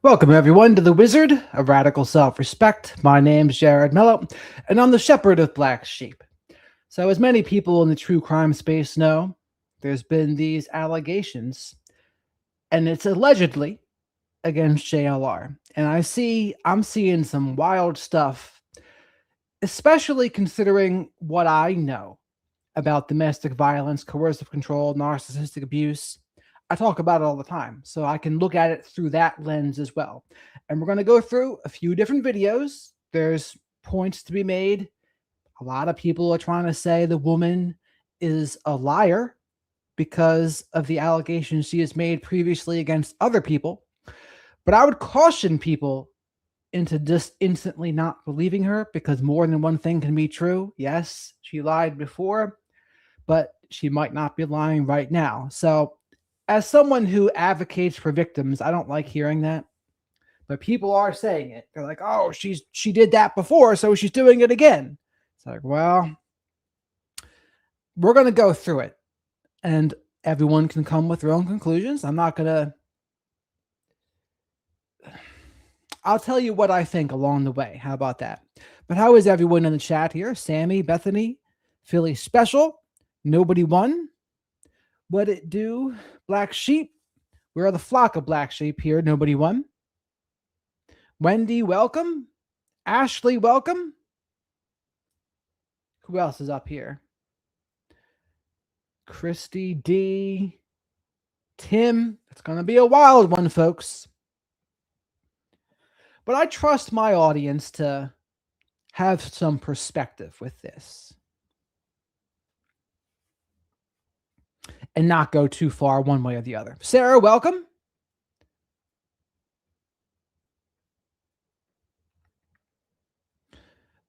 Welcome, everyone, to The Wizard of Radical Self-Respect. My name's Jared Mello, and I'm the Shepherd of Black Sheep. So, as many people in the true crime space know, there's been these allegations, and it's allegedly against JLR. And I'm seeing some wild stuff, especially considering what I know about domestic violence, coercive control, narcissistic abuse. I talk about it all the time, so I can look at it through that lens as well. And we're going to go through a few different videos. There's points to be made. A lot of people are trying to say the woman is a liar because of the allegations she has made previously against other people. But I would caution people into just instantly not believing her, because more than one thing can be true. Yes, she lied before, but she might not be lying right now. So as someone who advocates for victims, I don't like hearing that, but people are saying it. They're like, "Oh, she did that before, so she's doing it again." It's like, well, we're going to go through it, and everyone can come with their own conclusions. I'll tell you what I think along the way. How about that? But how is everyone in the chat here? Sammy, Bethany, Philly Special, Nobody Won. What it do? Black Sheep. We are the flock of black sheep here. Nobody Won. Wendy, welcome. Ashley, welcome. Who else is up here? Christy D. Tim. It's going to be a wild one, folks. But I trust my audience to have some perspective with this and not go too far one way or the other. Sarah, welcome.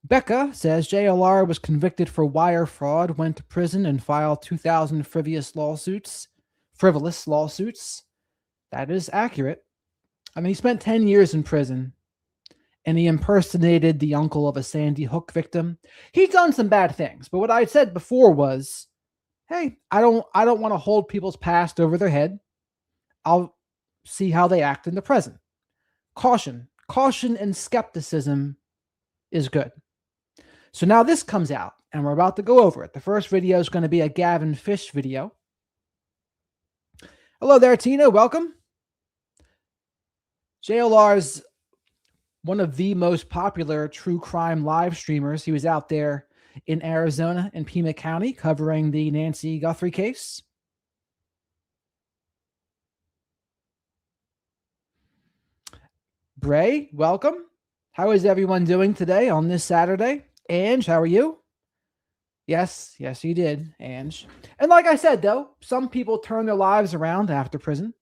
Becca says JLR was convicted for wire fraud, went to prison, and filed 2,000 frivolous lawsuits. That is accurate. I mean, he spent 10 years in prison, and he impersonated the uncle of a Sandy Hook victim. He's done some bad things, but what I said before was, hey, I don't want to hold people's past over their head. I'll see how they act in the present. Caution and skepticism is good. So now this comes out, and we're about to go over it. The first video is going to be a Gavin Fish video. Hello there, Tina. Welcome. JLR's one of the most popular true crime live streamers. He was out there in Arizona in Pima County covering the Nancy Guthrie case. Bray, welcome. How is everyone doing today on this Saturday? Ange, how are you? Yes, you did, Ange. And like I said, though, some people turn their lives around after prison.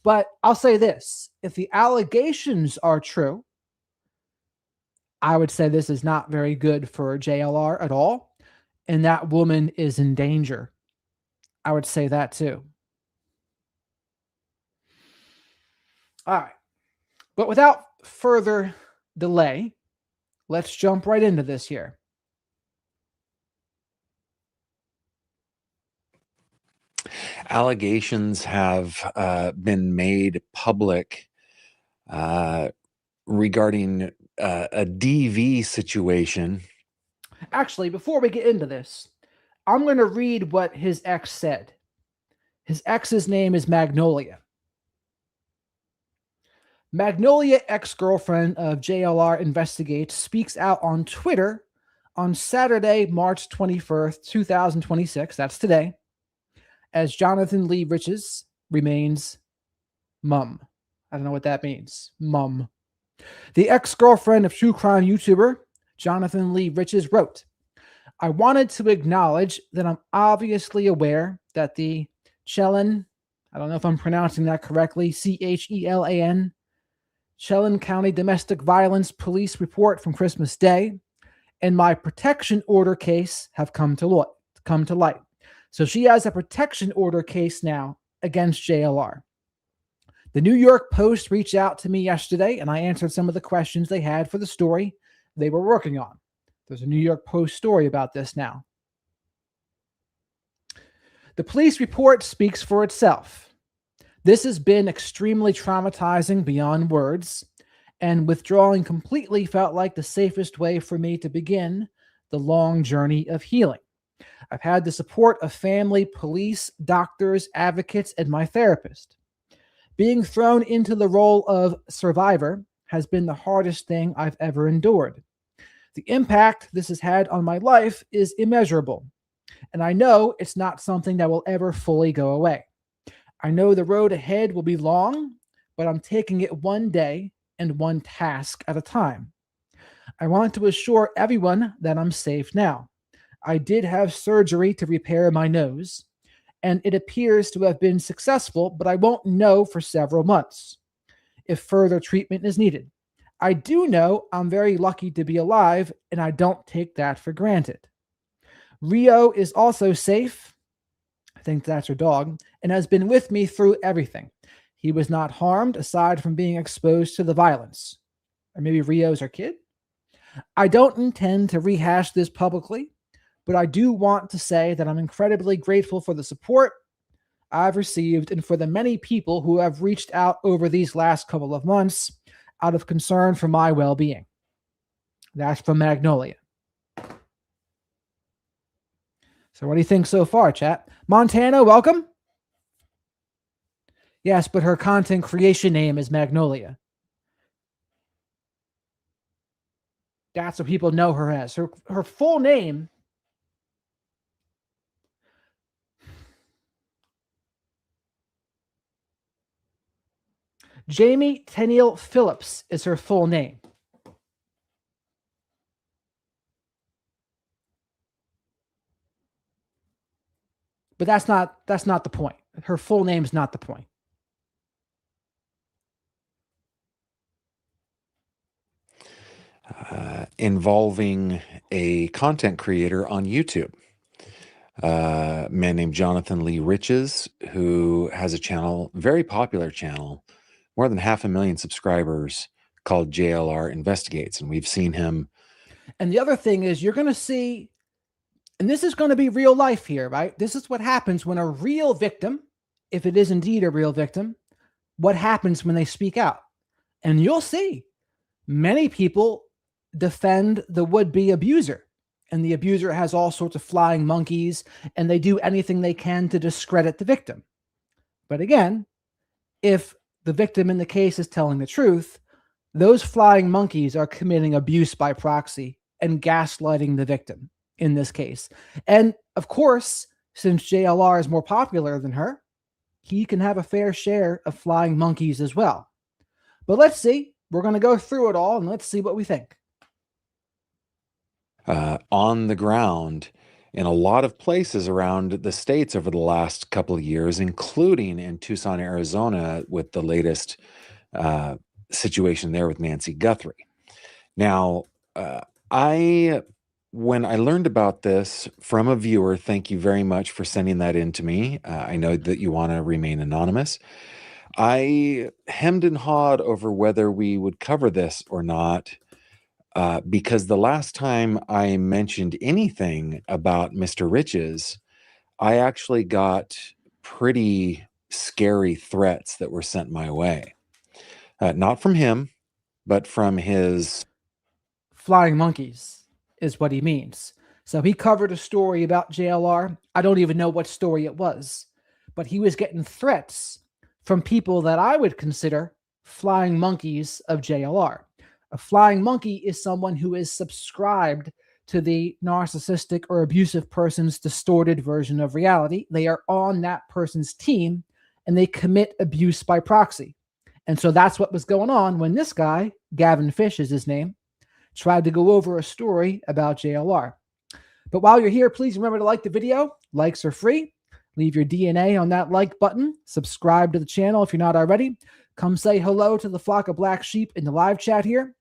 But I'll say this. If the allegations are true, I would say this is not very good for JLR at all. And that woman is in danger. I would say that too. All right. But without further delay, let's jump right into this here. Allegations have been made public regarding a DV situation. Actually, before we get into this, I'm going to read what his ex said. His ex's name is Magnolia. Magnolia, ex-girlfriend of JLR Investigates, speaks out on Twitter on Saturday, March 21st, 2026. That's today. As Jonathan Lee Riches remains mum. I don't know what that means. Mum. The ex-girlfriend of true crime YouTuber Jonathan Lee Riches wrote, "I wanted to acknowledge that I'm obviously aware that the Chelan, I don't know if I'm pronouncing that correctly, Chelan, Chelan County Domestic Violence Police report from Christmas Day and my protection order case have come to light." So she has a protection order case now against JLR. The New York Post reached out to me yesterday, and I answered some of the questions they had for the story they were working on. There's a New York Post story about this now. The police report speaks for itself. This has been extremely traumatizing beyond words, and withdrawing completely felt like the safest way for me to begin the long journey of healing. I've had the support of family, police, doctors, advocates, and my therapist. Being thrown into the role of survivor has been the hardest thing I've ever endured. The impact this has had on my life is immeasurable, and I know it's not something that will ever fully go away. I know the road ahead will be long, but I'm taking it one day and one task at a time. I want to assure everyone that I'm safe now. I did have surgery to repair my nose, and it appears to have been successful, but I won't know for several months if further treatment is needed. I do know I'm very lucky to be alive, and I don't take that for granted. Rio is also safe. I think that's her dog, and has been with me through everything. He was not harmed aside from being exposed to the violence. Or maybe Rio's her kid? I don't intend to rehash this publicly, but I do want to say that I'm incredibly grateful for the support I've received and for the many people who have reached out over these last couple of months out of concern for my well being. That's from Magnolia. So, what do you think so far, chat? Montana, welcome. Yes, but her content creation name is Magnolia. That's what people know her as. Her full name. Jamie Tenniel Phillips is her full name. But that's not the point. Her full name's not the point. Involving a content creator on YouTube, a man named Jonathan Lee Riches, who has a channel, very popular channel, more than 500,000 subscribers, called JLR Investigates. And we've seen him. And the other thing is, you're going to see, and this is going to be real life here, right? This is what happens when a real victim, if it is indeed a real victim, what happens when they speak out. And you'll see many people defend the would-be abuser, and the abuser has all sorts of flying monkeys, and they do anything they can to discredit the victim. But again, if the victim in the case is telling the truth, those flying monkeys are committing abuse by proxy and gaslighting the victim in this case. And of course, since JLR is more popular than her, he can have a fair share of flying monkeys as well. But let's see. We're going to go through it all and let's see what we think. On the ground in a lot of places around the states over the last couple of years, including in Tucson, Arizona, with the latest situation there with Nancy Guthrie. Now, when I learned about this from a viewer, thank you very much for sending that in to me. I know that you want to remain anonymous. I hemmed and hawed over whether we would cover this or not, because the last time I mentioned anything about Mr. Riches, I actually got pretty scary threats that were sent my way. Not from him, but from his flying monkeys is what he means. So he covered a story about JLR. I don't even know what story it was, but he was getting threats from people that I would consider flying monkeys of JLR. A flying monkey is someone who is subscribed to the narcissistic or abusive person's distorted version of reality. They are on that person's team and they commit abuse by proxy. And so that's what was going on when this guy, Gavin Fish is his name, tried to go over a story about JLR. But while you're here, please remember to like the video. Likes are free. Leave your DNA on that like button. Subscribe to the channel if you're not already. Come say hello to the flock of black sheep in the live chat here.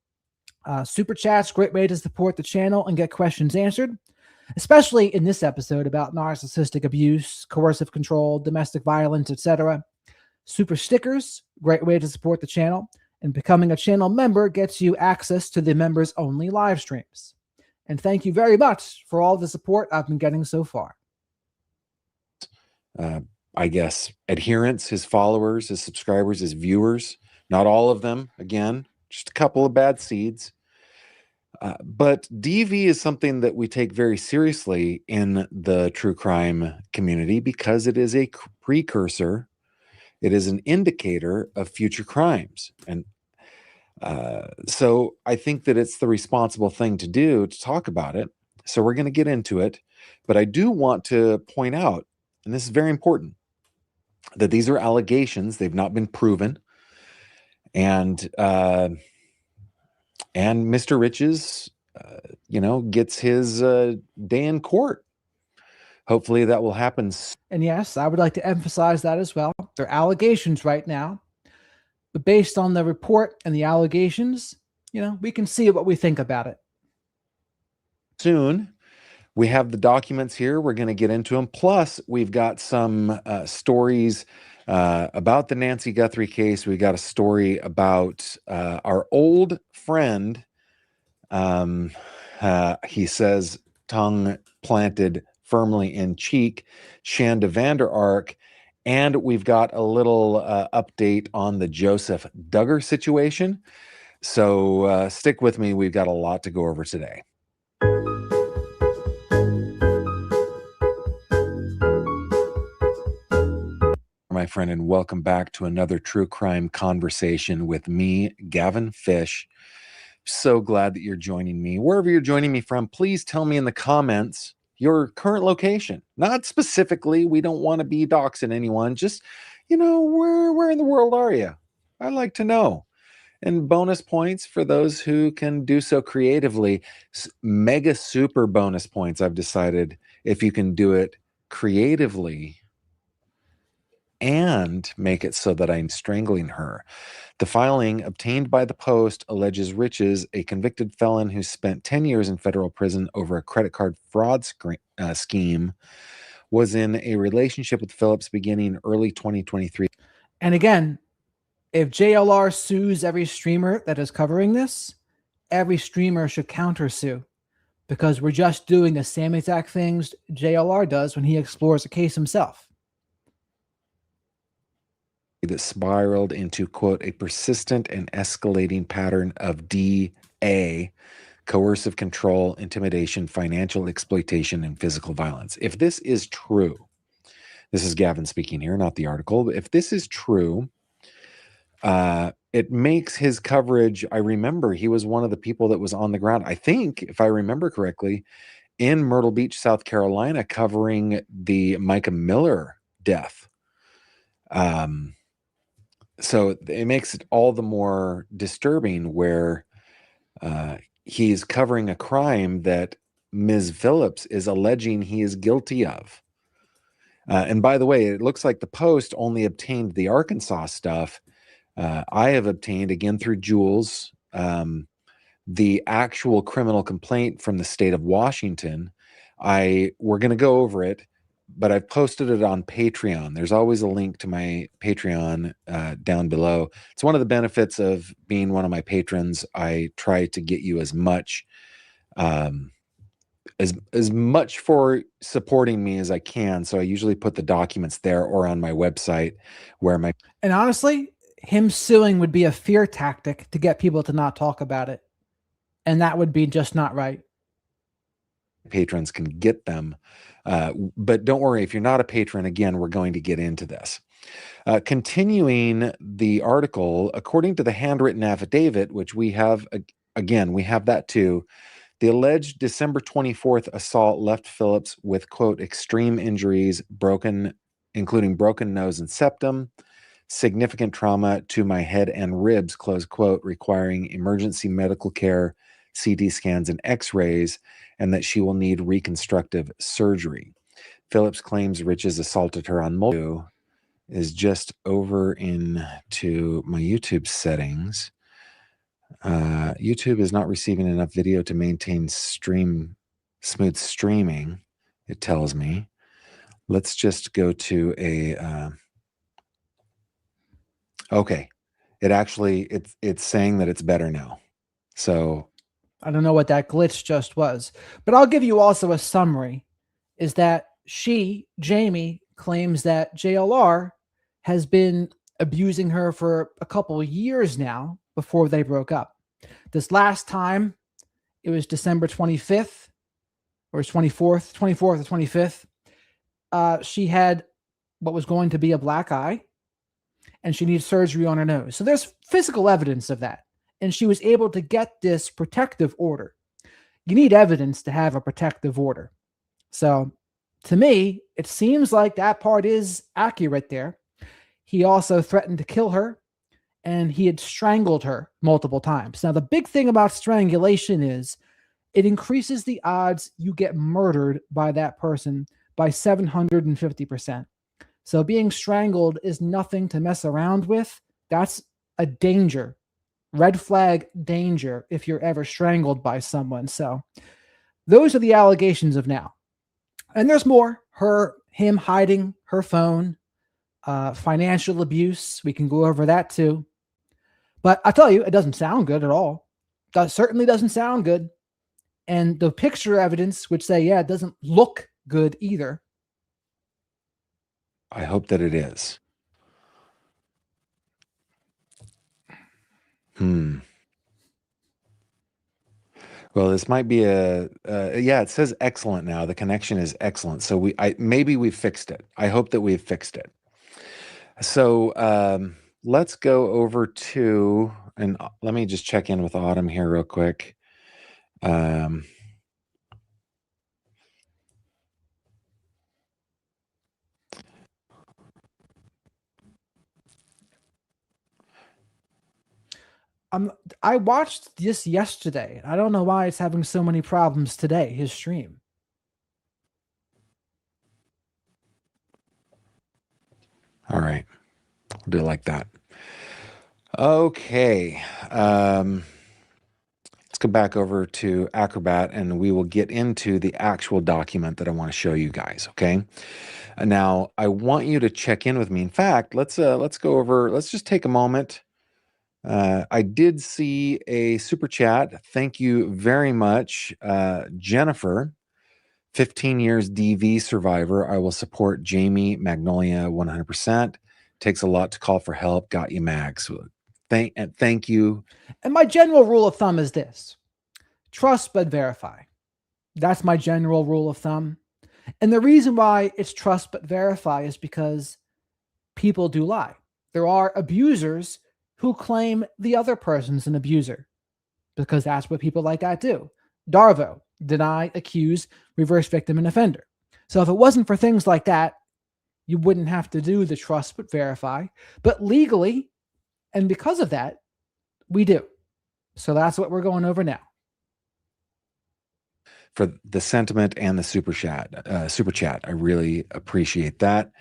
Super chats, great way to support the channel and get questions answered, especially in this episode about narcissistic abuse, coercive control, domestic violence, etc. Super stickers, great way to support the channel. And becoming a channel member gets you access to the members only live streams. And thank you very much for all the support I've been getting so far. I guess, adherents, his followers, his subscribers, his viewers. Not all of them, again, just a couple of bad seeds. But DV is something that we take very seriously in the true crime community because it is a precursor. It is an indicator of future crimes. And so I think that it's the responsible thing to do to talk about it. So we're going to get into it. But I do want to point out, and this is very important, that these are allegations. They've not been proven. And Mr. Riches, gets his day in court. Hopefully that will happen. And yes, I would like to emphasize that as well. They're allegations right now. But based on the report and the allegations, we can see what we think about it. Soon. We have the documents here. We're going to get into them. Plus, we've got some stories about the Nancy Guthrie case. We got a story about our old friend. He says tongue planted firmly in cheek, Shanda Vander Ark. And we've got a little update on the Joseph Duggar situation. So stick with me. We've got a lot to go over today. My friend, and welcome back to another true crime conversation with me, Gavin Fish. So glad that you're joining me. Wherever you're joining me from, please tell me in the comments your current location. Not specifically, we don't want to be doxing anyone. Just, where in the world are you? I'd like to know. And bonus points for those who can do so creatively. Mega super bonus points, I've decided, if you can do it creatively and make it so that I'm strangling her. The filing obtained by the Post alleges Riches, a convicted felon who spent 10 years in federal prison over a credit card fraud scheme, was in a relationship with Phillips beginning early 2023. And again, if JLR sues every streamer that is covering this, every streamer should countersue, because we're just doing the same exact things JLR does when he explores a case himself. That spiraled into, quote, a persistent and escalating pattern of DA, coercive control, intimidation, financial exploitation, and physical violence. If this is true, this is Gavin speaking here, not the article. If this is true, it makes his coverage. I remember he was one of the people that was on the ground, I think, if I remember correctly, in Myrtle Beach, South Carolina, covering the Micah Miller death. So it makes it all the more disturbing where he's covering a crime that Ms. Phillips is alleging he is guilty of. And by the way, it looks like the Post only obtained the Arkansas stuff. I have obtained, again through Jules, the actual criminal complaint from the state of Washington. We're going to go over it, but I've posted it on Patreon. There's always a link to my Patreon down below. It's one of the benefits of being one of my patrons. I try to get you as much for supporting me as I can. So I usually put the documents there or on my website where my... And honestly, him suing would be a fear tactic to get people to not talk about it. And that would be just not right. Patrons can get them. But don't worry, if you're not a patron, again, we're going to get into this. Continuing the article, according to the handwritten affidavit, which we have, again, we have that too. The alleged December 24th assault left Phillips with, quote, extreme injuries, including broken nose and septum, significant trauma to my head and ribs, close quote, requiring emergency medical care, CT scans, and x-rays, and that she will need reconstructive surgery. Phillips claims Riches assaulted her on multiple. Is just over into my YouTube settings. YouTube is not receiving enough video to maintain smooth streaming, it tells me. Let's just go to a okay. It's saying that it's better now. So I don't know what that glitch just was, but I'll give you also a summary, is that Jamie, claims that JLR has been abusing her for a couple of years now before they broke up. This last time, it was December 25th or 24th, 24th or 25th. She had what was going to be a black eye and she needed surgery on her nose. So there's physical evidence of that. And she was able to get this protective order. You need evidence to have a protective order. So to me, it seems like that part is accurate there. He also threatened to kill her and he had strangled her multiple times. Now, the big thing about strangulation is it increases the odds you get murdered by that person by 750%. So being strangled is nothing to mess around with. That's a danger, red flag danger if you're ever strangled by someone. So those are the allegations of now. And there's more. Him hiding her phone, financial abuse. We can go over that too. But I tell you, it doesn't sound good at all. That certainly doesn't sound good. And the picture evidence would say, yeah, it doesn't look good either. I hope that it is. Well, this might be yeah, it says excellent now. The connection is excellent. So maybe we fixed it. I hope that we've fixed it. So let's go over to, and let me just check in with Autumn here real quick. I watched this yesterday. I don't know why it's having so many problems today, his stream. All right. We'll do it like that. Okay. Let's go back over to Acrobat and we will get into the actual document that I want to show you guys, okay? Now, I want you to check in with me. In fact, let's go over, let's just take a moment. I did see a super chat. Thank you very much, Jennifer. 15 years DV survivor. I will support Jamie Magnolia 100%. Takes a lot to call for help. Got you, Max. Thank you. And my general rule of thumb is this: trust but verify. That's my general rule of thumb. And the reason why it's trust but verify is because people do lie. There are abusers who claim the other person's an abuser because that's what people like that do. Darvo, deny, accuse, reverse victim, and offender. So if it wasn't for things like that, you wouldn't have to do the trust but verify. But legally, and because of that, we do. So that's what we're going over now. For the sentiment and the super chat. I really appreciate that.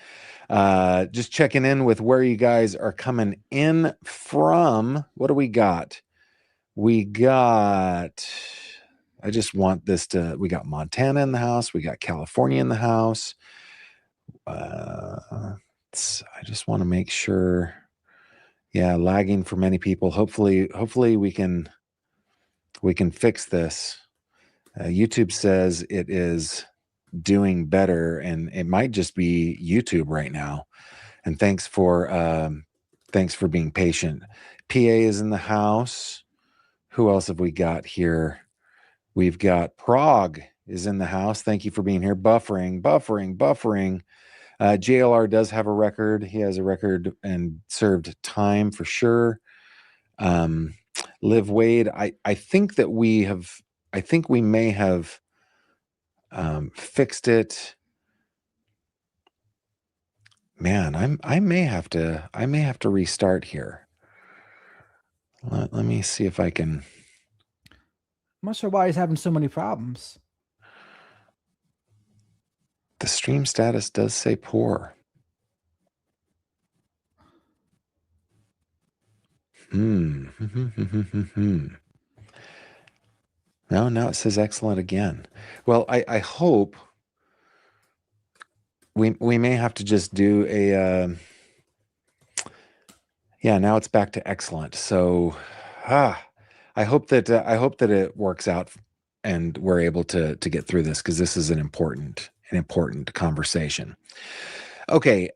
Just checking in with where you guys are coming in from. What do we got? We got, I just want this to, we got Montana in the house. We got California in the house. I just want to make sure. Yeah, lagging for many people. Hopefully we can fix this. YouTube says it is doing better, and it might just be YouTube right now. And thanks for being patient. PA is in the house. Who else have we got here? We've got Prague is in the house. Thank you for being here. Buffering. JLR does have a record. He has a record and served time for sure. Liv Wade, I think we may have fixed it. Man, I may have to restart here. Let me see if I can. I'm not sure why he's having so many problems. The stream status does say poor. No, now it says excellent again. Well, I hope we may have to just do a yeah, now it's back to excellent. So I hope that it works out and we're able to get through this, because this is an important conversation. Okay.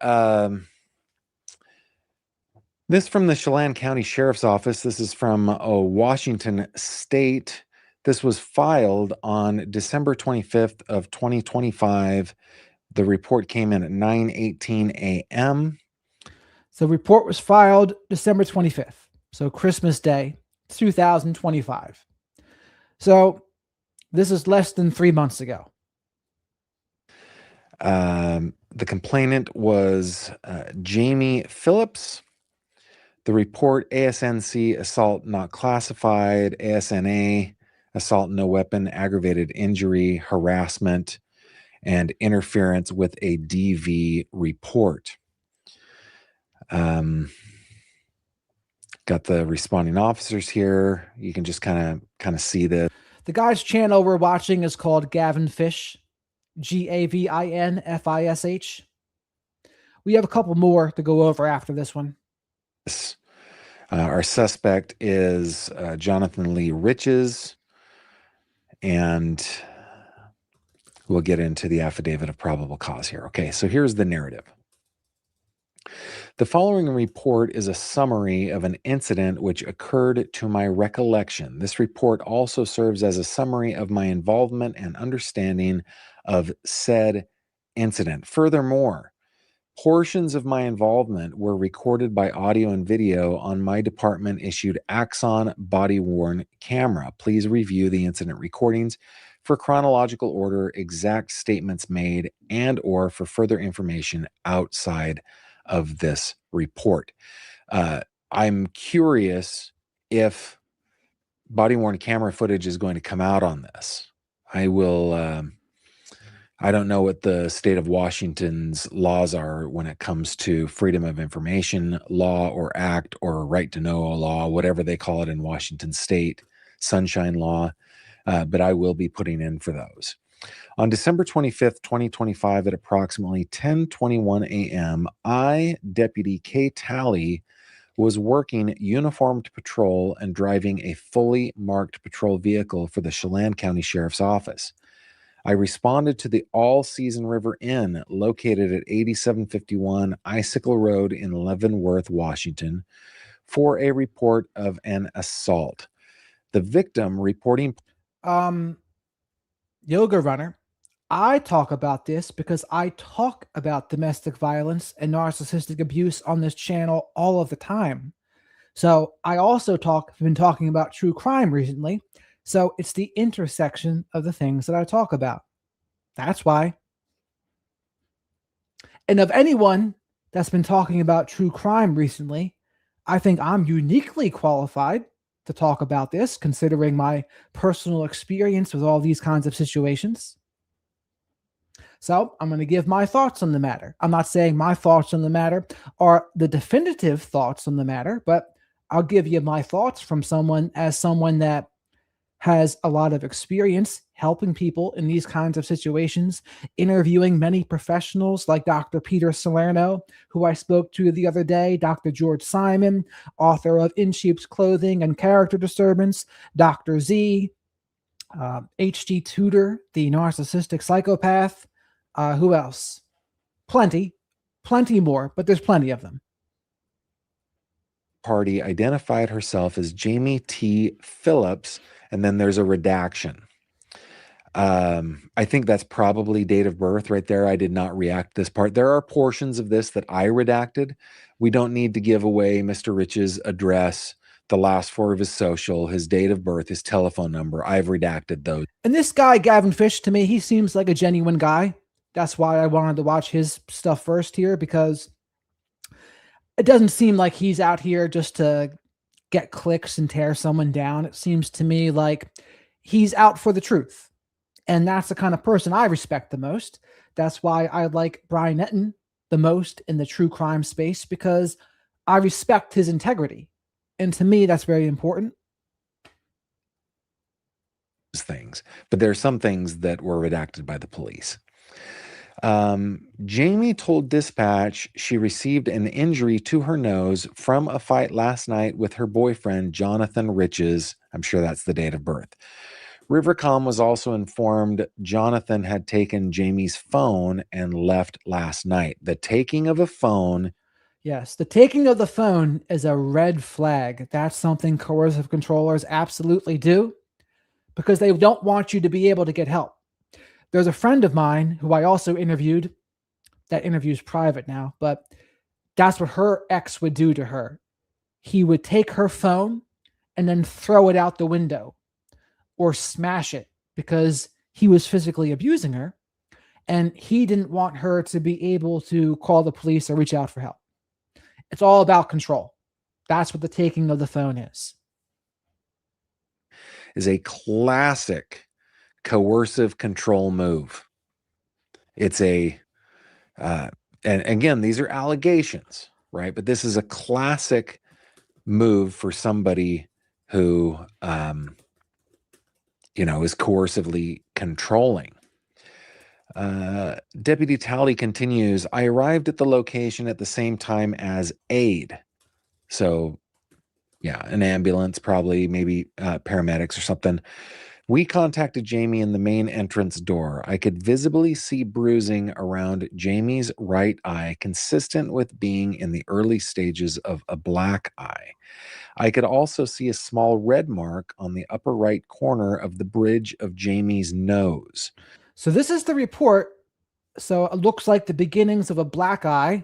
This from the Chelan County Sheriff's Office. This is from Washington State. This was filed on December 25th of 2025. The report came in at 9:18 a.m. So the report was filed December 25th, so Christmas Day, 2025. So this is less than 3 months ago. The complainant was Jamie Phillips. The report, ASNC, assault not classified, ASNA, assault no weapon, aggravated injury, harassment, and interference with a DV report. Got the responding officers here. You can just kind of see this. The guy's channel we're watching is called Gavin Fish, GAVINFISH. We have a couple more to go over after this one. Our suspect is Jonathan Lee Riches, and we'll get into the affidavit of probable cause here. Okay, so here's the narrative. The following report is a summary of an incident which occurred to my recollection. This report also serves as a summary of my involvement and understanding of said incident. Furthermore, portions of my involvement were recorded by audio and video on my department-issued Axon body-worn camera. Please review the incident recordings for chronological order, exact statements made, and or for further information outside of this report. I'm curious if body-worn camera footage is going to come out on this. I don't know what the state of Washington's laws are when it comes to freedom of information law or act or right to know law, whatever they call it in Washington state, sunshine law, but I will be putting in for those. On December 25th, 2025, at approximately 10:21 a.m., I, Deputy K. Talley, was working uniformed patrol and driving a fully marked patrol vehicle for the Chelan County Sheriff's Office. I responded to the All Season River Inn, located at 8751 Icicle Road in Leavenworth, Washington, for a report of an assault. The victim reporting... Yoga Runner, I talk about this because I talk about domestic violence and narcissistic abuse on this channel all of the time. So I also been talking about true crime recently. So it's the intersection of the things that I talk about. That's why. And of anyone that's been talking about true crime recently, I think I'm uniquely qualified to talk about this, considering my personal experience with all these kinds of situations. So I'm going to give my thoughts on the matter. I'm not saying my thoughts on the matter are the definitive thoughts on the matter, but I'll give you my thoughts from someone that has a lot of experience helping people in these kinds of situations, interviewing many professionals like Dr. Peter Salerno, who I spoke to the other day, Dr. George Simon, author of In Sheep's Clothing and Character Disturbance, Dr. Z, H.G. Tudor, the narcissistic psychopath. Who else? Plenty more, but there's plenty of them. Party identified herself as Jamie T. Phillips, and then there's a redaction. I think that's probably date of birth right there. I did not react to this part. There are portions of this that I redacted. We don't need to give away Mr. Rich's address, the last four of his social, his date of birth, his telephone number. I've redacted those. And this guy, Gavin Fish, to me, he seems like a genuine guy. That's why I wanted to watch his stuff first here, because it doesn't seem like he's out here just to get clicks and tear someone down. It seems to me like he's out for the truth. And that's the kind of person I respect the most. That's why I like Brian Netton the most in the true crime space, because I respect his integrity. And to me, that's very important. Things, but there are some things that were redacted by the police. Jamie told dispatch she received an injury to her nose from a fight last night with her boyfriend, Jonathan Riches. I'm sure that's the date of birth. Rivercom was also informed Jonathan had taken Jamie's phone and left last night. The taking of a phone. Yes, the taking of the phone is a red flag. That's something coercive controllers absolutely do because they don't want you to be able to get help. There's a friend of mine who I also interviewed. That interview's private now, but that's what her ex would do to her. He would take her phone and then throw it out the window or smash it because he was physically abusing her and he didn't want her to be able to call the police or reach out for help. It's all about control. That's what the taking of the phone is. Is a classic coercive control move. It's a, and again, these are allegations, right? But this is a classic move for somebody who, is coercively controlling. Deputy Talley continues, I arrived at the location at the same time as aid. So, yeah, an ambulance, probably, maybe paramedics or something. We contacted Jamie in the main entrance door. I could visibly see bruising around Jamie's right eye, consistent with being in the early stages of a black eye. I could also see a small red mark on the upper right corner of the bridge of Jamie's nose. So this is the report. So it looks like the beginnings of a black eye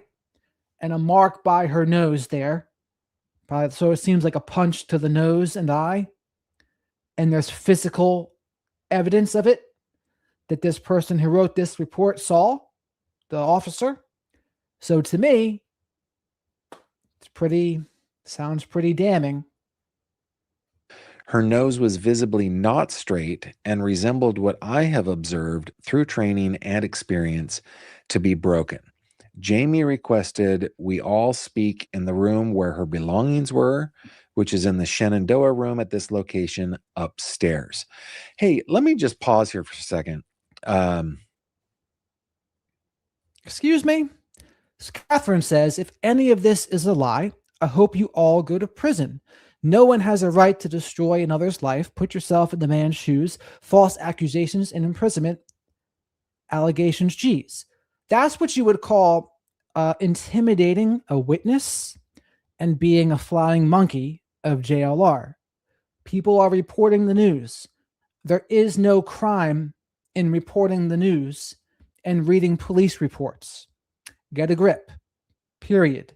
and a mark by her nose there. So it seems like a punch to the nose and eye. And there's physical evidence of it that this person who wrote this report saw, the officer. So to me, sounds pretty damning. Her nose was visibly not straight and resembled what I have observed through training and experience to be broken. Jamie requested we all speak in the room where her belongings were, which is in the Shenandoah room at this location upstairs. Hey, let me just pause here for a second. Excuse me? Catherine says, if any of this is a lie, I hope you all go to prison. No one has a right to destroy another's life. Put yourself in the man's shoes. False accusations and imprisonment. Allegations, geez. That's what you would call intimidating a witness and being a flying monkey of JLR. People are reporting the news. There is no crime in reporting the news and reading police reports. Get a grip. Period.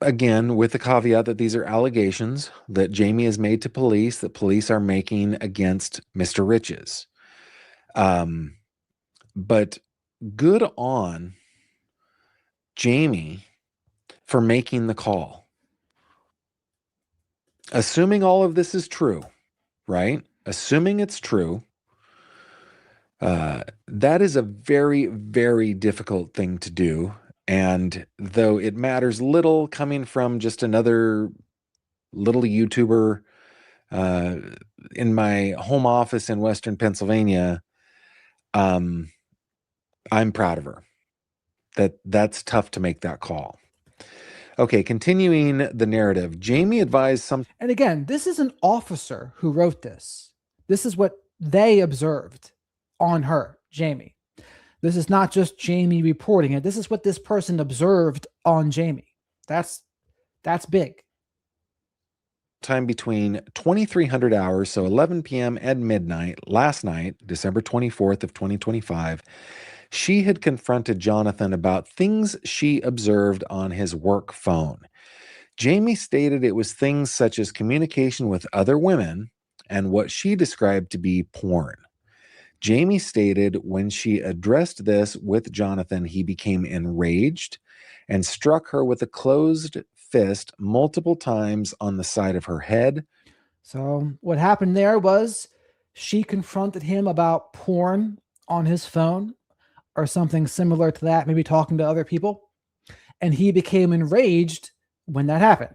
Again, with the caveat that these are allegations that Jamie has made to police, that police are making against Mr. Riches. But good on Jamie for making the call. Assuming all of this is true, right? Assuming it's true, that is a very, very difficult thing to do. And though it matters little coming from just another little YouTuber in my home office in Western Pennsylvania, I'm proud of her. That's tough to make that call. Okay, continuing the narrative. Jamie advised some... And again, this is an officer who wrote this. This is what they observed on her, Jamie. This is not just Jamie reporting it. This is what this person observed on Jamie. That's big. Time between 2300 hours, so 11 p.m. and midnight, last night, December 24th of 2025, she had confronted Jonathan about things she observed on his work phone. Jamie stated it was things such as communication with other women and what she described to be porn. Jamie stated when she addressed this with Jonathan, he became enraged and struck her with a closed fist multiple times on the side of her head. So what happened there was she confronted him about porn on his phone or something similar to that, maybe talking to other people, and he became enraged when that happened.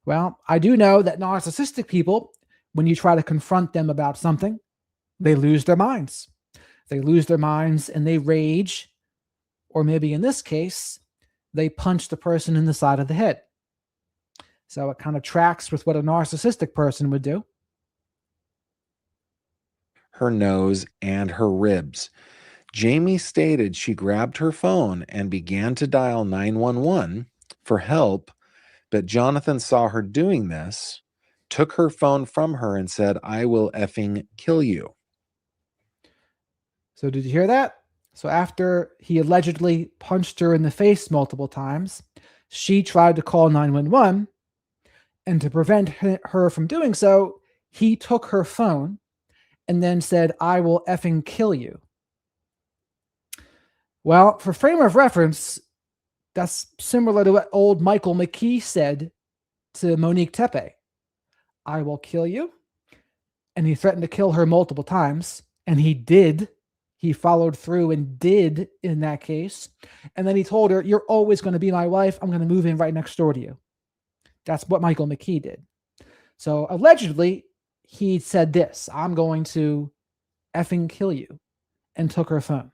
Well, I do know that narcissistic people, when you try to confront them about something, they lose their minds. They lose their minds and they rage, or maybe in this case, they punch the person in the side of the head. So it kind of tracks with what a narcissistic person would do. Her nose, and her ribs. Jamie stated she grabbed her phone and began to dial 911 for help, but Jonathan saw her doing this, took her phone from her, and said, "I will effing kill you." So did you hear that? So after he allegedly punched her in the face multiple times, she tried to call 911, and to prevent her from doing so, he took her phone and then said, "I will effing kill you." Well, for frame of reference, that's similar to what old Michael McKee said to Monique Tepe. "I will kill you." And he threatened to kill her multiple times. And he did. He followed through and did in that case. And then he told her, "You're always going to be my wife. I'm going to move in right next door to you." That's what Michael McKee did. So allegedly, he said this: "I'm going to effing kill you," and took her phone.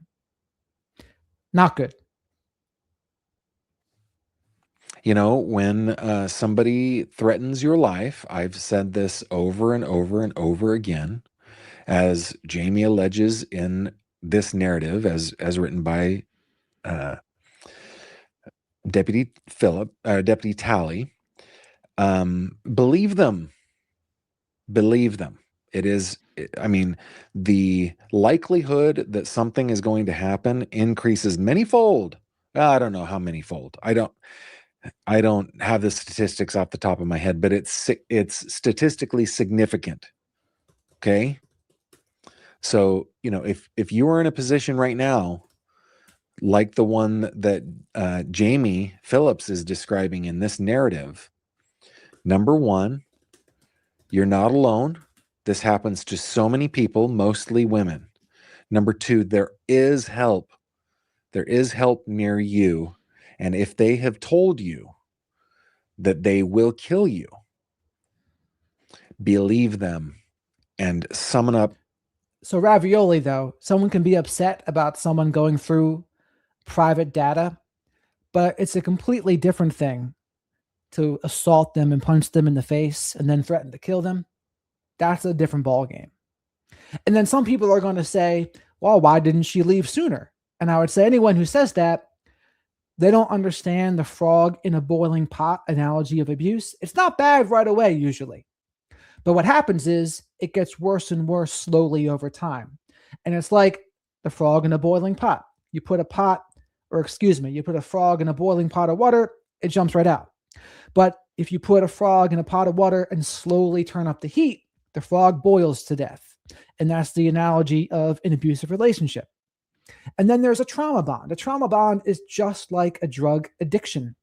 Not good. You know, when somebody threatens your life, I've said this over and over and over again, as Jamie alleges in this narrative, as written by Deputy Tally. Believe them. Believe them. It is, I mean, the likelihood that something is going to happen increases manyfold. I don't know how manyfold. I don't have the statistics off the top of my head, but it's statistically significant. Okay? So, you know, if you are in a position right now like the one that Jamie Phillips is describing in this narrative, number one, you're not alone. This happens to so many people, mostly women. Number two, there is help. There is help near you. And if they have told you that they will kill you, believe them and summon up. So Ravioli, though, someone can be upset about someone going through private data, but it's a completely different thing to assault them and punch them in the face and then threaten to kill them. That's a different ballgame. And then some people are going to say, "Well, why didn't she leave sooner?" And I would say anyone who says that, they don't understand the frog in a boiling pot analogy of abuse. It's not bad right away, usually. But what happens is it gets worse and worse slowly over time. And it's like the frog in a boiling pot. You put a frog in a boiling pot of water, it jumps right out. But if you put a frog in a pot of water and slowly turn up the heat, the frog boils to death. And that's the analogy of an abusive relationship. And then there's a trauma bond. A trauma bond is just like a drug addiction.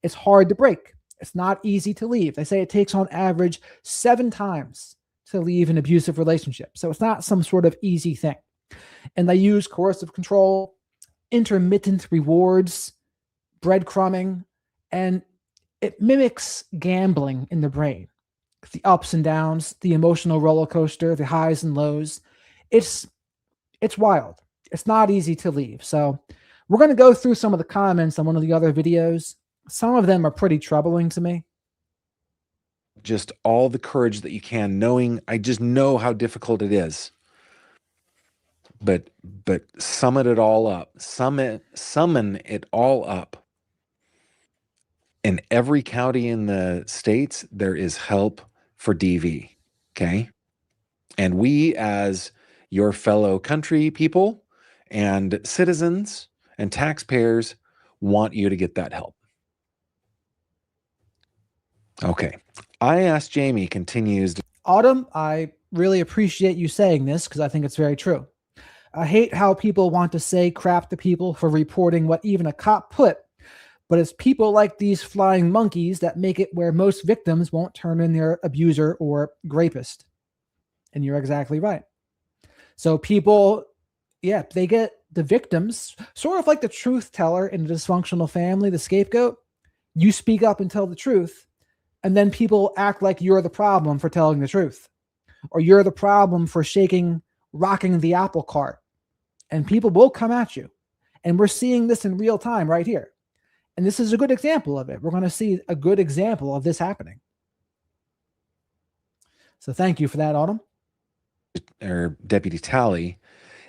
It's hard to break. It's not easy to leave. They say it takes on average 7 times to leave an abusive relationship. So it's not some sort of easy thing. And they use coercive control, intermittent rewards, breadcrumbing, and it mimics gambling in the brain. The ups and downs, the emotional roller coaster, the highs and lows. It's wild. It's not easy to leave. So we're going to go through some of the comments on one of the other videos. Some of them are pretty troubling to me. Just all the courage that you can, knowing, I just know how difficult it is. But summon it all up. Summon it all up. In every county in the states, there is help for DV. Okay? And we, as your fellow country people and citizens and taxpayers, want you to get that help. Okay. I asked Jamie continues. Autumn, I really appreciate you saying this because I think it's very true. I hate how people want to say crap to people for reporting what even a cop put, but it's people like these flying monkeys that make it where most victims won't turn in their abuser or rapist. And you're exactly right. So people, they get the victims, sort of like the truth teller in a dysfunctional family, the scapegoat. You speak up and tell the truth, and then people act like you're the problem for telling the truth, or you're the problem for rocking the apple cart, and people will come at you. And we're seeing this in real time right here. And this is a good example of it. We're going to see a good example of this happening. So thank you for that, Autumn. Or Deputy Tally,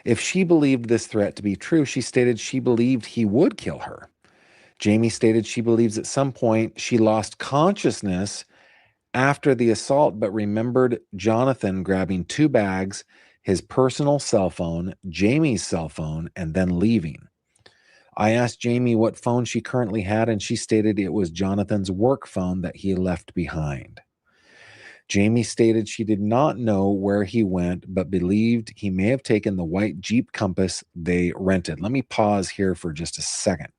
if she believed this threat to be true, she stated she believed he would kill her. Jamie stated she believes at some point she lost consciousness after the assault, but remembered Jonathan grabbing 2 bags, his personal cell phone, Jamie's cell phone, and then leaving. I asked Jamie what phone she currently had, and she stated it was Jonathan's work phone that he left behind. Jamie stated she did not know where he went, but believed he may have taken the white Jeep Compass they rented. Let me pause here for just a second.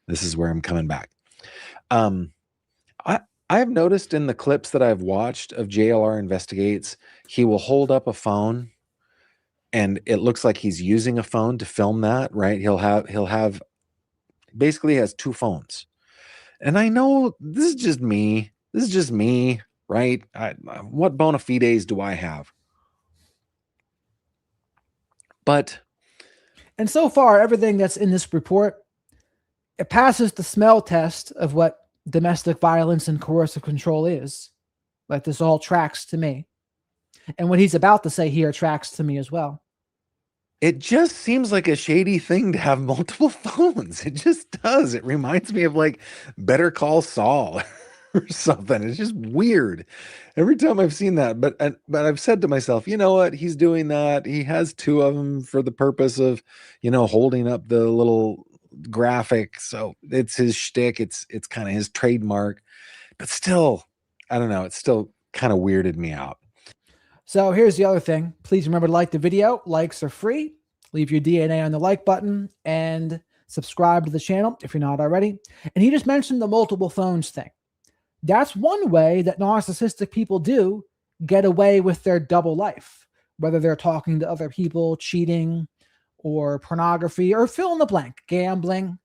This is where I'm coming back. I've noticed in the clips that I've watched of JLR Investigates, he will hold up a phone and it looks like he's using a phone to film that, right? He'll have basically has 2 phones. And I know this is just me. This is just me, right? What bona fides do I have? But And so far, everything that's in this report, it passes the smell test of what domestic violence and coercive control is. Like, this all tracks to me. And what he's about to say here tracks to me as well. it just seems like a shady thing to have multiple phones. It just does. It reminds me of like Better Call Saul or something. It's just weird every time I've seen that. But I've said to myself, you know what? He's doing that. He has 2 of them for the purpose of, holding up the little graphic. So it's his shtick. It's kind of his trademark. But still, I don't know. It still kind of weirded me out. So here's the other thing. Please remember to like the video. Likes are free. Leave your DNA on the like button and subscribe to the channel if you're not already. And he just mentioned the multiple phones thing. That's one way that narcissistic people do get away with their double life, whether they're talking to other people, cheating, or pornography, or fill in the blank, gambling.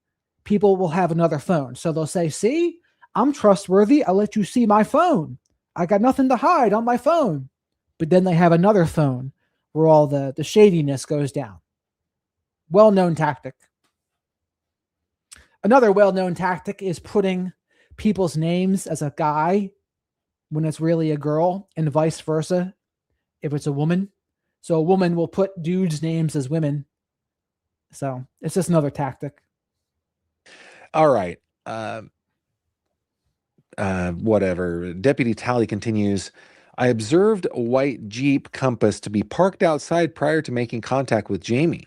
People will have another phone. So they'll say, see, I'm trustworthy. I'll let you see my phone. I got nothing to hide on my phone. But then they have another phone where all the shadiness goes down. Well-known tactic. Another well-known tactic is putting people's names as a guy when it's really a girl, and vice versa if it's a woman. So a woman will put dudes' names as women. So it's just another tactic. All right. Whatever. Deputy Tally continues. I observed a white Jeep Compass to be parked outside prior to making contact with Jamie.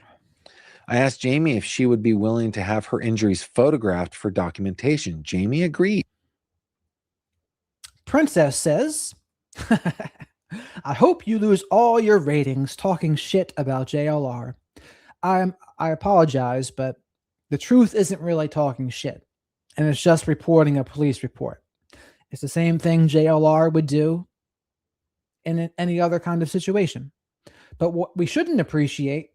I asked Jamie if she would be willing to have her injuries photographed for documentation. Jamie agreed. Princess says, I hope you lose all your ratings talking shit about JLR. I apologize, but the truth isn't really talking shit, and it's just reporting a police report. It's the same thing JLR would do in any other kind of situation. But what we shouldn't appreciate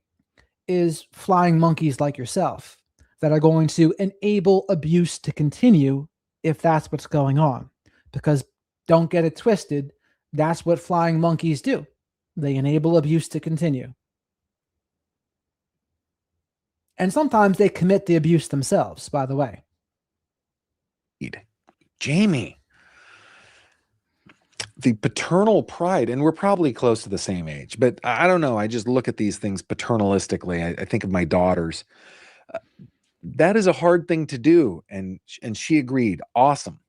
is flying monkeys like yourself that are going to enable abuse to continue if that's what's going on. Because don't get it twisted, that's what flying monkeys do. They enable abuse to continue. And sometimes they commit the abuse themselves, by the way. Jamie, the paternal pride, and we're probably close to the same age, but I don't know. I just look at these things paternalistically. I think of my daughters. That is a hard thing to do. And she agreed. Awesome.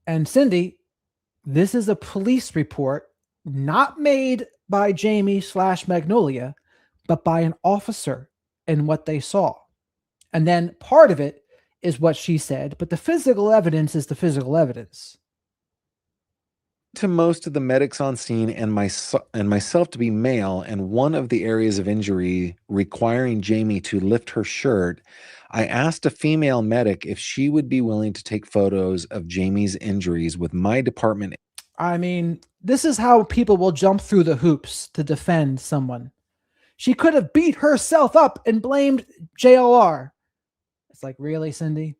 And Cindy, this is a police report not made by Jamie/Magnolia, but by an officer and what they saw. And then part of it is what she said, but the physical evidence is the physical evidence. To most of the medics on scene and myself to be male, and one of the areas of injury requiring Jamie to lift her shirt, I asked a female medic if she would be willing to take photos of Jamie's injuries with my department. I mean, this is how people will jump through the hoops to defend someone. She could have beat herself up and blamed JLR. It's like, really, Cindy?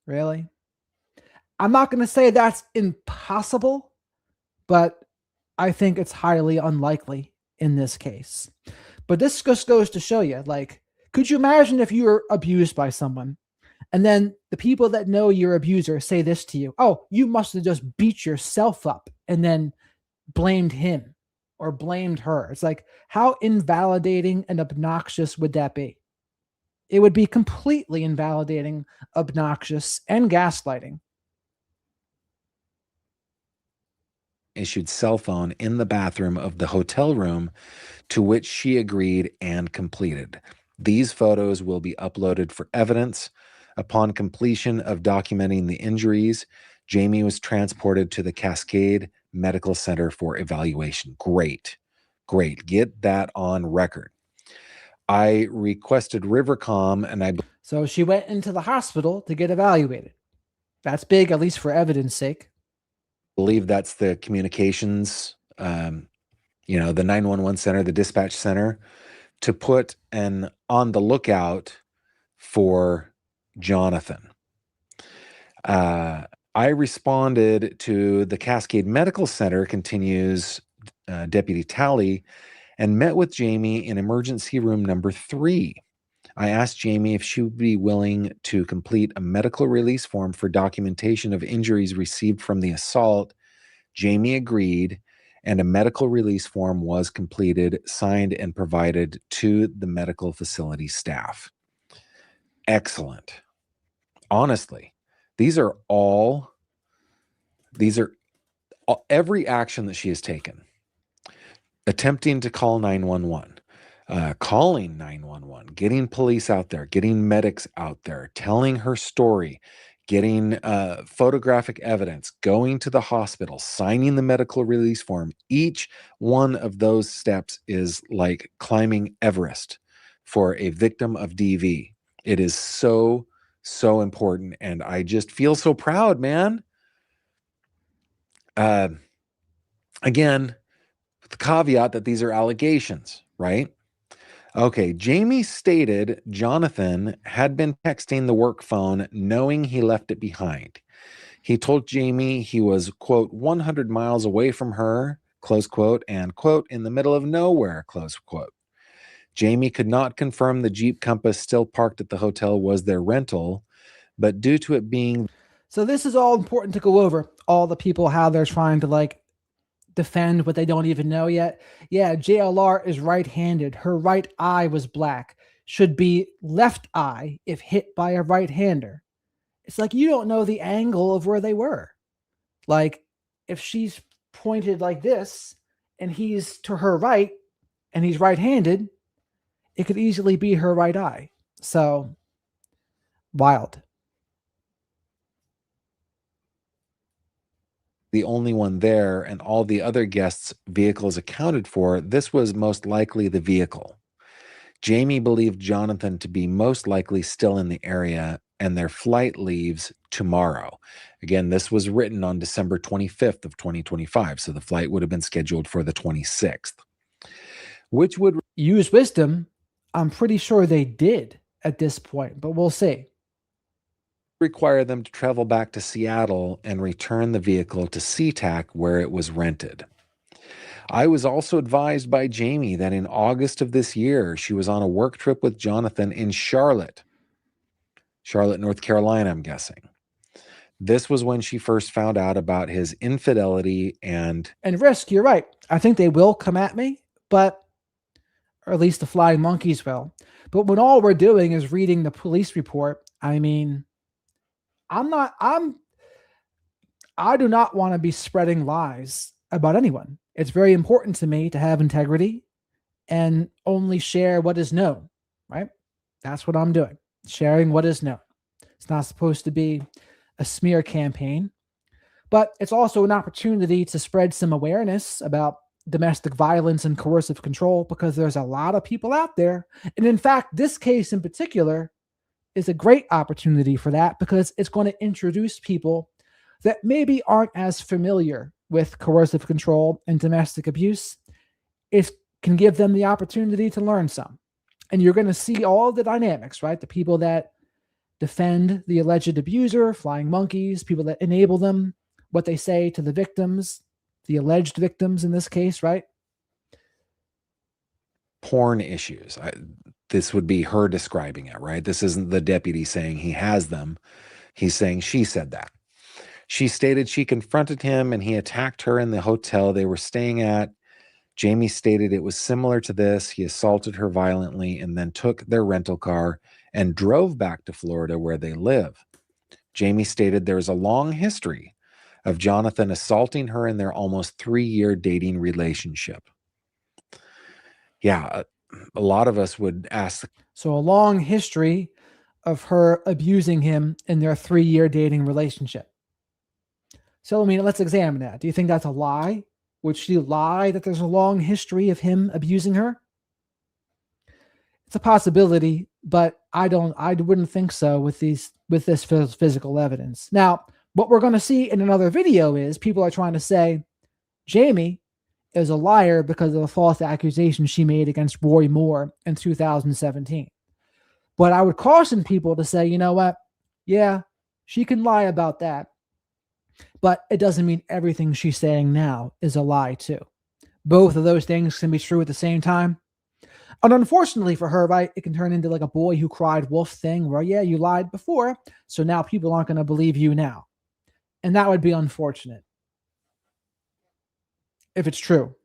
Really? I'm not going to say that's impossible, but I think it's highly unlikely in this case. But this just goes to show you, like, could you imagine if you were abused by someone And then the people that know your abuser say this to you: oh, you must have just beat yourself up and then blamed him or blamed her. It's like, how invalidating and obnoxious would that be? It would be completely invalidating, obnoxious, and gaslighting. Issued cell phone in the bathroom of the hotel room, to which she agreed and completed. These photos will be uploaded for evidence. Upon completion of documenting the injuries, Jamie was transported to the Cascade Medical Center for evaluation. Great. Great. Get that on record. I requested Rivercom, and I So she went into the hospital to get evaluated. That's big, at least for evidence sake. believe that's the communications, the 911 center, the dispatch center, to put an on the lookout for Jonathan. I responded to the Cascade Medical Center, continues Deputy Talley, and met with Jamie in emergency room number 3. I asked Jamie if she would be willing to complete a medical release form for documentation of injuries received from the assault. Jamie agreed, and a medical release form was completed, signed, and provided to the medical facility staff. Excellent. Honestly, these are every action that she has taken. Attempting to call 911, calling 911, getting police out there, getting medics out there, telling her story, getting photographic evidence, going to the hospital, signing the medical release form. Each one of those steps is like climbing Everest for a victim of DV. It is so, so important. And I just feel so proud, man. Again, with the caveat that these are allegations, right? Okay, Jamie stated Jonathan had been texting the work phone knowing he left it behind. He told Jamie he was, quote, 100 miles away from her, close quote, and, quote, in the middle of nowhere, close quote. Jamie could not confirm the Jeep Compass still parked at the hotel was their rental, but due to it being... So this is all important to go over. All the people, how they're trying to defend what they don't even know yet. Yeah, JLR is right-handed. Her right eye was black. Should be left eye if hit by a right-hander. It's like, you don't know the angle of where they were. Like, if she's pointed like this and he's to her right and he's right-handed, it could easily be her right eye. So, wild. The only one there and all the other guests' vehicles accounted for, this was most likely the vehicle. Jamie believed Jonathan to be most likely still in the area, and their flight leaves tomorrow. Again, this was written on December 25th of 2025, so the flight would have been scheduled for the 26th. Which would use wisdom. I'm pretty sure they did at this point, but we'll see. Require them to travel back to Seattle and return the vehicle to SeaTac where it was rented. I was also advised by Jamie that in August of this year, she was on a work trip with Jonathan in Charlotte, North Carolina, I'm guessing. This was when she first found out about his infidelity and risk. You're right. I think they will come at me, or at least the flying monkeys will. But when all we're doing is reading the police report, I mean, I do not want to be spreading lies about anyone. It's very important to me to have integrity and only share what is known, right? That's what I'm doing, sharing what is known. It's not supposed to be a smear campaign, but it's also an opportunity to spread some awareness about domestic violence and coercive control, because there's a lot of people out there. And in fact, this case in particular is a great opportunity for that, because it's going to introduce people that maybe aren't as familiar with coercive control and domestic abuse. It can give them the opportunity to learn some. And you're going to see all the dynamics, right? The people that defend the alleged abuser, flying monkeys, people that enable them, what they say to the victims, the alleged victims in this case, right? Porn issues. this would be her describing it, right? This isn't the deputy saying he has them. He's saying she said that. She stated she confronted him and he attacked her in the hotel they were staying at. Jamie stated it was similar to this. He assaulted her violently and then took their rental car and drove back to Florida where they live. Jamie stated there is a long history of Jonathan assaulting her in their almost 3-year dating relationship. Yeah, a lot of us would ask. So a long history of her abusing him in their 3-year dating relationship. So, I mean, let's examine that. Do you think that's a lie? Would she lie that there's a long history of him abusing her? It's a possibility, but I wouldn't think so with this physical evidence. Now, what we're going to see in another video is people are trying to say Jamie is a liar because of a false accusation she made against Roy Moore in 2017. But I would caution people to say, you know what? Yeah, she can lie about that. But it doesn't mean everything she's saying now is a lie, too. Both of those things can be true at the same time. And unfortunately for her, right, it can turn into like a boy who cried wolf thing where, yeah, you lied before, so now people aren't going to believe you now. And that would be unfortunate if it's true.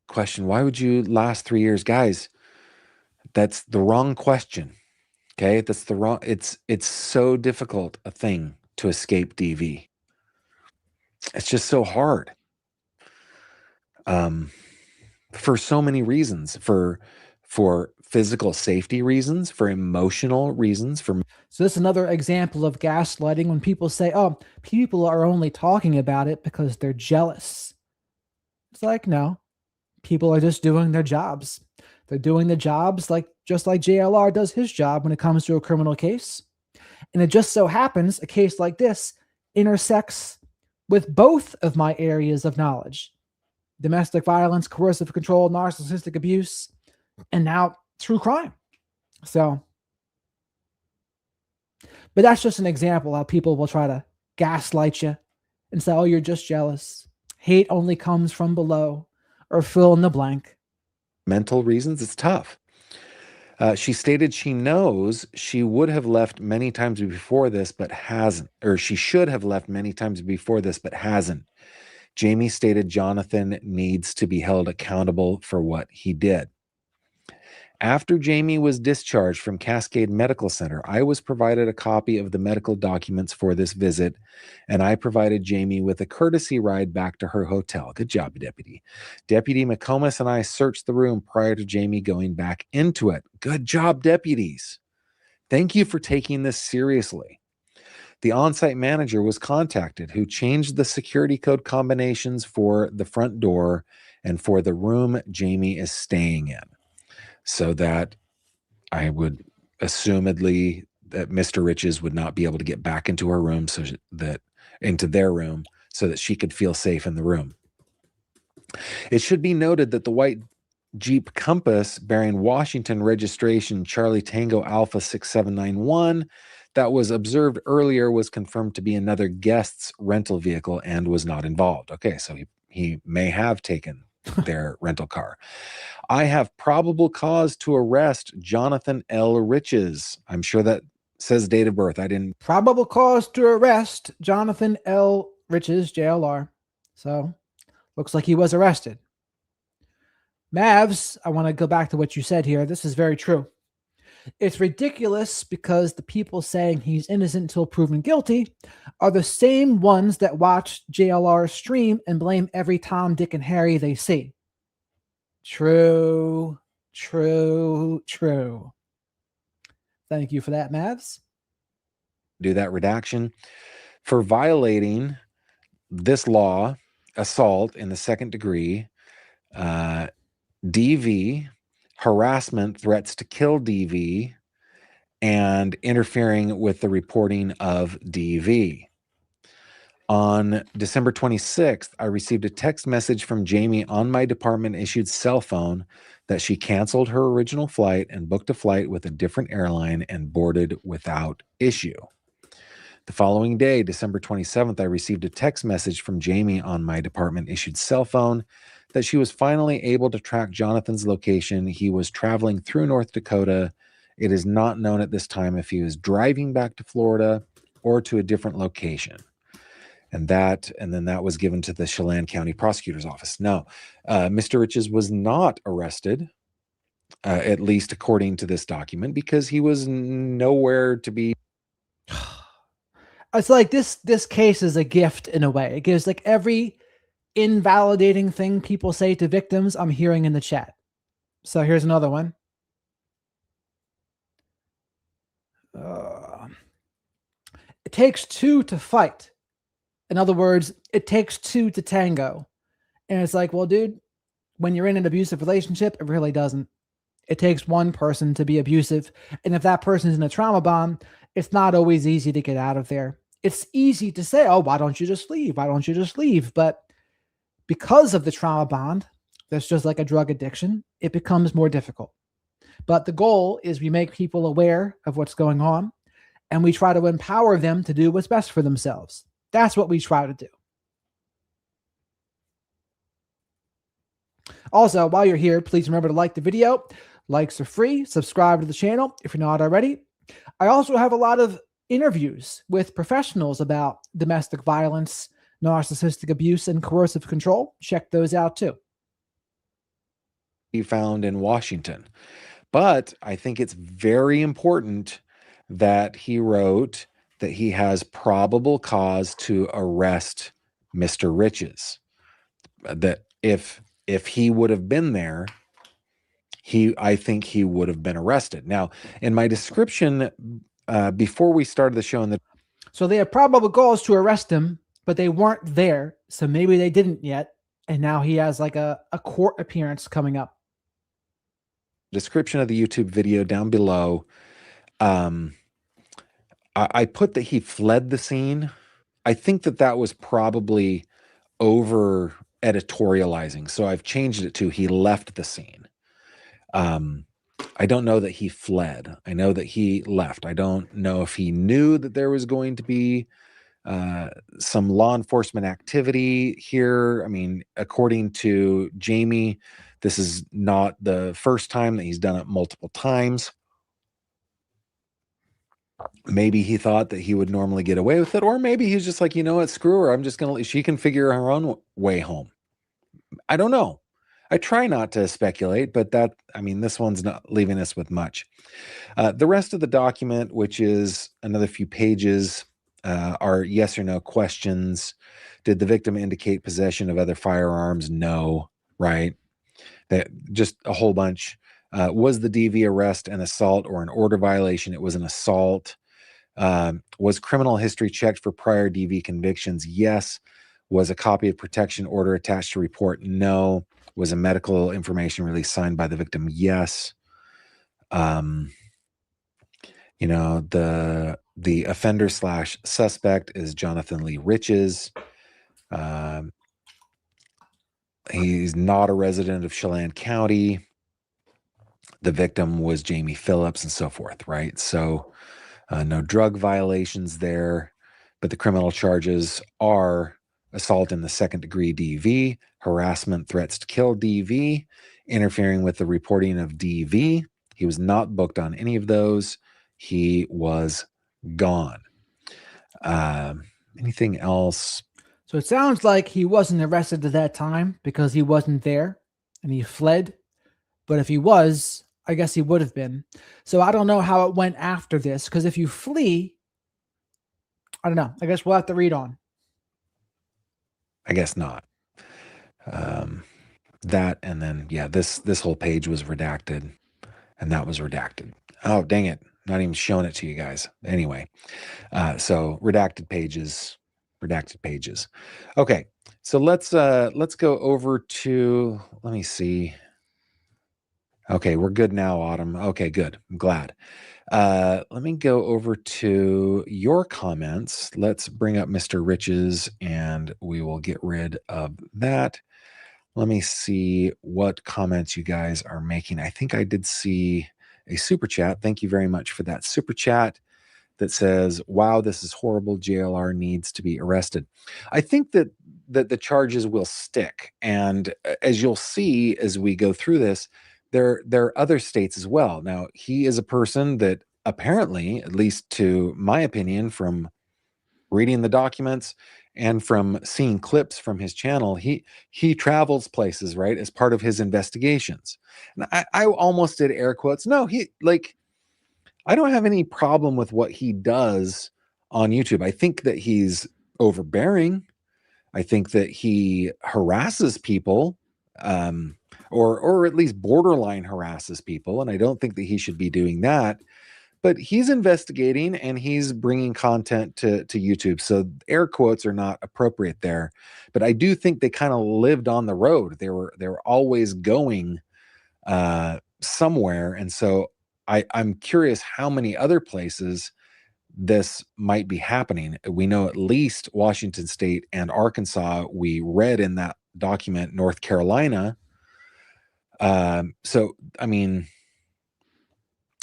Question, why would you last 3 years? Guys, that's the wrong question. Okay, that's the wrong. It's so difficult a thing to escape DV. It's just so hard. For so many reasons, for physical safety reasons, for emotional reasons, for. So this is another example of gaslighting when people say, oh, people are only talking about it because they're jealous. It's like, no, people are just doing their jobs. They're doing the jobs just like JLR does his job when it comes to a criminal case. And it just so happens a case like this intersects with both of my areas of knowledge: domestic violence, coercive control, narcissistic abuse, and now true crime. So, but that's just an example how people will try to gaslight you and say, oh, you're just jealous. Hate only comes from below, or fill in the blank. Mental reasons, it's tough. She stated she knows she would have left many times before this, but hasn't, or she should have left many times before this, but hasn't. Jamie stated Jonathan needs to be held accountable for what he did. After Jamie was discharged from Cascade Medical Center, I was provided a copy of the medical documents for this visit, and I provided Jamie with a courtesy ride back to her hotel. Good job, Deputy. Deputy McComas and I searched the room prior to Jamie going back into it. Good job, deputies. Thank you for taking this seriously. The on-site manager was contacted, who changed the security code combinations for the front door and for the room Jamie is staying in, so that I would assumedly that Mr. Riches would not be able to get back into her room, so that into their room, so that she could feel safe in the room. It should be noted that the white Jeep Compass bearing Washington registration Charlie Tango Alpha 6791 that was observed earlier was confirmed to be another guest's rental vehicle and was not involved. Okay, so he may have taken their rental car. I have probable cause to arrest Jonathan L. Riches. I'm sure that says date of birth. I didn't. Probable cause to arrest Jonathan L. Riches, JLR. So, looks like he was arrested. Mavs, I want to go back to what you said here. This is very true. It's ridiculous because the people saying he's innocent until proven guilty are the same ones that watch JLR stream and blame every Tom, Dick, and Harry they see. True, true, true. Thank you for that, Mavs. Do that redaction for violating this law, assault in the second degree, DV, harassment, threats to kill DV, and interfering with the reporting of DV. On December 26th, I received a text message from Jamie on my department-issued cell phone that she canceled her original flight and booked a flight with a different airline and boarded without issue. The following day, December 27th, I received a text message from Jamie on my department-issued cell phone that she was finally able to track Jonathan's location. He was traveling through North Dakota. It is not known at this time if he was driving back to Florida or to a different location. And then that was given to the Chelan County Prosecutor's Office. No, Mr. Riches was not arrested, at least according to this document, because he was nowhere to be. It's like this case is a gift in a way. It gives like every invalidating thing people say to victims I'm hearing in the chat. So here's another one. It takes two to fight. In other words, it takes two to tango. And it's like, well, dude, when you're in an abusive relationship, it really doesn't. It takes one person to be abusive. And if that person's in a trauma bond, it's not always easy to get out of there. It's easy to say, oh, why don't you just leave? Why don't you just leave? But because of the trauma bond, that's just like a drug addiction, it becomes more difficult. But the goal is we make people aware of what's going on and we try to empower them to do what's best for themselves. That's what we try to do. Also, while you're here, please remember to like the video. Likes are free. Subscribe to the channel if you're not already. I also have a lot of interviews with professionals about domestic violence, narcissistic abuse, and coercive control. Check those out too. He found in Washington. But I think it's very important that he wrote that he has probable cause to arrest Mr. Riches. That if he would have been there, I think he would have been arrested. Now, in my description, before we started the show, so they have probable cause to arrest him, but they weren't there, so maybe they didn't yet, and now he has like a court appearance coming up. Description of the YouTube video down below, I put that he fled the scene. I think that was probably over editorializing, so I've changed it to he left the scene. I don't know that he fled. I know that he left. I don't know if he knew that there was going to be some law enforcement activity here. I mean, according to Jamie, this is not the first time that he's done it multiple times. Maybe he thought that he would normally get away with it, or maybe he's just like, you know what, screw her. I'm just going to, she can figure her own way home. I don't know. I try not to speculate, but this one's not leaving us with much. The rest of the document, which is another few pages, are yes or no questions. Did the victim indicate possession of other firearms? No, right? That just a whole bunch. Was the DV arrest an assault or an order violation? It was an assault. Was criminal history checked for prior DV convictions? Yes. Was a copy of protection order attached to report? No. Was a medical information release signed by the victim? Yes. The offender / suspect is Jonathan Lee Riches. He's not a resident of Chelan County. The victim was Jamie Phillips and so forth, right? So no drug violations there, but the criminal charges are assault in the second degree DV, harassment, threats to kill DV, interfering with the reporting of DV. He was not booked on any of those. He was gone. Anything else? So it sounds like he wasn't arrested at that time because he wasn't there and he fled. But if he was, I guess he would have been. So I don't know how it went after this, because if you flee, I don't know. I guess we'll have to read on. I guess not. That, and then, yeah, this whole page was redacted, and that was redacted. Oh, dang it. Not even showing it to you guys. Anyway, so redacted pages. Okay, so let's go over to, let me see. Okay, we're good now, Autumn. Okay, good. I'm glad. Let me go over to your comments. Let's bring up Mr. Riches and we will get rid of that. Let me see what comments you guys are making. I think I did see a super chat. Thank you very much for that super chat. that says, wow, this is horrible. JLR needs to be arrested. I think that the charges will stick. And as you'll see as we go through this, there are other states as well. Now, he is a person that apparently, at least to my opinion, from reading the documents and from seeing clips from his channel, he travels places, right, as part of his investigations. And I almost did air quotes. No, he like I don't have any problem with what he does on YouTube. I think that he's overbearing. I think that he harasses people, um, or at least borderline harasses people, and I don't think that he should be doing that. But he's investigating and he's bringing content to YouTube, so air quotes are not appropriate there. But I do think they kind of lived on the road. They were always going somewhere, and so I'm curious how many other places this might be happening. We know at least Washington State and Arkansas. We read in that document North Carolina. So, I mean,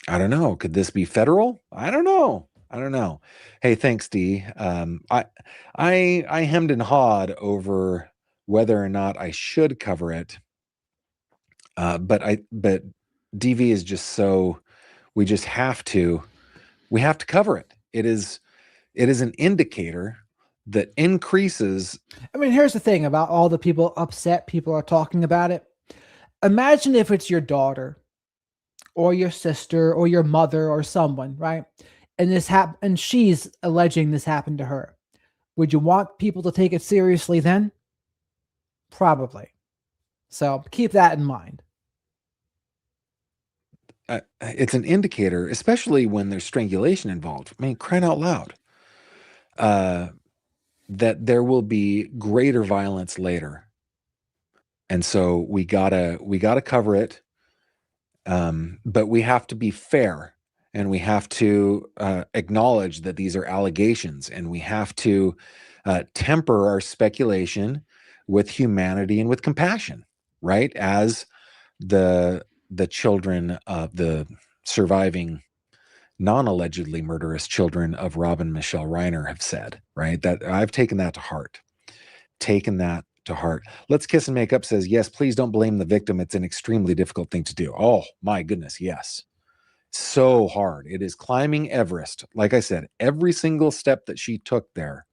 I don't know. Could this be federal? I don't know. I don't know. Hey, thanks, D. I hemmed and hawed over whether or not I should cover it. But DV is just so we just have to cover it. It is an indicator that increases. I mean, here's the thing about all the people upset people are talking about it. Imagine if it's your daughter or your sister or your mother or someone, right? And and she's alleging this happened to her. Would you want people to take it seriously then? Probably. So keep that in mind. It's an indicator, especially when there's strangulation involved. I mean, crying out loud. That there will be greater violence later, and so we gotta cover it. But we have to be fair, and we have to acknowledge that these are allegations, and we have to temper our speculation with humanity and with compassion, right? As the children of the surviving non-allegedly murderous children of Robin Michelle Reiner have said, right? That I've taken that to heart. Let's Kiss and Make Up says, yes, please don't blame the victim. It's an extremely difficult thing to do. Oh my goodness, yes. So hard. It is climbing Everest. Like I said, every single step that she took there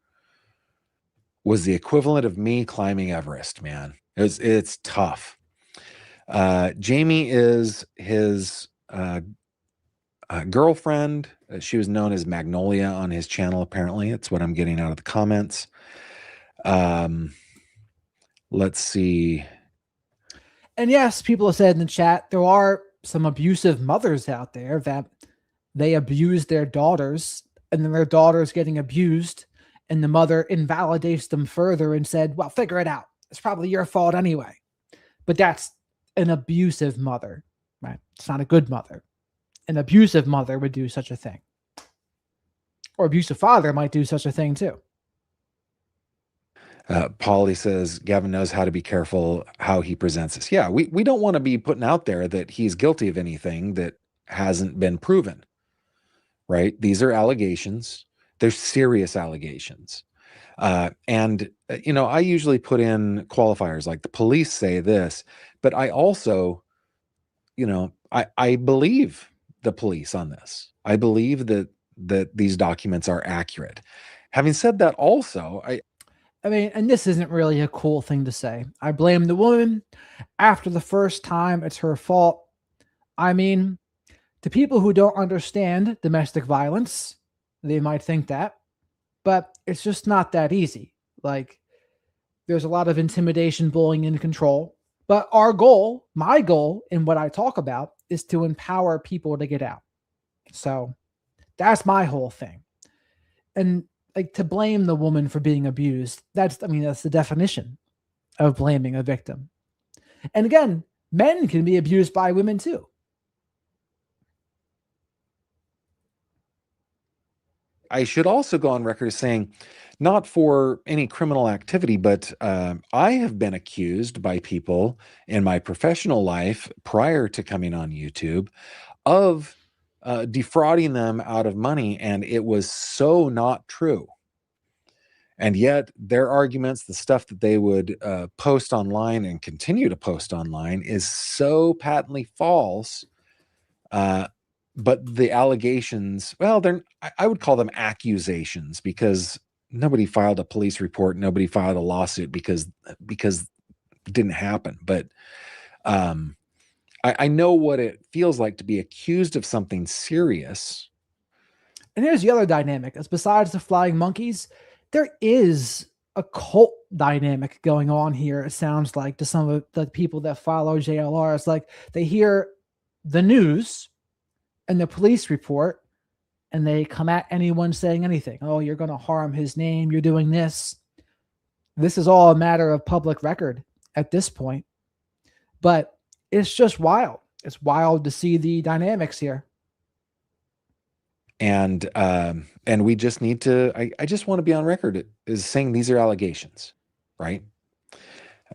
was the equivalent of me climbing Everest, man. It's tough. Jamie is his girlfriend. She was known as Magnolia on his channel, apparently. That's what I'm getting out of the comments. Let's see. And yes, people have said in the chat, there are some abusive mothers out there that they abuse their daughters, and then their daughter's getting abused, and the mother invalidates them further and said, well, figure it out. It's probably your fault anyway. But that's an abusive mother, right? It's not a good mother. An abusive mother would do such a thing. Or abusive father might do such a thing too. Polly says, Gavin knows how to be careful how he presents this. Yeah, we don't want to be putting out there that he's guilty of anything that hasn't been proven, right? These are allegations. They're serious allegations. And I usually put in qualifiers like the police say this, but I also, I believe the police on this. I believe that these documents are accurate. Having said that, also, I mean, and this isn't really a cool thing to say. I blame the woman. After the first time, it's her fault. I mean, to people who don't understand domestic violence, they might think that, but it's just not that easy. Like, there's a lot of intimidation, bullying, and control. But our goal, my goal, in what I talk about, is to empower people to get out. So that's my whole thing. And like, to blame the woman for being abused, that's the definition of blaming a victim. And again, men can be abused by women too. I should also go on record as saying, not for any criminal activity, but I have been accused by people in my professional life prior to coming on YouTube of defrauding them out of money, and it was so not true. And yet their arguments, the stuff that they would post online and continue to post online, is so patently false. But the allegations, well, I would call them accusations, because nobody filed a police report, nobody filed a lawsuit, because it didn't happen. But I know what it feels like to be accused of something serious. And here's the other dynamic: as besides the flying monkeys, there is a cult dynamic going on here. It sounds like, to some of the people that follow JLR, it's like they hear the news and the police report, and they come at anyone saying anything. Oh, you're going to harm his name. You're doing this. This is all a matter of public record at this point. But it's just wild. It's wild to see the dynamics here. And we just need to, I just want to be on record as saying these are allegations, right?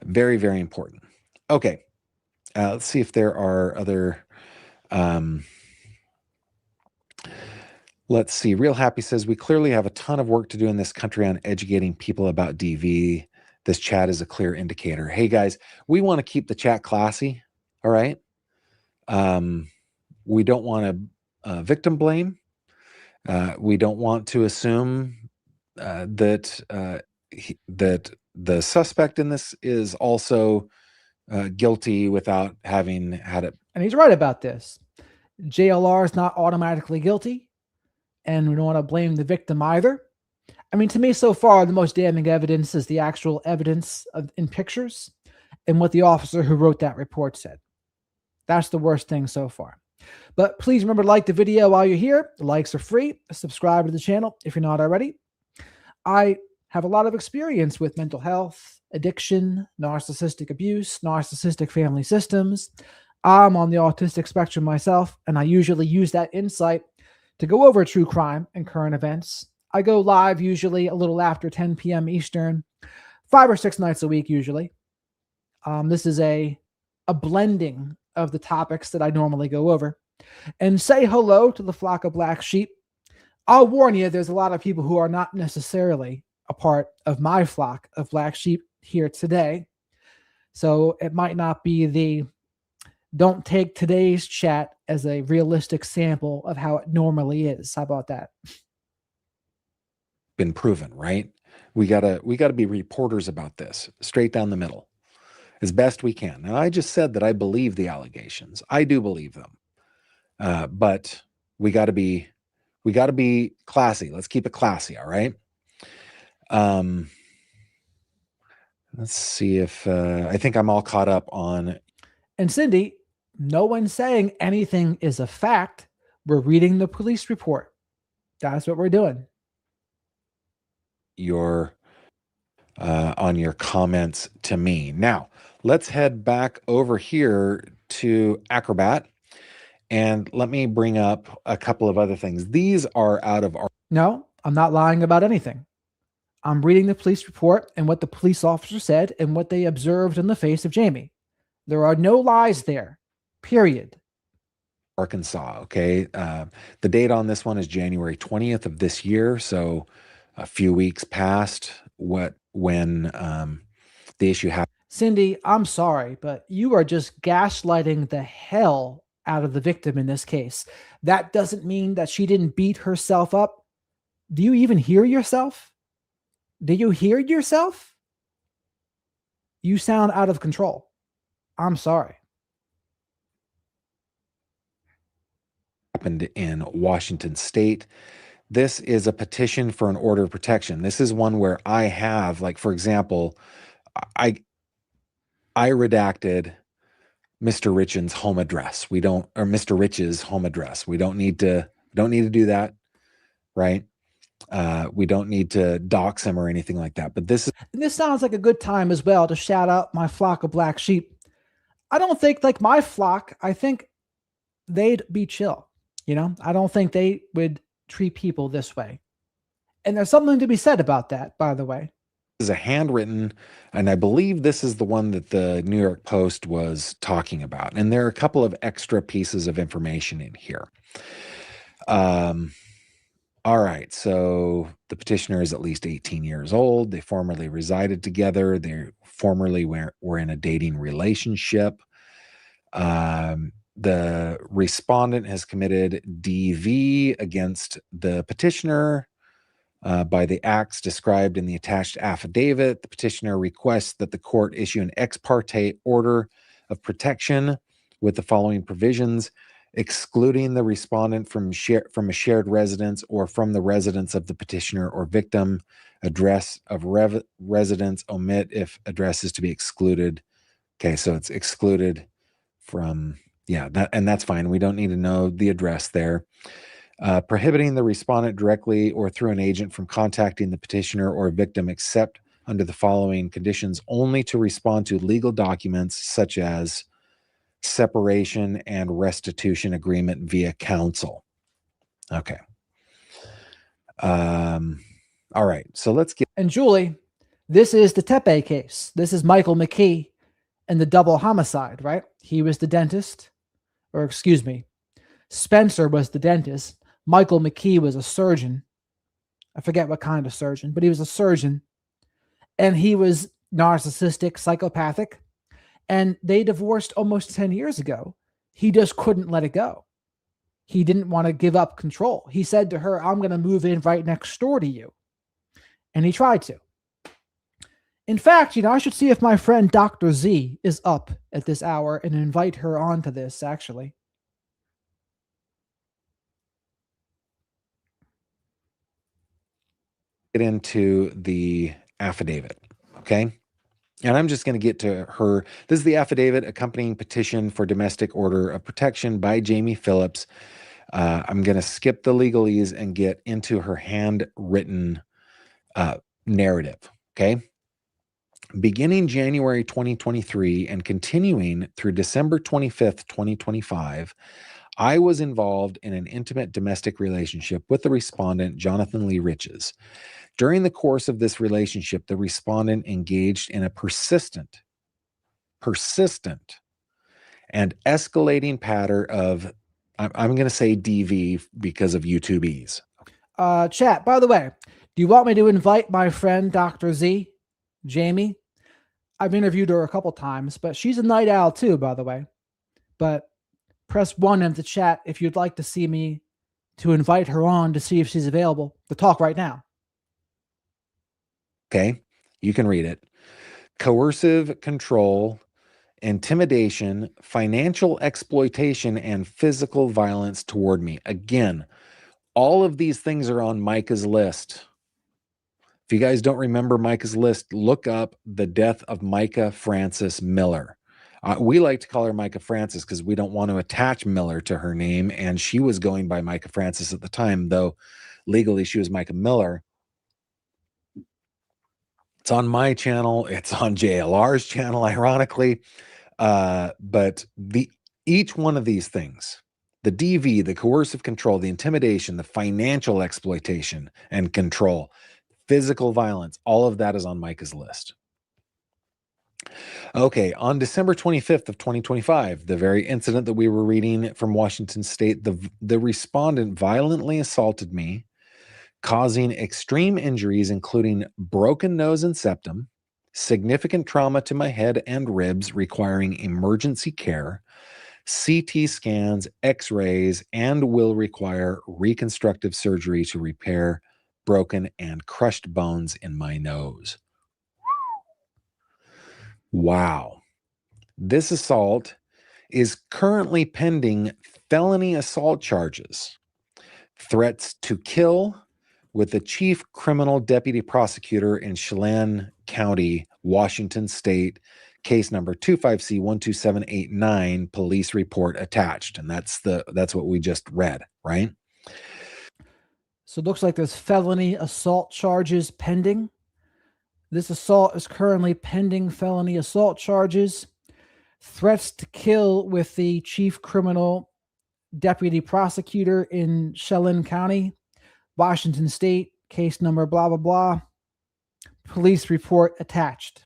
Very, very important. Okay. Let's see if there are other, let's see. Real Happy says, we clearly have a ton of work to do in this country on educating people about DV. This chat is a clear indicator. Hey guys, we want to keep the chat classy. All right. We don't want to victim blame. We don't want to assume that the suspect in this is also guilty without having had it. And he's right about this. JLR is not automatically guilty, and we don't want to blame the victim either. I mean, to me, so far, the most damning evidence is the actual evidence in pictures and what the officer who wrote that report said. That's the worst thing so far. But please remember to like the video while you're here. The likes are free. Subscribe to the channel if you're not already. I have a lot of experience with mental health, addiction, narcissistic abuse, narcissistic family systems. I'm on the autistic spectrum myself, and I usually use that insight to go over true crime and current events. I go live usually a little after 10 p.m. Eastern, 5 or 6 nights a week usually. This is a blending of the topics that I normally go over. And say hello to the flock of black sheep. I'll warn you, there's a lot of people who are not necessarily a part of my flock of black sheep here today. So it might not be don't take today's chat as a realistic sample of how it normally is. How about that? Been proven, right? We gotta be reporters about this, straight down the middle, as best we can. And I just said that I believe the allegations. I do believe them. But we got to be classy. Let's keep it classy. All right. Let's see if I think I'm all caught up on. And Cindy, no one's saying anything is a fact. We're reading the police report. That's what we're doing. On your comments to me. Now, let's head back over here to Acrobat. And let me bring up a couple of other things. These are out of our... No, I'm not lying about anything. I'm reading the police report and what the police officer said and what they observed in the face of Jamie. There are no lies there, period. Arkansas, okay? The date on this one is January 20th of this year, so a few weeks past when the issue happened. Cindy, I'm sorry, but you are just gaslighting the hell out of the victim in this case. That doesn't mean that she didn't beat herself up. Do you even hear yourself? Do you hear yourself? You sound out of control. I'm sorry. Happened in Washington State. This is a petition for an order of protection. This is one where I have, like, for example, I redacted Mr. Rich's home address. Or Mr. Rich's home address. We don't need to do that, right? We don't need to dox him or anything like that. But this sounds like a good time as well to shout out my flock of black sheep. I don't think, like my flock, I think they'd be chill. You know, I don't think they would treat people this way. And there's something to be said about that, by the way. Is a handwritten, and I believe this is the one that the New York Post was talking about. And there are a couple of extra pieces of information in here. All right. So the petitioner is at least 18 years old. They formerly resided together. They formerly were in a dating relationship. The respondent has committed DV against the petitioner by the acts described in the attached affidavit. The petitioner requests that the court issue an ex parte order of protection with the following provisions: excluding the respondent from a shared residence or from the residence of the petitioner or victim. Address of residence omit if address is to be excluded. Okay, so it's excluded from, that's fine. We don't need to know the address there. Prohibiting the respondent directly or through an agent from contacting the petitioner or victim except under the following conditions: only to respond to legal documents such as separation and restitution agreement via counsel. Okay. All right. So let's get. And Julie, this is the Tepe case. This is Michael McKee and the double homicide, right? He was the dentist, or excuse me, Spencer was the dentist. Michael McKee was a surgeon. I forget what kind of surgeon, but he was a surgeon. And he was narcissistic, psychopathic. And they divorced almost 10 years ago. He just couldn't let it go. He didn't want to give up control. He said to her, I'm going to move in right next door to you. And he tried to. In fact, I should see if my friend Dr. Z is up at this hour and invite her on to this, actually. Get into the affidavit, okay? And I'm just going to get to her. This is the affidavit accompanying petition for domestic order of protection by Jamie Phillips. I'm going to skip the legalese and get into her handwritten narrative, okay? Beginning January 2023 and continuing through December 25th, 2025, I was involved in an intimate domestic relationship with the respondent, Jonathan Lee Riches. During the course of this relationship, the respondent engaged in a persistent and escalating pattern of, I'm going to say DV because of YouTubeese. Chat, by the way, do you want me to invite my friend Dr. Z, Jamie? I've interviewed her a couple times, but she's a night owl too, by the way. But press 1 in the chat if you'd like to see me to invite her on to see if she's available to talk right now. Okay, you can read it. Coercive control, intimidation, financial exploitation, and physical violence toward me. Again, all of these things are on Micah's list. If you guys don't remember Micah's list, look up the death of Micah Frances Miller. We like to call her Micah Frances because we don't want to attach Miller to her name, and she was going by Micah Frances at the time, though legally she was Micah Miller. It's on my channel. It's on JLR's channel, ironically. But each one of these things, the DV, the coercive control, the intimidation, the financial exploitation and control, physical violence, all of that is on Micah's list. Okay, on December 25th of 2025, the very incident that we were reading from Washington State, the respondent violently assaulted me, causing extreme injuries, including broken nose and septum, significant trauma to my head and ribs requiring emergency care, CT scans, x-rays, and will require reconstructive surgery to repair broken and crushed bones in my nose. Wow. This assault is currently pending felony assault charges, threats to kill, with the chief criminal deputy prosecutor in Chelan County, Washington State, case number 25C12789, police report attached. And that's what we just read, right? So it looks like there's felony assault charges pending. This assault is currently pending felony assault charges. Threats to kill with the chief criminal deputy prosecutor in Chelan County, Washington State, case number blah, blah, blah. Police report attached.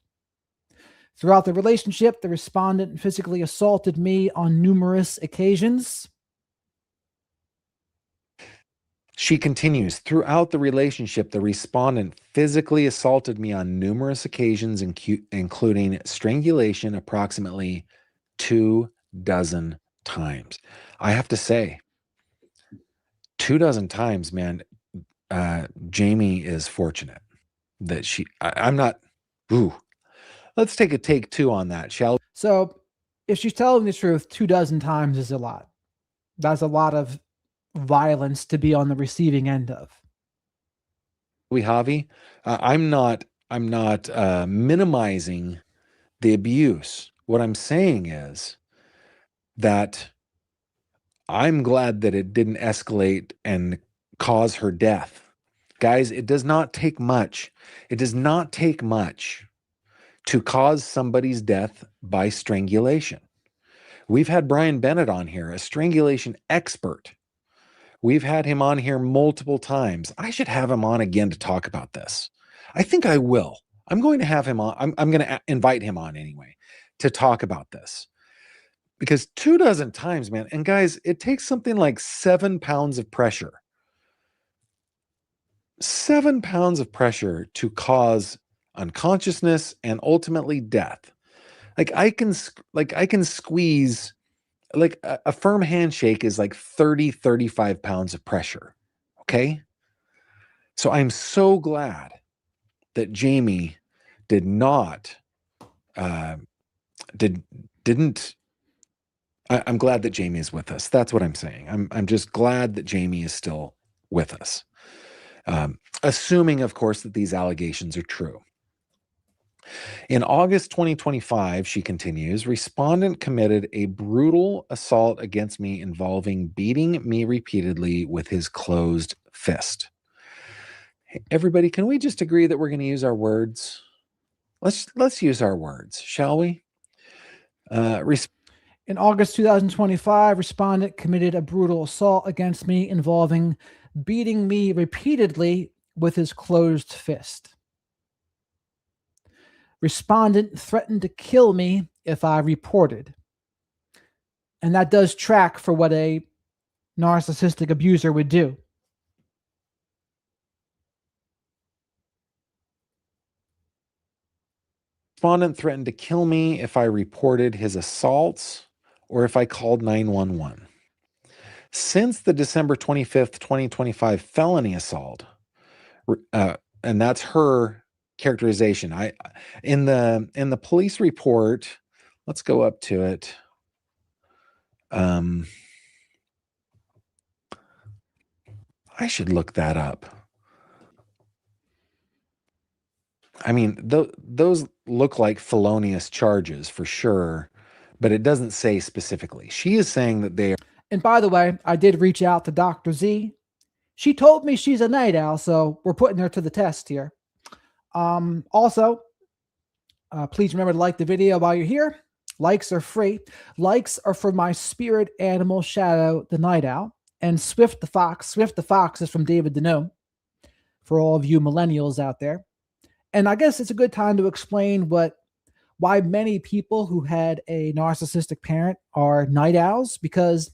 Throughout the relationship, the respondent physically assaulted me on numerous occasions. She continues, throughout the relationship, the respondent physically assaulted me on numerous occasions, including strangulation approximately 24 times. I have to say, 24 times, man, Jamie is fortunate that I'm not, ooh, let's take a take two on that, shall So, if she's telling the truth, 24 times is a lot. That's a lot of violence to be on the receiving end of. we, Javi? I'm not minimizing the abuse. What I'm saying is that I'm glad that it didn't escalate and cause her death. Guys, it does not take much. It does not take much to cause somebody's death by strangulation. We've had Brian Bennett on here, a strangulation expert. We've had him on here multiple times. I should have him on again to talk about this. I think I will. I'm going to have him on. I'm going to invite him on anyway to talk about this. Because 24 times, man, and guys, it takes something like 7 pounds of pressure. 7 pounds of pressure to cause unconsciousness and ultimately death. I can squeeze, like a firm handshake is like 35 pounds of pressure. Okay? So I'm so glad that Jamie did not didn't I'm glad that Jamie is with us. That's what I'm saying. I'm just glad that Jamie is still with us. Assuming, of course, that these allegations are true. In August 2025, she continues, respondent committed a brutal assault against me involving beating me repeatedly with his closed fist. Hey, everybody, can we just agree that we're going to use our words? Let's use our words, shall we? In August 2025, respondent committed a brutal assault against me involving beating me repeatedly with his closed fist. Respondent threatened to kill me if I reported. And that does track for what a narcissistic abuser would do. Respondent threatened to kill me if I reported his assaults or if I called 911. Since the December 25th, 2025 felony assault, and that's her characterization. In the police report, let's go up to it. I should look that up. I mean, those look like felonious charges for sure, but it doesn't say specifically. She is saying that they are. And by the way, I did reach out to Dr. Z. She told me she's a night owl, so we're putting her to the test here. Also, please remember to like the video while you're here. Likes are free. Likes are for my spirit animal Shadow, the night owl, and Swift the fox. Swift the fox is from David Denome, for all of you millennials out there. And I guess it's a good time to explain why many people who had a narcissistic parent are night owls, because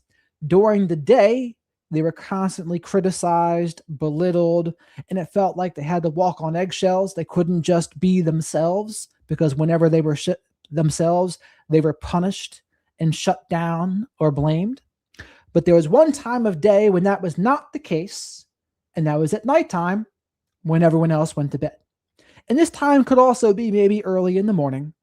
during the day, they were constantly criticized, belittled, and it felt like they had to walk on eggshells. They couldn't just be themselves, because whenever they were themselves, they were punished and shut down or blamed. But there was one time of day when that was not the case, and that was at nighttime when everyone else went to bed. And this time could also be maybe early in the morning,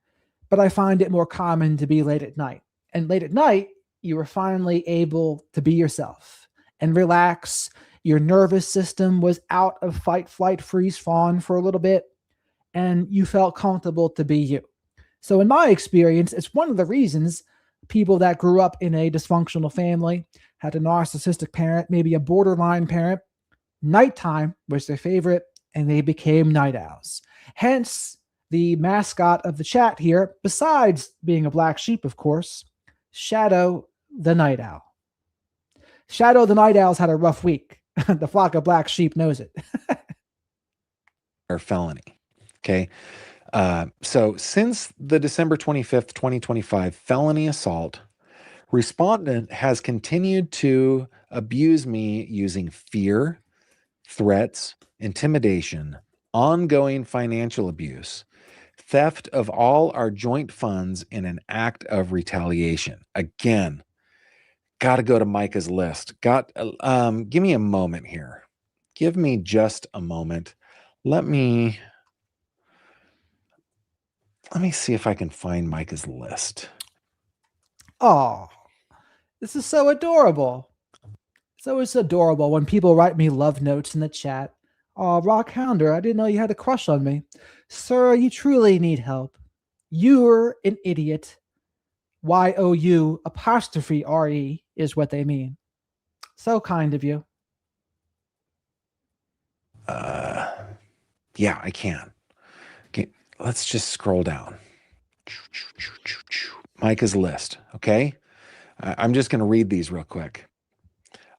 but I find it more common to be late at night. And late at night, you were finally able to be yourself and relax. Your nervous system was out of fight, flight, freeze, fawn for a little bit, and you felt comfortable to be you. So in my experience, it's one of the reasons people that grew up in a dysfunctional family, had a narcissistic parent, maybe a borderline parent, nighttime was their favorite, and they became night owls. Hence, the mascot of the chat here, besides being a black sheep, of course, Shadow the Night Owl. Shadow the Night Owl's had a rough week. The flock of black sheep knows it. Or felony. Okay. So since the December 25th, 2025 felony assault, respondent has continued to abuse me using fear, threats, intimidation, ongoing financial abuse, theft of all our joint funds in an act of retaliation. Again, got to go to Micah's list. Give me a moment here. Give me just a moment. Let me see if I can find Micah's list. Oh, this is so adorable. It's always adorable when people write me love notes in the chat. Oh, Rock Hounder, I didn't know you had a crush on me. Sir, you truly need help. You're an idiot. YOU apostrophe RE is what they mean. So kind of you. Yeah, I can. Okay, let's just scroll down. Micah's list, okay? I'm just going to read these real quick.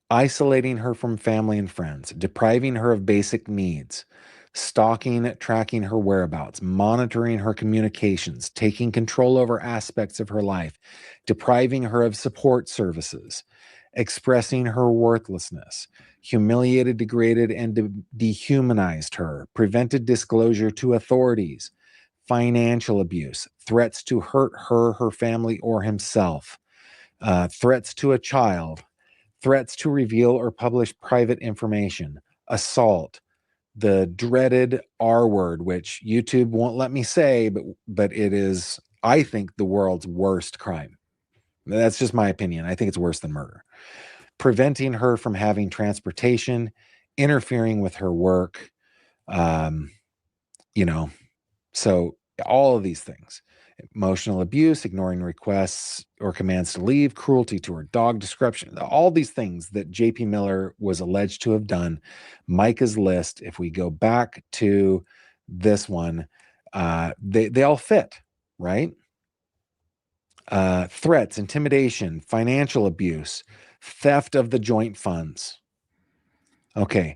Isolating her from family and friends, depriving her of basic needs, stalking, tracking her whereabouts, monitoring her communications, taking control over aspects of her life, depriving her of support services, expressing her worthlessness, humiliated, degraded, and dehumanized her, prevented disclosure to authorities, financial abuse, threats to hurt her, her family, or himself, threats to a child, threats to reveal or publish private information, assault, the dreaded R word, which YouTube won't let me say, but it is, I think, the world's worst crime. That's just my opinion. I think it's worse than murder. Preventing her from having transportation, interfering with her work, so all of these things. Emotional abuse, ignoring requests or commands to leave, cruelty to her dog, description, all these things that JP Miller was alleged to have done. Micah's list, if we go back to this one, they all fit, right? Threats, intimidation, financial abuse, theft of the joint funds. Okay.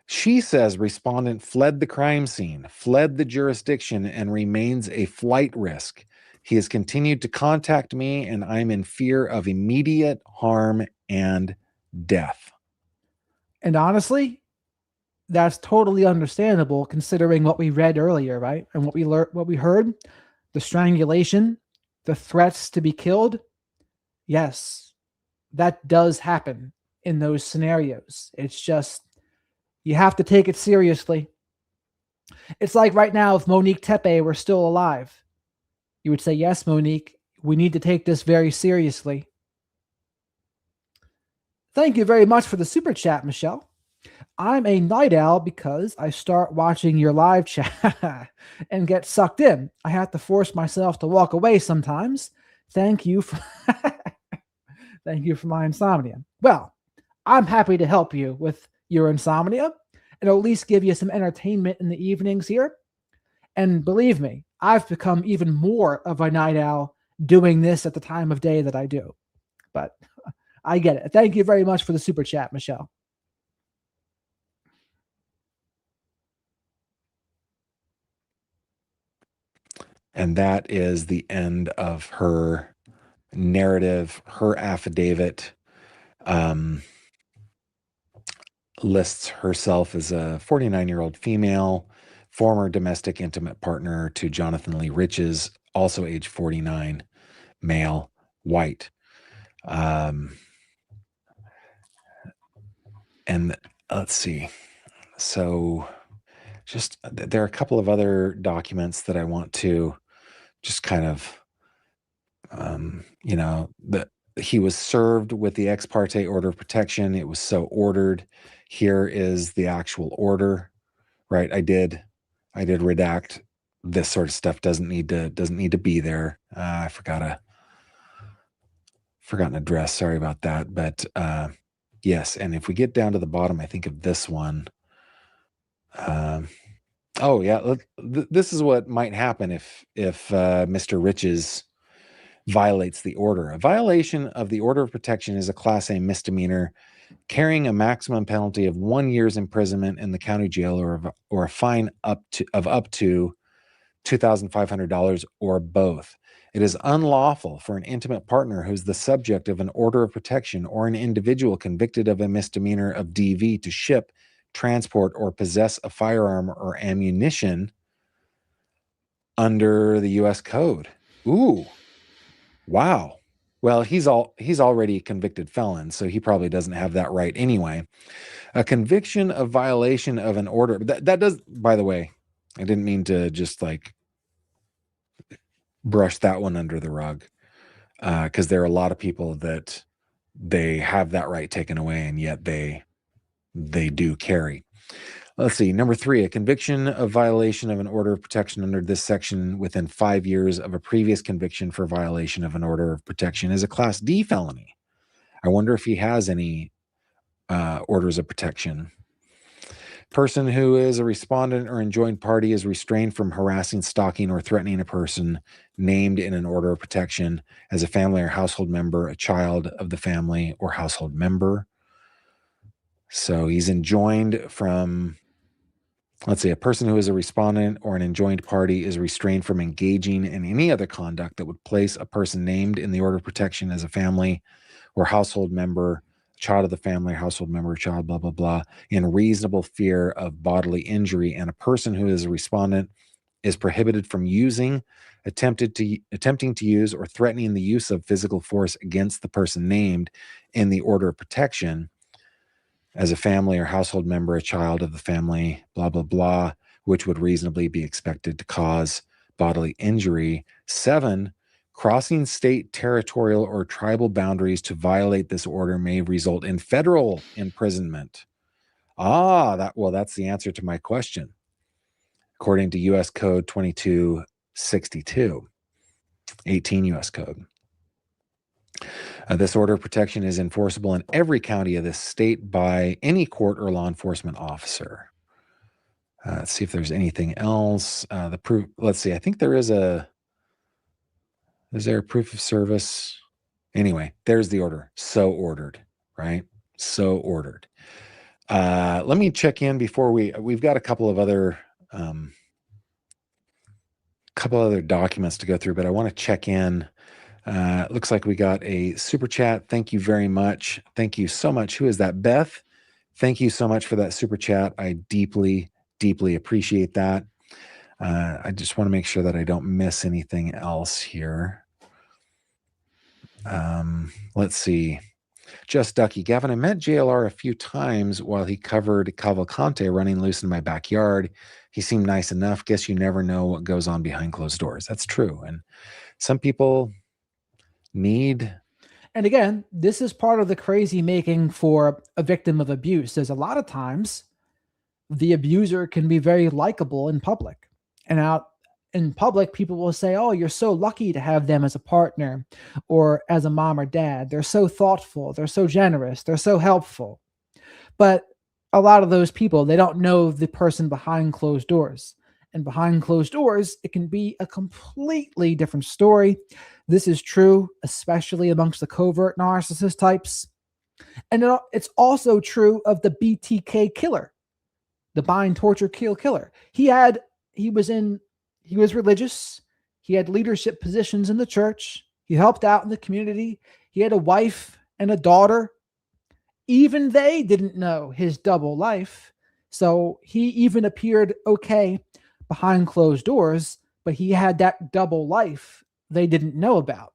She says respondent fled the crime scene, fled the jurisdiction, and remains a flight risk. He has continued to contact me, and I'm in fear of immediate harm and death. And honestly, that's totally understandable considering what we read earlier, right? And what we heard, the strangulation, the threats to be killed. Yes, that does happen in those scenarios. It's just you have to take it seriously. It's like right now, if Monique Tepe were still alive, you would say, yes, Monique, we need to take this very seriously. Thank you very much for the super chat, Michelle. I'm a night owl because I start watching your live chat and get sucked in. I have to force myself to walk away sometimes. Thank you for thank you for my insomnia. Well, I'm happy to help you with your insomnia and at least give you some entertainment in the evenings here. And believe me, I've become even more of a night owl doing this at the time of day that I do. But I get it. Thank you very much for the super chat, Michelle. And that is the end of her narrative. Her affidavit lists herself as a 49-year-old female, former domestic intimate partner to Jonathan Lee Riches, also age 49, male, white. And let's see. So just there are a couple of other documents that I want to just kind of, that he was served with the ex parte order of protection. It was so ordered. Here is the actual order, right? I did redact this sort of stuff. Doesn't need to be there. I forgot an address. Sorry about that. But yes, and if we get down to the bottom, I think of this one. Oh yeah, this is what might happen if Mr. Riches violates the order. A violation of the order of protection is a Class A misdemeanor, carrying a maximum penalty of 1 year's imprisonment in the county jail or a fine up to $2,500 or both. It is unlawful for an intimate partner who's the subject of an order of protection or an individual convicted of a misdemeanor of DV to ship, transport, or possess a firearm or ammunition under the U.S. Code. Ooh, wow. Well, he's already a convicted felon, so he probably doesn't have that right anyway. A conviction of violation of an order. That does, by the way, I didn't mean to just like brush that one under the rug, because there are a lot of people that they have that right taken away, and yet they do carry. Let's see. Number 3, a conviction of violation of an order of protection under this section within 5 years of a previous conviction for violation of an order of protection is a Class D felony. I wonder if he has any orders of protection. Person who is a respondent or enjoined party is restrained from harassing, stalking, or threatening a person named in an order of protection as a family or household member, a child of the family or household member. So he's enjoined from, let's say, a person who is a respondent or an enjoined party is restrained from engaging in any other conduct that would place a person named in the order of protection as a family or household member, child of the family, household member, child, blah, blah, blah, in reasonable fear of bodily injury. And a person who is a respondent is prohibited from using, attempting to use, or threatening the use of physical force against the person named in the order of protection as a family or household member, a child of the family, blah, blah, blah, which would reasonably be expected to cause bodily injury. 7, crossing state, territorial, or tribal boundaries to violate this order may result in federal imprisonment. That's the answer to my question. According to U.S. Code 2262, 18 U.S. Code. This order of protection is enforceable in every county of this state by any court or law enforcement officer. Let's see if there's anything else. The proof. Let's see. I think there is a. Is there a proof of service? Anyway, there's the order. So ordered, right? So ordered. Let me check in before we've got a couple of other documents to go through, but I want to check in. Looks like we got a super chat. Thank you very much. Thank you so much. Who is that? Beth. Thank you so much for that super chat. I deeply, deeply appreciate that. I just want to make sure that I don't miss anything else here. Let's see. Just Ducky. Gavin, I met JLR a few times while he covered Cavalcante running loose in my backyard. He seemed nice enough. Guess you never know what goes on behind closed doors. That's true. And some people need. And again, this is part of the crazy making for a victim of abuse. There's a lot of times the abuser can be very likable in public. And out in public, people will say, oh, you're so lucky to have them as a partner or as a mom or dad. They're so thoughtful. They're so generous. They're so helpful. But a lot of those people, they don't know the person behind closed doors. And behind closed doors, it can be a completely different story. This is true, especially amongst the covert narcissist types. And it's also true of the BTK killer, the bind, torture, kill killer. He was religious. He had leadership positions in the church. He helped out in the community. He had a wife and a daughter. Even they didn't know his double life. So he even appeared okay behind closed doors, but he had that double life they didn't know about.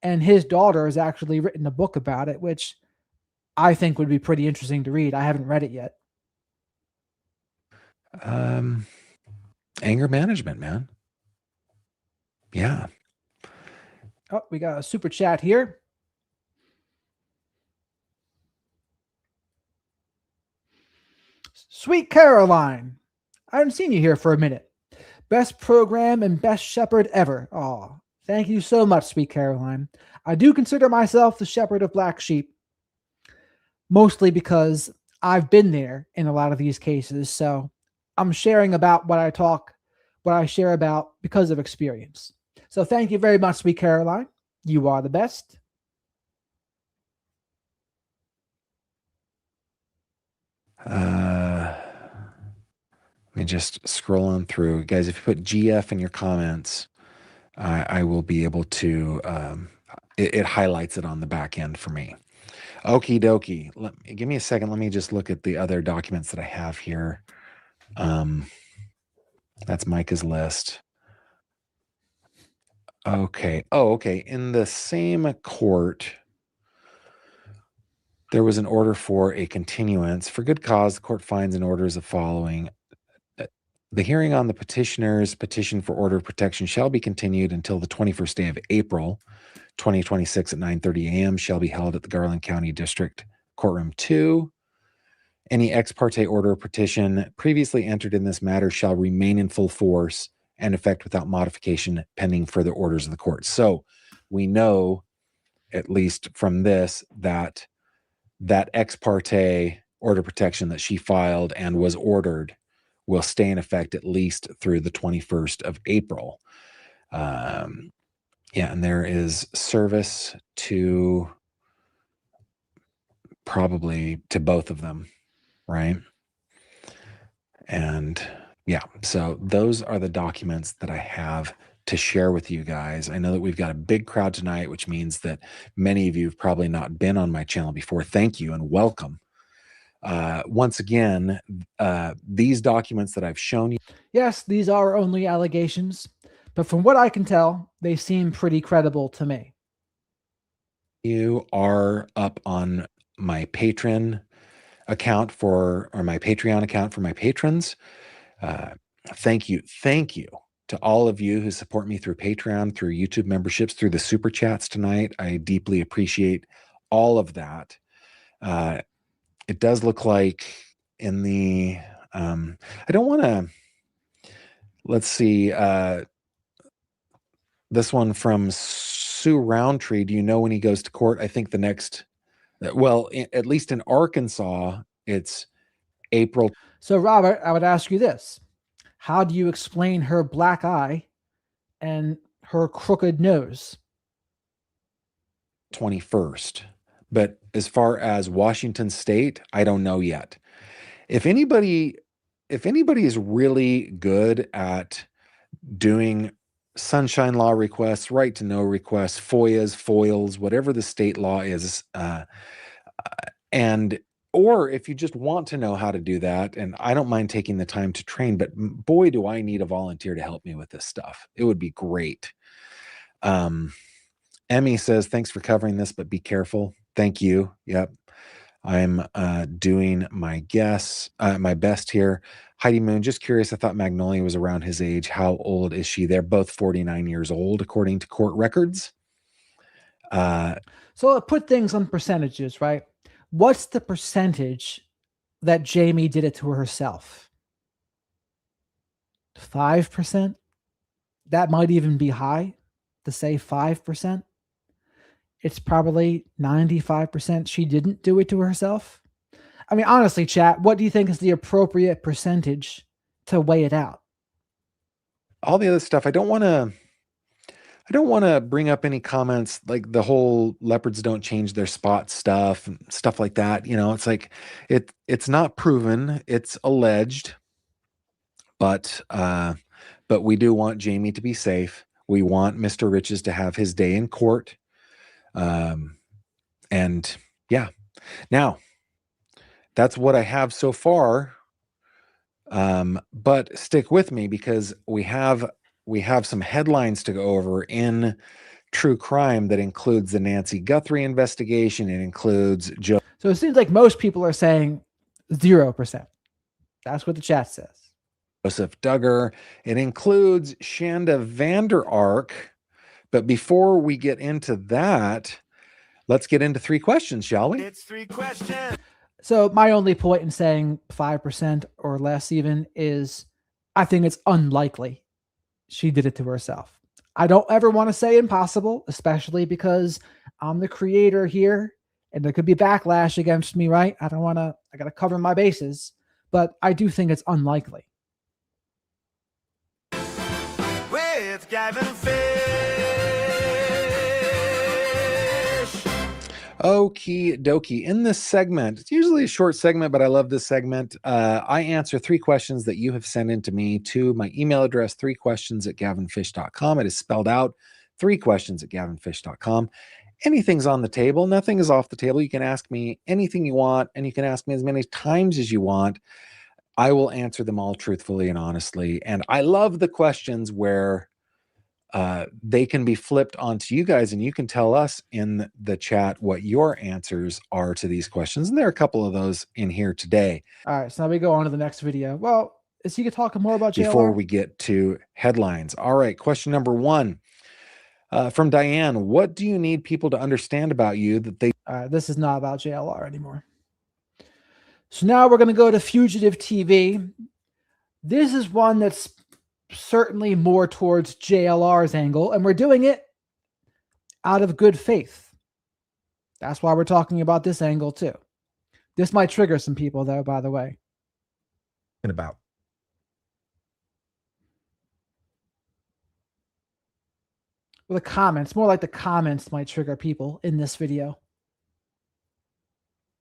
And his daughter has actually written a book about it, which I think would be pretty interesting to read. I haven't read it yet. Anger management, man. Yeah. Oh, we got a super chat here. Sweet Caroline, I haven't seen you here for a minute. Best program and best shepherd ever. Oh, thank you so much, Sweet Caroline. I do consider myself the shepherd of black sheep, mostly because I've been there in a lot of these cases. So I'm sharing about what I share about because of experience. So thank you very much, Sweet Caroline. You are the best. Let me just scroll on through. Guys, if you put GF in your comments, I will be able to, it highlights it on the back end for me. Okie dokie. Give me a second. Let me just look at the other documents that I have here. That's Micah's list. Okay. Oh, okay. In the same court, there was an order for a continuance. For good cause, the court finds and orders the following. The hearing on the petitioner's petition for order of protection shall be continued until the 21st day of April, 2026 at 9:30 a.m. shall be held at the Garland County District Courtroom 2. Any ex parte order or petition previously entered in this matter shall remain in full force and effect without modification pending further orders of the court. So we know, at least from this, that ex parte order of protection that she filed and was ordered will stay in effect at least through the 21st of April. Yeah, and there is service to probably to both of them, right? And yeah, so those are the documents that I have to share with you guys. I know that we've got a big crowd tonight, which means that many of you have probably not been on my channel before. Thank you and welcome. Once again, these documents that I've shown you. Yes, these are only allegations, but from what I can tell, they seem pretty credible to me. You are up on my Patreon account or my Patreon account for my patrons. Thank you to all of you who support me through Patreon, through YouTube memberships, through the super chats tonight. I deeply appreciate all of that. It does look like in the I don't want to, let's see, this one from Sue Roundtree. Do you know when he goes to court? I think the next, well, at least in Arkansas, it's April. So, Robert, I would ask you this. How do you explain her black eye and her crooked nose? 21st. But as far as Washington State, I don't know yet. If anybody is really good at doing sunshine law requests, right to know requests, FOIAs, FOILs, whatever the state law is, or if you just want to know how to do that, and I don't mind taking the time to train, but boy, do I need a volunteer to help me with this stuff. It would be great. Emmy says, thanks for covering this, but be careful. Thank you. Yep. I'm doing my best here. Heidi Moon, just curious. I thought Magnolia was around his age. How old is she? They're both 49 years old, according to court records. So put things on percentages, right? What's the percentage that Jamie did it to herself? 5%? That might even be high to say 5%. It's probably 95% she didn't do it to herself. I mean, honestly, chat, what do you think is the appropriate percentage to weigh it out? All the other stuff, I don't want to bring up any comments like the whole leopards don't change their spot stuff and stuff like that. You know, it's like it's not proven, it's alleged, but we do want Jamie to be safe. We want Mr. Riches to have his day in court. And yeah, now that's what I have so far. But stick with me because we have some headlines to go over in true crime that includes the Nancy Guthrie investigation. It includes Joe. So it seems like most people are saying 0%. That's what the chat says. Joseph Duggar. It includes Shanda Vander Ark. But before we get into that, let's get into 3 questions, shall we? It's 3 questions. So my only point in saying 5% or less even is I think it's unlikely she did it to herself. I don't ever want to say impossible, especially because I'm the creator here and there could be backlash against me, right? I got to cover my bases, but I do think it's unlikely. With Gavin Fish. Okie dokie. In this segment, it's usually a short segment, but I love this segment. I answer 3 questions that you have sent in to me to my email address, 3questions@gavinfish.com. It is spelled out, 3questions@gavinfish.com. anything's on the table. Nothing is off the table. You can ask me anything you want, and you can ask me as many times as you want. I will answer them all truthfully and honestly. And I love the questions where they can be flipped onto you guys, and you can tell us in the chat what your answers are to these questions. And there are a couple of those in here today. All right, so now we go on to the next video. Well, is he talking more about JLR? Before we get to headlines. All right, question number 1 from Diane. What do you need people to understand about you that they... This is not about JLR anymore. So now we're going to go to Fugitive TV. This is one that's certainly more towards JLR's angle, and we're doing it out of good faith. That's why we're talking about this angle too. This might trigger some people, though, by the way. About. Well, the comments, more like the comments might trigger people in this video.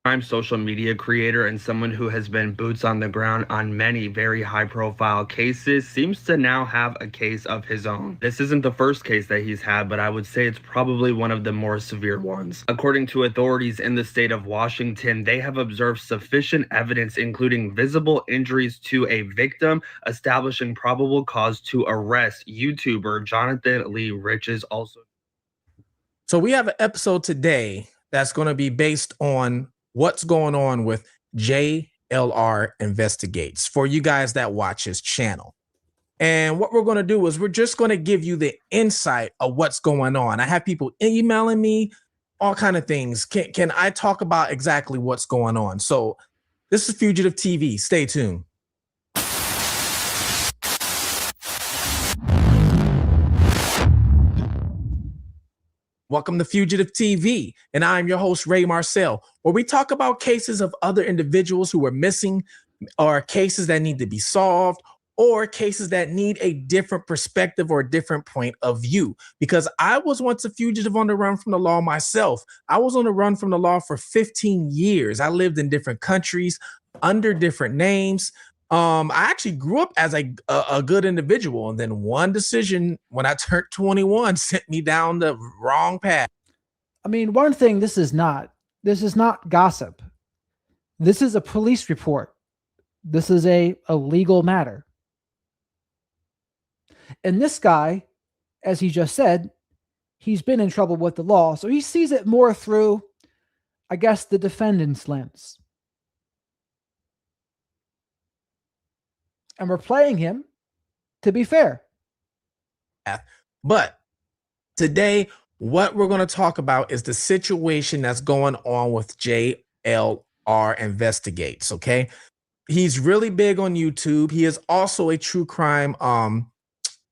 I'm social media creator and someone who has been boots on the ground on many very high profile cases seems to now have a case of his own. This isn't the first case that he's had, but I would say it's probably one of the more severe ones. According to authorities in the state of Washington, they have observed sufficient evidence, including visible injuries to a victim, establishing probable cause to arrest YouTuber Jonathan Lee Riches also. So we have an episode today that's going to be based on what's going on with JLR Investigates for you guys that watch his channel. And what we're going to do is we're just going to give you the insight of what's going on. I have people emailing me, all kind of things. Can I talk about exactly what's going on? So this is Fugitive TV. Stay tuned. Welcome to Fugitive TV, and I'm your host, Ray Marcel, where we talk about cases of other individuals who are missing, or cases that need to be solved, or cases that need a different perspective or a different point of view. Because I was once a fugitive on the run from the law myself. I was on the run from the law for 15 years. I lived in different countries under different names. I actually grew up as a good individual, and then one decision when I turned 21 sent me down the wrong path. I mean, one thing, this is not gossip. This is a police report. This is a legal matter. And this guy, as he just said, he's been in trouble with the law, so he sees it more through, I guess, the defendant's lens. And we're playing him to be fair. But today, what we're going to talk about is the situation that's going on with JLR Investigates, okay? He's really big on YouTube. He is also a true crime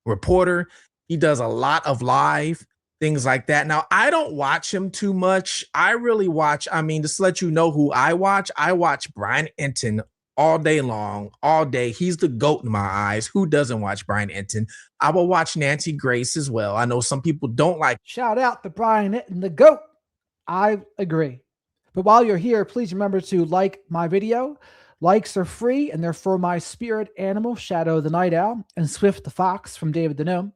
reporter. He does a lot of live things like that. Now, I don't watch him too much. I really watch, just to let you know who I watch Brian Enton all day long, all day. He's the GOAT in my eyes. Who doesn't watch Brian Enton? I will watch Nancy Grace as well. I know some people don't like. Shout out to Brian Enton, the GOAT. I agree. But while you're here, please remember to like my video. Likes are free, and they're for my spirit animal, Shadow the Night Owl, and Swift the Fox from David the Gnome.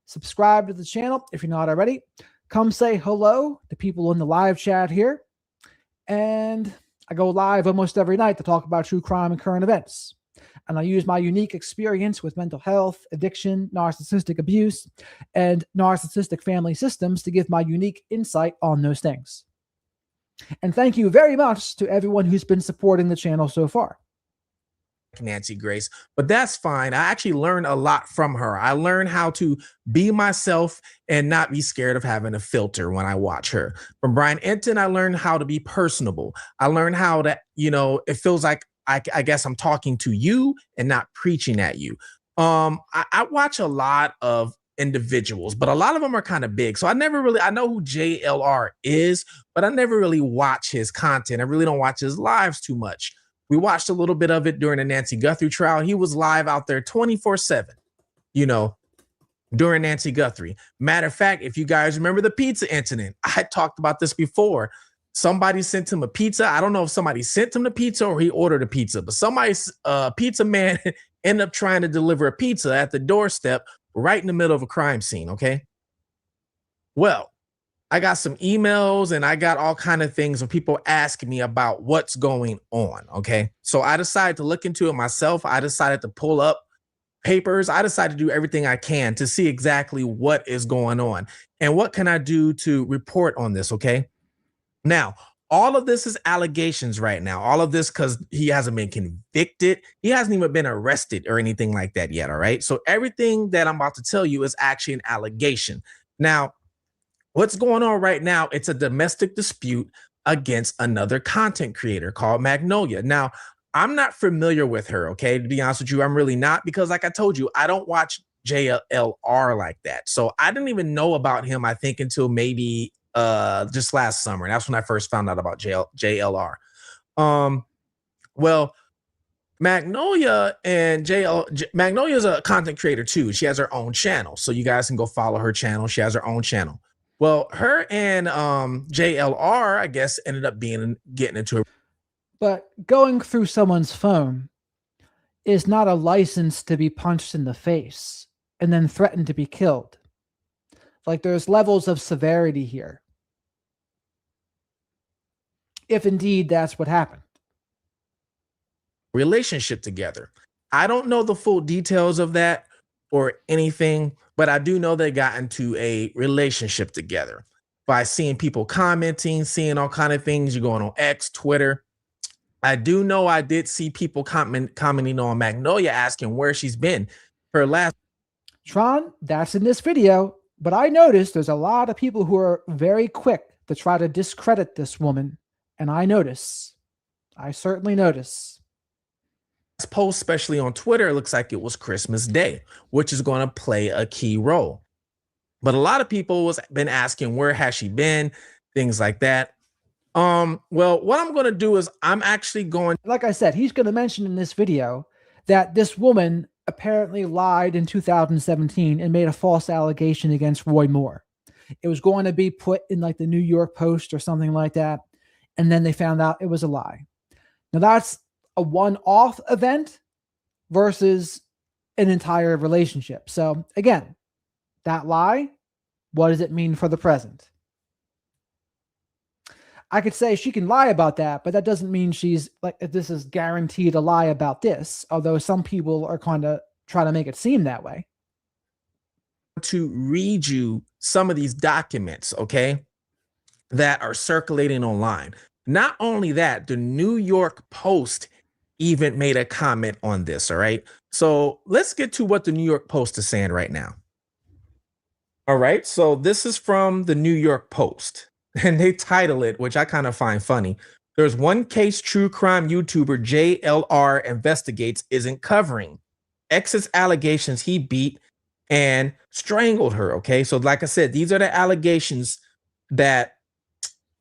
Subscribe to the channel if you're not already. Come say hello to people in the live chat here. And I go live almost every night to talk about true crime and current events. And I use my unique experience with mental health, addiction, narcissistic abuse, and narcissistic family systems to give my unique insight on those things. And thank you very much to everyone who's been supporting the channel so far. Nancy Grace, but that's fine. I actually learned a lot from her. I learned how to be myself and not be scared of having a filter when I watch her. From Brian Enton, I learned how to be personable. I learned how to, it feels like I guess I'm talking to you and not preaching at you. I watch a lot of individuals, but a lot of them are kind of big. So I know who JLR is, but I never really watch his content. I really don't watch his lives too much. We watched a little bit of it during the Nancy Guthrie trial. He was live out there 24/7, during Nancy Guthrie. Matter of fact, if you guys remember the pizza incident, I talked about this before. Somebody sent him a pizza. I don't know if somebody sent him the pizza or he ordered a pizza, but somebody's pizza man ended up trying to deliver a pizza at the doorstep right in the middle of a crime scene, okay? Well, I got some emails and I got all kind of things of people asking me about what's going on. Okay. So I decided to look into it myself. I decided to pull up papers. I decided to do everything I can to see exactly what is going on and what can I do to report on this. Okay. Now, all of this is allegations right now. All of this because he hasn't been convicted. He hasn't even been arrested or anything like that yet. All right. So everything that I'm about to tell you is actually an allegation. Now, what's going on right now? It's a domestic dispute against another content creator called Magnolia. Now, I'm not familiar with her. Okay. To be honest with you, I'm really not because, like I told you, I don't watch JLR like that. So I didn't even know about him, I think, until maybe just last summer. And that's when I first found out about JLR. Well, Magnolia and Magnolia is a content creator too. She has her own channel, so you guys can go follow her channel. She has her own channel. Well, her and JLR, I guess, ended up getting into it. But going through someone's phone is not a license to be punched in the face and then threatened to be killed. Like, there's levels of severity here, if indeed that's what happened. Relationship together. I don't know the full details of that or anything, but I do know they got into a relationship together by seeing people commenting, seeing all kind of things. You're going on X, Twitter. I do know I did see people commenting on Magnolia asking where she's been. Her last Tron, that's in this video, but I noticed there's a lot of people who are very quick to try to discredit this woman, and I certainly notice. post, especially on Twitter, it looks like it was Christmas Day, which is going to play a key role. But a lot of people was been asking where has she been, things like that. Well, what I'm going to do is I'm actually going. Like I said, he's going to mention in this video that this woman apparently lied in 2017 and made a false allegation against Roy Moore. It was going to be put in like the New York Post or something like that. And then they found out it was a lie. Now that's a one-off event versus an entire relationship. So again, that lie, what does it mean for the present? I could say she can lie about that, but that doesn't mean she's like, this is guaranteed a lie about this, although some people are kind of trying to make it seem that way. To read you some of these documents, okay, that are circulating online. Not only that, the New York Post even made a comment on this, all right? So let's get to what the New York Post is saying right now. All right, so this is from the New York Post. And they title it, which I kind of find funny. There's one case true crime YouTuber JLR investigates isn't covering. Ex's allegations he beat and strangled her. Okay. So, like I said, these are the allegations that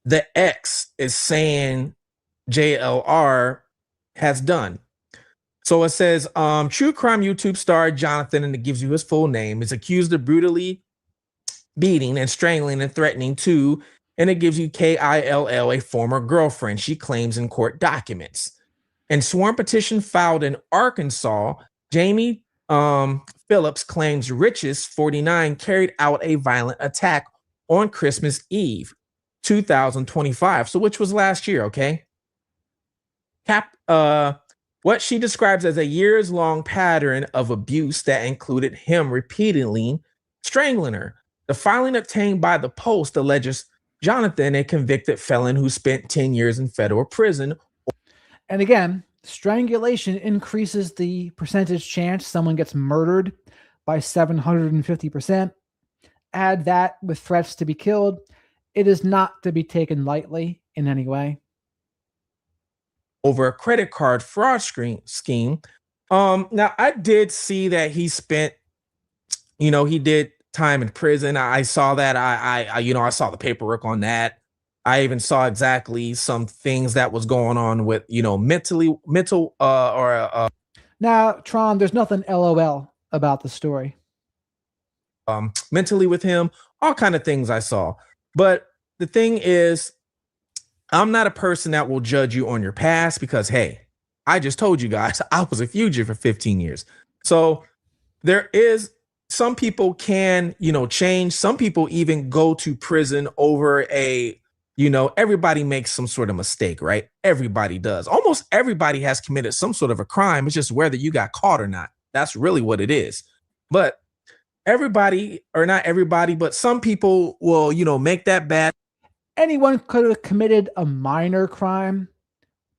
the ex is saying JLR has done. So it says, true crime YouTube star Jonathan, and it gives you his full name, is accused of brutally beating and strangling and threatening to, and it gives you KILL, a former girlfriend, she claims in court documents. In sworn petition filed in Arkansas, Jamie Phillips claims Riches, 49, carried out a violent attack on Christmas Eve, 2025, so which was last year, okay? What she describes as a years-long pattern of abuse that included him repeatedly strangling her. The filing obtained by the Post alleges Jonathan, a convicted felon who spent 10 years in federal prison. And again, strangulation increases the percentage chance someone gets murdered by 750%. Add that with threats to be killed. It is not to be taken lightly in any way. Over a credit card fraud scheme. Now, I did see that he spent, he did time in prison. I saw that. I saw the paperwork on that. I even saw exactly some things that was going on with, mental. Now, Tron, there's nothing LOL about the story. Mentally with him, all kind of things I saw. But the thing is, I'm not a person that will judge you on your past because, hey, I just told you guys I was a fugitive for 15 years. So there is some people can, change. Some people even go to prison over everybody makes some sort of mistake, right? Everybody does. Almost everybody has committed some sort of a crime. It's just whether you got caught or not. That's really what it is. But everybody, or not everybody, but some people will, make that bad Anyone could have committed a minor crime,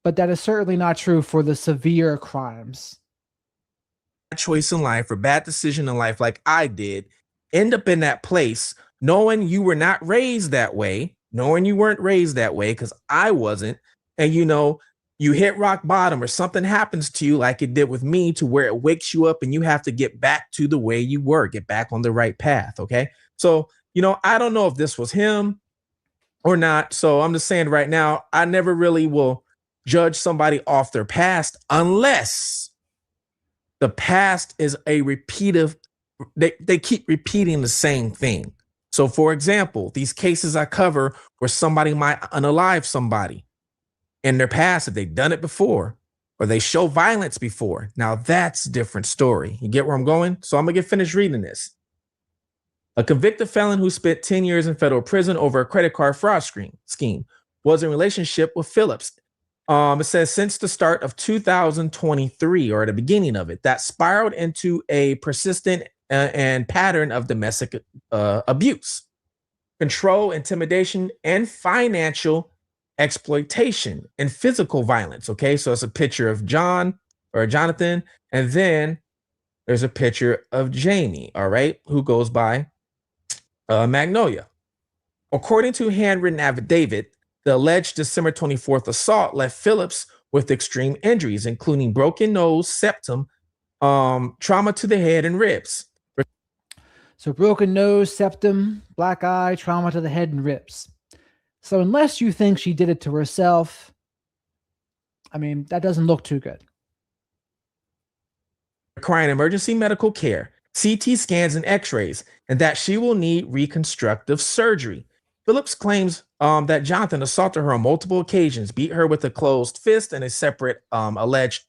but that is certainly not true for the severe crimes. choice in life or bad decision in life, like I did, end up in that place knowing you were not raised that way, knowing you weren't raised that way, because I wasn't. And you hit rock bottom or something happens to you like it did with me, to where it wakes you up and you have to get back to the way you were, get back on the right path. Okay. So, I don't know if this was him or not. So I'm just saying right now, I never really will judge somebody off their past unless the past is a repeative, they keep repeating the same thing. So for example, these cases I cover where somebody might unalive somebody in their past, if they've done it before, or they show violence before. Now that's a different story. You get where I'm going? So I'm gonna get finished reading this. A convicted felon who spent 10 years in federal prison over a credit card fraud scheme was in relationship with Phillips. It says since the start of 2023, or the beginning of it, that spiraled into a persistent and pattern of domestic abuse, control, intimidation, and financial exploitation and physical violence. Okay, so it's a picture of Jonathan, and then there's a picture of Jamie, all right, who goes by Magnolia. According to handwritten affidavit, the alleged December 24th assault left Phillips with extreme injuries, including broken nose, septum, trauma to the head and ribs. So broken nose, septum, black eye, trauma to the head and ribs. So unless you think she did it to herself, I mean, that doesn't look too good. Requiring emergency medical care, CT scans, and x-rays, and that she will need reconstructive surgery. Phillips claims that Jonathan assaulted her on multiple occasions, beat her with a closed fist in a separate alleged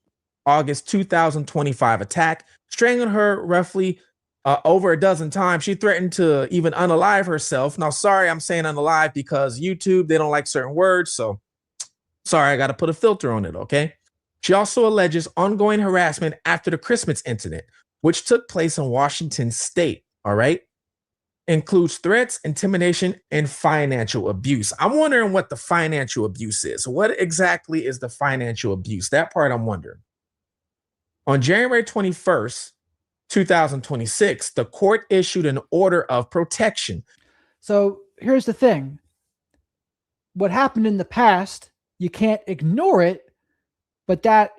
August 2025 attack, strangled her roughly over a dozen times. She threatened to even unalive herself. Now, sorry, I'm saying unalive because YouTube, they don't like certain words. So sorry, I got to put a filter on it, okay? She also alleges ongoing harassment after the Christmas incident, which took place in Washington state, all right? Includes threats, intimidation, and financial abuse. I'm wondering what the financial abuse is. What exactly is the financial abuse? That part I'm wondering. On January 21st, 2026, the court issued an order of protection. So here's the thing. What happened in the past, you can't ignore it, but that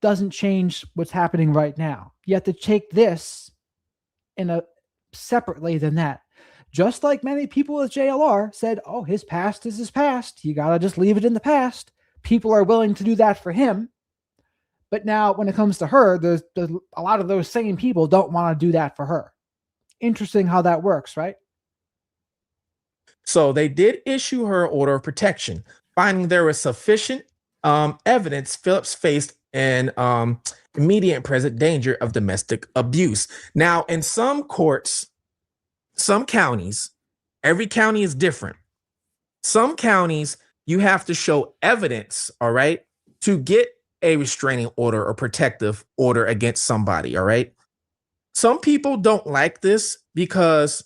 doesn't change what's happening right now. You have to take this separately than that. Just like many people with JLR said, oh, his past is his past. You got to just leave it in the past. People are willing to do that for him. But now when it comes to her, there's a lot of those same people don't want to do that for her. Interesting how that works, right? So they did issue her order of protection, finding there was sufficient evidence Phillips faced an immediate and present danger of domestic abuse. Now, in some courts, some counties, every county is different. Some counties, you have to show evidence, all right, to get a restraining order or protective order against somebody, all right? Some people don't like this because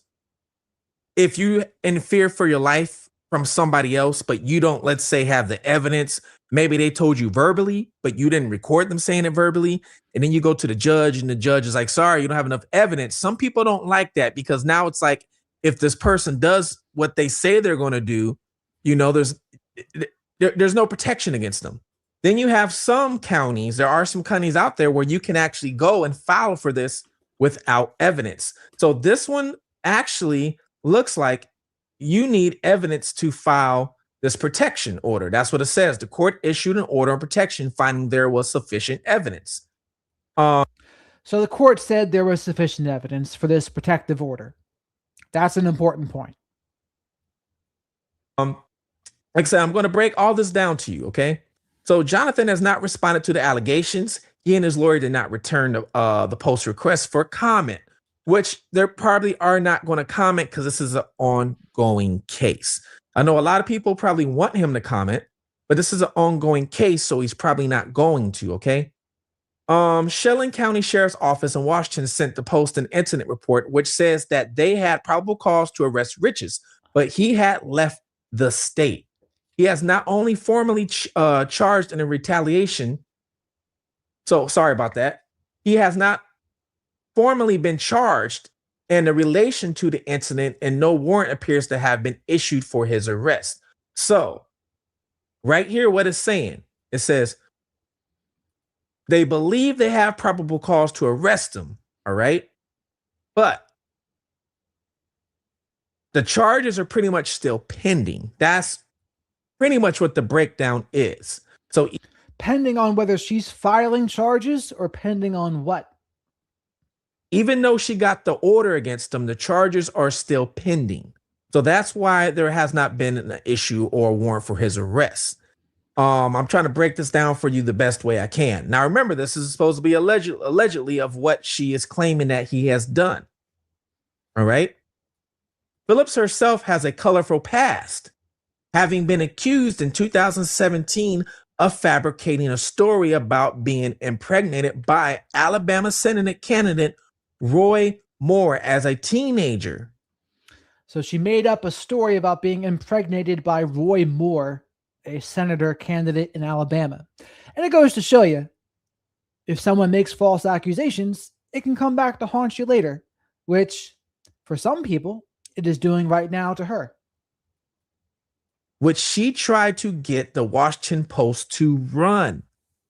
if you in fear for your life from somebody else, but you don't, let's say, have the evidence, maybe they told you verbally, but you didn't record them saying it verbally, and then you go to the judge and the judge is like, sorry, you don't have enough evidence. Some people don't like that because now it's like, if this person does what they say they're going to do, there's no protection against them. Then you have some counties, there are some counties out there where you can actually go and file for this without evidence. So this one actually looks like you need evidence to file this protection order. That's what it says. The court issued an order of protection finding there was sufficient evidence. So the court said there was sufficient evidence for this protective order. That's an important point. Like I said, I'm going to break all this down to you, okay? So Jonathan has not responded to the allegations. He and his lawyer did not return the post request for comment. which they probably are not going to comment because this is an ongoing case. I know a lot of people probably want him to comment, but this is an ongoing case, so he's probably not going to, okay? Shelling County Sheriff's Office in Washington sent the Post an incident report which says that they had probable cause to arrest Riches, but he had left the state. He has not only formally charged in a retaliation. So sorry about that. He has not formally been charged in relation to the incident, and no warrant appears to have been issued for his arrest. So right here, what it's saying, it says they believe they have probable cause to arrest him. All right. But the charges are pretty much still pending. That's pretty much what the breakdown is. So Pending on whether she's filing charges or pending on what? even though she got the order against him, the charges are still pending. So that's why there has not been an issue or a warrant for his arrest. I'm trying to break this down for you the best way I can. Now, remember, this is supposed to be allegedly of what she is claiming that he has done. All right. Phillips herself has a colorful past, having been accused in 2017 of fabricating a story about being impregnated by Alabama Senate candidate Roy Moore as a teenager. So she made up a story about being impregnated by Roy Moore, a senator candidate in Alabama. And it goes to show you, if someone makes false accusations, it can come back to haunt you later, which for some people, it is doing right now to her. Which she tried to get the Washington Post to run.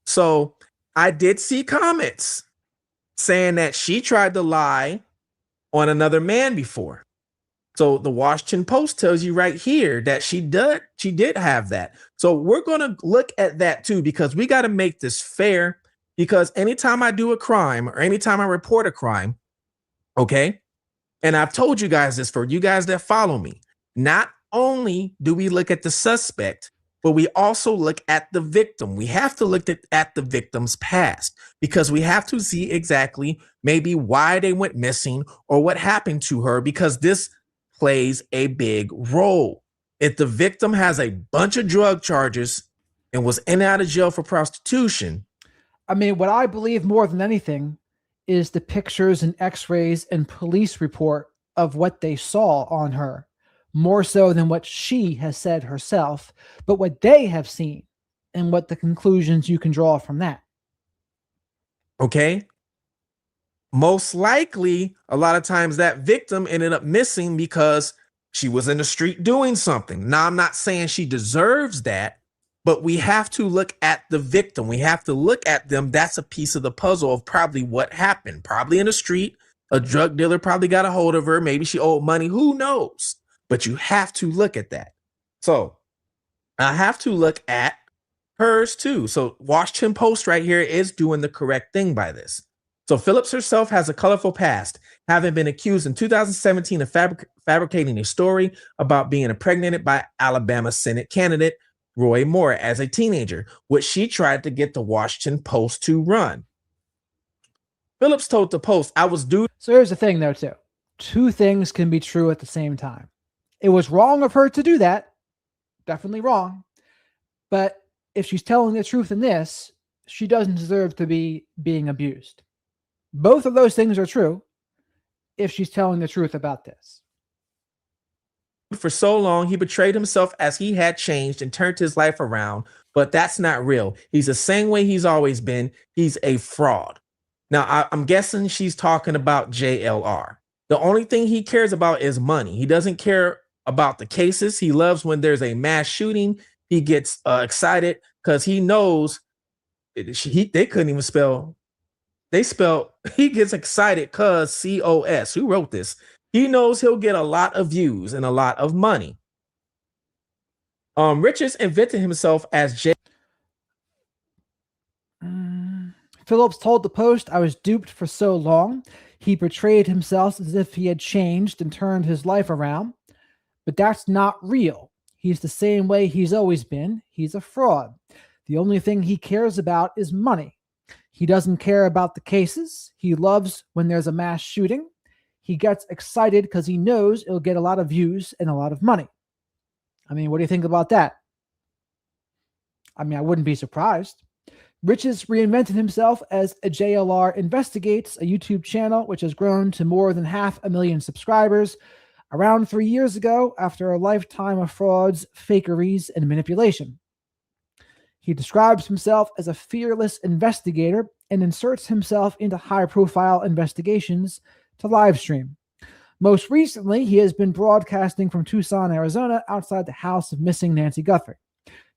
So I did see comments saying that she tried to lie on another man before. So the Washington Post tells you right here that she did have that. So we're going to look at that too, because we got to make this fair, because anytime I do a crime or anytime I report a crime, okay, and I've told you guys this for you guys that follow me, not only do we look at the suspect, but we also look at the victim. We have to look at the victim's past, because we have to see exactly maybe why they went missing or what happened to her, because this plays a big role. If the victim has a bunch of drug charges and was in and out of jail for prostitution. I mean, what I believe more than anything is the pictures and x-rays and police report of what they saw on her, more so than what she has said herself, but what they have seen and what the conclusions you can draw from that. Okay. Most likely, a lot of times that victim ended up missing because she was in the street doing something. Now, I'm not saying she deserves that, but we have to look at the victim. We have to look at them. That's a piece of the puzzle of probably what happened. Probably in the street, a drug dealer probably got a hold of her. Maybe she owed money. Who knows? But you have to look at that. So I have to look at hers too. So Washington Post right here is doing the correct thing by this. So Phillips herself has a colorful past, having been accused in 2017 of fabricating a story about being impregnated by Alabama Senate candidate Roy Moore as a teenager, which she tried to get the Washington Post to run. Phillips told the Post, I was due. So here's the thing, though, too. Two things can be true at the same time. It was wrong of her to do that. Definitely wrong. But if she's telling the truth in this, she doesn't deserve to be being abused. Both of those things are true if she's telling the truth about this. For so long, he betrayed himself as he had changed and turned his life around, but that's not real. He's the same way he's always been. He's a fraud. Now, I'm guessing she's talking about JLR. The only thing he cares about is money. He doesn't care about the cases. He loves when there's a mass shooting. He gets excited because he knows they couldn't even spell. He gets excited because COS. Who wrote this? He knows he'll get a lot of views and a lot of money. Richards invented himself as Phillips told the Post, I was duped for so long. He portrayed himself as if he had changed and turned his life around. But that's not real. He's the same way he's always been. He's a fraud. The only thing he cares about is money. He doesn't care about the cases. He loves when there's a mass shooting. he gets excited because he knows it'll get a lot of views and a lot of money. I mean, what do you think about that? I mean, I wouldn't be surprised. Rich has reinvented himself as a JLR Investigates, a YouTube channel which has grown to more than 500,000 subscribers around 3 years ago after a lifetime of frauds, fakeries, and manipulation. He describes himself as a fearless investigator and inserts himself into high-profile investigations to live stream. Most recently, he has been broadcasting from Tucson, Arizona, outside the house of missing Nancy Guthrie.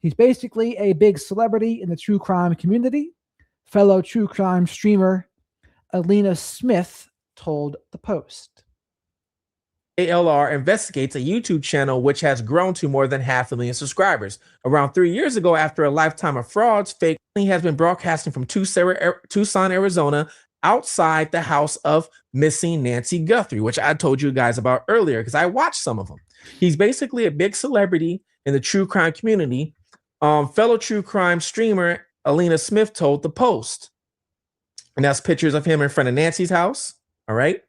He's basically a big celebrity in the true crime community. Fellow true crime streamer Alina Smith told the Post. JLR Investigates, a YouTube channel which has grown to more than 500,000 subscribers. Around 3 years ago, after a lifetime of frauds, fake, he has been broadcasting from Tucson, Arizona, outside the house of missing Nancy Guthrie, which I told you guys about earlier because I watched some of them. He's basically a big celebrity in the true crime community. Fellow true crime streamer Alina Smith told the Post. And that's pictures of him in front of Nancy's house. All right.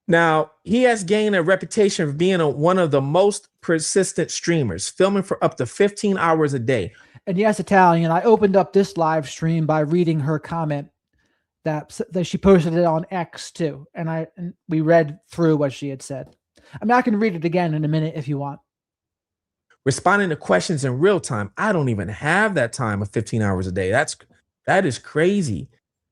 Now, he has gained a reputation for being one of the most persistent streamers, filming for up to 15 hours a day. And yes, Italian, I opened up this live stream by reading her comment that she posted it on X too. And we read through what she had said. I mean, I can read it again in a minute if you want. Responding to questions in real time. I don't even have that time of 15 hours a day. That is crazy.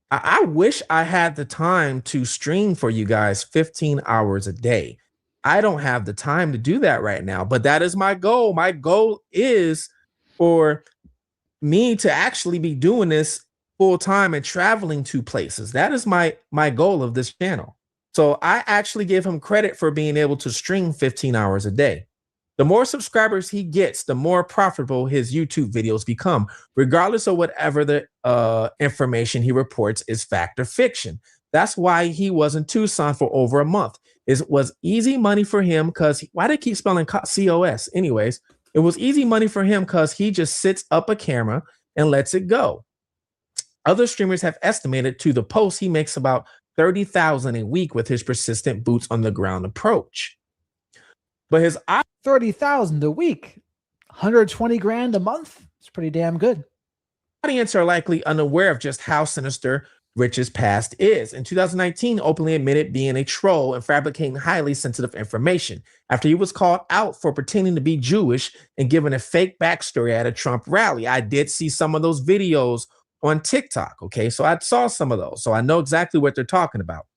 I wish I had the time to stream for you guys 15 hours a day. I don't have the time to do that right now, but that is my goal. My goal is for me to actually be doing this full time and traveling to places. That is my goal of this channel. So I actually give him credit for being able to stream 15 hours a day. The more subscribers he gets, the more profitable his YouTube videos become, regardless of whatever the information he reports is fact or fiction. That's why he was in Tucson for over a month. It was easy money for him because why do they keep spelling COS? Anyways, it was easy money for him because he just sits up a camera and lets it go. Other streamers have estimated to the Post he makes about $30,000 a week with his persistent boots on the ground approach. But his 30,000 a week, 120 grand a month. It's pretty damn good. Audience are likely unaware of just how sinister Rich's past is. In 2019, openly admitted being a troll and fabricating highly sensitive information after he was called out for pretending to be Jewish and giving a fake backstory at a Trump rally. I did see some of those videos on TikTok. Okay, so I saw some of those, so I know exactly what they're talking about.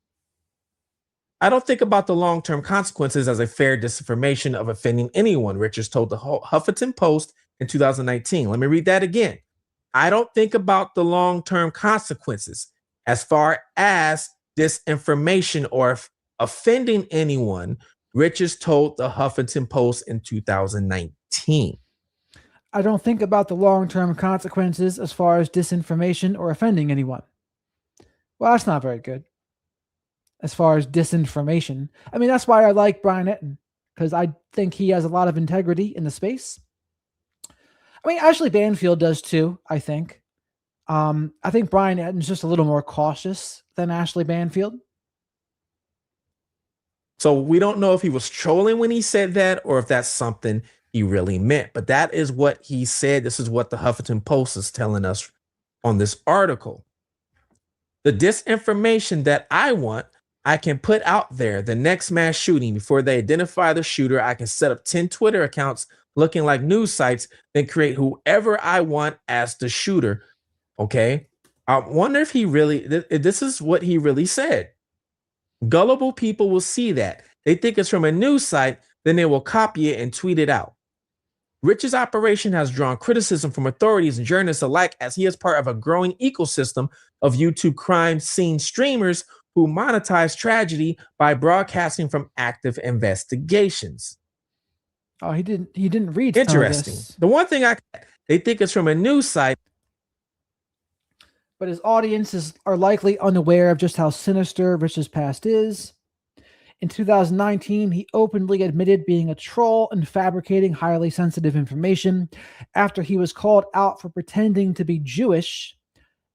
I don't think about the long-term consequences as a fair disinformation of offending anyone, Richards told the Huffington Post in 2019. Let me read that again. I don't think about the long-term consequences as far as disinformation or offending anyone, Richards told the Huffington Post in 2019. I don't think about the long-term consequences as far as disinformation or offending anyone. Well, that's not very good. As far as disinformation. I mean, that's why I like Brian Etten, because I think he has a lot of integrity in the space. I mean, Ashley Banfield does too, I think. I think Brian Etten's just a little more cautious than Ashley Banfield. So we don't know if he was trolling when he said that or if that's something he really meant. But that is what he said. This is what the Huffington Post is telling us on this article. The disinformation that I want, I can put out there. The next mass shooting, before they identify the shooter, I can set up 10 Twitter accounts looking like news sites, then create whoever I want as the shooter. Okay. I wonder if he really, this is what he really said. Gullible people will see that. They think it's from a news site, then they will copy it and tweet it out. Rich's operation has drawn criticism from authorities and journalists alike as he is part of a growing ecosystem of YouTube crime scene streamers who monetize tragedy by broadcasting from active investigations. Oh, he didn't read. Interesting. The one thing they think it's from a news site, but his audiences are likely unaware of just how sinister Rich's past is. In 2019, he openly admitted being a troll and fabricating highly sensitive information after he was called out for pretending to be Jewish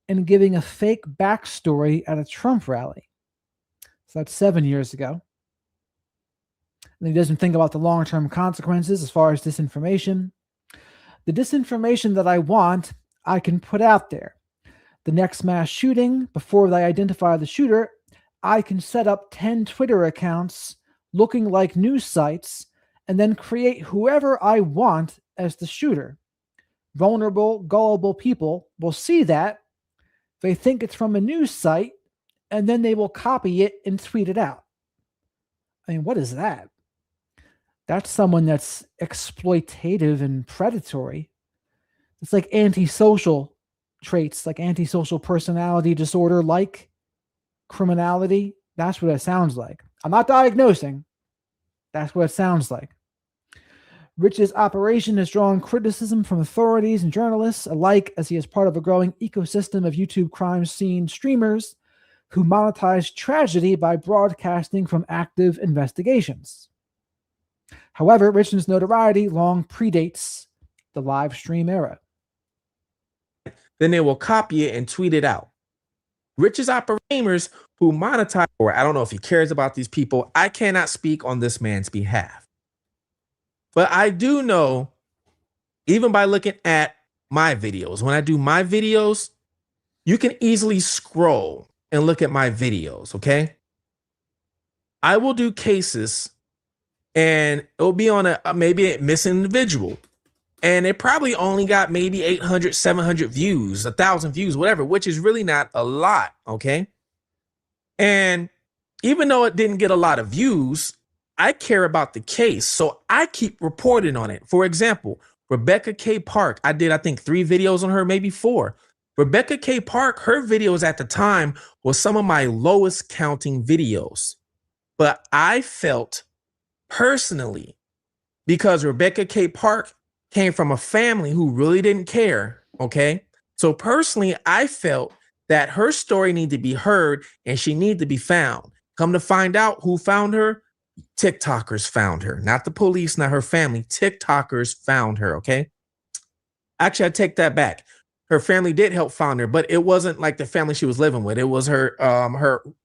and giving a fake backstory at a Trump rally. So that's 7 years ago. And he doesn't think about the long-term consequences as far as disinformation. The disinformation that I want, I can put out there. The next mass shooting, before they identify the shooter, I can set up 10 Twitter accounts looking like news sites and then create whoever I want as the shooter. Vulnerable, gullible people will see that. They think it's from a news site, and then they will copy it and tweet it out. I mean, what is that? That's someone that's exploitative and predatory. It's like antisocial traits, like antisocial personality disorder, like criminality. That's what it sounds like. I'm not diagnosing. That's what it sounds like. Rich's operation has drawn criticism from authorities and journalists alike, as he is part of a growing ecosystem of YouTube crime scene streamers who monetize tragedy by broadcasting from active investigations. However, Rich's notoriety long predates the live stream era. Then they will copy it and tweet it out. Rich's operators who monetize, or I don't know if he cares about these people. I cannot speak on this man's behalf. But I do know, even by looking at my videos, when I do my videos, you can easily scroll and look at my videos, okay? I will do cases and it'll be on maybe a missing individual. And it probably only got maybe 800, 700 views, 1,000 views, whatever, which is really not a lot, okay? And even though it didn't get a lot of views, I care about the case, so I keep reporting on it. For example, Rebecca K. Park, I did, I think, 3 videos on her, maybe 4. Rebecca K. Park, her videos at the time was some of my lowest counting videos. But I felt personally, because Rebecca K. Park came from a family who really didn't care, okay? So personally, I felt that her story needed to be heard and she needed to be found. Come to find out who found her, TikTokers found her, not the police, not her family. TikTokers found her, okay? Actually, I take that back. Her family did help find her, but it wasn't like the family she was living with. It was her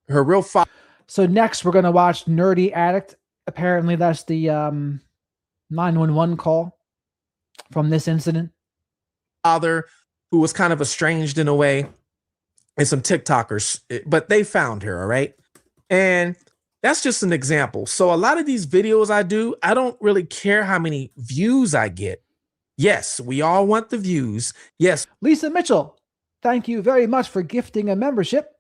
real father. So next, we're going to watch Nerdy Addict. Apparently, that's the 911 call from this incident. Father, who was kind of estranged in a way, and some TikTokers, but they found her, all right? And that's just an example. So a lot of these videos I do, I don't really care how many views I get. Yes, we all want the views. Yes. Lisa Mitchell, thank you very much for gifting a membership.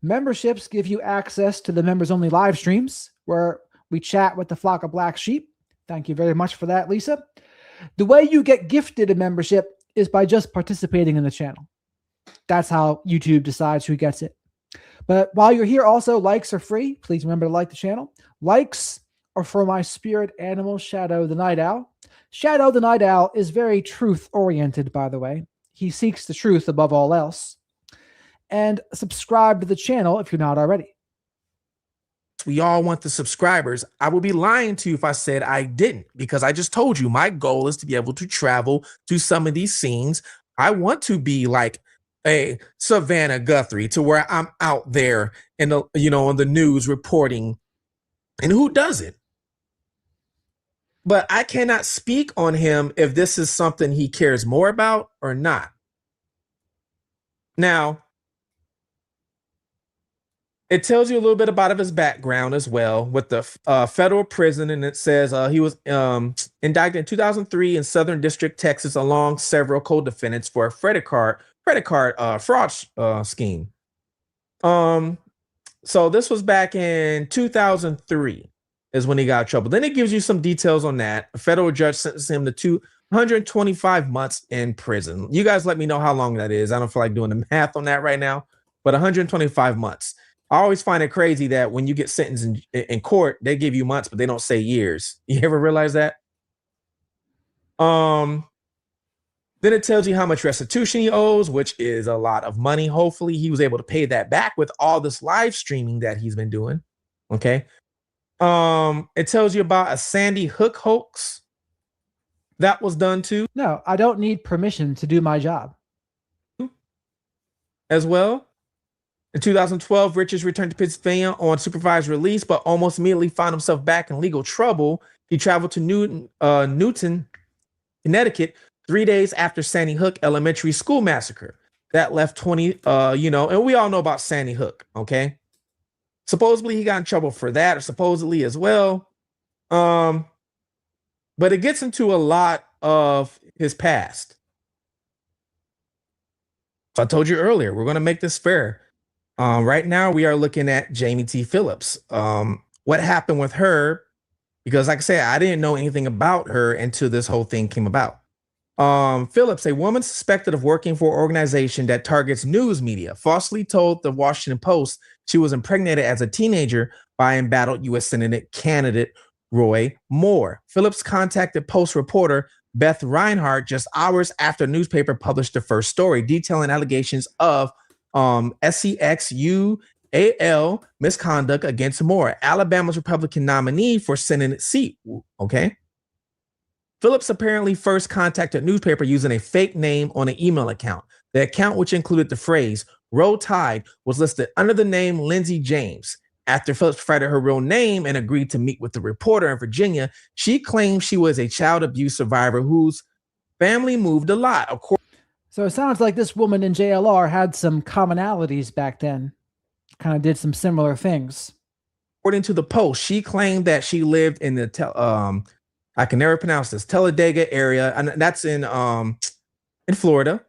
Memberships give you access to the members-only live streams where we chat with the flock of black sheep. Thank you very much for that, Lisa. The way you get gifted a membership is by just participating in the channel. That's how YouTube decides who gets it. But while you're here, also, likes are free. Please remember to like the channel. Likes are for my spirit animal, Shadow the Night Owl. Shadow the Night Owl is very truth-oriented, by the way. He seeks the truth above all else. And subscribe to the channel if you're not already. We all want the subscribers. I would be lying to you if I said I didn't, because I just told you my goal is to be able to travel to some of these scenes. I want to be like a Savannah Guthrie, to where I'm out there in the, on the news reporting, and who doesn't? But I cannot speak on him if this is something he cares more about or not. Now, it tells you a little bit about his background as well with the federal prison, and it says he was indicted in 2003 in Southern District, Texas, along several co-defendants for a credit card fraud scheme. So this was back in 2003 is when he got in trouble. Then it gives you some details on that. A federal judge sentenced him to 225 months in prison. You guys let me know how long that is. I don't feel like doing the math on that right now, but 125 months. I always find it crazy that when you get sentenced in court, they give you months, but they don't say years. You ever realize that? Then it tells you how much restitution he owes, which is a lot of money. Hopefully he was able to pay that back with all this live streaming that he's been doing. Okay. It tells you about a Sandy Hook hoax that was done too. No, I don't need permission to do my job. As well. In 2012, Richards returned to Pennsylvania on supervised release, but almost immediately found himself back in legal trouble. He traveled to Newton, Connecticut, 3 days after Sandy Hook Elementary School massacre. That left 20, and we all know about Sandy Hook, okay? Supposedly he got in trouble for that, or supposedly as well. But it gets into a lot of his past. So I told you earlier, we're going to make this fair. Right now, we are looking at Jamie T. Phillips. What happened with her? Because, like I said, I didn't know anything about her until this whole thing came about. Phillips, a woman suspected of working for an organization that targets news media, falsely told the Washington Post she was impregnated as a teenager by embattled U.S. Senate candidate Roy Moore. Phillips contacted Post reporter Beth Reinhardt just hours after the newspaper published the first story, detailing allegations of SEXUAL misconduct against Moore, Alabama's Republican nominee for Senate seat. Okay. Phillips apparently first contacted newspaper using a fake name on an email account. The account, which included the phrase "Roll Tide," was listed under the name Lindsay James. After Phillips provided her real name and agreed to meet with the reporter in Virginia, she claimed she was a child abuse survivor whose family moved a lot. So it sounds like this woman in JLR had some commonalities back then. Kind of did some similar things. According to the Post, she claimed that she lived in the I can never pronounce this, Talladega area, and that's in Florida,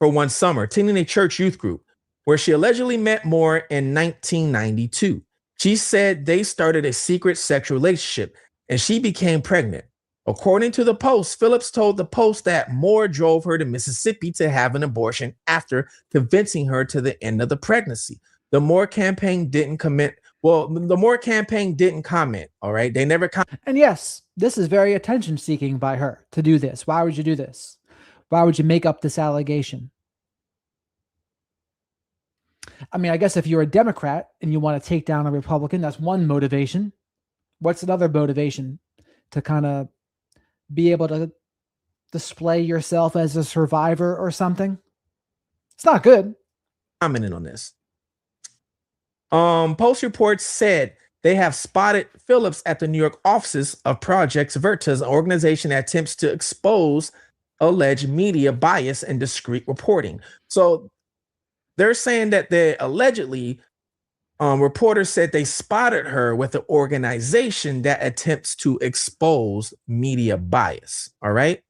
for one summer, attending a church youth group where she allegedly met Moore in 1992. She said they started a secret sexual relationship and she became pregnant. According to the Post, Phillips told the Post that Moore drove her to Mississippi to have an abortion after convincing her to the end of the pregnancy. The Moore campaign didn't comment. Well, the Moore campaign didn't comment. All right. They never commented. And yes, this is very attention seeking by her to do this. Why would you do this? Why would you make up this allegation? I mean, I guess if you're a Democrat and you want to take down a Republican, that's one motivation. What's another motivation? To kind of be able to display yourself as a survivor or something? It's not good. Commenting on this. Post reports said they have spotted Phillips at the New York offices of Project Veritas, an organization that attempts to expose alleged media bias and discreet reporting. So they're saying that they allegedly, reporters said they spotted her with an organization that attempts to expose media bias. All right.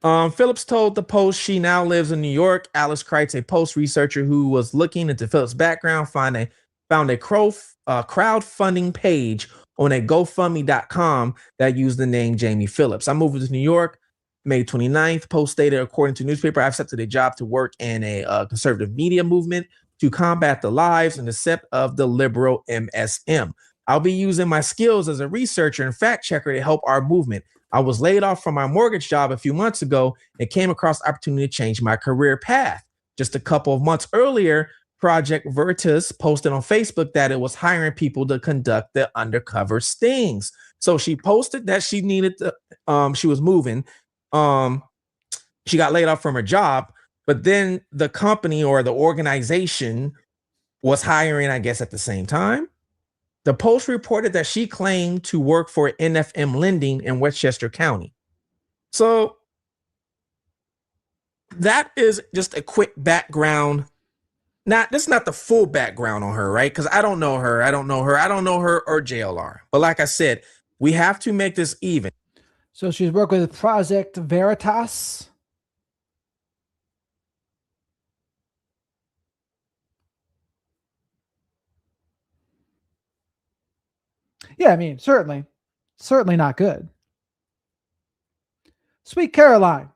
Phillips told the Post she now lives in New York. Alice Kreitz, a Post researcher who was looking into Phillips' background, found a crowdfunding page on a GoFundMe.com that used the name Jamie Phillips. I moved to New York May 29th. Post stated, according to newspaper, I've accepted a job to work in a conservative media movement to combat the lies and deception of the liberal MSM. I'll be using my skills as a researcher and fact checker to help our movement. I was laid off from my mortgage job a few months ago and came across the opportunity to change my career path. Just a couple of months earlier, Project Veritas posted on Facebook that it was hiring people to conduct the undercover stings. So she posted that she needed to, she was moving. She got laid off from her job, but then the company or the organization was hiring, I guess, at the same time. The Post reported that she claimed to work for NFM Lending in Westchester County. So that is just a quick background. This is not the full background on her, right? Because I don't know her. I don't know her or JLR. But like I said, we have to make this even. So she's working with Project Veritas. Yeah, I mean, certainly not good. Sweet Caroline,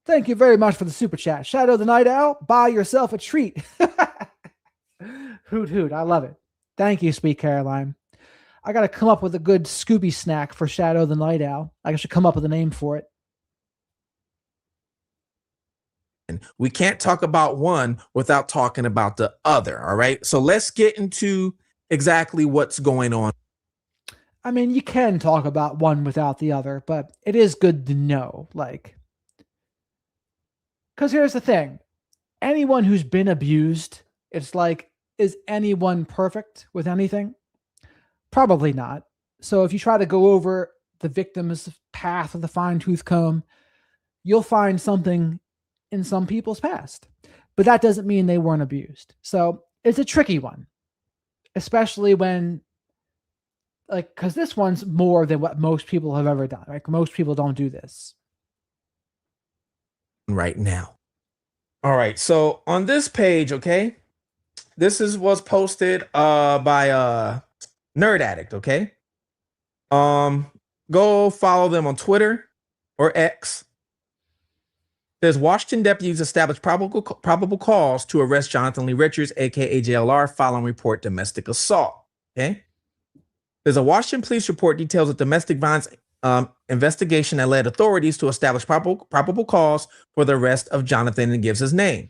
thank you very much for the super chat. Shadow the Night Owl, buy yourself a treat. Hoot hoot, I love it. Thank you, Sweet Caroline. I got to come up with a good Scooby snack for Shadow the Night Owl. I should come up with a name for it. We can't talk about one without talking about the other, all right? So let's get into exactly what's going on. I mean, you can talk about one without the other, but it is good to know, like, because here's the thing. anyone who's been abused, it's like, is anyone perfect with anything? Probably not. So if you try to go over the victim's path with a fine tooth comb, you'll find something in some people's past. But that doesn't mean they weren't abused. So it's a tricky one, especially when, like, because this one's more than what most people have ever done. Like, most people don't do this. Right now. All right. So on this page, okay, this was posted by Nerd Addict, okay? Go follow them on Twitter or X. There's Washington deputies established probable cause to arrest Jonathan Lee Richards, aka JLR, following report domestic assault. Okay. There's a Washington police report details a domestic violence investigation that led authorities to establish probable cause for the arrest of Jonathan and gives his name.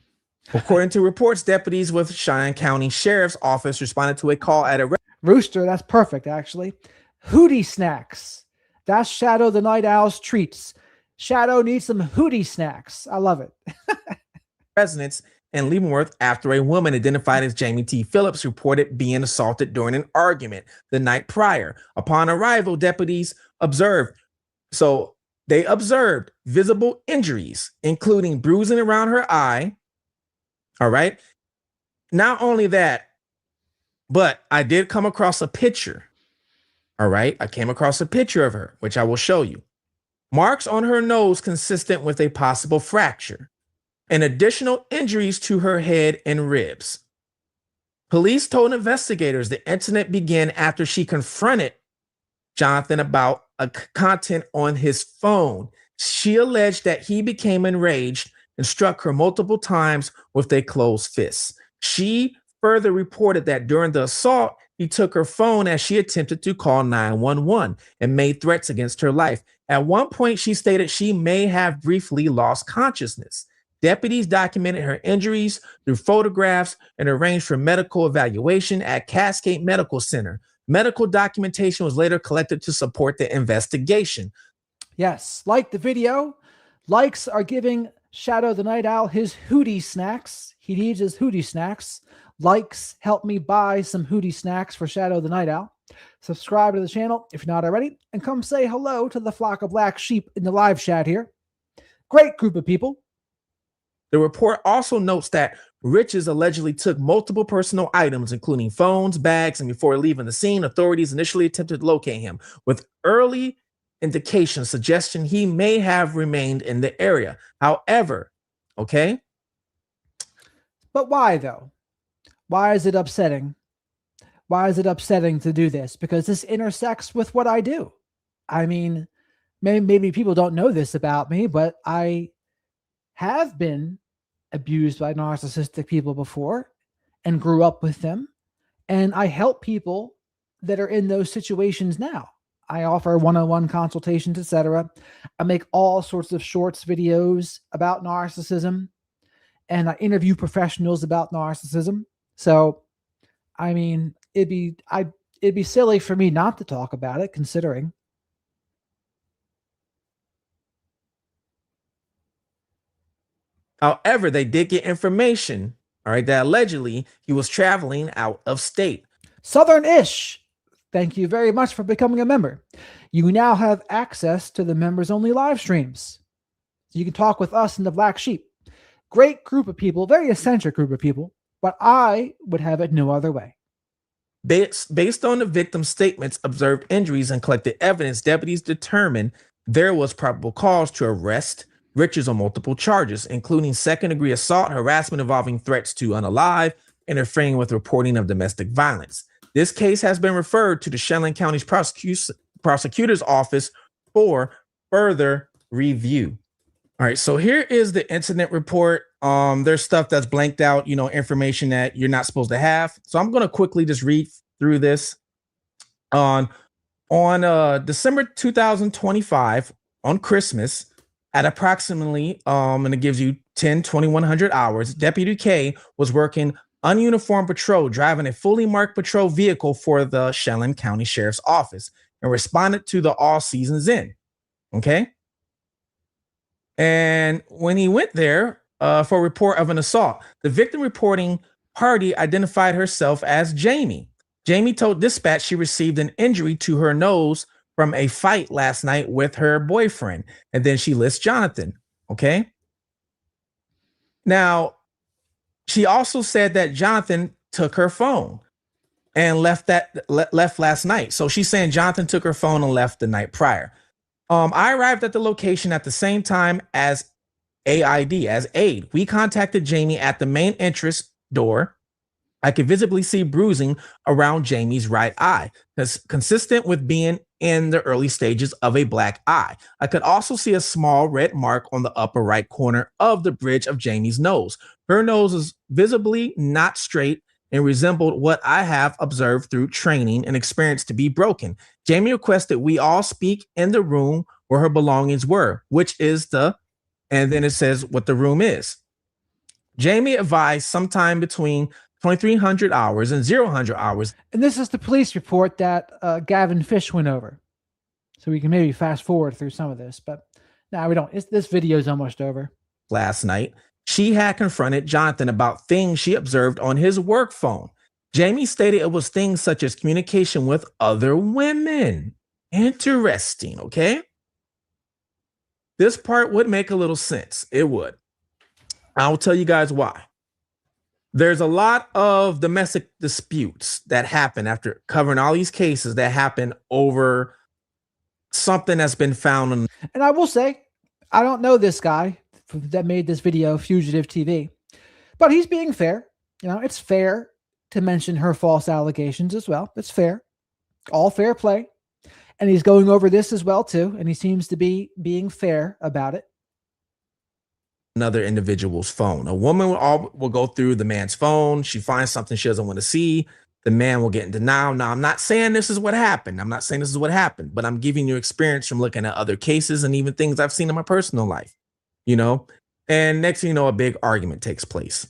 According to reports, deputies with Cheyenne County Sheriff's Office responded to a call at a Rooster, that's perfect, actually. Hootie snacks. That's Shadow the Night Owl's treats. Shadow needs some hootie snacks. I love it. residence in Leavenworth after a woman identified as Jamie T. Phillips reported being assaulted during an argument the night prior. Upon arrival, deputies observed visible injuries, including bruising around her eye. All right. Not only that, but I did come across a picture. All right. I came across a picture of her, which I will show you. Marks on her nose consistent with a possible fracture, and additional injuries to her head and ribs. Police told investigators the incident began after she confronted Jonathan about a content on his phone. She alleged that he became enraged and struck her multiple times with a closed fist. She further reported that during the assault, he took her phone as she attempted to call 911 and made threats against her life. At one point, she stated she may have briefly lost consciousness. Deputies documented her injuries through photographs and arranged for medical evaluation at Cascade Medical Center. Medical documentation was later collected to support the investigation. Yes, like the video. Likes are giving Shadow the Night Owl his hootie snacks. He needs his hootie snacks. Likes help me buy some hootie snacks for Shadow the Night Owl. Subscribe to the channel if you're not already, and come say hello to the flock of black sheep in the live chat here. Great group of people. The report also notes that Richards allegedly took multiple personal items, including phones, bags, and before leaving the scene, authorities initially attempted to locate him, with early indications suggesting he may have remained in the area. However, okay? But why, though? Why is it upsetting? Why is it upsetting to do this? Because this intersects with what I do. I mean, maybe people don't know this about me, but I have been abused by narcissistic people before and grew up with them. And I help people that are in those situations now. I offer one-on-one consultations, etc. I make all sorts of shorts videos about narcissism, and I interview professionals about narcissism. So, I mean, it'd be silly for me not to talk about it, considering. However, they did get information, all right, that allegedly he was traveling out of state. Southern-ish. Thank you very much for becoming a member. You now have access to the members-only live streams. So you can talk with us and the Black Sheep. Great group of people, very eccentric group of people, but I would have it no other way. Based on the victim's statements, observed injuries, and collected evidence, deputies determined there was probable cause to arrest Richards on multiple charges, including second-degree assault, harassment involving threats to unalive, interfering with reporting of domestic violence. This case has been referred to the Chelan County's prosecutor's office for further review. All right, so here is the incident report. There's stuff that's blanked out, information that you're not supposed to have. So I'm going to quickly just read through this. On December 2025, on Christmas, at approximately, and it gives you 2100 hours, Deputy K was working ununiformed patrol, driving a fully marked patrol vehicle for the Chelan County Sheriff's Office, and responded to the All Seasons Inn. Okay. And when he went there, for a report of an assault. The victim reporting party identified herself as Jamie. Jamie told dispatch she received an injury to her nose from a fight last night with her boyfriend. And then she lists Jonathan. Okay. Now, she also said that Jonathan took her phone and left last night. So she's saying Jonathan took her phone and left the night prior. I arrived at the location at the same time as aid. We contacted Jamie at the main entrance door. I could visibly see bruising around Jamie's right eye, consistent with being in the early stages of a black eye. I could also see a small red mark on the upper right corner of the bridge of Jamie's nose. Her nose is visibly not straight and resembled what I have observed through training and experience to be broken. Jamie requested we all speak in the room where her belongings were, which is and then it says what the room is. Jamie advised sometime between 2300 hours and 0 hours. And this is the police report that Gavin Fish went over. So we can maybe fast forward through some of this, but no, we don't. This video is almost over. Last night, she had confronted Jonathan about things she observed on his work phone. Jamie stated it was things such as communication with other women. Interesting, okay? This part would make a little sense. It would. I'll tell you guys why. There's a lot of domestic disputes that happen after covering all these cases that happen over something that's been found. And I will say, I don't know this guy that made this video, Fugitive TV, but he's being fair. You know, it's fair to mention her false allegations as well. It's fair. All fair play. And he's going over this as well, too. And he seems to be being fair about it. Another individual's phone. A woman will go through the man's phone. She finds something she doesn't want to see. The man will get in denial. Now, I'm not saying this is what happened. But I'm giving you experience from looking at other cases and even things I've seen in my personal life, you know? And next thing you know, a big argument takes place.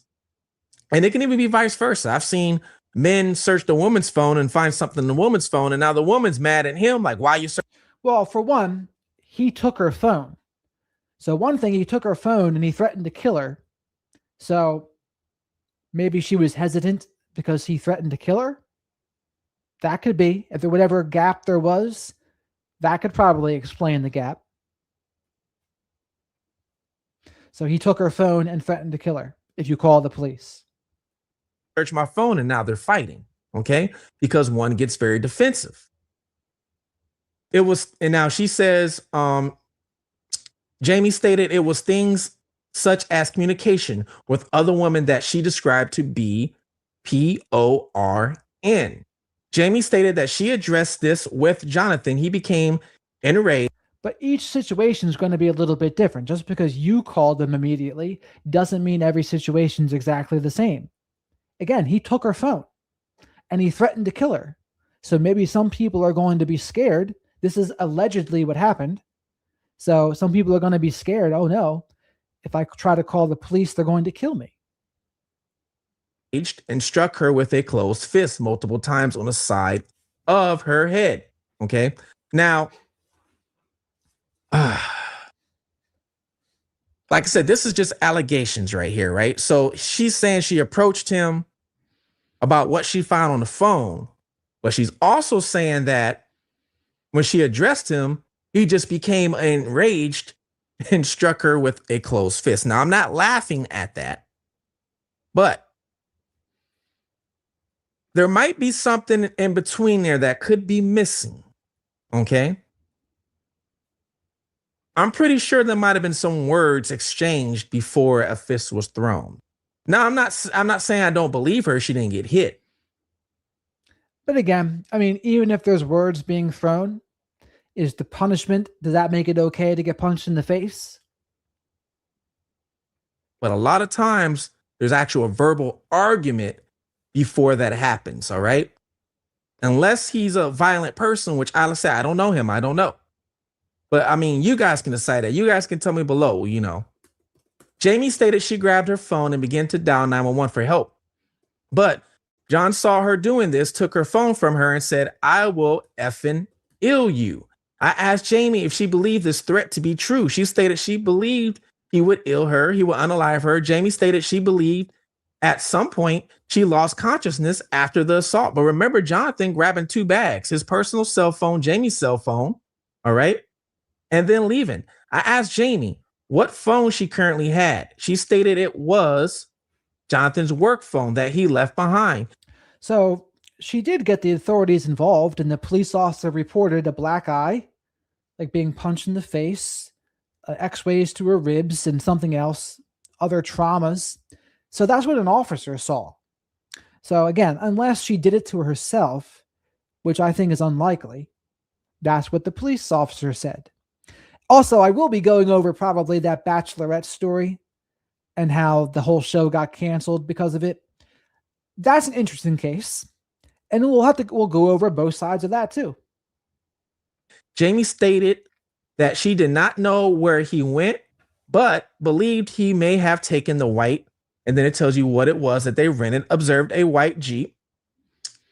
And it can even be vice versa. I've seen men search the woman's phone and find something in the woman's phone. And now the woman's mad at him. Like, why you search? Well, for one, he took her phone. So one thing, he took her phone and he threatened to kill her. So maybe she was hesitant because he threatened to kill her. That could be. If there whatever gap there was, that could probably explain the gap. So he took her phone and threatened to kill her if you call the police. Search my phone and now they're fighting. Okay. Because one gets very defensive. And now she says, Jamie stated it was things such as communication with other women that she described to be PORN. Jamie stated that she addressed this with Jonathan. He became enraged. But each situation is going to be a little bit different. Just because you called them immediately doesn't mean every situation is exactly the same. Again, he took her phone and he threatened to kill her. So maybe some people are going to be scared. This is allegedly what happened. So some people are going to be scared. Oh no, if I try to call the police, they're going to kill me. And struck her with a closed fist multiple times on the side of her head. Okay. Now, like I said, this is just allegations right here, right? So she's saying she approached him about what she found on the phone, but she's also saying that when she addressed him, he just became enraged and struck her with a closed fist. Now, I'm not laughing at that, but there might be something in between there that could be missing. Okay. I'm pretty sure there might have been some words exchanged before a fist was thrown. Now, I'm not saying I don't believe her. She didn't get hit. But again, I mean, even if there's words being thrown, is the punishment, does that make it okay to get punched in the face? But a lot of times there's actual verbal argument before that happens. All right. Unless he's a violent person, which I say, I don't know him. I don't know. But I mean, you guys can decide that. You guys can tell me below, you know. Jamie stated she grabbed her phone and began to dial 911 for help. But John saw her doing this, took her phone from her and said, I will effing ill you. I asked Jamie if she believed this threat to be true. She stated she believed he would ill her, he would unalive her. Jamie stated she believed at some point she lost consciousness after the assault. But remember Jonathan grabbing 2 bags, his personal cell phone, Jamie's cell phone, all right, and then leaving. I asked Jamie what phone she currently had. She stated it was Jonathan's work phone that he left behind. So she did get the authorities involved, and the police officer reported a black eye, like being punched in the face, x-rays to her ribs, and something else, other traumas. So that's what an officer saw. So again, unless she did it to herself, which I think is unlikely, that's what the police officer said. Also, I will be going over probably that Bachelorette story and how the whole show got canceled because of it. That's an interesting case, and we'll go over both sides of that too. Jamie stated that she did not know where he went, but believed he may have taken the white, and then it tells you what it was that they rented, observed a white Jeep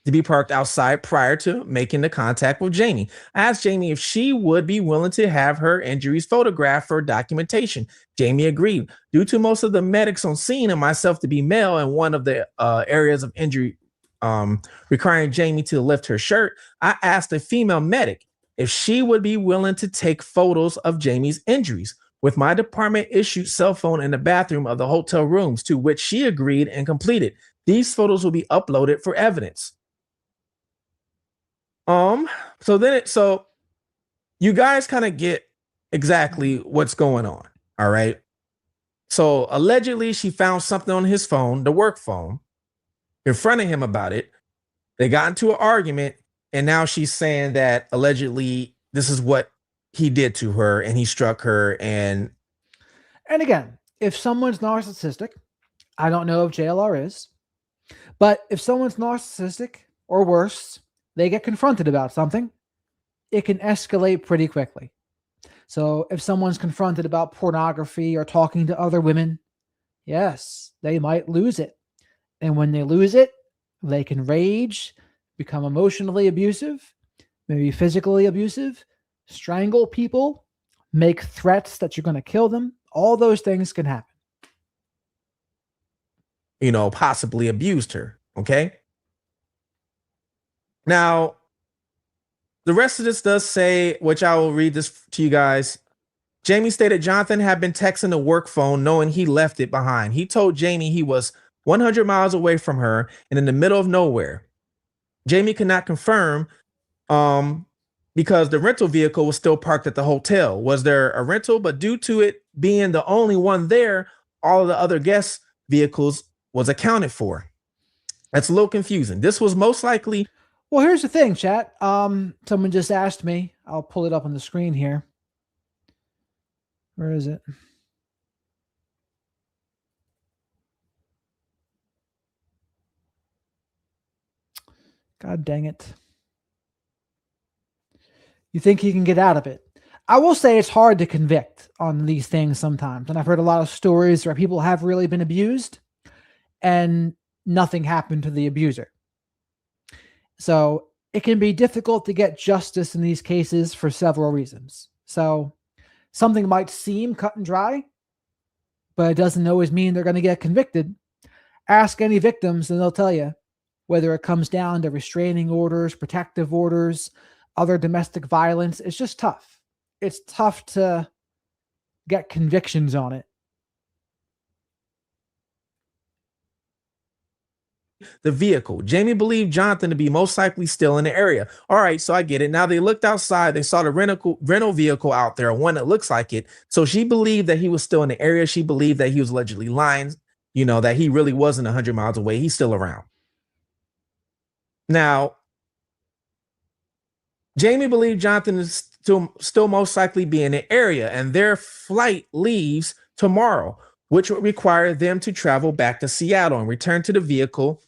to be parked outside prior to making the contact with Jamie. I asked Jamie if she would be willing to have her injuries photographed for documentation. Jamie agreed. Due to most of the medics on scene and myself to be male and one of the areas of injury requiring Jamie to lift her shirt, I asked a female medic if she would be willing to take photos of Jamie's injuries with my department issued cell phone in the bathroom of the hotel rooms, to which she agreed and completed. These photos will be uploaded for evidence. So you guys kind of get exactly what's going on. All right. So allegedly she found something on his phone, the work phone, in front of him about it. They got into an argument, and now she's saying that allegedly this is what he did to her, and he struck her. And again, if someone's narcissistic, I don't know if JLR is, but if someone's narcissistic or worse, they get confronted about something, it can escalate pretty quickly. So if someone's confronted about pornography or talking to other women, yes, they might lose it. And when they lose it, they can rage, become emotionally abusive, maybe physically abusive, strangle people, make threats that you're going to kill them. All those things can happen. Possibly abused her. Okay. Now, the rest of this does say, which I will read this to you guys. Jamie stated Jonathan had been texting the work phone knowing he left it behind. He told Jamie he was 100 miles away from her and in the middle of nowhere. Jamie could not confirm because the rental vehicle was still parked at the hotel. Was there a rental? But due to it being the only one there, all of the other guest vehicles was accounted for. That's a little confusing. This was most likely... Well, here's the thing, chat. Someone just asked me. I'll pull it up on the screen here. Where is it? God dang it. You think he can get out of it? I will say it's hard to convict on these things sometimes. And I've heard a lot of stories where people have really been abused and nothing happened to the abuser. So it can be difficult to get justice in these cases for several reasons. So something might seem cut and dry, but it doesn't always mean they're going to get convicted. Ask any victims and they'll tell you, whether it comes down to restraining orders, protective orders, other domestic violence. It's just tough. It's tough to get convictions on it. The vehicle. Jamie believed Jonathan to be most likely still in the area. All right, so I get it. Now they looked outside. They saw the rental vehicle out there, one that looks like it. So she believed that he was still in the area. She believed that he was allegedly lying, that he really wasn't 100 miles away. He's still around. Now, Jamie believed Jonathan is still most likely be in the area, and their flight leaves tomorrow, which would require them to travel back to Seattle and return to the vehicle.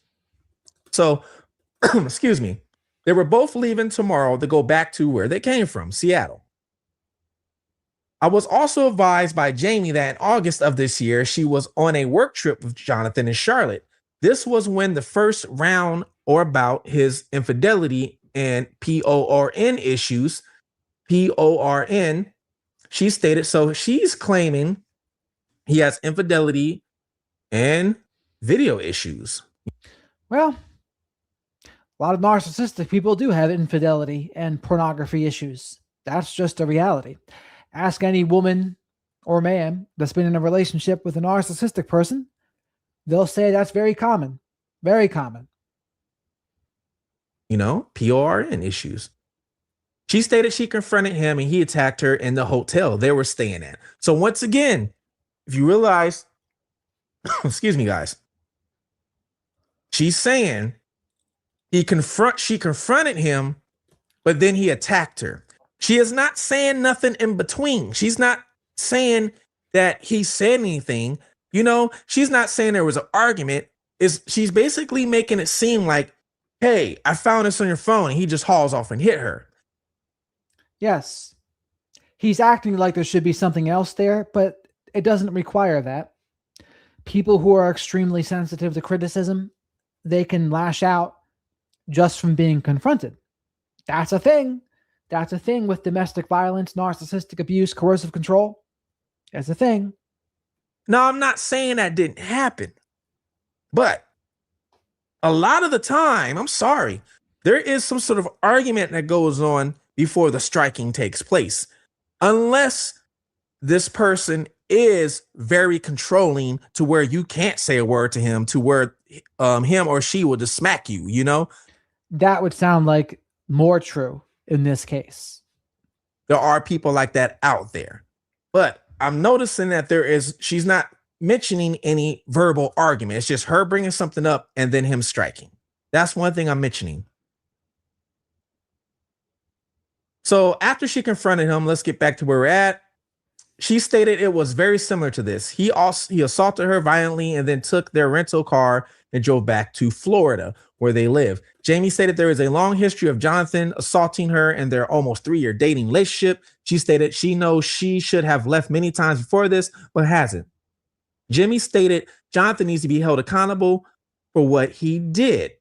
So, excuse me, they were both leaving tomorrow to go back to where they came from, Seattle. I was also advised by Jamie that in August of this year, she was on a work trip with Jonathan in Charlotte. This was when the first round or about his infidelity and PORN issues, PORN, she stated. So she's claiming He has infidelity and video issues. Well, a lot of narcissistic people do have infidelity and pornography issues. That's just a reality. Ask any woman or man that's been in a relationship with a narcissistic person, they'll say that's very common. Very common. PORN issues. She stated she confronted him and he attacked her in the hotel they were staying at. So once again, if you realize, excuse me, guys, she's saying she confronted him, but then he attacked her. She is not saying nothing in between. She's not saying that he said anything. She's not saying there was an argument. She's basically making it seem like, hey, I found this on your phone, and he just hauls off and hit her. Yes. He's acting like there should be something else there, but it doesn't require that. People who are extremely sensitive to criticism, they can lash out just from being confronted. That's a thing. That's a thing with domestic violence, narcissistic abuse, coercive control. That's a thing. No, I'm not saying that didn't happen. But a lot of the time, I'm sorry, there is some sort of argument that goes on before the striking takes place. Unless this person is very controlling to where you can't say a word to him, to where him or she will just smack you, That would sound like more true in this case. There are people like that out there. But I'm noticing that she's not mentioning any verbal argument. It's just her bringing something up and then him striking. That's one thing I'm mentioning. So after she confronted him, let's get back to where we're at. She stated it was very similar to this. He assaulted her violently and then took their rental car and drove back to Florida, where they live. Jamie stated there is a long history of Jonathan assaulting her in their almost 3-year dating relationship. She stated she knows she should have left many times before this, but hasn't. Jimmy stated Jonathan needs to be held accountable for what he did.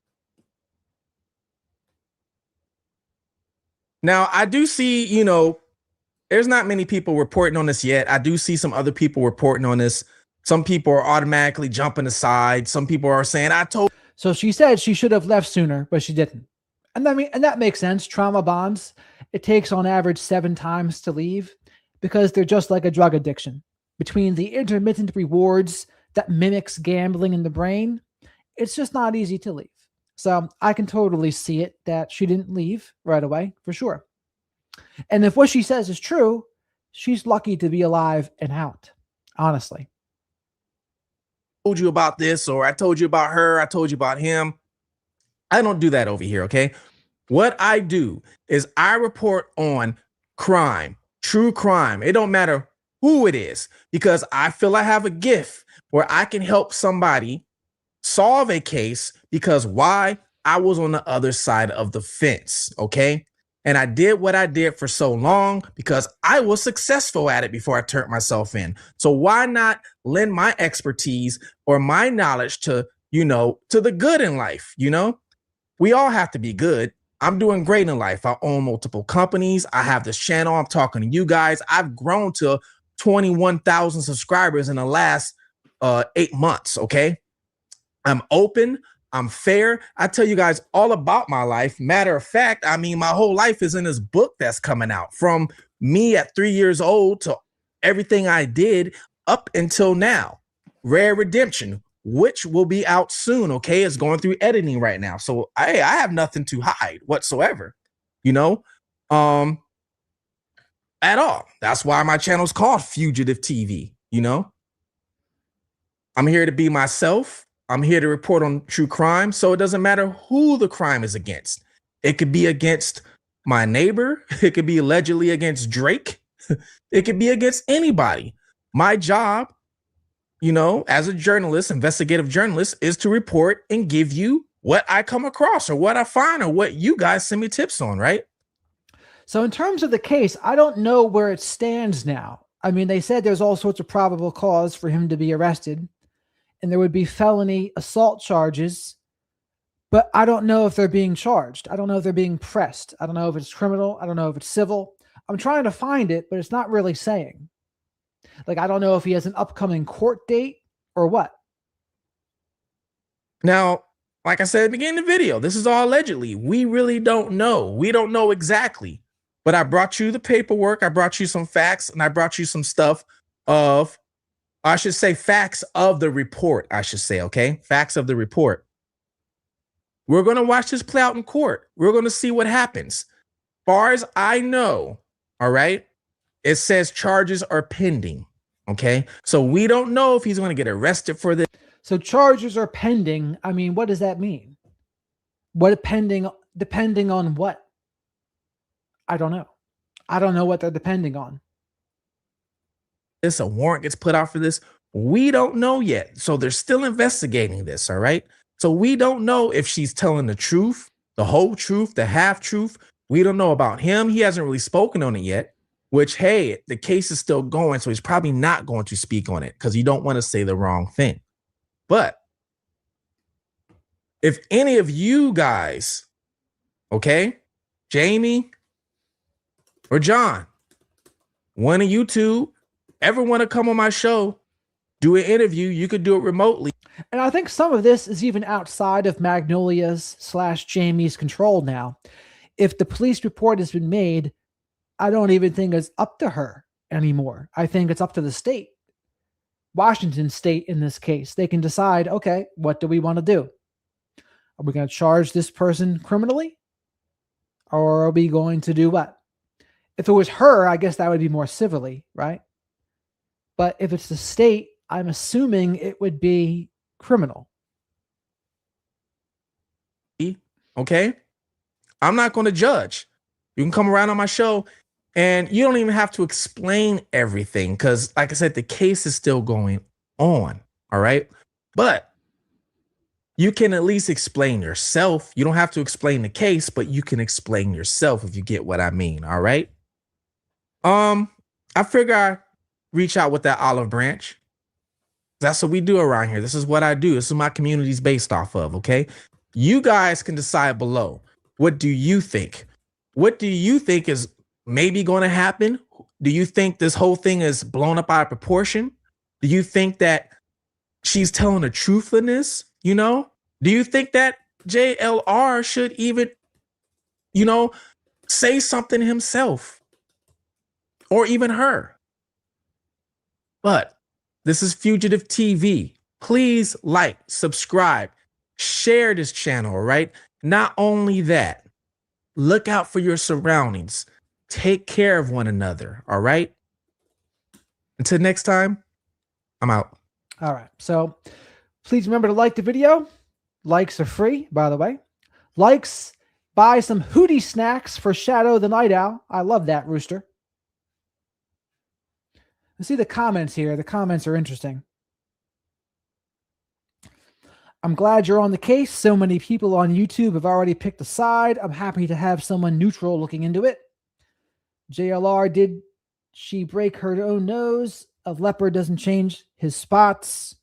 Now, I do see, there's not many people reporting on this yet. I do see some other people reporting on this. Some people are automatically jumping aside. Some people are saying, So she said she should have left sooner, but she didn't. And that makes sense. Trauma bonds, it takes on average 7 times to leave because they're just like a drug addiction. Between the intermittent rewards that mimics gambling in the brain, it's just not easy to leave. So I can totally see it that she didn't leave right away, for sure. And if what she says is true, she's lucky to be alive and out, honestly. told you about this, or I told you about her, I told you about him. I don't do that over here, okay? What I do is I report on crime, true crime. It don't matter who it is, because I feel I have a gift where I can help somebody solve a case because why? I was on the other side of the fence, okay? And I did what I did for so long because I was successful at it before I turned myself in. So why not lend my expertise or my knowledge to, to the good in life, We all have to be good. I'm doing great in life. I own multiple companies. I have this channel. I'm talking to you guys. I've grown to 21,000 subscribers in the last 8 months, okay? I'm open. I'm fair. I tell you guys all about my life. Matter of fact, my whole life is in this book that's coming out, from me at 3 years old to everything I did up until now. Rare Redemption, which will be out soon, okay? It's going through editing right now. So I have nothing to hide whatsoever, at all. That's why my channel is called Fugitive TV, I'm here to be myself. I'm here to report on true crime. So it doesn't matter who the crime is against. It could be against my neighbor. It could be allegedly against Drake. It could be against anybody. My job, as a journalist, investigative journalist, is to report and give you what I come across or what I find or what you guys send me tips on, right? So in terms of the case, I don't know where it stands now. They said there's all sorts of probable cause for him to be arrested, and there would be felony assault charges, but I don't know if they're being charged. I don't know if they're being pressed. I don't know if it's criminal. I don't know if it's civil. I'm trying to find it, but it's not really saying. Like, I don't know if he has an upcoming court date or what. Now, like I said at the beginning of the video, this is all allegedly. We really don't know. We don't know exactly. But I brought you the paperwork. I brought you some facts, and I brought you some stuff of, I should say, facts of the report, I should say, okay? Facts of the report. We're going to watch this play out in court. We're going to see what happens. Far as I know, all right, it says charges are pending, okay? So we don't know if he's going to get arrested for this. So charges are pending. I mean, what does that mean? What depending on what? I don't know. I don't know what they're depending on. A warrant gets put out for this. We don't know yet. So they're still investigating this, all right? So we don't know if she's telling the truth, the whole truth, the half truth. We don't know about him. He hasn't really spoken on it yet, which, hey, the case is still going. So he's probably not going to speak on it because you don't want to say the wrong thing. But if any of you guys, okay, Jamie or John, one of you two ever want to come on my show, do an interview, you could do it remotely. And I think some of this is even outside of Magnolia's / Jamie's control now. If the police report has been made, I don't even think it's up to her anymore. I think it's up to the state. Washington state in this case. They can decide, okay, what do we want to do? Are we going to charge this person criminally? Or are we going to do what? If it was her, I guess that would be more civilly, right? But if it's the state, I'm assuming it would be criminal. Okay? I'm not going to judge. You can come around on my show and you don't even have to explain everything because, like I said, the case is still going on. All right? But you can at least explain yourself. You don't have to explain the case, but you can explain yourself if you get what I mean. All right? I figure I reach out with that olive branch. That's what we do around here. This is what I do. This is what my community's based off of, okay? You guys can decide below. What do you think? What do you think is maybe going to happen? Do you think this whole thing is blown up out of proportion? Do you think that she's telling the truth in this? You know? Do you think that JLR should even, say something himself? Or even her? But this is Fugitive TV. Please like, subscribe, share this channel, all right? Not only that, look out for your surroundings. Take care of one another, all right? Until next time, I'm out. All right. So please remember to like the video. Likes are free, by the way. Likes, buy some Hootie snacks for Shadow the Night Owl. I love that, Rooster. Let's see the comments here. The comments are interesting. I'm glad you're on the case. So many people on YouTube have already picked a side. I'm happy to have someone neutral looking into it. JLR, did she break her own nose? A leopard doesn't change his spots.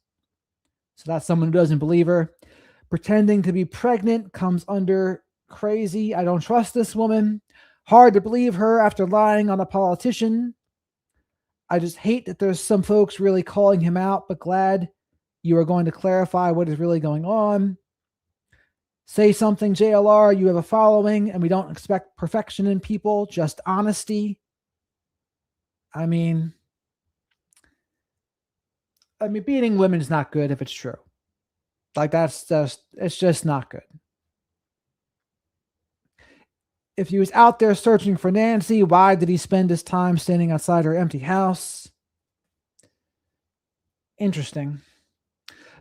So that's someone who doesn't believe her. Pretending to be pregnant comes under crazy. I don't trust this woman. Hard to believe her after lying on a politician. I just hate that there's some folks really calling him out, but glad you are going to clarify what is really going on. Say something, JLR. You have a following, and we don't expect perfection in people, just honesty. I mean, beating women is not good if it's true. Like, it's just not good. If he was out there searching for Nancy, why did he spend his time standing outside her empty house? Interesting.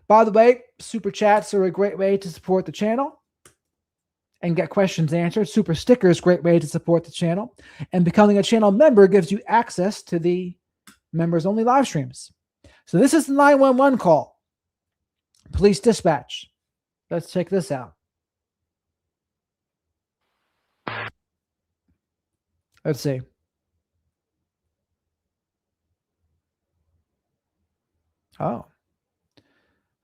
By the way, super chats are a great way to support the channel and get questions answered. Super stickers, great way to support the channel. And becoming a channel member gives you access to the members only live streams. So this is the 911 call. Police dispatch. Let's check this out. Let's see. Oh,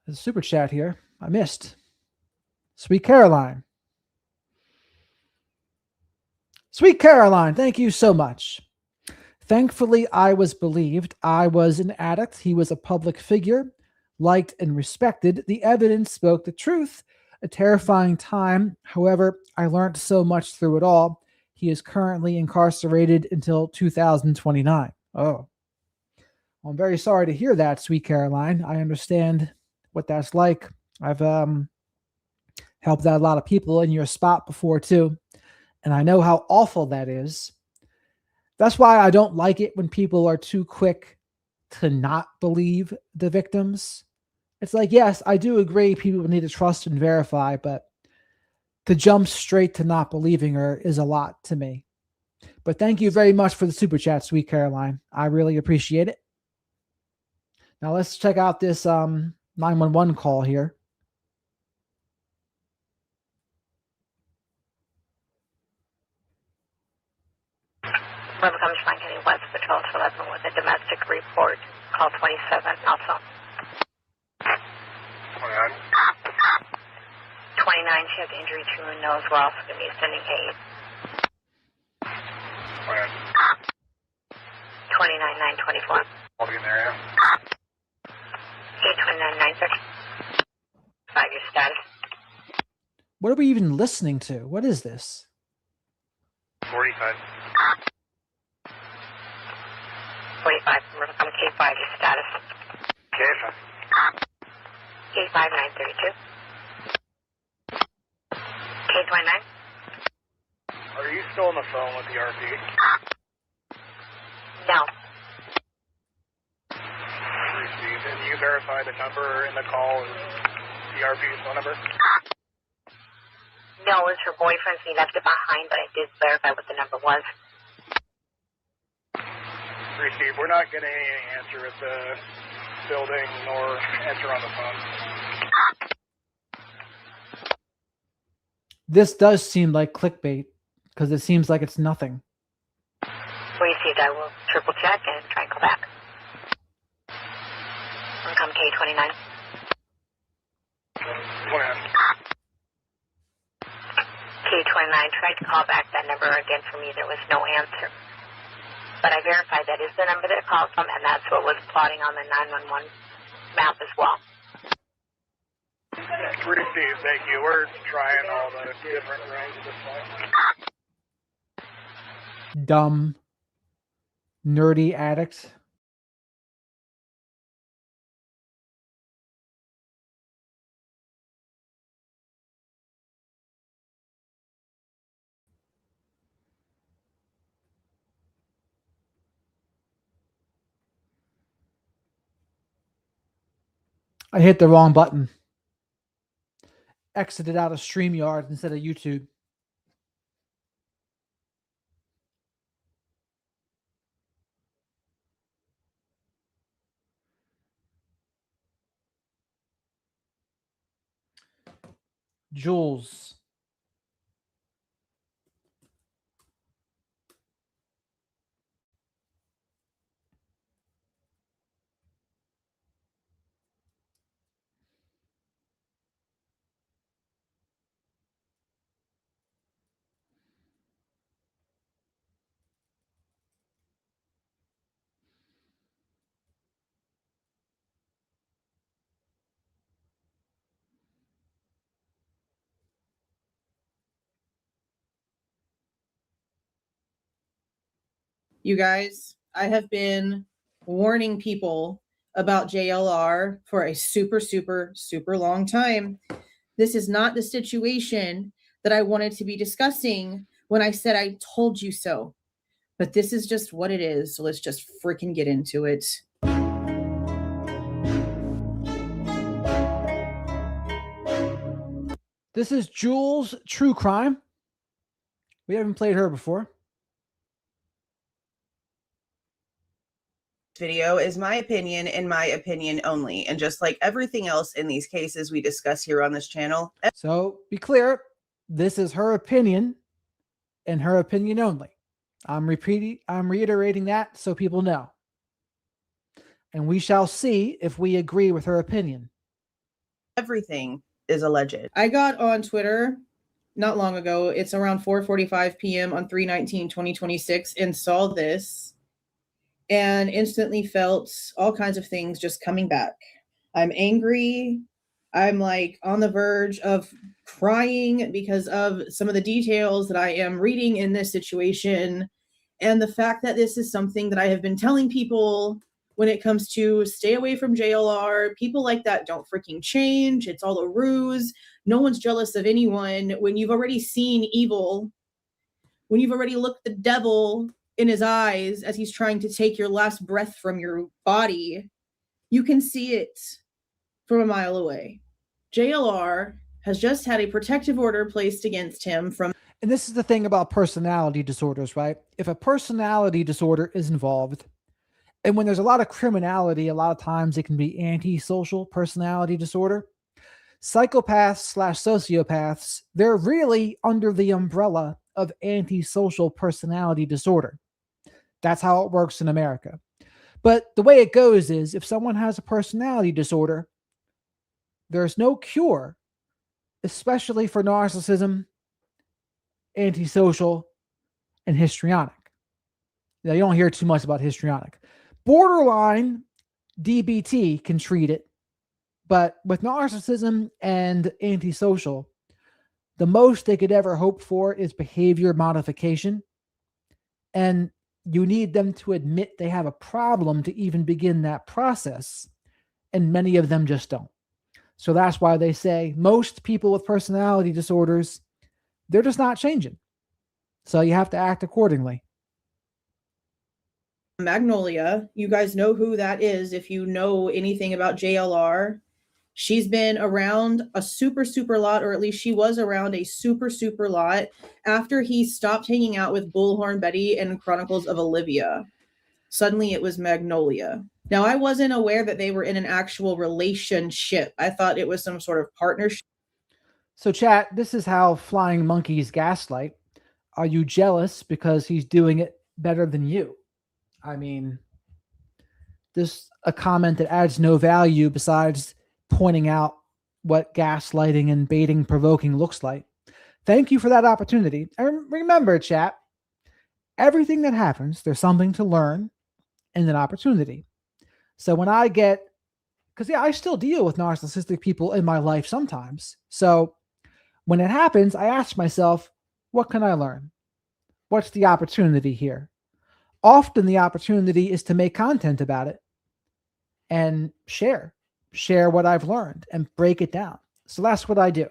there's a super chat here. I missed. Sweet Caroline. Sweet Caroline, thank you so much. Thankfully, I was believed. I was an addict. He was a public figure, liked and respected. The evidence spoke the truth. A terrifying time. However, I learned so much through it all. He is currently incarcerated until 2029. Oh, well, I'm very sorry to hear that, sweet Caroline. I understand what that's like. I've helped out a lot of people in your spot before too, and I know how awful that is. That's why I don't like it when people are too quick to not believe the victims. It's like, yes, I do agree people need to trust and verify, but to jump straight to not believing her is a lot to me. But thank you very much for the super chat, sweet Caroline. I really appreciate it. Now let's check out this 911 call here. Whoever comes from County West Patrol to 11 with a domestic report, call 27 also. 29, she has injury to her nose. We're also going to be sending aid. 29, 924. I'll be in there, yeah. 829, 930. 5-year status. What are we even listening to? What is this? 45. 45, remember coming K5, your status. Okay, K5, 932. K29. are you still on the phone with the RP? No. Received. And you verify the number in the call is the RP's phone number? No, it was her boyfriend's. He left it behind, but I did verify what the number was. Received. We're not getting any answer at the building nor answer on the phone. This does seem like clickbait because it seems like it's nothing. Received. I will triple check and try and call back. Come K29. 29. K29 tried to call back that number again for me. There was no answer. But I verified that is the number that it called from, and that's what was plotting on the 911 map as well. Received. Thank you. We're trying all the different rooms at this point. Dumb, nerdy addict. I hit the wrong button. Exited out of StreamYard instead of YouTube. Jules. You guys, I have been warning people about JLR for a super, super, super long time. This is not the situation that I wanted to be discussing when I said I told you so. But this is just what it is. So let's just freaking get into it. This is Jules True Crime. We haven't played her before. Video is my opinion and my opinion only. And just like everything else in these cases we discuss here on this channel. So be clear, this is her opinion and her opinion only. I'm reiterating that so people know. And we shall see if we agree with her opinion. Everything is alleged. I got on Twitter not long ago. It's around 4:45 p.m. on 3/19/2026 and saw this. and instantly felt all kinds of things just coming back. I'm angry. I'm like on the verge of crying because of some of the details that I am reading in this situation. And the fact that this is something that I have been telling people when it comes to stay away from JLR. People like that don't freaking change. It's all a ruse. No one's jealous of anyone. When you've already seen evil, when you've already looked the devil in his eyes as he's trying to take your last breath from your body, you can see it from a mile away. JLR has just had a protective order placed against him from. And this is the thing about personality disorders, right? If a personality disorder is involved, and when there's a lot of criminality, a lot of times it can be antisocial personality disorder. Psychopaths / sociopaths, they're really under the umbrella of antisocial personality disorder. That's how it works in America. But the way it goes is if someone has a personality disorder, there's no cure, especially for narcissism, antisocial, and histrionic. Now, you don't hear too much about histrionic. Borderline DBT can treat it, but with narcissism and antisocial, the most they could ever hope for is behavior modification. And you need them to admit they have a problem to even begin that process. And many of them just don't. So that's why they say most people with personality disorders, they're just not changing. So you have to act accordingly. Magnolia, you guys know who that is if you know anything about JLR. She's been around a super lot, or at least she was around a super lot after he stopped hanging out with Bullhorn Betty and Chronicles of Olivia. Suddenly it was Magnolia. Now, I wasn't aware that they were in an actual relationship. I thought it was some sort of partnership. So chat, this is how flying monkeys gaslight. Are you jealous because he's doing it better than you? I mean, this a comment that adds no value besides pointing out what gaslighting and baiting provoking looks like. Thank you for that opportunity. And remember, chat, everything that happens, there's something to learn and an opportunity. So when I get, because I still deal with narcissistic people in my life sometimes. So when it happens, I ask myself, what can I learn? What's the opportunity here? Often the opportunity is to make content about it and share what I've learned and break it down. So that's what I do.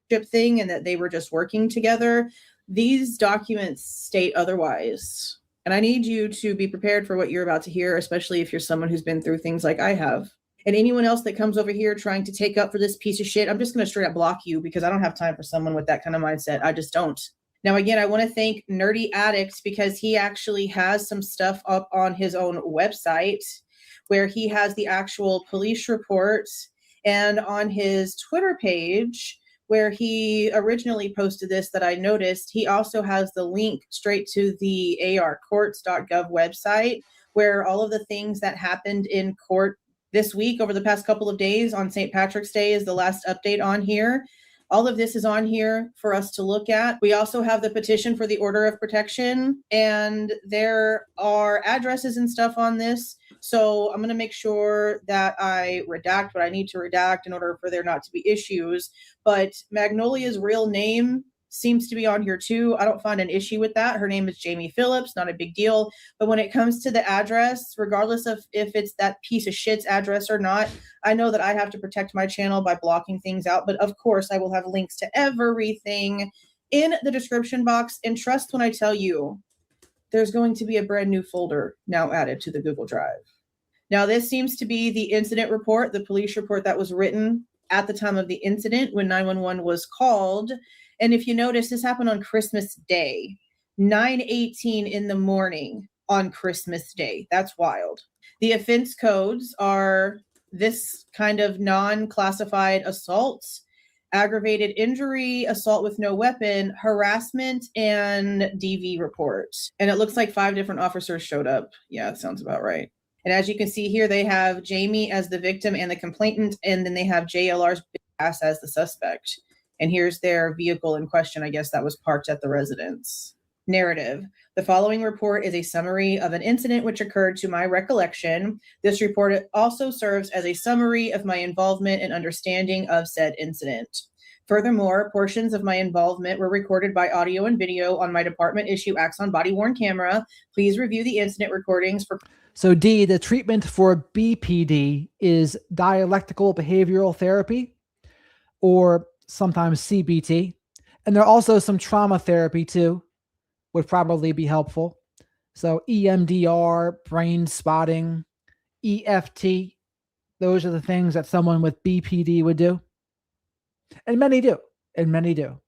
Thing and that they were just working together. These documents state otherwise. And I need you to be prepared for what you're about to hear, especially if you're someone who's been through things like I have. And anyone else that comes over here trying to take up for this piece of shit, I'm just going to straight up block you because I don't have time for someone with that kind of mindset. I just don't. Now, again, I want to thank Nerdy Addict because he actually has some stuff up on his own website where he has the actual police reports, and on his Twitter page where he originally posted this that I noticed, he also has the link straight to the arcourts.gov website where all of the things that happened in court this week over the past couple of days on St. Patrick's Day is the last update on here. All of this is on here for us to look at. We also have the petition for the order of protection, and there are addresses and stuff on this. So I'm going to make sure that I redact what I need to redact in order for there not to be issues. But Magnolia's real name seems to be on here too. I don't find an issue with that. Her name is Jamie Phillips, not a big deal. But when it comes to the address, regardless of if it's that piece of shit's address or not, I know that I have to protect my channel by blocking things out. But of course, I will have links to everything in the description box. And trust when I tell you, there's going to be a brand new folder now added to the Google Drive. Now, this seems to be the incident report, the police report that was written at the time of the incident when 911 was called. And if you notice, this happened on Christmas Day, 9:18 in the morning on Christmas Day. That's wild. The offense codes are this kind of non-classified assault, aggravated injury, assault with no weapon, harassment, and DV report. And it looks like 5 different officers showed up. Yeah, that sounds about right. And as you can see here, they have Jamie as the victim and the complainant, and then they have JLR's ass as the suspect. And here's their vehicle in question. I guess that was parked at the residence. Narrative. The following report is a summary of an incident which occurred to my recollection. This report also serves as a summary of my involvement and understanding of said incident. Furthermore, portions of my involvement were recorded by audio and video on my department issue Axon body-worn camera. Please review the incident recordings for... So D, the treatment for BPD is dialectical behavioral therapy, or sometimes CBT. And there are also some trauma therapy too, would probably be helpful. So EMDR, brain spotting, EFT, those are the things that someone with BPD would do. And many do. And many do.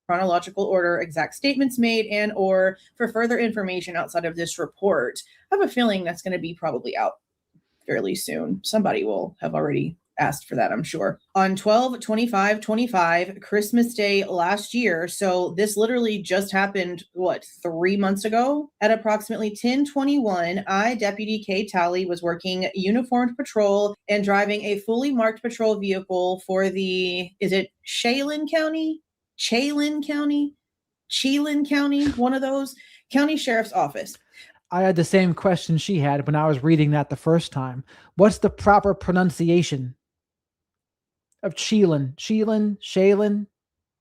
Chronological order, exact statements made, and or for further information outside of this report. I have a feeling that's going to be probably out fairly soon. Somebody will have already asked for that, I'm sure. On 12/25/25, Christmas Day last year, so this literally just happened, 3 months ago? At approximately 10:21, I, Deputy Kay Talley, was working uniformed patrol and driving a fully marked patrol vehicle for the, is it Chelan County? One of those, county sheriff's office. I had the same question she had when I was reading that the first time. What's the proper pronunciation of Chelan? Shaylin?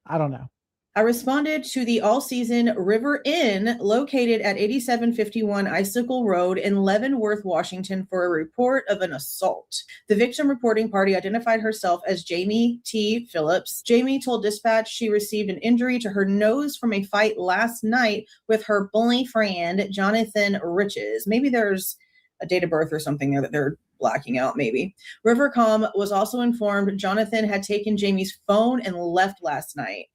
I don't know. I responded to the all-season River Inn located at 8751 Icicle Road in Leavenworth, Washington for a report of an assault. The victim reporting party identified herself as Jamie T. Phillips. Jamie told dispatch she received an injury to her nose from a fight last night with her boyfriend, Jonathan Riches. Maybe there's a date of birth or something there that they're blacking out, maybe. Rivercom was also informed Jonathan had taken Jamie's phone and left last night.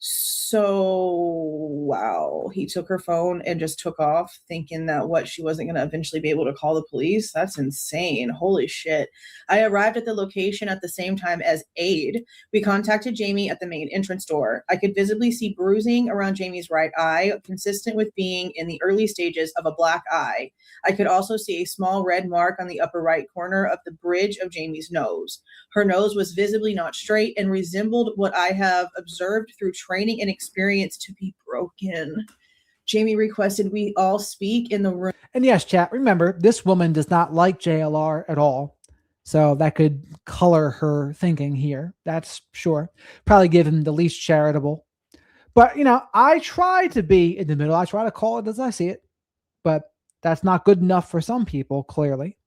So, wow, he took her phone and just took off thinking that she wasn't going to eventually be able to call the police. That's insane. Holy shit. I arrived at the location at the same time as aid. We contacted Jamie at the main entrance door. I could visibly see bruising around Jamie's right eye, consistent with being in the early stages of a black eye. I could also see a small red mark on the upper right corner of the bridge of Jamie's nose. Her nose was visibly not straight and resembled what I have observed through training and experience to be broken. Jamie requested we all speak in the room. And yes, chat, remember, this woman does not like JLR at all. So that could color her thinking here. That's sure. Probably give him the least charitable. But, I try to be in the middle. I try to call it as I see it. But that's not good enough for some people, clearly.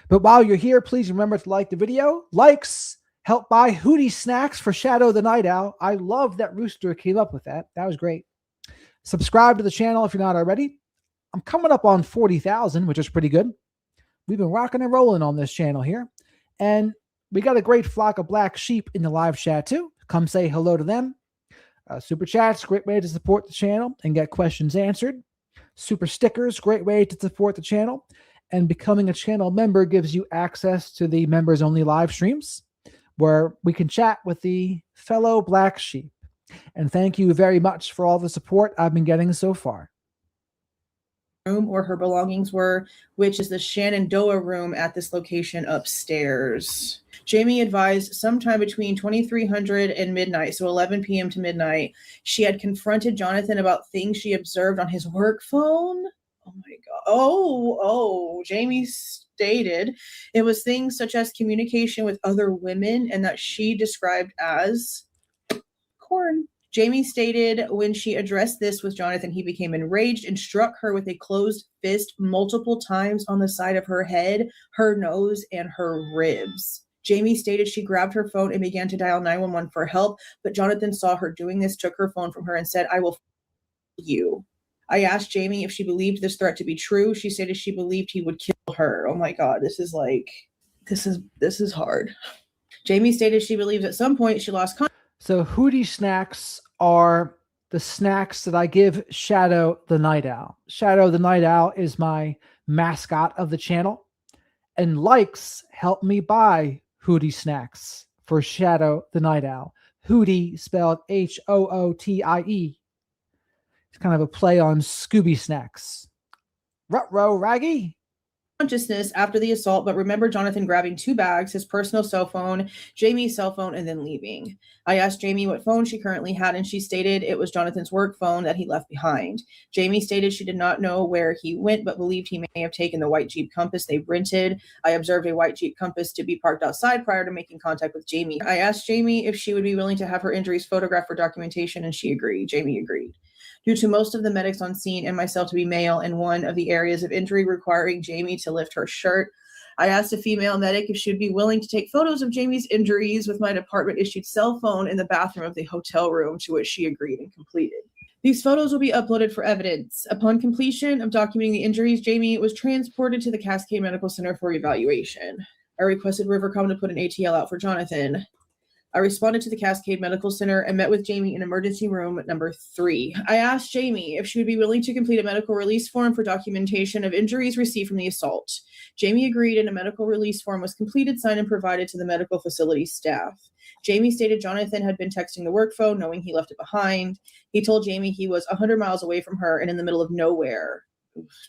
But while you're here, please remember to like the video. Likes help buy Hootie snacks for Shadow the Night Owl. I love that Rooster came up with that. That was great. Subscribe to the channel if you're not already. I'm coming up on 40,000, which is pretty good. We've been rocking and rolling on this channel here. And we got a great flock of black sheep in the live chat too. Come say hello to them. Super chats, great way to support the channel and get questions answered. Super stickers, great way to support the channel. And becoming a channel member gives you access to the members only live streams where we can chat with the fellow black sheep. And thank you very much for all the support I've been getting so far. Room where her belongings were, which is the Shenandoah room at this location upstairs. Jamie advised sometime between 2300 and midnight, so 11 p.m. to midnight, she had confronted Jonathan about things she observed on his work phone. Oh my God. Jamie stated it was things such as communication with other women and that she described as corn. Jamie stated when she addressed this with Jonathan, he became enraged and struck her with a closed fist multiple times on the side of her head, her nose, and her ribs. Jamie stated she grabbed her phone and began to dial 911 for help, but Jonathan saw her doing this, took her phone from her, and said, "I will you." I asked Jamie if she believed this threat to be true. She stated she believed he would kill her. Oh my God, this is hard. Jamie stated she believes at some point she lost contact. So Hootie snacks are the snacks that I give Shadow the Night Owl. Shadow the Night Owl is my mascot of the channel. And likes help me buy Hootie snacks for Shadow the Night Owl. Hootie spelled H-O-O-T-I-E. It's kind of a play on Scooby snacks. Ruh-roh, Raggy. consciousness after the assault, but remember Jonathan grabbing 2 bags, his personal cell phone, Jamie's cell phone, and then leaving. I asked Jamie what phone she currently had, and she stated it was Jonathan's work phone that he left behind. Jamie stated she did not know where he went, but believed he may have taken the white Jeep Compass they rented. I observed a white Jeep Compass to be parked outside prior to making contact with Jamie. I asked Jamie if she would be willing to have her injuries photographed for documentation, and she agreed. Jamie agreed. Due to most of the medics on scene and myself to be male in one of the areas of injury requiring Jamie to lift her shirt, I asked a female medic if she would be willing to take photos of Jamie's injuries with my department-issued cell phone in the bathroom of the hotel room, to which she agreed and completed. These photos will be uploaded for evidence. Upon completion of documenting the injuries, Jamie was transported to the Cascade Medical Center for evaluation. I requested Rivercom to put an ATL out for Jonathan. I responded to the Cascade Medical Center and met with Jamie in emergency room number 3. I asked Jamie if she would be willing to complete a medical release form for documentation of injuries received from the assault. Jamie agreed, and a medical release form was completed, signed, and provided to the medical facility staff. Jamie stated Jonathan had been texting the work phone, knowing he left it behind. He told Jamie he was 100 miles away from her and in the middle of nowhere.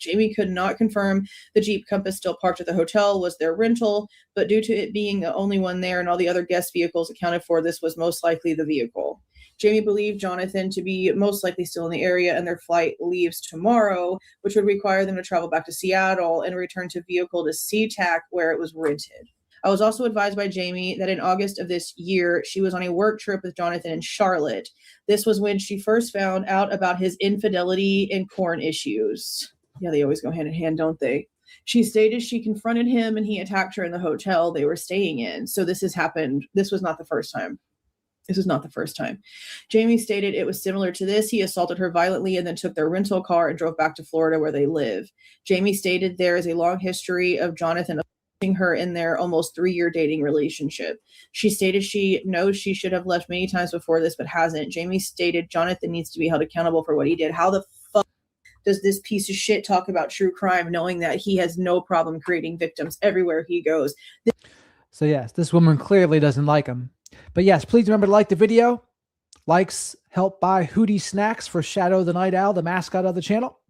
Jamie could not confirm the Jeep Compass still parked at the hotel was their rental, but due to it being the only one there and all the other guest vehicles accounted for, this was most likely the vehicle. Jamie believed Jonathan to be most likely still in the area, and their flight leaves tomorrow, which would require them to travel back to Seattle and return to vehicle to SeaTac, where it was rented. I was also advised by Jamie that in August of this year, she was on a work trip with Jonathan in Charlotte. This was when she first found out about his infidelity and porn issues. Yeah, they always go hand in hand, don't they? She stated she confronted him and he attacked her in the hotel they were staying in. So this has happened. This was not the first time. Jamie stated it was similar to this. He assaulted her violently and then took their rental car and drove back to Florida where they live. Jamie stated there is a long history of Jonathan assaulting her in their almost 3-year dating relationship. She stated she knows she should have left many times before this, but hasn't. Jamie stated Jonathan needs to be held accountable for what he did. How the fuck does this piece of shit talk about true crime, knowing that he has no problem creating victims everywhere he goes? So yes, this woman clearly doesn't like him. But yes, please remember to like the video. Likes help buy Hootie Snacks for Shadow the Night Owl, the mascot of the channel.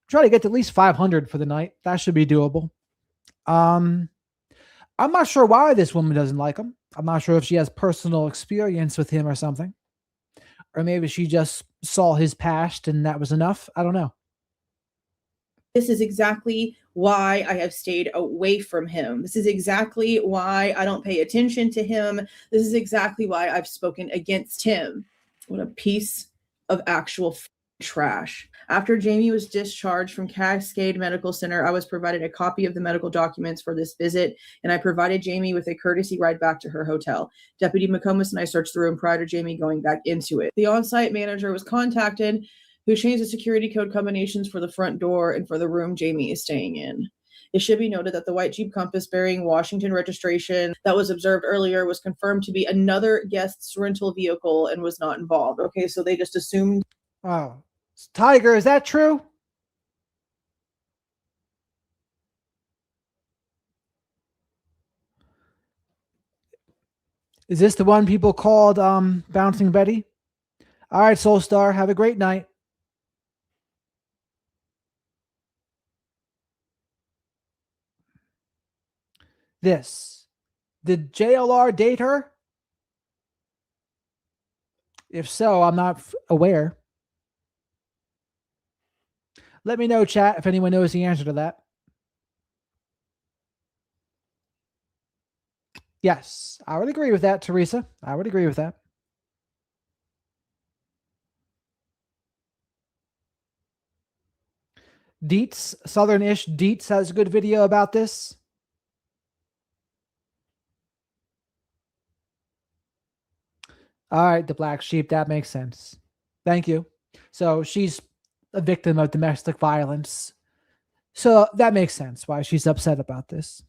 Try to get to at least 500 for the night. That should be doable. I'm not sure why this woman doesn't like him. I'm not sure if she has personal experience with him or something. Or maybe she just saw his past and that was enough. I don't know. This is exactly why I have stayed away from him. This is exactly why I don't pay attention to him. This is exactly why I've spoken against him. What a piece of actual trash. After Jamie was discharged from Cascade Medical Center, I was provided a copy of the medical documents for this visit, and I provided Jamie with a courtesy ride back to her hotel. Deputy McComas and I searched the room prior to Jamie going back into it. The on-site manager was contacted, who changed the security code combinations for the front door and for the room Jamie is staying in. It should be noted that the white Jeep Compass bearing Washington registration that was observed earlier was confirmed to be another guest's rental vehicle and was not involved. Okay, so they just assumed. Oh, Tiger, is that true? Is this the one people called Bouncing Betty? All right, Soul Star, have a great night. This. Did JLR date her? If so, I'm not aware. Let me know, chat, if anyone knows the answer to that. Yes, I would agree with that, Teresa. I would agree with that. Dietz, Southern-ish Dietz has a good video about this. All right, the black sheep, that makes sense. Thank you. So she's a victim of domestic violence. So that makes sense why she's upset about this.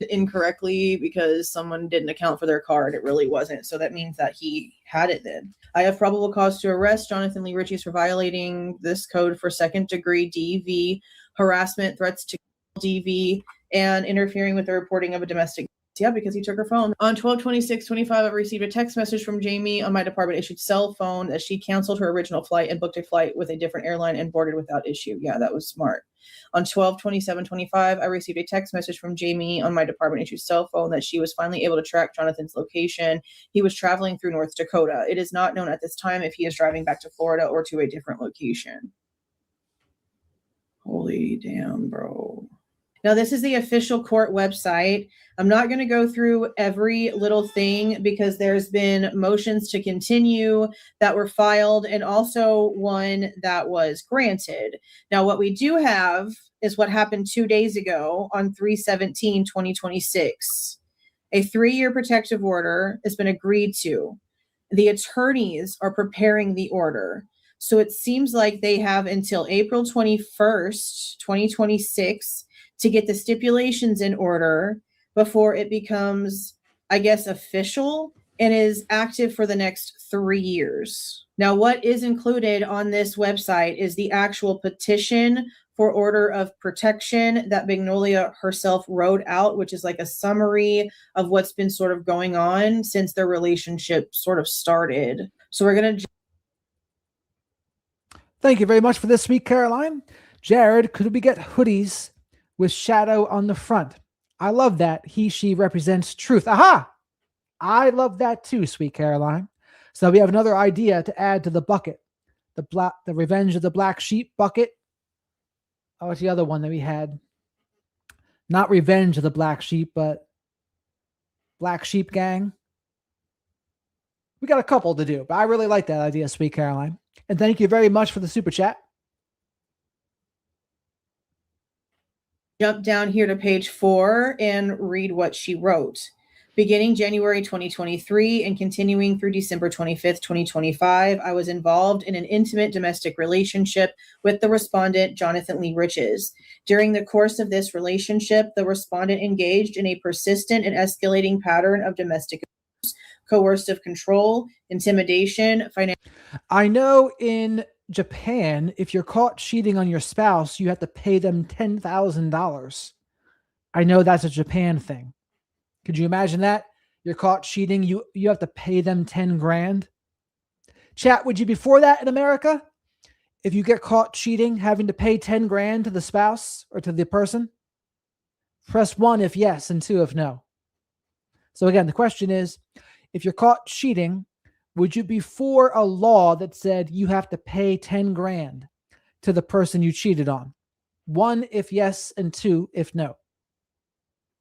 Incorrectly because someone didn't account for their car and it really wasn't. So that means that he had it then. I have probable cause to arrest Jonathan Lee Ritchie for violating this code for second-degree DV, harassment, threats to DV, and interfering with the reporting of a domestic. Yeah, because he took her phone. On 12/26/25, I received a text message from Jamie on my department-issued cell phone that she canceled her original flight and booked a flight with a different airline and boarded without issue. Yeah, that was smart. On 12/27/25, I received a text message from Jamie on my department issued cell phone that she was finally able to track Jonathan's location. He was traveling through North Dakota. It is not known at this time if he is driving back to Florida or to a different location. Holy damn, bro. Now, this is the official court website. I'm not going to go through every little thing because there's been motions to continue that were filed and also one that was granted. Now, what we do have is what happened 2 days ago on 3/17/2026. A 3-year protective order has been agreed to. The attorneys are preparing the order. So it seems like they have until April 21st, 2026 to get the stipulations in order before it becomes, I guess, official and is active for the next 3 years. Now, what is included on this website is the actual petition for order of protection that Magnolia herself wrote out, which is like a summary of what's been sort of going on since their relationship sort of started. So we're going to... Thank you very much for this, sweet Caroline. Jared, could we get hoodies with shadow on the front? I love that. He, she represents truth. Aha! I love that too, sweet Caroline. So we have another idea to add to the bucket. The Revenge of the Black Sheep bucket. Oh, what's the other one that we had? Not Revenge of the Black Sheep, but Black Sheep Gang. We got a couple to do, but I really like that idea, sweet Caroline. And thank you very much for the super chat. Jump down here to page 4 and read what she wrote. Beginning January 2023 and continuing through December 25th, 2025, I was involved in an intimate domestic relationship with the respondent, Jonathan Lee Riches. During the course of this relationship, the respondent engaged in a persistent and escalating pattern of domestic abuse, coercive control, intimidation, financial... I know in Japan, if you're caught cheating on your spouse, you have to pay them $10,000. I know that's a Japan thing. Could you imagine that? You're caught cheating, you have to pay them 10 grand. Chat, would you be for that in America? If you get caught cheating, having to pay 10 grand to the spouse or to the person? Press 1 if yes and 2 if no. So again, the question is, if you're caught cheating, would you be for a law that said you have to pay 10 grand to the person you cheated on? 1 if yes and 2 if no.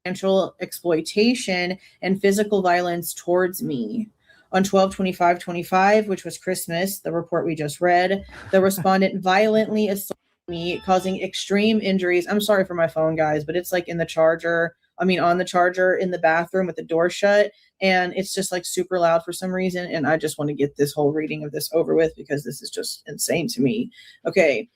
Financial exploitation and physical violence towards me. On 12/25/25, which was Christmas, the report we just read, the respondent violently assaulted me, causing extreme injuries. I'm sorry for my phone, guys, but it's like in the charger. I mean, on the charger in the bathroom with the door shut, and it's just like super loud for some reason. And I just want to get this whole reading of this over with because this is just insane to me. Okay.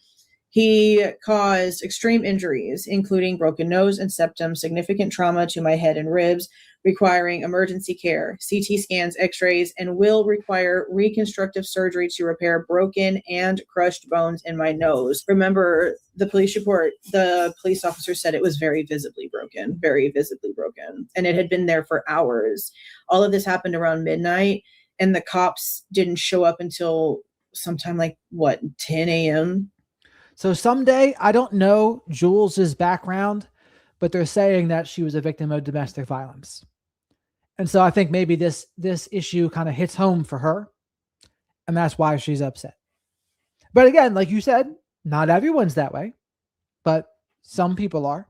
He caused extreme injuries, including broken nose and septum, significant trauma to my head and ribs, requiring emergency care, CT scans, x-rays, and will require reconstructive surgery to repair broken and crushed bones in my nose. Remember, the police report, the police officer said it was very visibly broken, and it had been there for hours. All of this happened around midnight, and the cops didn't show up until sometime like, 10 a.m.? So someday, I don't know Jules's background, but they're saying that she was a victim of domestic violence. And so I think maybe this issue kind of hits home for her, and that's why she's upset. But again, like you said, not everyone's that way, but some people are.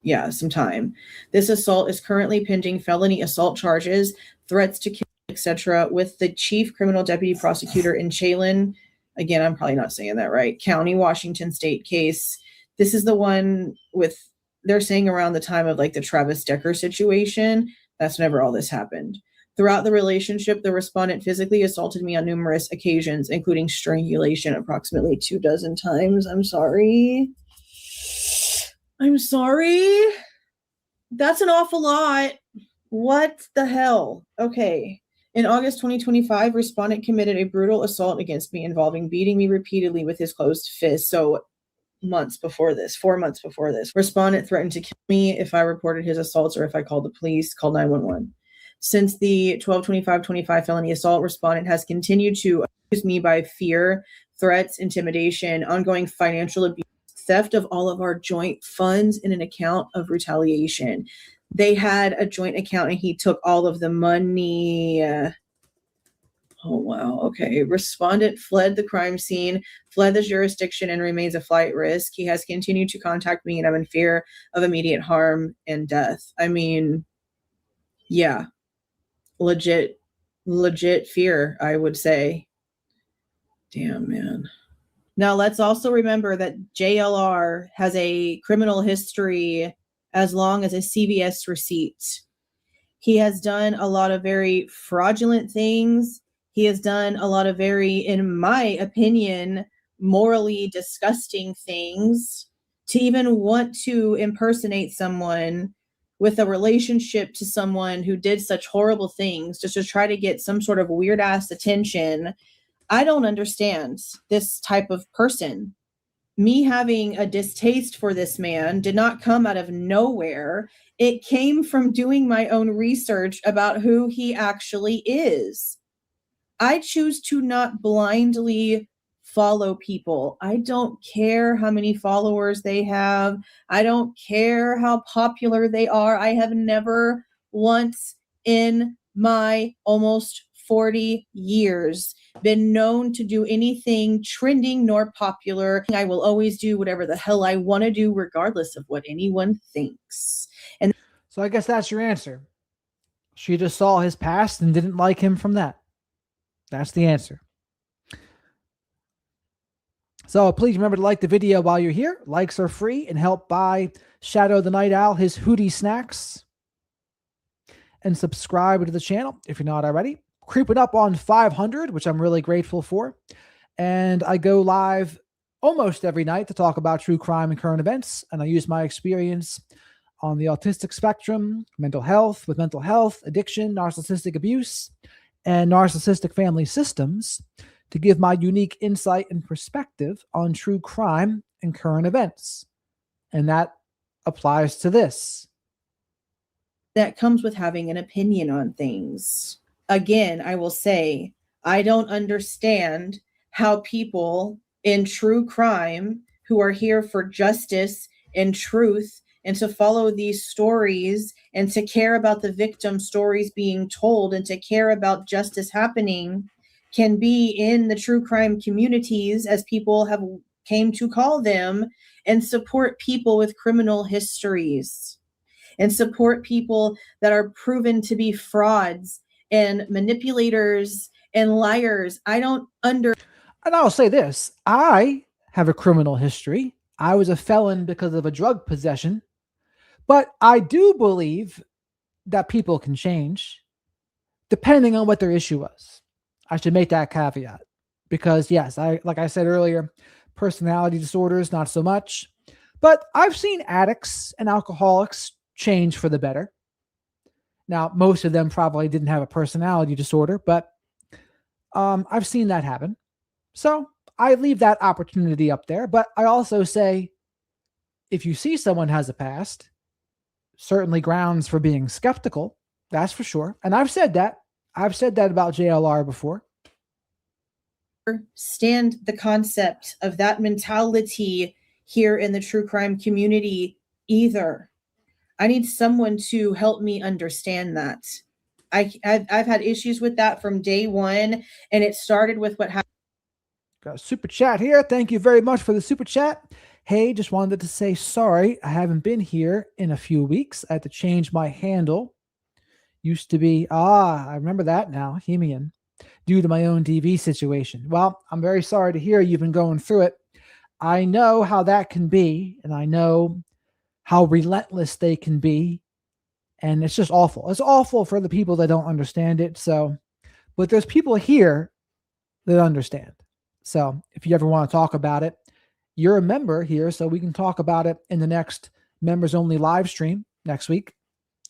Yeah, some time. This assault is currently pending felony assault charges, threats to kill, etc., with the chief criminal deputy prosecutor in Chelan. Again, I'm probably not saying that right. County, Washington State case. This is the one with, they're saying around the time of like the Travis Decker situation. That's whenever all this happened. Throughout the relationship, the respondent physically assaulted me on numerous occasions, including strangulation approximately 24 times. I'm sorry. That's an awful lot. What the hell? Okay. In August 2025, respondent committed a brutal assault against me involving beating me repeatedly with his closed fist. So 4 months before this, respondent threatened to kill me if I reported his assaults or if I called the police, called 911. Since the 12/25/25 felony assault, respondent has continued to accuse me by fear, threats, intimidation, ongoing financial abuse, theft of all of our joint funds in an account of retaliation. They had a joint account and he took all of the money. Oh, wow. Okay. Respondent fled the crime scene, fled the jurisdiction, and remains a flight risk. He has continued to contact me, and I'm in fear of immediate harm and death. I mean, yeah, legit fear, I would say. Damn, man. Now, let's also remember that JLR has a criminal history as long as a CVS receipt. He has done a lot of very fraudulent things. He has done a lot of very, in my opinion, morally disgusting things. To even want to impersonate someone with a relationship to someone who did such horrible things just to try to get some sort of weird ass attention. I don't understand this type of person. Me having a distaste for this man did not come out of nowhere. It came from doing my own research about who he actually is. I choose to not blindly follow people. I don't care how many followers they have. I don't care how popular they are. I have never once in my almost 40 years been known to do anything trending nor popular. I will always do whatever the hell I want to do, regardless of what anyone thinks. And So I guess that's your answer. She just saw his past and didn't like him from that. That's the answer. So please remember to like the video while you're here. Likes are free and help buy Shadow the Night Owl his hoodie snacks. And subscribe to the channel if you're not already. Creeping up on 500, which I'm really grateful for. And I go live almost every night to talk about true crime and current events. And I use my experience on the autistic spectrum, mental health, addiction, narcissistic abuse, and narcissistic family systems to give my unique insight and perspective on true crime and current events. And that applies to this. That comes with having an opinion on things. Again, I will say, I don't understand how people in true crime who are here for justice and truth and to follow these stories and to care about the victim stories being told and to care about justice happening can be in the true crime communities, as people have came to call them, and support people with criminal histories and support people that are proven to be frauds and manipulators and liars. I don't And I'll say this. I have a criminal history. I was a felon because of a drug possession. But I do believe that people can change depending on what their issue was. I should make that caveat. Because yes, like I said earlier, personality disorders, not so much. But I've seen addicts and alcoholics change for the better. Now, most of them probably didn't have a personality disorder, but I've seen that happen. So I leave that opportunity up there. But I also say, if you see someone has a past, certainly grounds for being skeptical. That's for sure. And I've said that. I've said that about JLR before. Stand the concept of that mentality here in the true crime community either. I need someone to help me understand that. I've had issues with that from day one, and it started with what happened. Got a super chat here. Thank you very much for the super chat. Hey, just wanted to say sorry. I haven't been here in a few weeks. I had to change my handle. Used to be, I remember that now, Hemian, due to my own DV situation. Well, I'm very sorry to hear you've been going through it. I know how that can be, and I know how relentless they can be, and it's just awful. It's awful for the people that don't understand it. So, but there's people here that understand. So if you ever want to talk about it, you're a member here, so we can talk about it in the next members only live stream next week.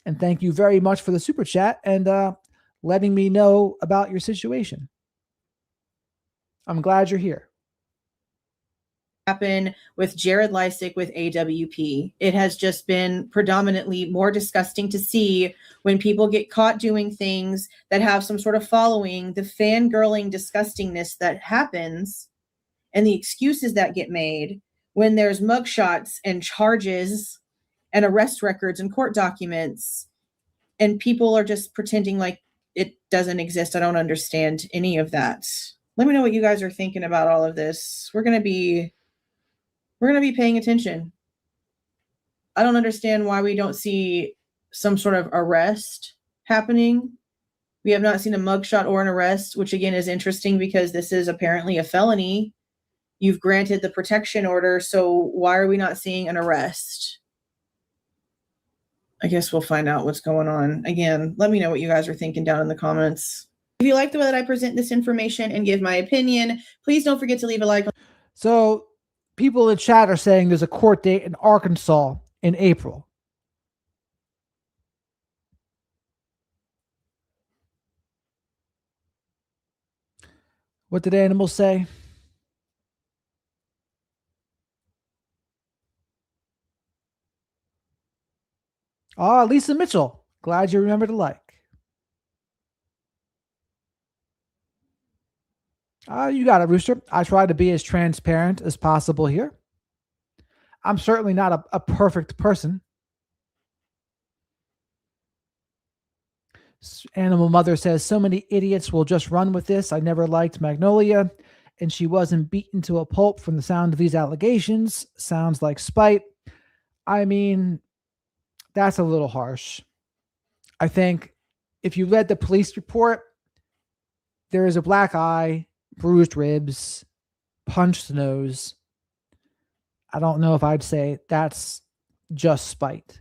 And thank you very much for the super chat and letting me know about your situation. I'm glad you're here. Happen with Jared Lysick with AWP. It has just been predominantly more disgusting to see when people get caught doing things that have some sort of following, the fangirling disgustingness that happens. and the excuses that get made when there's mugshots and charges and arrest records and court documents, and people are just pretending like it doesn't exist. I don't understand any of that. Let me know what you guys are thinking about all of this. We're going to be paying attention. I don't understand why we don't see some sort of arrest happening. We have not seen a mugshot or an arrest, which again is interesting because this is apparently a felony. You've granted the protection order, so why are we not seeing an arrest? I guess we'll find out what's going on. Again, let me know what you guys are thinking down in the comments. If you like the way that I present this information and give my opinion, please don't forget to leave a like. So people in chat are saying there's a court date in Arkansas in April. What did Animals say? Ah, Lisa Mitchell. Glad you remember to like. You got it, Rooster. I try to be as transparent as possible here. I'm certainly not a perfect person. Animal Mother says, so many idiots will just run with this. I never liked Magnolia, and she wasn't beaten to a pulp from the sound of these allegations. Sounds like spite. I mean, that's a little harsh. I think if you read the police report, there is a black eye, bruised ribs, punched nose. I don't know if I'd say that's just spite.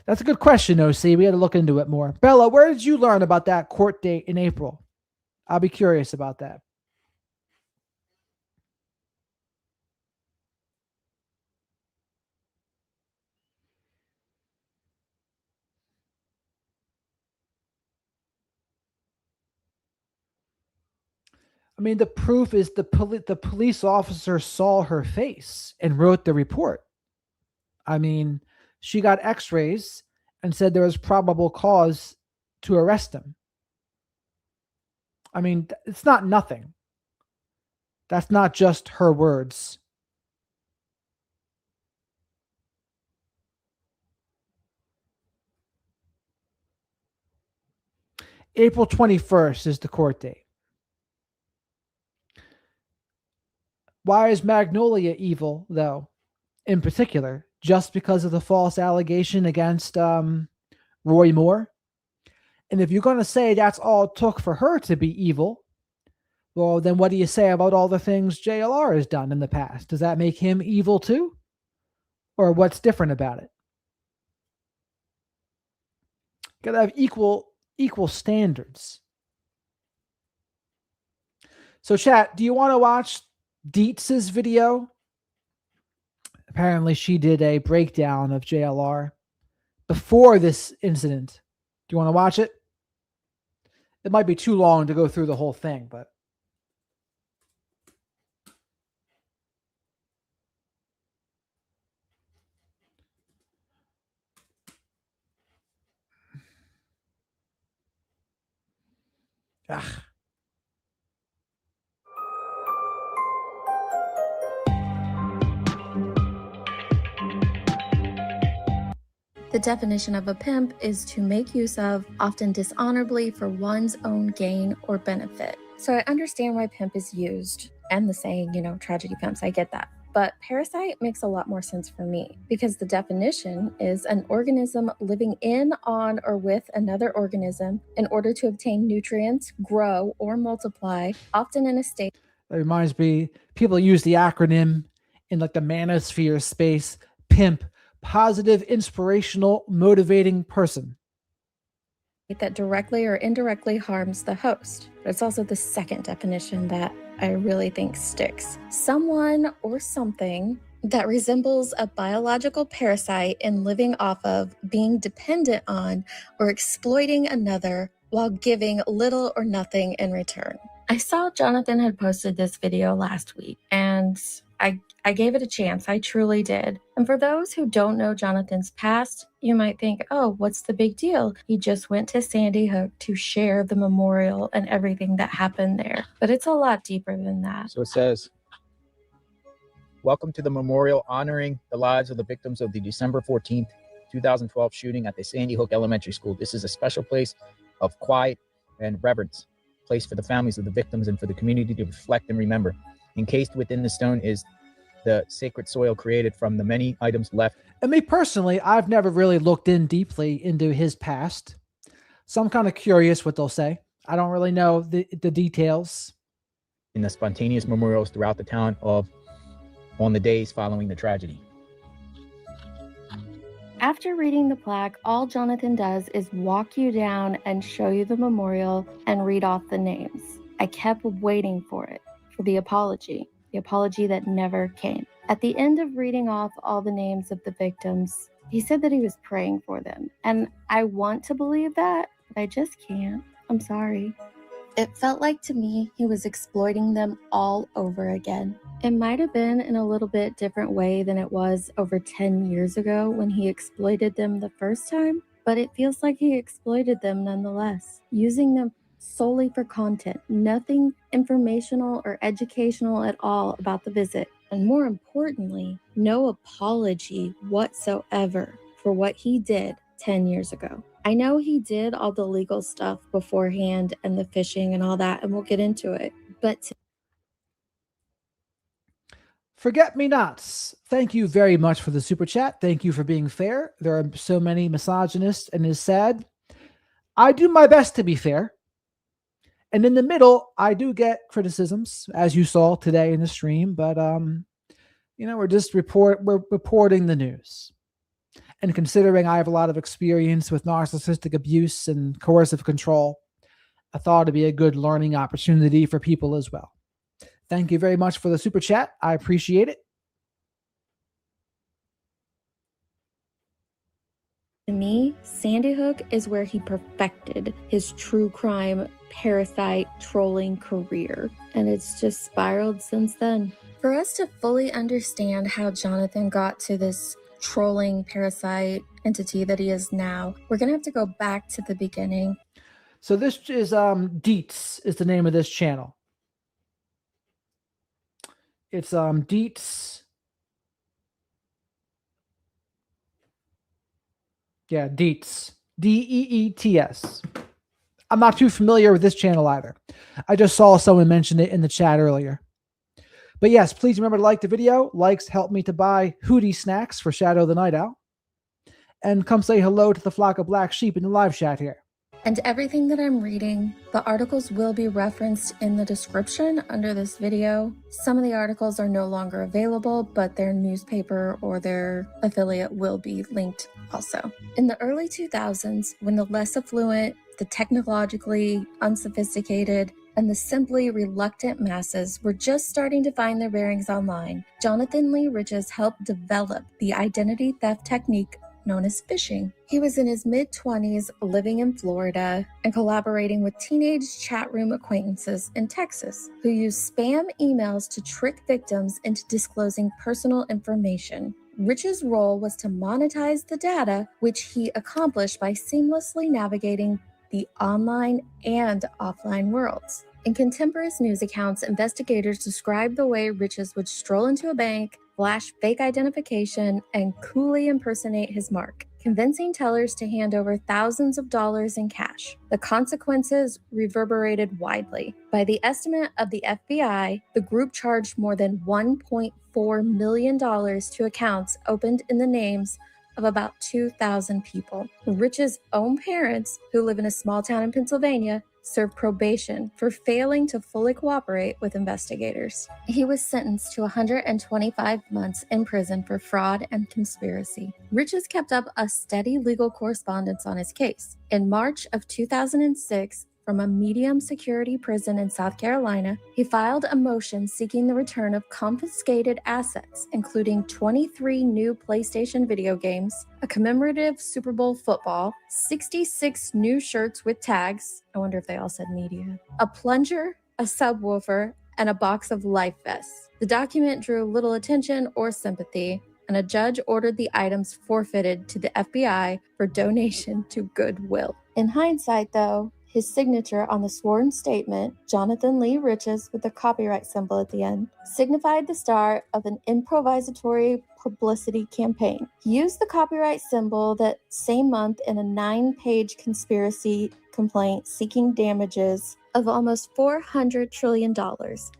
That's a good question, OC. We had to look into it more. Bella, where did you learn about that court date in April? I'll be curious about that. I mean, the proof is the police officer saw her face and wrote the report. I mean, she got x-rays and said there was probable cause to arrest him. I mean, it's not nothing. That's not just her words. April 21st is the court date. Why is Magnolia evil, though, in particular? Just because of the false allegation against Roy Moore? And if you're going to say that's all it took for her to be evil, well, then what do you say about all the things JLR has done in the past? Does that make him evil too? Or what's different about it? Got to have equal standards. So chat, do you want to watch Dietz's video? Apparently she did a breakdown of JLR before this incident. Do you want to watch it? It might be too long to go through the whole thing, but The definition of a pimp is to make use of, often dishonorably, for one's own gain or benefit. So I understand why pimp is used, and the saying, tragedy pimps, I get that. But parasite makes a lot more sense for me, because the definition is an organism living in, on, or with another organism in order to obtain nutrients, grow, or multiply, often in a state. That reminds me, people use the acronym in like the manosphere space, PIMP, positive, inspirational, motivating person. That directly or indirectly harms the host. But it's also the second definition that I really think sticks. Someone or something that resembles a biological parasite in living off of, being dependent on, or exploiting another while giving little or nothing in return. I saw Jonathan had posted this video last week, and I gave it a chance. I truly did. And for those who don't know Jonathan's past, you might think, oh, what's the big deal? He just went to Sandy Hook to share the memorial and everything that happened there. But it's a lot deeper than that. So it says, welcome to the memorial honoring the lives of the victims of the December 14th, 2012 shooting at the Sandy Hook Elementary School. This is a special place of quiet and reverence, place for the families of the victims and for the community to reflect and remember. Encased within the stone is the sacred soil created from the many items left. And me personally, I've never really looked in deeply into his past. So I'm kind of curious what they'll say. I don't really know the details. In the spontaneous memorials throughout the town on the days following the tragedy. After reading the plaque, all Jonathan does is walk you down and show you the memorial and read off the names. I kept waiting for it, for the apology that never came. At the end of reading off all the names of the victims, he said that he was praying for them. And I want to believe that, but I just can't. I'm sorry. It felt like to me he was exploiting them all over again. It might have been in a little bit different way than it was over 10 years ago when he exploited them the first time, but it feels like he exploited them nonetheless, using them solely for content, nothing informational or educational at all about the visit. And more importantly, no apology whatsoever for what he did 10 years ago. I know he did all the legal stuff beforehand and the fishing and all that, and we'll get into it. But Forget-me-nots. Thank you very much for the super chat. Thank you for being fair. There are so many misogynists, and it's sad. I do my best to be fair. And in the middle, I do get criticisms, as you saw today in the stream. But we're reporting the news. And considering I have a lot of experience with narcissistic abuse and coercive control, I thought it'd be a good learning opportunity for people as well. Thank you very much for the super chat. I appreciate it. to me, Sandy Hook is where he perfected his true crime, parasite, trolling career. And it's just spiraled since then. For us to fully understand how Jonathan got to this trolling parasite entity that he is now, we're going to have to go back to the beginning. So this is Dietz is the name of this channel. It's Dietz. Yeah, Dietz. Deets. I'm not too familiar with this channel either. I just saw someone mention it in the chat earlier. But yes, please remember to like the video. Likes help me to buy Hootie snacks for Shadow the Night Owl. And come say hello to the flock of black sheep in the live chat here. And everything that I'm reading, the articles will be referenced in the description under this video. Some of the articles are no longer available, but their newspaper or their affiliate will be linked also. In the early 2000s, when the less affluent, the technologically unsophisticated, and the simply reluctant masses were just starting to find their bearings online, Jonathan Lee Riches helped develop the identity theft technique known as phishing. He was in his mid-20s, living in Florida, and collaborating with teenage chat room acquaintances in Texas, who used spam emails to trick victims into disclosing personal information. Rich's role was to monetize the data, which he accomplished by seamlessly navigating the online and offline worlds. In contemporaneous news accounts, investigators described the way Riches would stroll into a bank, flash fake identification, and coolly impersonate his mark, convincing tellers to hand over thousands of dollars in cash. The consequences reverberated widely. By the estimate of the FBI, the group charged more than $1.4 million to accounts opened in the names of about 2,000 people. Rich's own parents, who live in a small town in Pennsylvania, served probation for failing to fully cooperate with investigators. He was sentenced to 125 months in prison for fraud and conspiracy. Riches kept up a steady legal correspondence on his case. In March of 2006, from a medium security prison in South Carolina, he filed a motion seeking the return of confiscated assets, including 23 new PlayStation video games, a commemorative Super Bowl football, 66 new shirts with tags, I wonder if they all said media, a plunger, a subwoofer, and a box of life vests. The document drew little attention or sympathy, and a judge ordered the items forfeited to the FBI for donation to Goodwill. In hindsight, though, his signature on the sworn statement, Jonathan Lee Riches with the copyright symbol at the end, signified the start of an improvisatory publicity campaign. He used the copyright symbol that same month in a 9-page conspiracy complaint seeking damages of almost $400 trillion,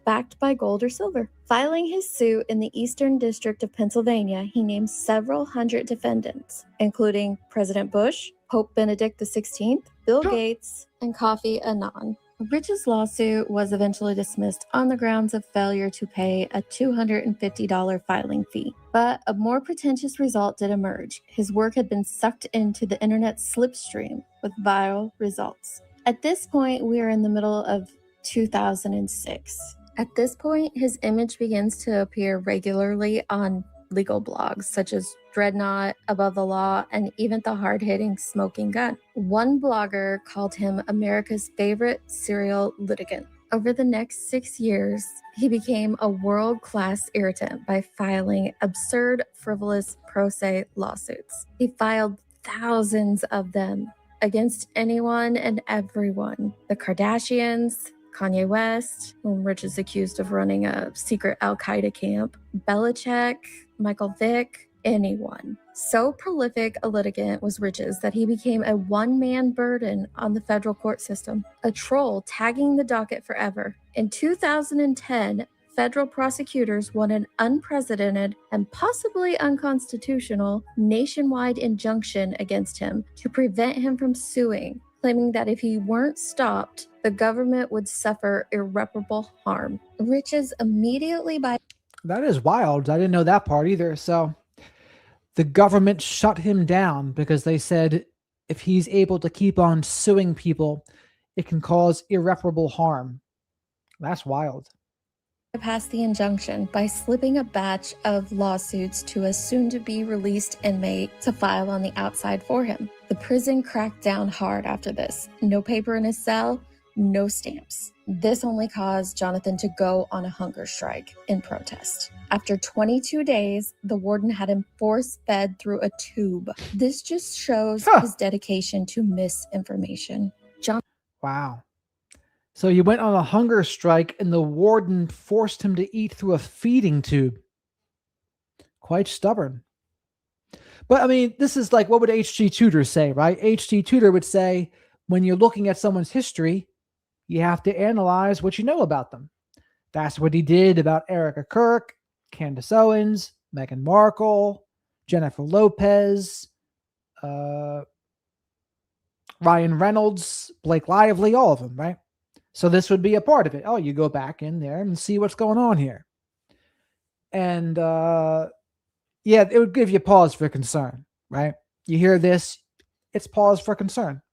backed by gold or silver. Filing his suit in the Eastern District of Pennsylvania, he named several hundred defendants, including President Bush, Pope Benedict XVI, Bill Gates, and Kofi Annan. Rich's lawsuit was eventually dismissed on the grounds of failure to pay a $250 filing fee. But a more pretentious result did emerge. His work had been sucked into the internet slipstream with viral results. At this point, we are in the middle of 2006. At this point, his image begins to appear regularly on legal blogs such as Dreadnought, Above the Law, and even the hard-hitting Smoking Gun. One blogger called him America's favorite serial litigant. Over the next 6 years, he became a world-class irritant by filing absurd, frivolous, pro se lawsuits. He filed thousands of them against anyone and everyone. The Kardashians, Kanye West, whom Rich is accused of running a secret Al-Qaeda camp, Belichick, Michael Vick, anyone. So prolific a litigant was Rich's that he became a one-man burden on the federal court system, a troll tagging the docket forever. In 2010, federal prosecutors won an unprecedented and possibly unconstitutional nationwide injunction against him to prevent him from suing, claiming that if he weren't stopped, the government would suffer irreparable harm. Rich's immediately by That is wild. I didn't know that part either. So the government shut him down because they said if he's able to keep on suing people, it can cause irreparable harm. That's wild. passed the injunction by slipping a batch of lawsuits to a soon-to-be-released inmate to file on the outside for him. The prison cracked down hard after this. No paper in his cell, no stamps. This only caused Jonathan to go on a hunger strike in protest. After 22 days, the warden had him force-fed through a tube. This just shows his dedication to misinformation. Wow. So he went on a hunger strike and the warden forced him to eat through a feeding tube. Quite stubborn. But I mean, this is like, what would H.G. Tudor say, right? H.G. Tudor would say, when you're looking at someone's history, you have to analyze what you know about them. That's what he did about Erica Kirk, Candace Owens, Meghan Markle, Jennifer Lopez, Ryan Reynolds, Blake Lively, all of them, right? So this would be a part of it. Oh, you go back in there and see what's going on here. And yeah, it would give you pause for concern, right? You hear this, it's pause for concern.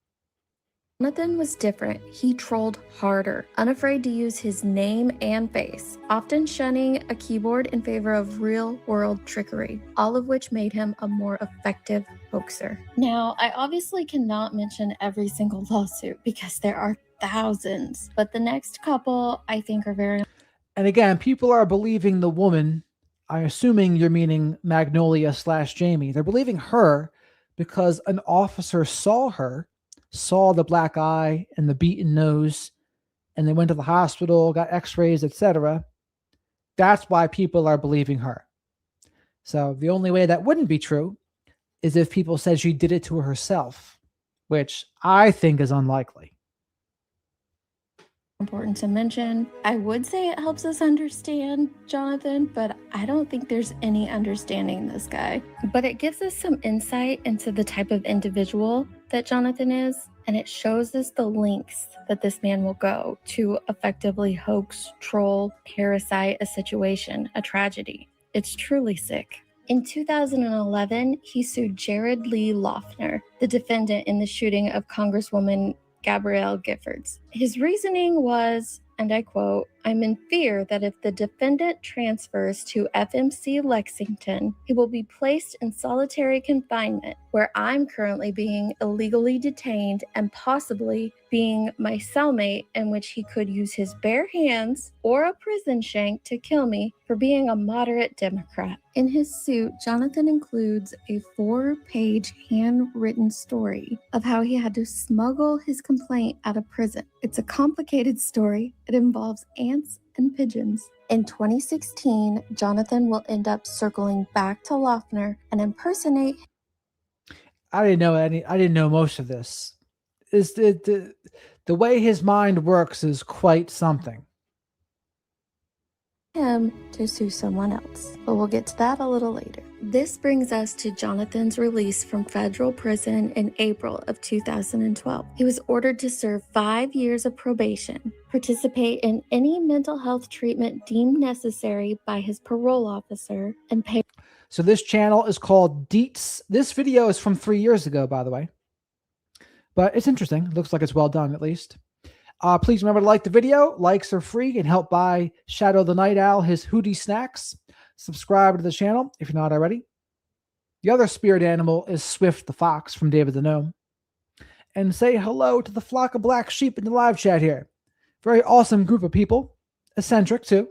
Jonathan was different. He trolled harder, unafraid to use his name and face, often shunning a keyboard in favor of real-world trickery, all of which made him a more effective hoaxer. Now, I obviously cannot mention every single lawsuit because there are thousands, but the next couple I think are very... And again, people are believing the woman, I'm assuming you're meaning Magnolia/Jamie. They're believing her because an officer saw the black eye and the beaten nose, and they went to the hospital, got x-rays, etc. That's why people are believing her. So the only way that wouldn't be true is if people said she did it to herself, which I think is unlikely. Important to mention. I would say it helps us understand Jonathan, but I don't think there's any understanding this guy. But it gives us some insight into the type of individual that Jonathan is, and it shows us the lengths that this man will go to effectively hoax, troll, parasite a situation, a tragedy. It's truly sick. In 2011, he sued Jared Lee Loughner, the defendant in the shooting of Congresswoman Gabrielle Giffords. His reasoning was, and I quote, "I'm in fear that if the defendant transfers to FMC Lexington, he will be placed in solitary confinement, where I'm currently being illegally detained and possibly being my cellmate, in which he could use his bare hands or a prison shank to kill me for being a moderate Democrat." In his suit, Jonathan includes a 4-page handwritten story of how he had to smuggle his complaint out of prison. It's a complicated story. It involves ants and pigeons. In 2016, Jonathan will end up circling back to Loeffner and impersonate. I didn't know most of this. Is the way his mind works is quite something. Him to sue someone else, but we'll get to that a little later. This brings us to Jonathan's release from federal prison in April of 2012. He was ordered to serve 5 years of probation, participate in any mental health treatment deemed necessary by his parole officer, and pay. So this channel is called Deets. This video is from 3 years ago, by the way, but it's interesting. It looks like it's well done, at least. Please remember to like the video. Likes are free and help buy Shadow the Night Owl his Hootie snacks. Subscribe to the channel if you're not already. The other spirit animal is Swift the Fox from David the Gnome. And say hello to the flock of black sheep in the live chat here. Very awesome group of people. Eccentric too.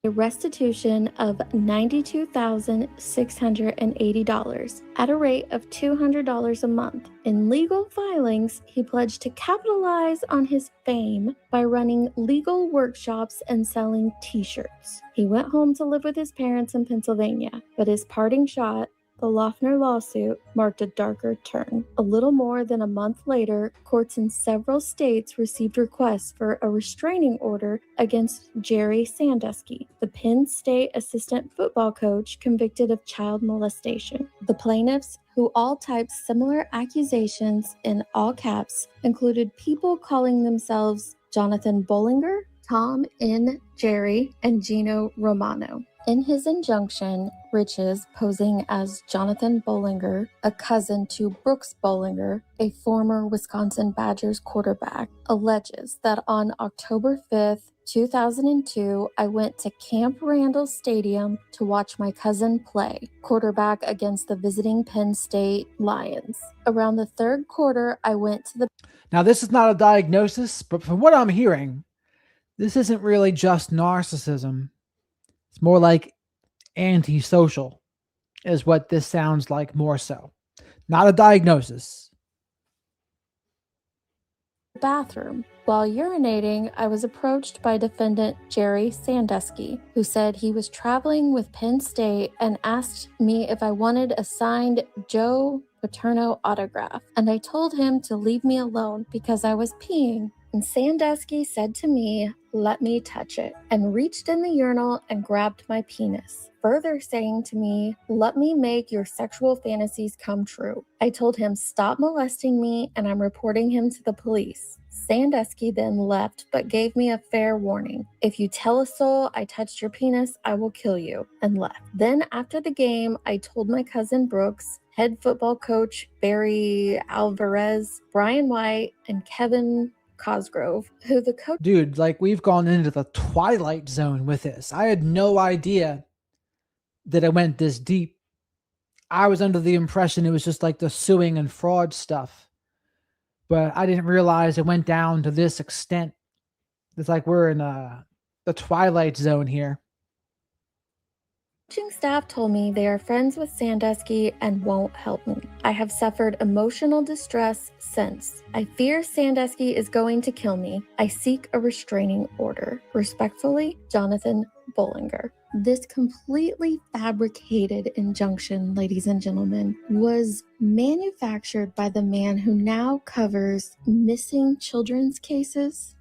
A restitution of $92,680 at a rate of $200 a month. In legal filings, he pledged to capitalize on his fame by running legal workshops and selling t-shirts. He went home to live with his parents in Pennsylvania, but his parting shot, the Loeffner lawsuit, marked a darker turn. A little more than a month later, courts in several states received requests for a restraining order against Jerry Sandusky, the Penn State assistant football coach convicted of child molestation. The plaintiffs, who all typed similar accusations in all caps, included people calling themselves Jonathan Bollinger, Tom N. Jerry, and Gino Romano. In his injunction, Riches, posing as Jonathan Bollinger, a cousin to Brooks Bollinger, a former Wisconsin Badgers quarterback, alleges that on October 5th, 2002, I went to Camp Randall Stadium to watch my cousin play quarterback against the visiting Penn State Lions. Around the third quarter, I went to the... Now, this is not a diagnosis, but from what I'm hearing, this isn't really just narcissism. It's more like antisocial is what this sounds like, more so. Not a diagnosis. bathroom. While urinating, I was approached by defendant Jerry Sandusky, who said he was traveling with Penn State and asked me if I wanted a signed Joe Paterno autograph, and I told him to leave me alone because I was peeing. And Sandusky said to me, "Let me touch it," and reached in the urinal and grabbed my penis, further saying to me, "Let me make your sexual fantasies come true." I told him, "Stop molesting me," and I'm reporting him to the police. Sandusky then left, but gave me a fair warning. "If you tell a soul I touched your penis, I will kill you," and left. Then after the game, I told my cousin Brooks, head football coach Barry Alvarez, Brian White, and Kevin Cosgrove, who the coach... Dude, like, we've gone into the Twilight Zone with this. I had no idea that it went this deep. I was under the impression it was just like the suing and fraud stuff, but I didn't realize it went down to this extent. It's like we're in the Twilight Zone here. Coaching staff told me they are friends with Sandusky and won't help me. I have suffered emotional distress since. I fear Sandusky is going to kill me. I seek a restraining order. Respectfully, Jonathan Bollinger. This completely fabricated injunction, ladies and gentlemen, was manufactured by the man who now covers missing children's cases.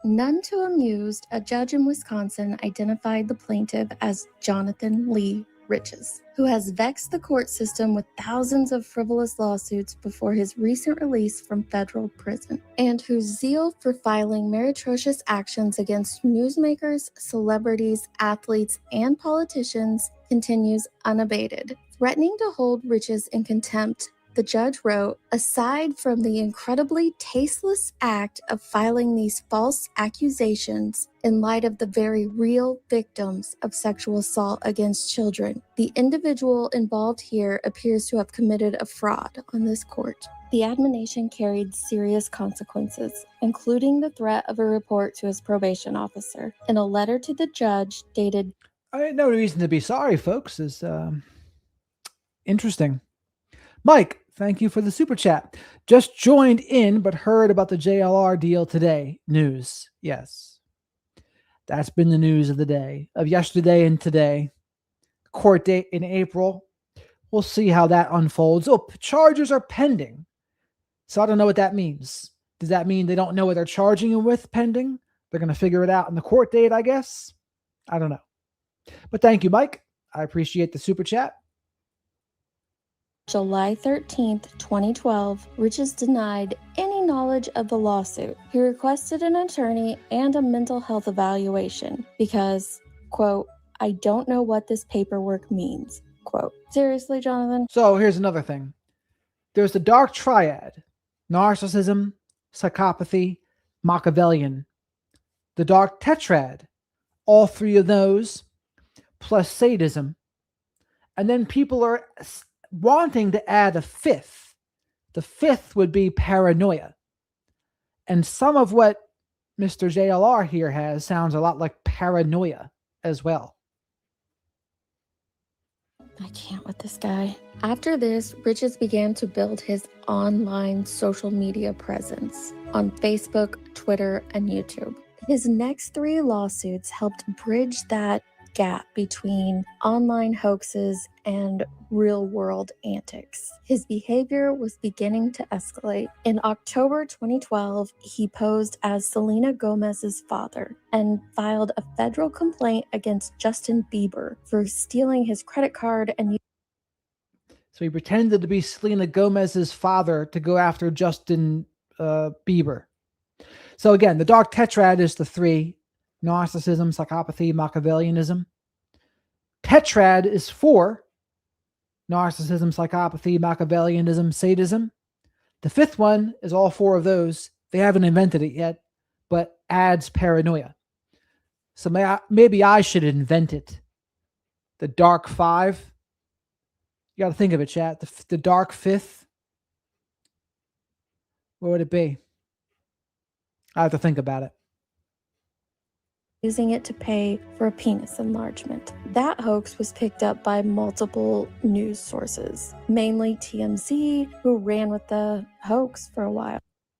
None too amused, a judge in Wisconsin identified the plaintiff as Jonathan Lee Riches, who has vexed the court system with thousands of frivolous lawsuits before his recent release from federal prison, and whose zeal for filing meretricious actions against newsmakers, celebrities, athletes, and politicians continues unabated, threatening to hold Riches in contempt The judge wrote, aside from the incredibly tasteless act of filing these false accusations in light of the very real victims of sexual assault against children, the individual involved here appears to have committed a fraud on this court. The admonition carried serious consequences, including the threat of a report to his probation officer. In a letter to the judge dated... I had no reason to be sorry, folks. Is interesting. Mike, thank you for the super chat. Just joined in, but heard about the JLR deal today. News. Yes. That's been the news of the day, of yesterday and today. Court date in April. We'll see how that unfolds. Oh, charges are pending. So I don't know what that means. Does that mean they don't know what they're charging him with pending? They're going to figure it out in the court date, I guess. I don't know. But thank you, Mike. I appreciate the super chat. July 13th, 2012, Riches denied any knowledge of the lawsuit. He requested an attorney and a mental health evaluation because, quote, I don't know what this paperwork means, quote. Seriously, Jonathan? So here's another thing. There's the dark triad, narcissism, psychopathy, Machiavellian. The dark tetrad, all three of those, plus sadism. And then people are wanting to add a fifth. The fifth would be paranoia. And some of what Mr. JLR here has sounds a lot like paranoia as well. I can't with this guy. After this, Riches began to build his online social media presence on Facebook, Twitter, and YouTube. His next 3 lawsuits helped bridge that gap between online hoaxes and real-world antics. His behavior was beginning to escalate. In October 2012, he posed as Selena Gomez's father and filed a federal complaint against Justin Bieber for stealing his credit card and... So he pretended to be Selena Gomez's father to go after Justin Bieber. So again, the dark tetrad is the 3. Narcissism, psychopathy, Machiavellianism. Tetrad is 4. Narcissism, psychopathy, Machiavellianism, sadism. The 5th one is all 4 of those. They haven't invented it yet, but adds paranoia. So maybe I should invent it. The dark 5. You got to think of it, chat. The dark 5th. What would it be? I have to think about it. Using it to pay for a penis enlargement. That hoax was picked up by multiple news sources, mainly TMZ, who ran with the hoax for a while.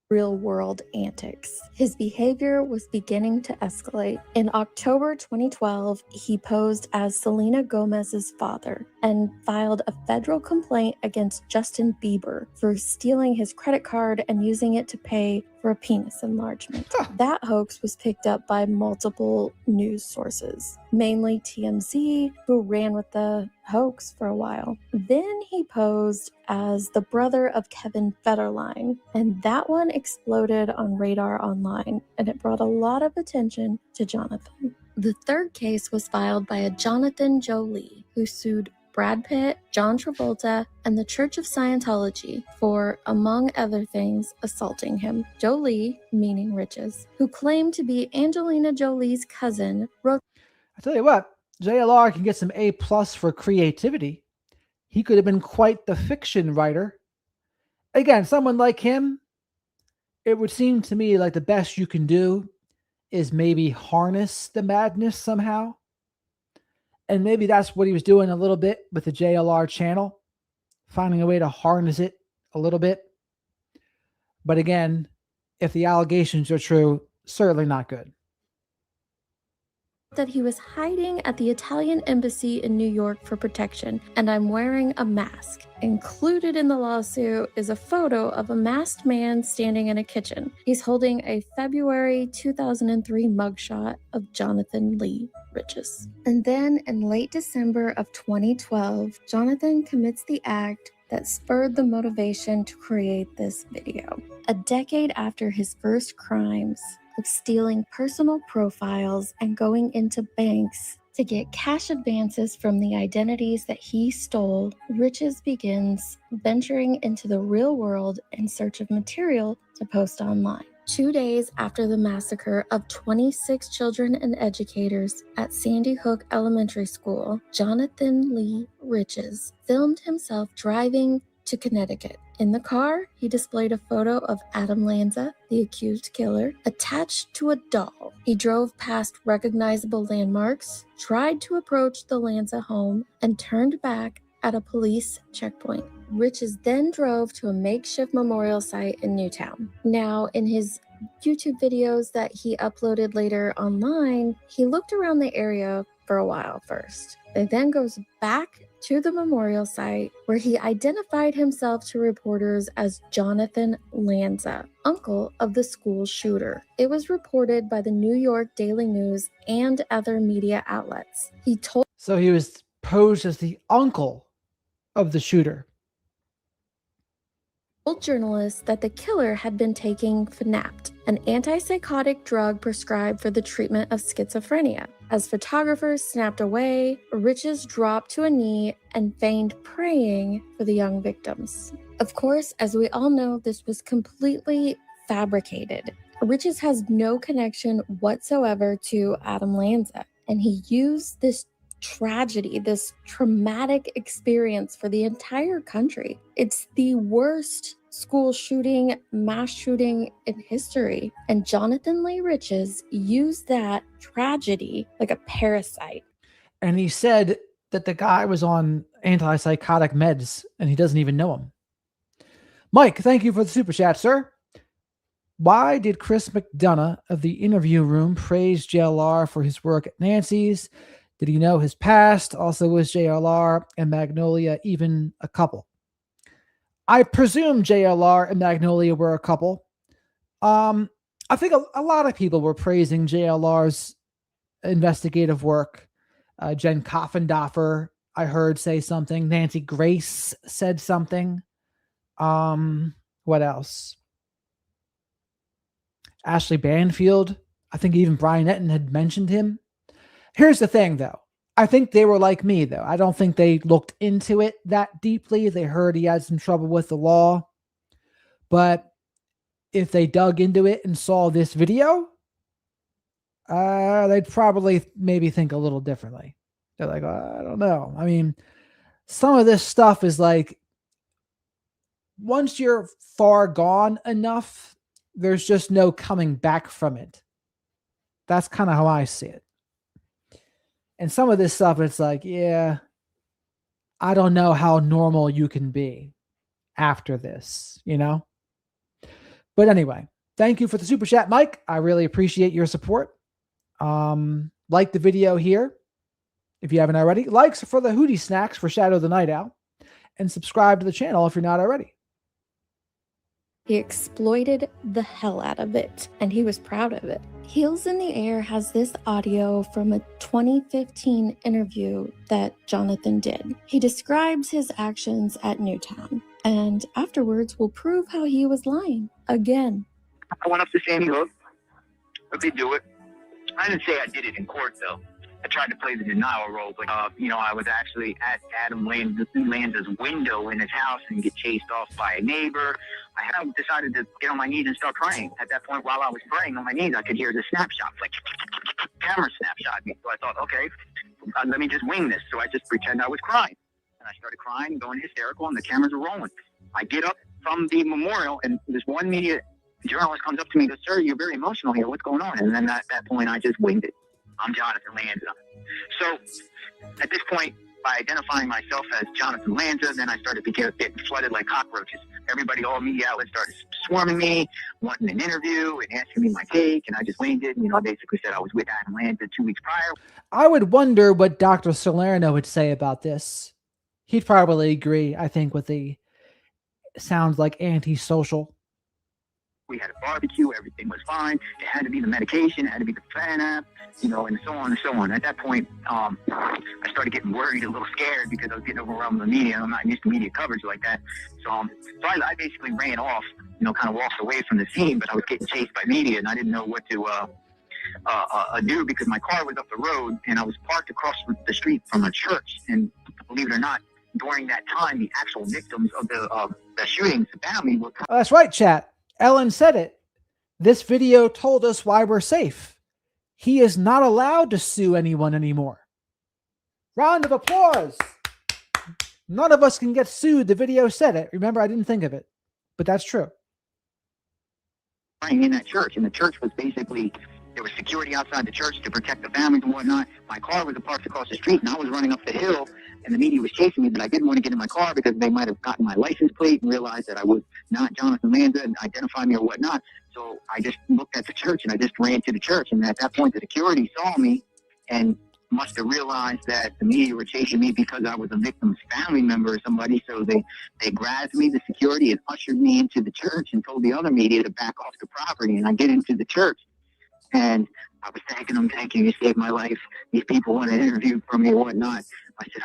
Real-world antics. His behavior was beginning to escalate. In October 2012, he posed as Selena Gomez's father and filed a federal complaint against Justin Bieber for stealing his credit card and using it to pay for a penis enlargement. That hoax was picked up by multiple news sources, mainly TMZ, who ran with the hoax for a while. Then he posed as the brother of Kevin Federline, and that one exploded on Radar Online, and it brought a lot of attention to Jonathan. The third case was filed by a Jonathan Jolie, who sued Brad Pitt, John Travolta, and the Church of Scientology for, among other things, assaulting him. Jolie, meaning Riches, who claimed to be Angelina Jolie's cousin, wrote... I tell you what, JLR can get some A+ for creativity. He could have been quite the fiction writer. Again, someone like him, it would seem to me like the best you can do is maybe harness the madness somehow. And maybe that's what he was doing a little bit with the JLR channel, finding a way to harness it a little bit. But again, if the allegations are true, certainly not good. That he was hiding at the Italian embassy in New York for protection, and I'm wearing a mask. Included in the lawsuit is a photo of a masked man standing in a kitchen. He's holding a February 2003 mugshot of Jonathan Lee Riches. And then in late December of 2012, Jonathan commits the act that spurred the motivation to create this video. A decade after his first crimes of stealing personal profiles and going into banks To get cash advances from the identities that he stole, Riches begins venturing into the real world in search of material to post online. 2 days after the massacre of 26 children and educators at Sandy Hook Elementary School, Jonathan Lee Riches filmed himself driving to Connecticut. In the car, he displayed a photo of Adam Lanza, the accused killer, attached to a doll. He drove past recognizable landmarks, tried to approach the Lanza home, and turned back at a police checkpoint. Riches then drove to a makeshift memorial site in Newtown. Now, in his YouTube videos that he uploaded later online, he looked around the area for a while first. He then goes back to the memorial site where he identified himself to reporters as Jonathan Lanza, uncle of the school shooter. It was reported by the New York Daily News and other media outlets. So he was posed as the uncle of the shooter. Told journalists that the killer had been taking Fanapt, an antipsychotic drug prescribed for the treatment of schizophrenia. As photographers snapped away, Riches dropped to a knee and feigned praying for the young victims. Of course, as we all know, this was completely fabricated. Riches has no connection whatsoever to Adam Lanza, and he used this tragedy, this traumatic experience for the entire country. It's the worst school shooting, mass shooting in history. And Jonathan Lee Riches used that tragedy like a parasite. And he said that the guy was on antipsychotic meds and he doesn't even know him. Mike, thank you for the super chat, sir. Why did Chris McDonough of the Interview Room praise JLR for his work at Nancy's? Did he know his past? Also, was JLR and Magnolia even a couple? I presume JLR and Magnolia were a couple. I think a lot of people were praising JLR's investigative work. Jen Koffendorfer, I heard, say something. Nancy Grace said something. What else? Ashley Banfield. I think even Brian Etten had mentioned him. Here's the thing, though. I think they were like me, though. I don't think they looked into it that deeply. They heard he had some trouble with the law. But if they dug into it and saw this video, they'd probably maybe think a little differently. They're like, I don't know. I mean, some of this stuff is like, once you're far gone enough, there's just no coming back from it. That's kind of how I see it. And some of this stuff, it's like, yeah, I don't know how normal you can be after this, you know? But anyway, thank you for the super chat, Mike. I really appreciate your support. Like the video here if you haven't already. Likes for the Hootie Snacks for Shadow the Night Owl. And subscribe to the channel if you're not already. He exploited the hell out of it, and he was proud of it. Heels in the Air has this audio from a 2015 interview that Jonathan did. He describes his actions at Newtown, and afterwards will prove how he was lying again. I went up to Sandy Hook. Let me do it. I didn't say I did it in court, though. I tried to play the denial role, but, I was actually at Adam Lanza's window in his house and get chased off by a neighbor. I decided to get on my knees and start praying. At that point, while I was praying on my knees, I could hear the snapshots, like camera snapshot. So I thought, okay, let me just wing this. So I just pretend I was crying. And I started crying and going hysterical, and the cameras are rolling. I get up from the memorial, and this one media journalist comes up to me and goes, "Sir, you're very emotional here. What's going on?" And then at that point, I just winged it. I'm Jonathan Lanza. So at this point, by identifying myself as Jonathan Lanza, then I started getting flooded like cockroaches. Everybody, all media outlets started swarming me, wanting an interview and asking me my take, and I just winged it. I basically said I was with Adam Lanza 2 weeks prior. I would wonder what Dr. Salerno would say about this. He'd probably agree, I think, with the sounds like antisocial. We had a barbecue, everything was fine. It had to be the medication, it had to be the Fanapt, and so on and so on. At that point, I started getting worried, a little scared, because I was getting overwhelmed with the media. I'm not used to media coverage like that. So I basically ran off, kind of walked away from the scene, but I was getting chased by media, and I didn't know what ado because my car was up the road and I was parked across the street from a church. And believe it or not, during that time, the actual victims of the shootings, the family were. Oh, that's right, chat. Ellen said it. This video told us why we're safe. He is not allowed to sue anyone anymore. Round of applause. None of us can get sued. The video said it. Remember, I didn't think of it, but that's true. In that church, and the church was basically, there was security outside the church to protect the families and whatnot. My car was parked across the street, and I was running up the hill, and the media was chasing me, but I didn't want to get in my car because they might have gotten my license plate and realized that I was not Jonathan Lanza and identified me or whatnot. So I just looked at the church, and I just ran to the church, and at that point, the security saw me and must have realized that the media were chasing me because I was a victim's family member or somebody. So they grabbed me, the security, and ushered me into the church and told the other media to back off the property. And I get into the church, and I was thanking them, thank you, you saved my life. These people want an interview from me and whatnot. I said,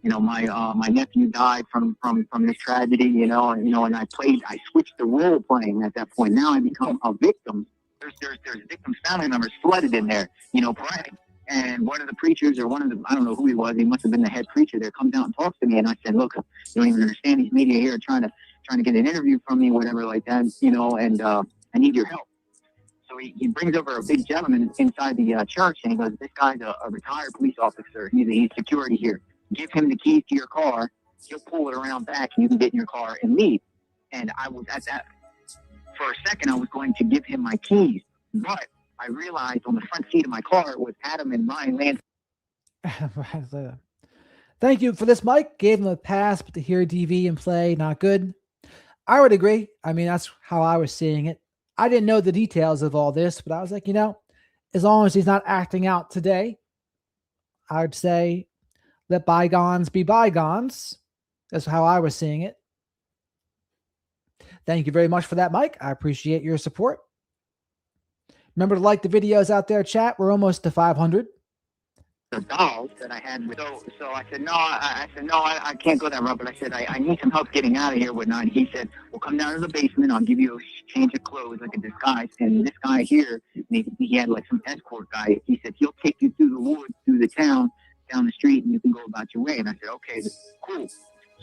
my nephew died from this tragedy, and I switched the role playing at that point. Now I become a victim. There's victims' family members flooded in there, praying. And one of the preachers, or I don't know who he was, he must have been the head preacher there, comes out and talks to me. And I said, look, you don't even understand, these media here trying to get an interview from me, whatever like that, and I need your help. So he brings over a big gentleman inside the church, and he goes, this guy's a retired police officer. He's security here. Give him the keys to your car. He'll pull it around back, and you can get in your car and leave. And I was at that. For a second, I was going to give him my keys, but I realized on the front seat of my car was Adam and Ryan Lanza. Thank you for this, Mike. Gave him a pass, but to hear DV and play, not good. I would agree. I mean, that's how I was seeing it. I didn't know the details of all this, but I was like, as long as he's not acting out today, I would say let bygones be bygones. That's how I was seeing it. Thank you very much for that, Mike. I appreciate your support. Remember to like the videos out there, chat. We're almost to 500. The dolls that I had. So I said, no, I can't go that route. But I said, I need some help getting out of here, whatnot. And he said, well, come down to the basement. I'll give you a change of clothes, like a disguise. And this guy here, he had like some escort guy. He said, he'll take you through the woods, through the town, down the street, and you can go about your way. And I said, okay, cool.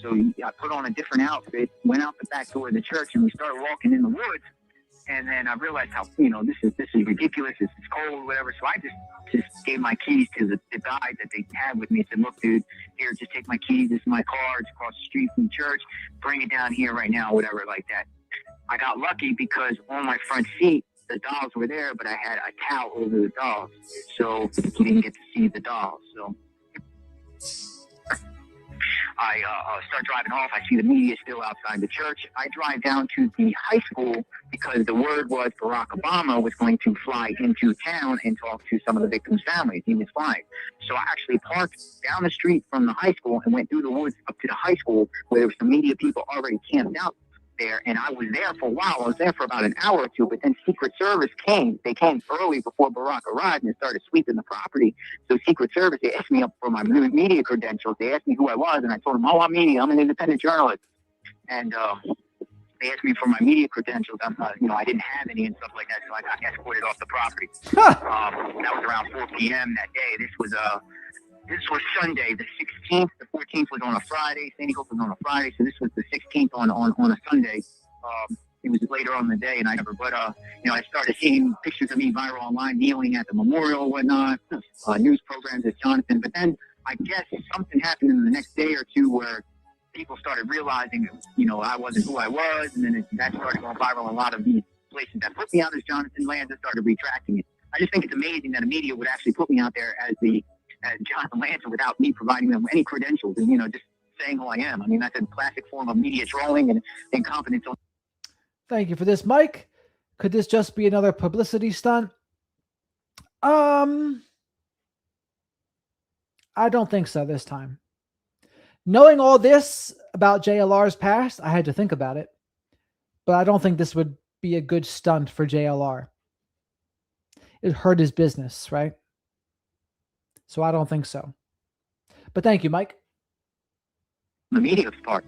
So I put on a different outfit, went out the back door of the church, and we started walking in the woods. And then I realized how, this is ridiculous. It's cold, whatever. So I just gave my keys to the guy that they had with me. I said, look, dude, here, just take my keys. This is my car. It's across the street from church. Bring it down here right now, whatever like that. I got lucky because on my front seat, the dolls were there, but I had a towel over the dolls. So he didn't get to see the dolls. So I start driving off. I see the media still outside the church. I drive down to the high school because the word was Barack Obama was going to fly into town and talk to some of the victims' families. He was flying. So I actually parked down the street from the high school and went through the woods up to the high school where there were some media people already camped out there. And I was there for a while. I was there for about an hour or two, but then Secret Service came. They came early before Barack arrived and started sweeping the property. So Secret Service, they asked me up for my media credentials. They asked me who I was, and I told them, I'm media. I'm an independent journalist. And they asked me for my media credentials. I didn't have any and stuff like that, so I got escorted off the property. That was around 4 p.m. that day. This was Sunday, the 16th. The 14th was on a Friday. Sandy Hook was on a Friday, so this was the 16th on a Sunday. It was later on in the day, and I started seeing pictures of me viral online, kneeling at the memorial and whatnot, news programs as Jonathan. But then I guess something happened in the next day or two where people started realizing, I wasn't who I was, and then that started going viral. A lot of these places that put me out as Jonathan Lanza started retracting it. I just think it's amazing that the media would actually put me out there as Jonathan Lanza without me providing them any credentials and, just saying who I am. I mean, that's a classic form of media trolling and incompetence. Thank you for this, Mike. Could this just be another publicity stunt? I don't think so this time. Knowing all this about JLR's past, I had to think about it. But I don't think this would be a good stunt for JLR. It hurt his business, right? So I don't think so. But thank you, Mike. The media's part,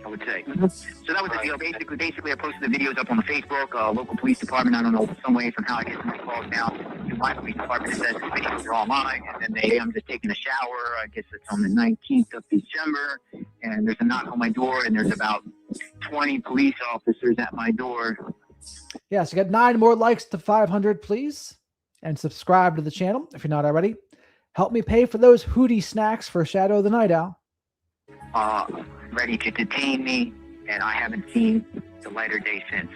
I would say. So that was the deal. Basically, I posted the videos up on the Facebook, local police department. I don't know some way from how I get some calls now. my police department says the videos are all mine, and then I'm just taking a shower. I guess it's on the 19th of December, and there's a knock on my door, and there's about 20 police officers at my door. Yeah, so get 9 more likes to 500, please. And subscribe to the channel if you're not already. Help me pay for those Hootie snacks for Shadow of the Night Owl. Ready to detain me, and I haven't seen the light of day since.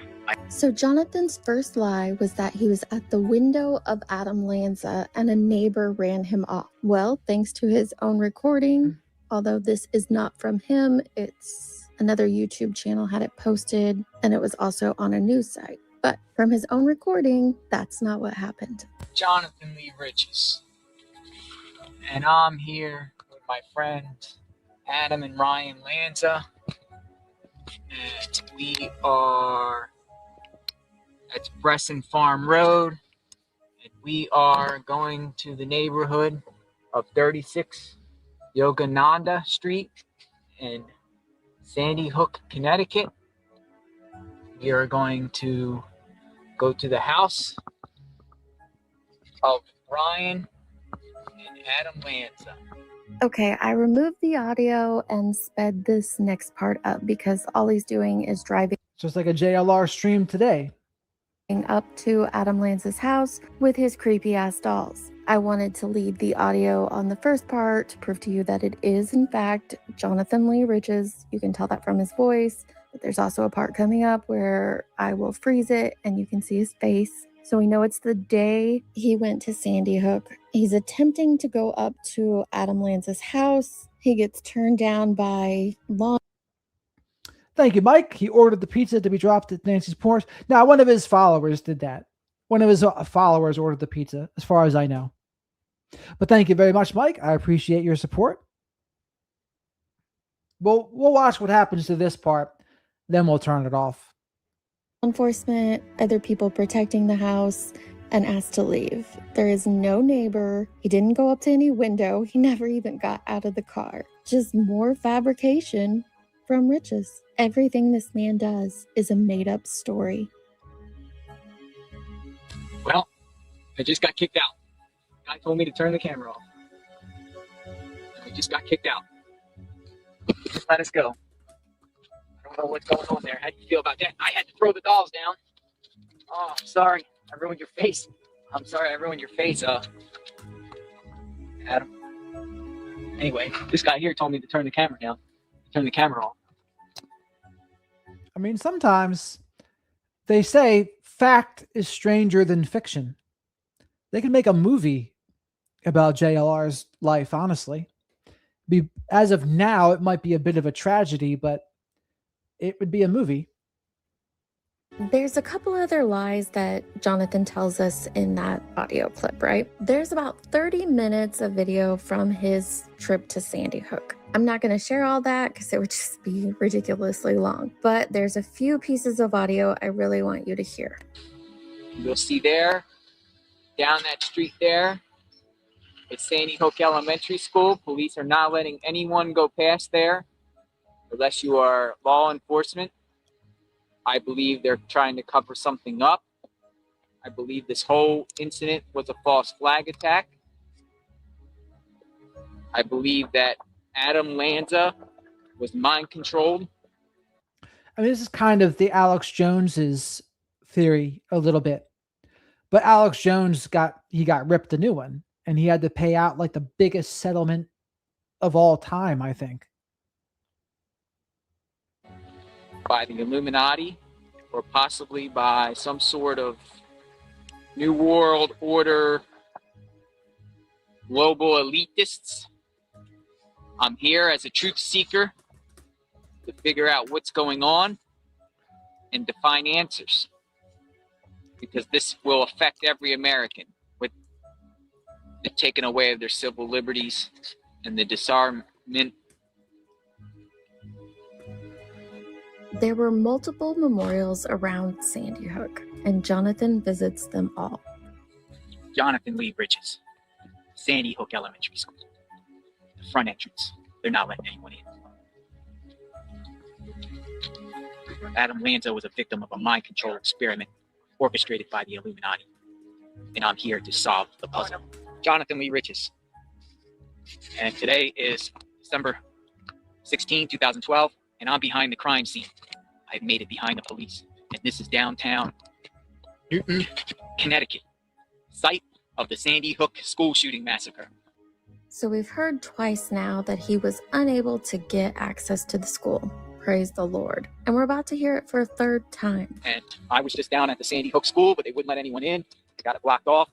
So Jonathan's first lie was that he was at the window of Adam Lanza and a neighbor ran him off. Well, thanks to his own recording, although this is not from him, it's another YouTube channel had it posted, and it was also on a news site. But from his own recording, that's not what happened. Jonathan Lee Riches. And I'm here with my friends Adam and Ryan Lanza. And we are at Bresson Farm Road. And we are going to the neighborhood of 36 Yogananda Street in Sandy Hook, Connecticut. We are going to go to the house of Ryan and Adam Lanza. Okay, I removed the audio and sped this next part up because all he's doing is driving Just like a JLR stream today. up to Adam Lanza's house with his creepy ass dolls. I wanted to leave the audio on the first part to prove to you that it is in fact Jonathan Lee Riches. You can tell that from his voice, but there's also a part coming up where I will freeze it and you can see his face. So we know it's the day he went to Sandy Hook. He's attempting to go up to Adam Lanza's house. He gets turned down by law. Thank you, Mike. He ordered the pizza to be dropped at Nancy's porch. Now, one of his followers did that. One of his followers ordered the pizza, as far as I know. But thank you very much, Mike. I appreciate your support. We'll watch what happens to this part, then we'll turn it off. Enforcement, other people protecting the house, and asked to leave. There is no neighbor. He didn't go up to any window. He never even got out of the car. Just more fabrication from Riches. Everything this man does is a made-up story. Well, I just got kicked out. The guy told me to turn the camera off. I just got kicked out. Just let us go. I don't know what's going on there. How do you feel about that? I had to throw the dolls down. Oh, I'm sorry. I ruined your face. I'm sorry I ruined your face, Adam. Anyway, this guy here told me to turn the camera down. Turn the camera off. I mean, sometimes they say fact is stranger than fiction. They could make a movie about JLR's life, honestly. As of now, it might be a bit of a tragedy, but it would be a movie. There's a couple other lies that Jonathan tells us in that audio clip, right? There's about 30 minutes of video from his trip to Sandy Hook. I'm not going to share all that because it would just be ridiculously long, but there's a few pieces of audio I really want you to hear. You'll see there, down that street there, it's Sandy Hook Elementary School. Police are not letting anyone go past there unless you are law enforcement. I believe they're trying to cover something up. I believe this whole incident was a false flag attack. I believe that Adam Lanza was mind controlled. I mean, this is kind of the Alex Jones's theory a little bit. But Alex Jones got ripped a new one, and he had to pay out like the biggest settlement of all time, I think. By the Illuminati, or possibly by some sort of New World Order global elitists. I'm here as a truth seeker to figure out what's going on and to find answers, because this will affect every American with the taking away of their civil liberties and the disarmament. There were multiple memorials around Sandy Hook, and Jonathan visits them all. Jonathan Lee Riches, Sandy Hook Elementary School. The front entrance. They're not letting anyone in. Adam Lanza was a victim of a mind control experiment orchestrated by the Illuminati. and I'm here to solve the puzzle. Jonathan Lee Riches. And today is December 16, 2012, and I'm behind the crime scene. I've made it behind the police, and this is downtown Newton, Connecticut, site of the Sandy Hook school shooting massacre. So we've heard twice now that he was unable to get access to the school. Praise the Lord. And we're about to hear it for a third time. And I was just down at the Sandy Hook school, but they wouldn't let anyone in. They got it blocked off.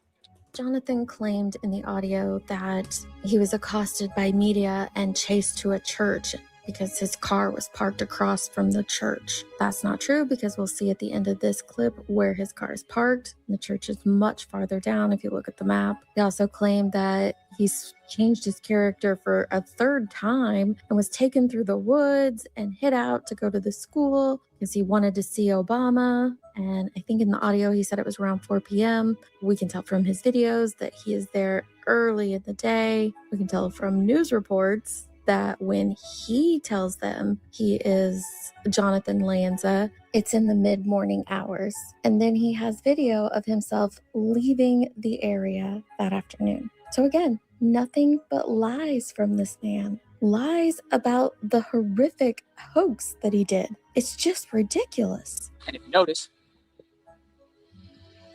Jonathan claimed in the audio that he was accosted by media and chased to a church because his car was parked across from the church. That's not true, because we'll see at the end of this clip where his car is parked. The church is much farther down if you look at the map. He also claimed that he's changed his character for a third time and was taken through the woods and hid out to go to the school because he wanted to see Obama. And I think in the audio he said it was around 4 p.m. We can tell from his videos that he is there early in the day. We can tell from news reports that when he tells them he is Jonathan Lanza, it's in the mid-morning hours. And then he has video of himself leaving the area that afternoon. So again, nothing but lies from this man. Lies about the horrific hoax that he did. It's just ridiculous. And if you notice,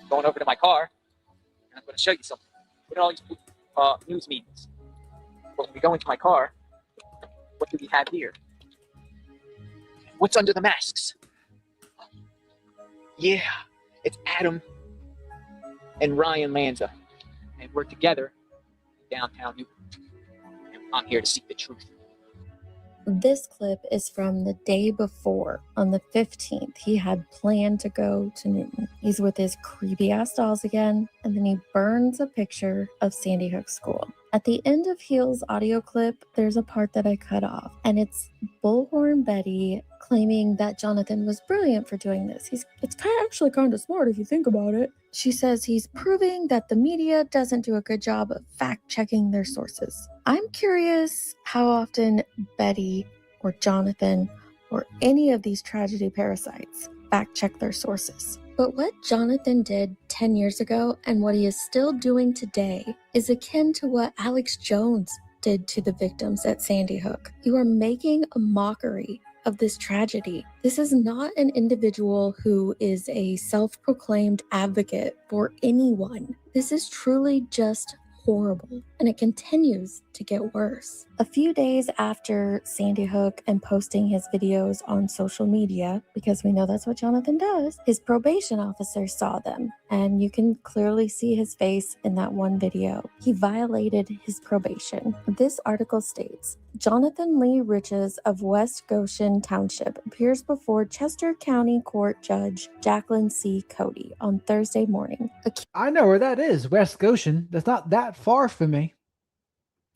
going over to my car, and I'm going to show you something. Look at all these news meetings. But when we go into my car, what do we have here? What's under the masks? Yeah, it's Adam and Ryan Lanza. And we're together in downtown Newton. And I'm here to seek the truth. This clip is from the day before. On the 15th, he had planned to go to Newton. He's with his creepy ass dolls again, and then he burns a picture of Sandy Hook School. At the end of Heel's audio clip, there's a part that I cut off, and it's Bullhorn Betty claiming that Jonathan was brilliant for doing this. It's actually kind of smart if you think about it. She says he's proving that the media doesn't do a good job of fact-checking their sources. I'm curious how often Betty or Jonathan or any of these tragedy parasites fact-check their sources. But what Jonathan did 10 years ago and what he is still doing today is akin to what Alex Jones did to the victims at Sandy Hook. You are making a mockery of this tragedy. This is not an individual who is a self-proclaimed advocate for anyone. This is truly just horrible, and it continues to get worse. A few days after Sandy Hook and posting his videos on social media, because we know that's what Jonathan does, his probation officer saw them, and you can clearly see his face in that one video. He violated his probation. This article states, Jonathan Lee Riches of West Goshen Township appears before Chester County Court Judge Jacqueline C. Cody on Thursday morning. I know where that is, West Goshen. That's not that far from me.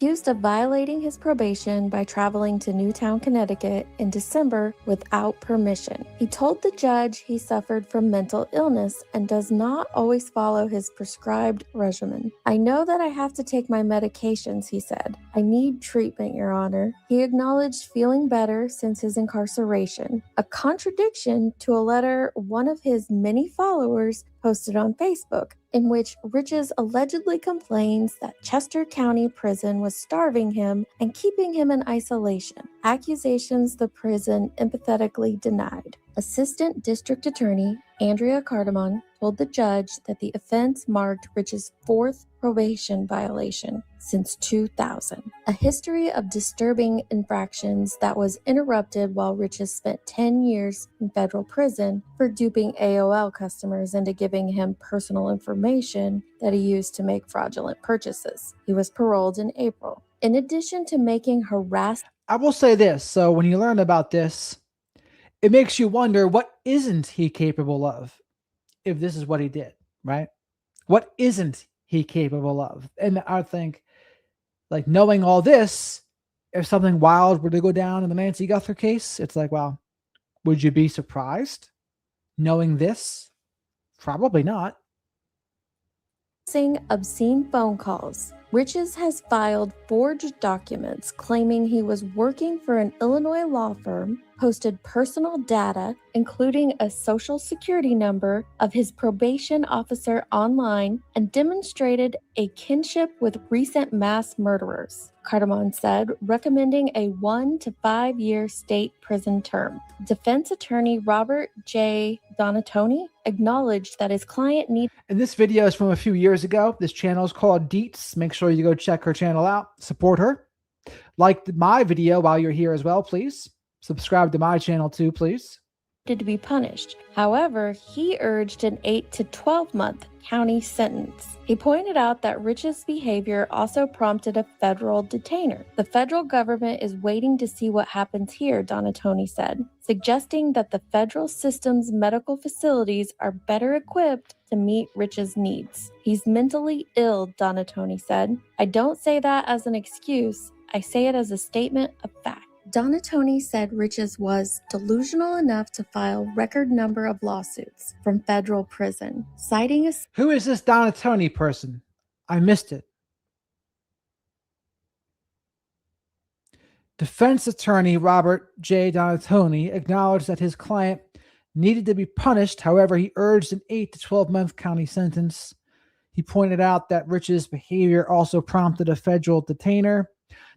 Accused of violating his probation by traveling to Newtown, Connecticut in December without permission. He told the judge he suffered from mental illness and does not always follow his prescribed regimen. I know that I have to take my medications, he said. I need treatment, Your Honor. He acknowledged feeling better since his incarceration, a contradiction to a letter one of his many followers posted on Facebook, in which Riches allegedly complains that Chester County Prison was starving him and keeping him in isolation, accusations the prison empathetically denied. Assistant District Attorney Andrea Cardamon told the judge that the offense marked Rich's fourth probation violation since 2000, a history of disturbing infractions that was interrupted while Riches spent 10 years in federal prison for duping AOL customers into giving him personal information that he used to make fraudulent purchases. He was paroled in April. In addition to making harassed... I will say this. So when you learn about this, it makes you wonder, what isn't he capable of if this is what he did, right? What isn't he capable of? And I think, like, knowing all this, if something wild were to go down in the Nancy Guthrie case, it's like, well, would you be surprised knowing this? Probably not. Obscene phone calls Riches has filed forged documents claiming he was working for an Illinois law firm, posted personal data, including a social security number of his probation officer online, and demonstrated a kinship with recent mass murderers, Cardamon said, recommending a 1 to 5 year state prison term. Defense attorney Robert J. Donatoni acknowledged that his client needed. And this video is from a few years ago. This channel is called Deets. Make sure you go check her channel out. Support her. Like my video while you're here as well, please. Subscribe to my channel too, please. To be punished. However, he urged an 8 to 12 month county sentence. He pointed out that Rich's behavior also prompted a federal detainer. The federal government is waiting to see what happens here, Donatoni said, suggesting that the federal system's medical facilities are better equipped to meet Rich's needs. He's mentally ill, Donatoni said. I don't say that as an excuse. I say it as a statement of fact. Donatoni said Riches was delusional enough to file record number of lawsuits from federal prison, citing a... Who is this Donatoni person? I missed it. Defense attorney Robert J. Donatoni acknowledged that his client needed to be punished. However, he urged an 8 to 12-month county sentence. He pointed out that Rich's behavior also prompted a federal detainer.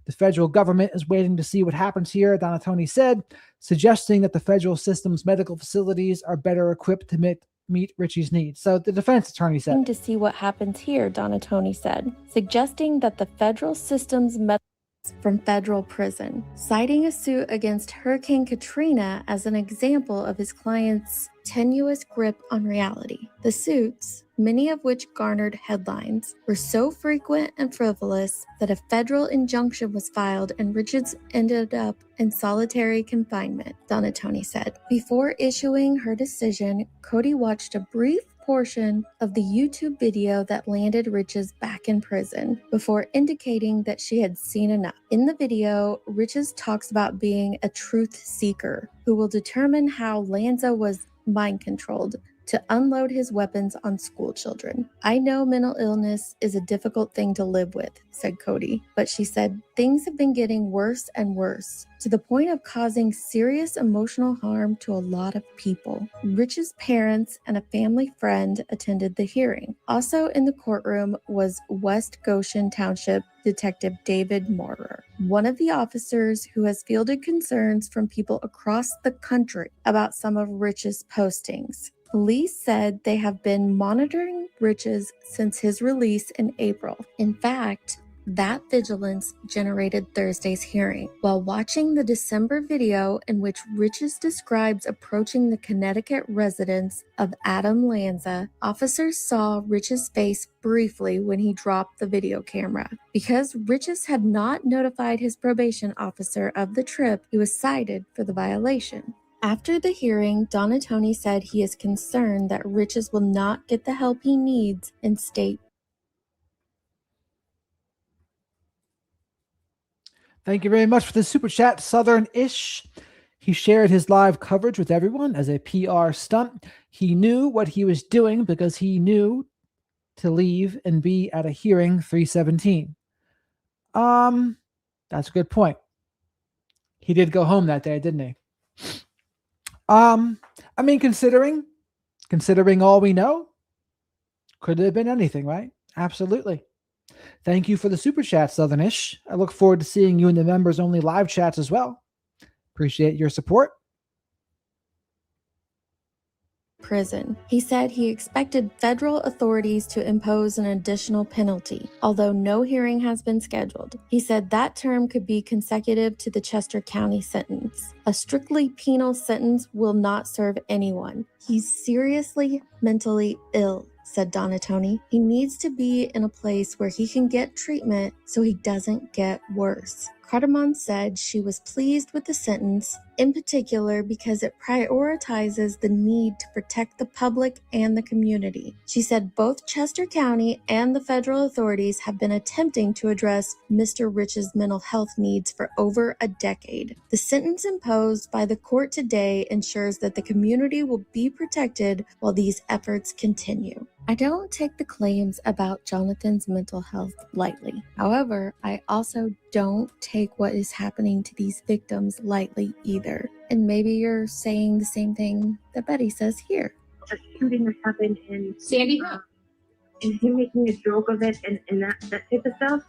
The federal government is waiting to see what happens here, Donatoni said, suggesting that the federal system's medical facilities are better equipped to meet Richie's needs. So the defense attorney said. To see what happens here, Donatoni said, suggesting that the federal system's medical from federal prison, citing a suit against Hurricane Katrina as an example of his client's tenuous grip on reality. The suits, many of which garnered headlines, were so frequent and frivolous that a federal injunction was filed and Richards ended up in solitary confinement, Donatoni said. Before issuing her decision, Cody watched a brief portion of the YouTube video that landed Riches back in prison before indicating that she had seen enough. In the video, Riches talks about being a truth seeker who will determine how Lanza was mind controlled to unload his weapons on school children. I know mental illness is a difficult thing to live with, said Cody, but she said things have been getting worse and worse to the point of causing serious emotional harm to a lot of people. Rich's parents and a family friend attended the hearing. Also in the courtroom was West Goshen Township Detective David Morrer, one of the officers who has fielded concerns from people across the country about some of Rich's postings. Police said they have been monitoring Riches since his release in April. In fact, that vigilance generated Thursday's hearing. While watching the December video in which Riches describes approaching the Connecticut residence of Adam Lanza, officers saw Riches' face briefly when he dropped the video camera. Because Riches had not notified his probation officer of the trip, he was cited for the violation. After the hearing, Donatoni said he is concerned that Riches will not get the help he needs in state. Thank you very much for the super chat, Southern-ish. He shared his live coverage with everyone as a PR stunt. He knew what he was doing because he knew to leave and be at a hearing 317. That's a good point. He did go home that day, didn't he? I mean, considering all we know, could have been anything, right? Absolutely. Thank you for the super chat, Southern-ish. I look forward to seeing you in the members only live chats as well. Appreciate your support. Prison. He said he expected federal authorities to impose an additional penalty, although no hearing has been scheduled. He said that term could be consecutive to the Chester County sentence. A strictly penal sentence will not serve anyone. He's seriously mentally ill, said Donatoni. He needs to be in a place where he can get treatment so he doesn't get worse. Cardamon said she was pleased with the sentence, in particular because it prioritizes the need to protect the public and the community. She said both Chester County and the federal authorities have been attempting to address Mr. Rich's mental health needs for over a decade. The sentence imposed by the court today ensures that the community will be protected while these efforts continue. I don't take the claims about Jonathan's mental health lightly. However, I also don't take what is happening to these victims lightly either. And maybe you're saying the same thing that Betty says here. A shooting that happened in Sandy Hook, and him making a joke of it and that type of stuff.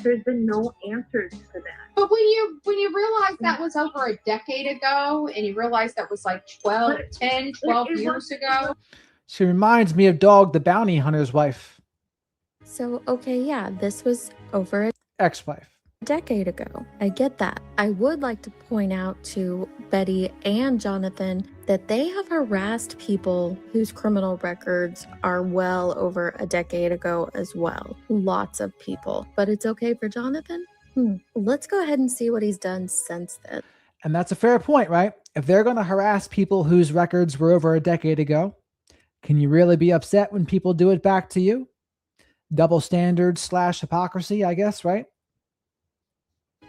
There's been no answers for that. But when you realize that was over a decade ago, and you realize that was like 12 years ago. She reminds me of Dog the Bounty Hunter's wife. So, okay, yeah, this was over a Ex-wife. decade ago. I get that. I would like to point out to Betty and Jonathan that they have harassed people whose criminal records are well over a decade ago as well. Lots of people. But it's okay for Jonathan? Let's go ahead and see what he's done since then. And that's a fair point, right? If they're going to harass people whose records were over a decade ago, can you really be upset when people do it back to you? Double standards / hypocrisy, I guess, right?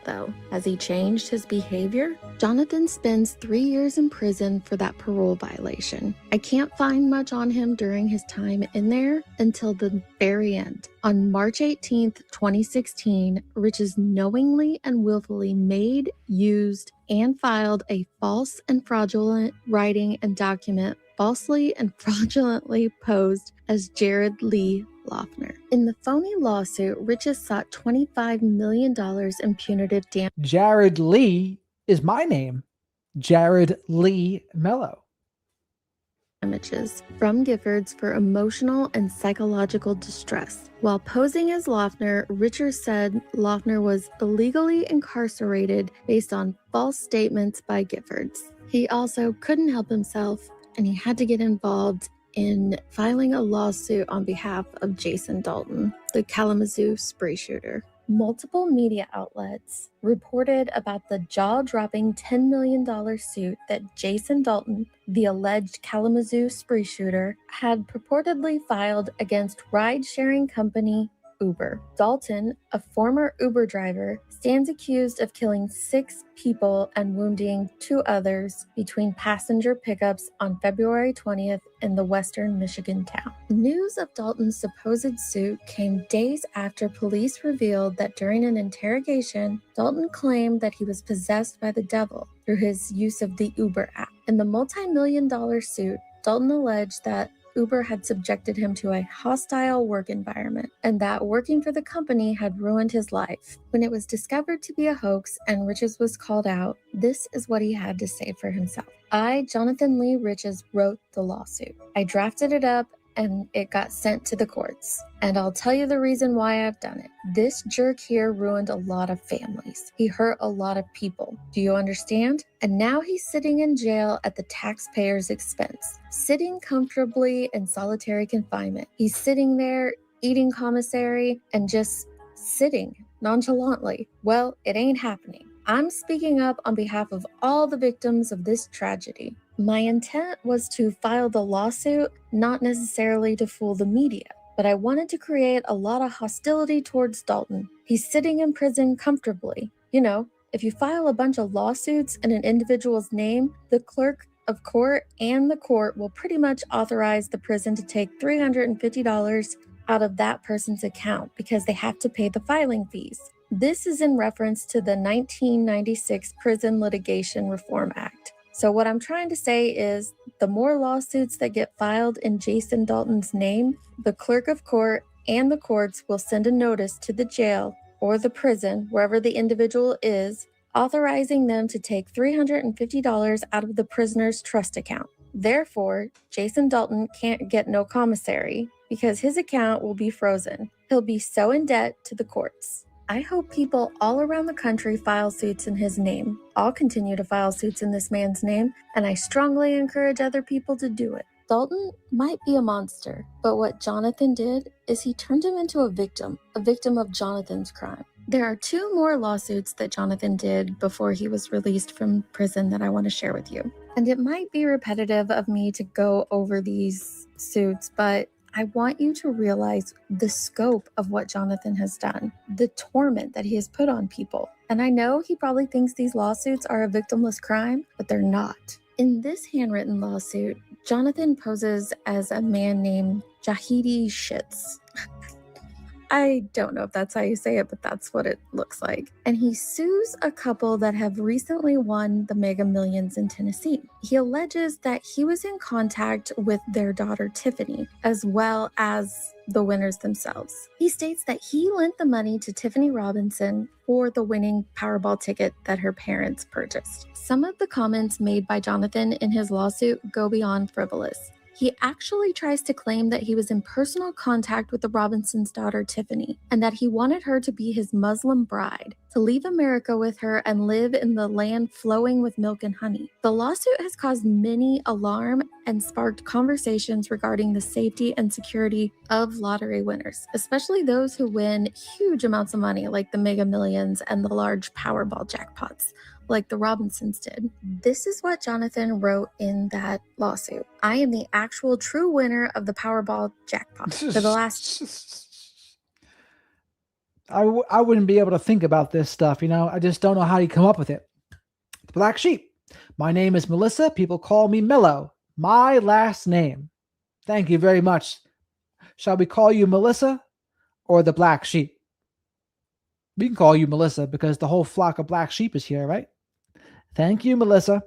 Though, has he changed his behavior? Jonathan spends 3 years in prison for that parole violation. I can't find much on him during his time in there until the very end. On March 18th, 2016, Riches knowingly and willfully made, used, and filed a false and fraudulent writing and document falsely and fraudulently posed as Jared Lee Loeffner. In the phony lawsuit, Riches sought $25 million in punitive damages. Jared Lee is my name. Jared Lee Mello. From Giffords for emotional and psychological distress. While posing as Loeffner, Riches said Loeffner was illegally incarcerated based on false statements by Giffords. He also couldn't help himself, and he had to get involved in filing a lawsuit on behalf of Jason Dalton, the Kalamazoo spree shooter. Multiple media outlets reported about the jaw-dropping $10 million suit that Jason Dalton, the alleged Kalamazoo spree shooter, had purportedly filed against ride-sharing company Uber. Dalton, a former Uber driver, stands accused of killing 6 people and wounding 2 others between passenger pickups on February 20th in the western Michigan town. News of Dalton's supposed suit came days after police revealed that during an interrogation, Dalton claimed that he was possessed by the devil through his use of the Uber app. In the multi-million-dollar suit, Dalton alleged that Uber had subjected him to a hostile work environment, and that working for the company had ruined his life. When it was discovered to be a hoax and Riches was called out, this is what he had to say for himself. I, Jonathan Lee Riches, wrote the lawsuit. I drafted it up and it got sent to the courts. And I'll tell you the reason why I've done it. This jerk here ruined a lot of families. He hurt a lot of people. Do you understand? And now he's sitting in jail at the taxpayer's expense, sitting comfortably in solitary confinement. He's sitting there eating commissary and just sitting nonchalantly. Well, it ain't happening. I'm speaking up on behalf of all the victims of this tragedy. My intent was to file the lawsuit, not necessarily to fool the media, but I wanted to create a lot of hostility towards Dalton. He's sitting in prison comfortably. You know, if you file a bunch of lawsuits in an individual's name, the clerk of court and the court will pretty much authorize the prison to take $350 out of that person's account because they have to pay the filing fees. This is in reference to the 1996 Prison Litigation Reform Act. So what I'm trying to say is the more lawsuits that get filed in Jason Dalton's name, the clerk of court and the courts will send a notice to the jail or the prison, wherever the individual is, authorizing them to take $350 out of the prisoner's trust account. Therefore, Jason Dalton can't get no commissary because his account will be frozen. He'll be so in debt to the courts. I hope people all around the country file suits in his name. I'll continue to file suits in this man's name, and I strongly encourage other people to do it. Dalton might be a monster, but what Jonathan did is he turned him into a victim of Jonathan's crime. There are 2 more lawsuits that Jonathan did before he was released from prison that I want to share with you. And it might be repetitive of me to go over these suits, but I want you to realize the scope of what Jonathan has done, the torment that he has put on people. And I know he probably thinks these lawsuits are a victimless crime, but they're not. In this handwritten lawsuit, Jonathan poses as a man named Jahidi Shits. I don't know if that's how you say it, but that's what it looks like. And he sues a couple that have recently won the Mega Millions in Tennessee. He alleges that he was in contact with their daughter Tiffany, as well as the winners themselves. He states that he lent the money to Tiffany Robinson for the winning Powerball ticket that her parents purchased. Some of the comments made by Jonathan in his lawsuit go beyond frivolous. He actually tries to claim that he was in personal contact with the Robinsons' daughter, Tiffany, and that he wanted her to be his Muslim bride, to leave America with her and live in the land flowing with milk and honey. The lawsuit has caused many alarm and sparked conversations regarding the safety and security of lottery winners, especially those who win huge amounts of money like the Mega Millions and the large Powerball jackpots, like the Robinsons did. This is what Jonathan wrote in that lawsuit. I am the actual true winner of the Powerball jackpot. For the last... I wouldn't be able to think about this stuff, I just don't know how you come up with it. The Black Sheep. My name is Melissa. People call me Mello. My last name. Thank you very much. Shall we call you Melissa or the Black Sheep? We can call you Melissa because the whole flock of black sheep is here, right? Thank you, Melissa.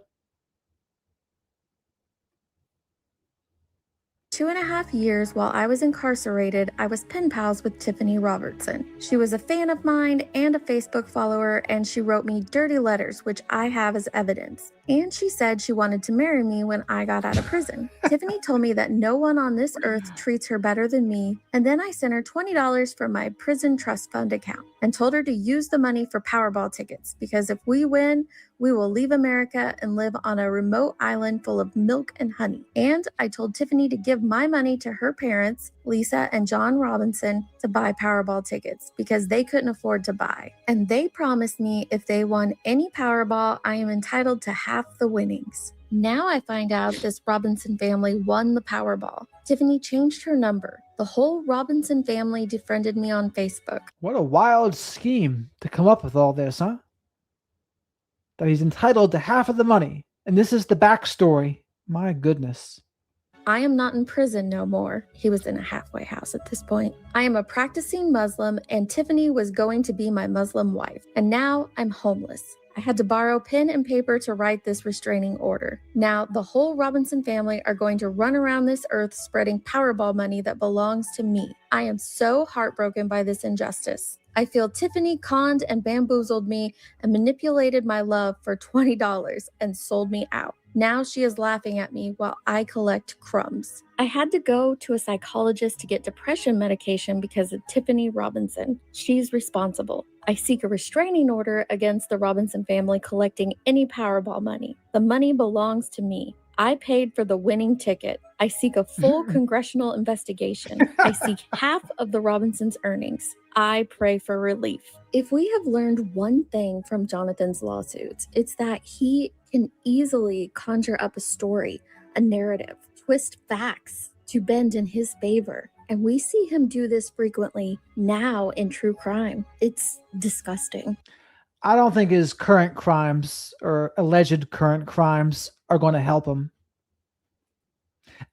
2.5 years while I was incarcerated, I was pen pals with Tiffany Robertson. She was a fan of mine and a Facebook follower, and she wrote me dirty letters, which I have as evidence. And she said she wanted to marry me when I got out of prison. Tiffany told me that no one on this earth treats her better than me, and then I sent her $20 from my prison trust fund account and told her to use the money for Powerball tickets, because if we win, we will leave America and live on a remote island full of milk and honey. And I told Tiffany to give my money to her parents, Lisa and John Robinson, to buy Powerball tickets because they couldn't afford to buy. And they promised me if they won any Powerball, I am entitled to half the winnings. Now I find out this Robinson family won the Powerball. Tiffany changed her number. The whole Robinson family defriended me on Facebook. What a wild scheme to come up with all this, huh? That he's entitled to half of the money. And this is the backstory. My goodness. I am not in prison no more. He was in a halfway house at this point. I am a practicing Muslim, and Tiffany was going to be my Muslim wife. And now I'm homeless. I had to borrow pen and paper to write this restraining order. Now, the whole Robinson family are going to run around this earth spreading Powerball money that belongs to me. I am so heartbroken by this injustice. I feel Tiffany conned and bamboozled me and manipulated my love for $20 and sold me out. Now she is laughing at me while I collect crumbs. I had to go to a psychologist to get depression medication because of Tiffany Robinson. She's responsible. I seek a restraining order against the Robinson family collecting any Powerball money. The money belongs to me. I paid for the winning ticket. I seek a full congressional investigation. I seek half of the Robinsons' earnings. I pray for relief. If we have learned one thing from Jonathan's lawsuits, it's that he can easily conjure up a story, a narrative, twist facts to bend in his favor. And we see him do this frequently now in true crime. It's disgusting. I don't think his current crimes or alleged current crimes are going to help him.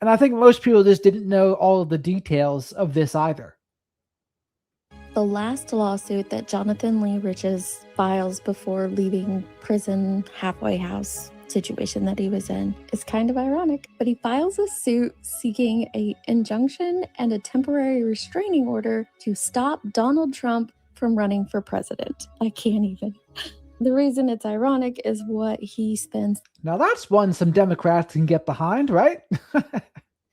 And I think most people just didn't know all of the details of this either. The last lawsuit that Jonathan Lee Riches files before leaving prison halfway house situation that he was in is kind of ironic, but he files a suit seeking an injunction and a temporary restraining order to stop Donald Trump from running for president. I can't even. The reason it's ironic is what he spends. Now that's one some Democrats can get behind, right?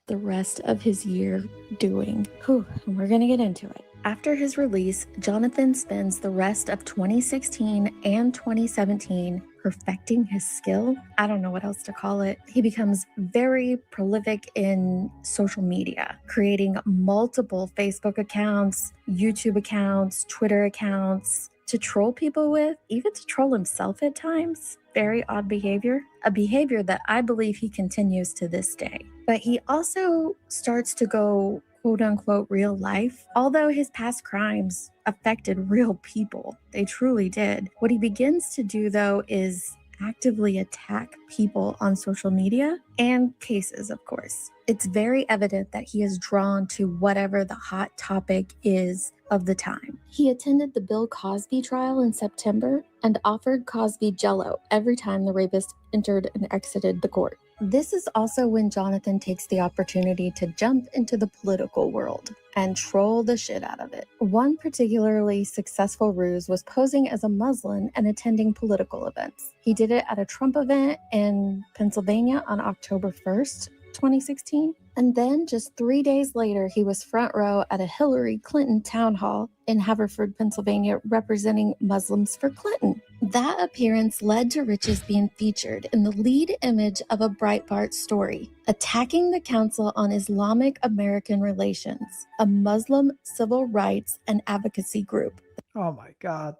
The rest of his year doing. And we're going to get into it. After his release, Jonathan spends the rest of 2016 and 2017 perfecting his skill. I don't know what else to call it. He becomes very prolific in social media, creating multiple Facebook accounts, YouTube accounts, Twitter accounts to troll people with, even to troll himself at times. Very odd behavior, a behavior that I believe he continues to this day. But he also starts to go quote unquote real life. Although his past crimes affected real people, they truly did. What he begins to do though is actively attack people on social media and cases, of course. It's very evident that he is drawn to whatever the hot topic is of the time. He attended the Bill Cosby trial in September and offered Cosby Jell-O every time the rapist entered and exited the court. This is also when Jonathan takes the opportunity to jump into the political world and troll the shit out of it. One particularly successful ruse was posing as a Muslim and attending political events. He did it at a Trump event in Pennsylvania on October 1st, 2016. And then just 3 days later, he was front row at a Hillary Clinton town hall in Haverford, Pennsylvania, representing Muslims for Clinton. That appearance led to Riches being featured in the lead image of a Breitbart story, attacking the Council on Islamic American Relations, a Muslim civil rights and advocacy group. Oh my God.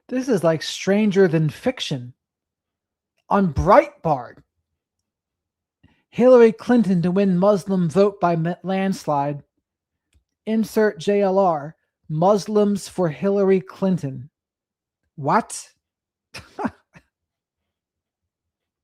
This is like Stranger Than Fiction. On Breitbart. Hillary Clinton to win Muslim vote by landslide. Insert JLR. Muslims for Hillary Clinton. What?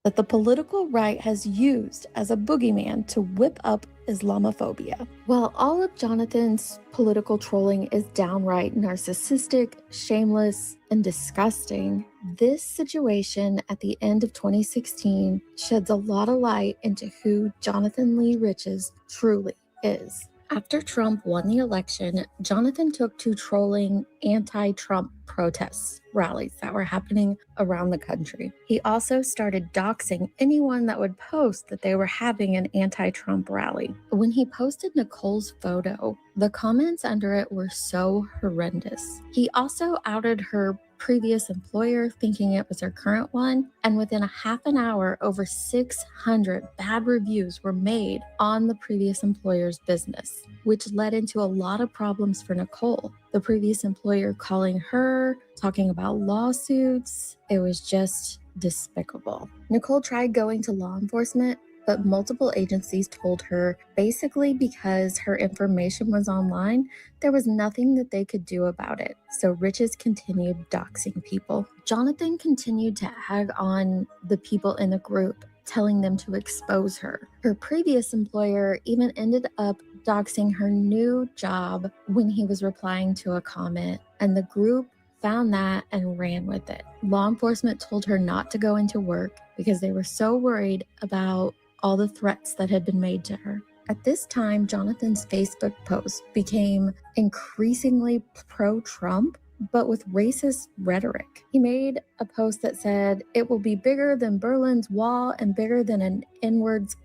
That the political right has used as a boogeyman to whip up Islamophobia. While all of Jonathan's political trolling is downright narcissistic, shameless, and disgusting, this situation at the end of 2016 sheds a lot of light into who Jonathan Lee Riches truly is. After Trump won the election, Jonathan took to trolling anti-Trump protests rallies that were happening around the country. He also started doxing anyone that would post that they were having an anti-Trump rally. When he posted Nicole's photo, the comments under it were so horrendous. He also outed her previous employer, thinking it was her current one, and within a half an hour, over 600 bad reviews were made on the previous employer's business, which led into a lot of problems for Nicole. The previous employer calling her, talking about lawsuits. It was just despicable. Nicole tried going to law enforcement, but multiple agencies told her basically because her information was online, there was nothing that they could do about it. So Riches continued doxing people. Jonathan continued to egg on the people in the group, telling them to expose her. Her previous employer even ended up doxing her new job when he was replying to a comment, and the group found that and ran with it. Law enforcement told her not to go into work because they were so worried about all the threats that had been made to her. At this time, Jonathan's Facebook posts became increasingly pro-Trump, but with racist rhetoric. He made a post that said, "It will be bigger than Berlin's Wall and bigger than an N-word's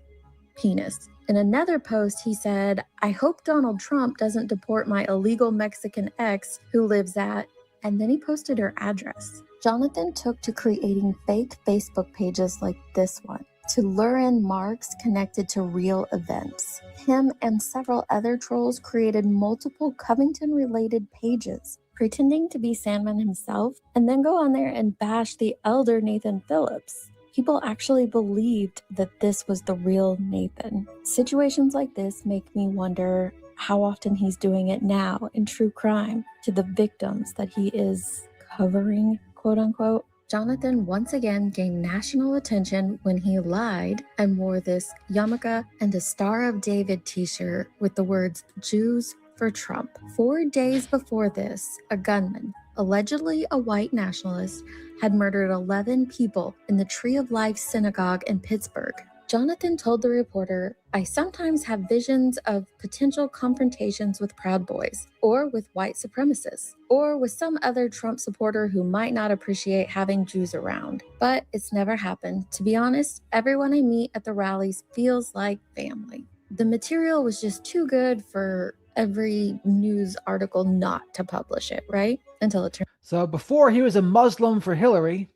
penis." In another post, he said, "I hope Donald Trump doesn't deport my illegal Mexican ex who lives at," and then he posted her address. Jonathan took to creating fake Facebook pages like this one to lure in marks connected to real events. Him and several other trolls created multiple Covington-related pages, pretending to be Sandman himself, and then go on there and bash the elder Nathan Phillips. People actually believed that this was the real Nathan. Situations like this make me wonder how often he's doing it now in true crime to the victims that he is covering, quote unquote. Jonathan once again gained national attention when he lied and wore this yarmulke and a Star of David t-shirt with the words "Jews for Trump." 4 days before this, a gunman, allegedly a white nationalist, had murdered 11 people in the Tree of Life synagogue in Pittsburgh. Jonathan told the reporter, "I sometimes have visions of potential confrontations with Proud Boys, or with white supremacists, or with some other Trump supporter who might not appreciate having Jews around. But it's never happened. To be honest, everyone I meet at the rallies feels like family." The material was just too good for every news article not to publish it, right? Until it turned. So before he was a Muslim for Hillary,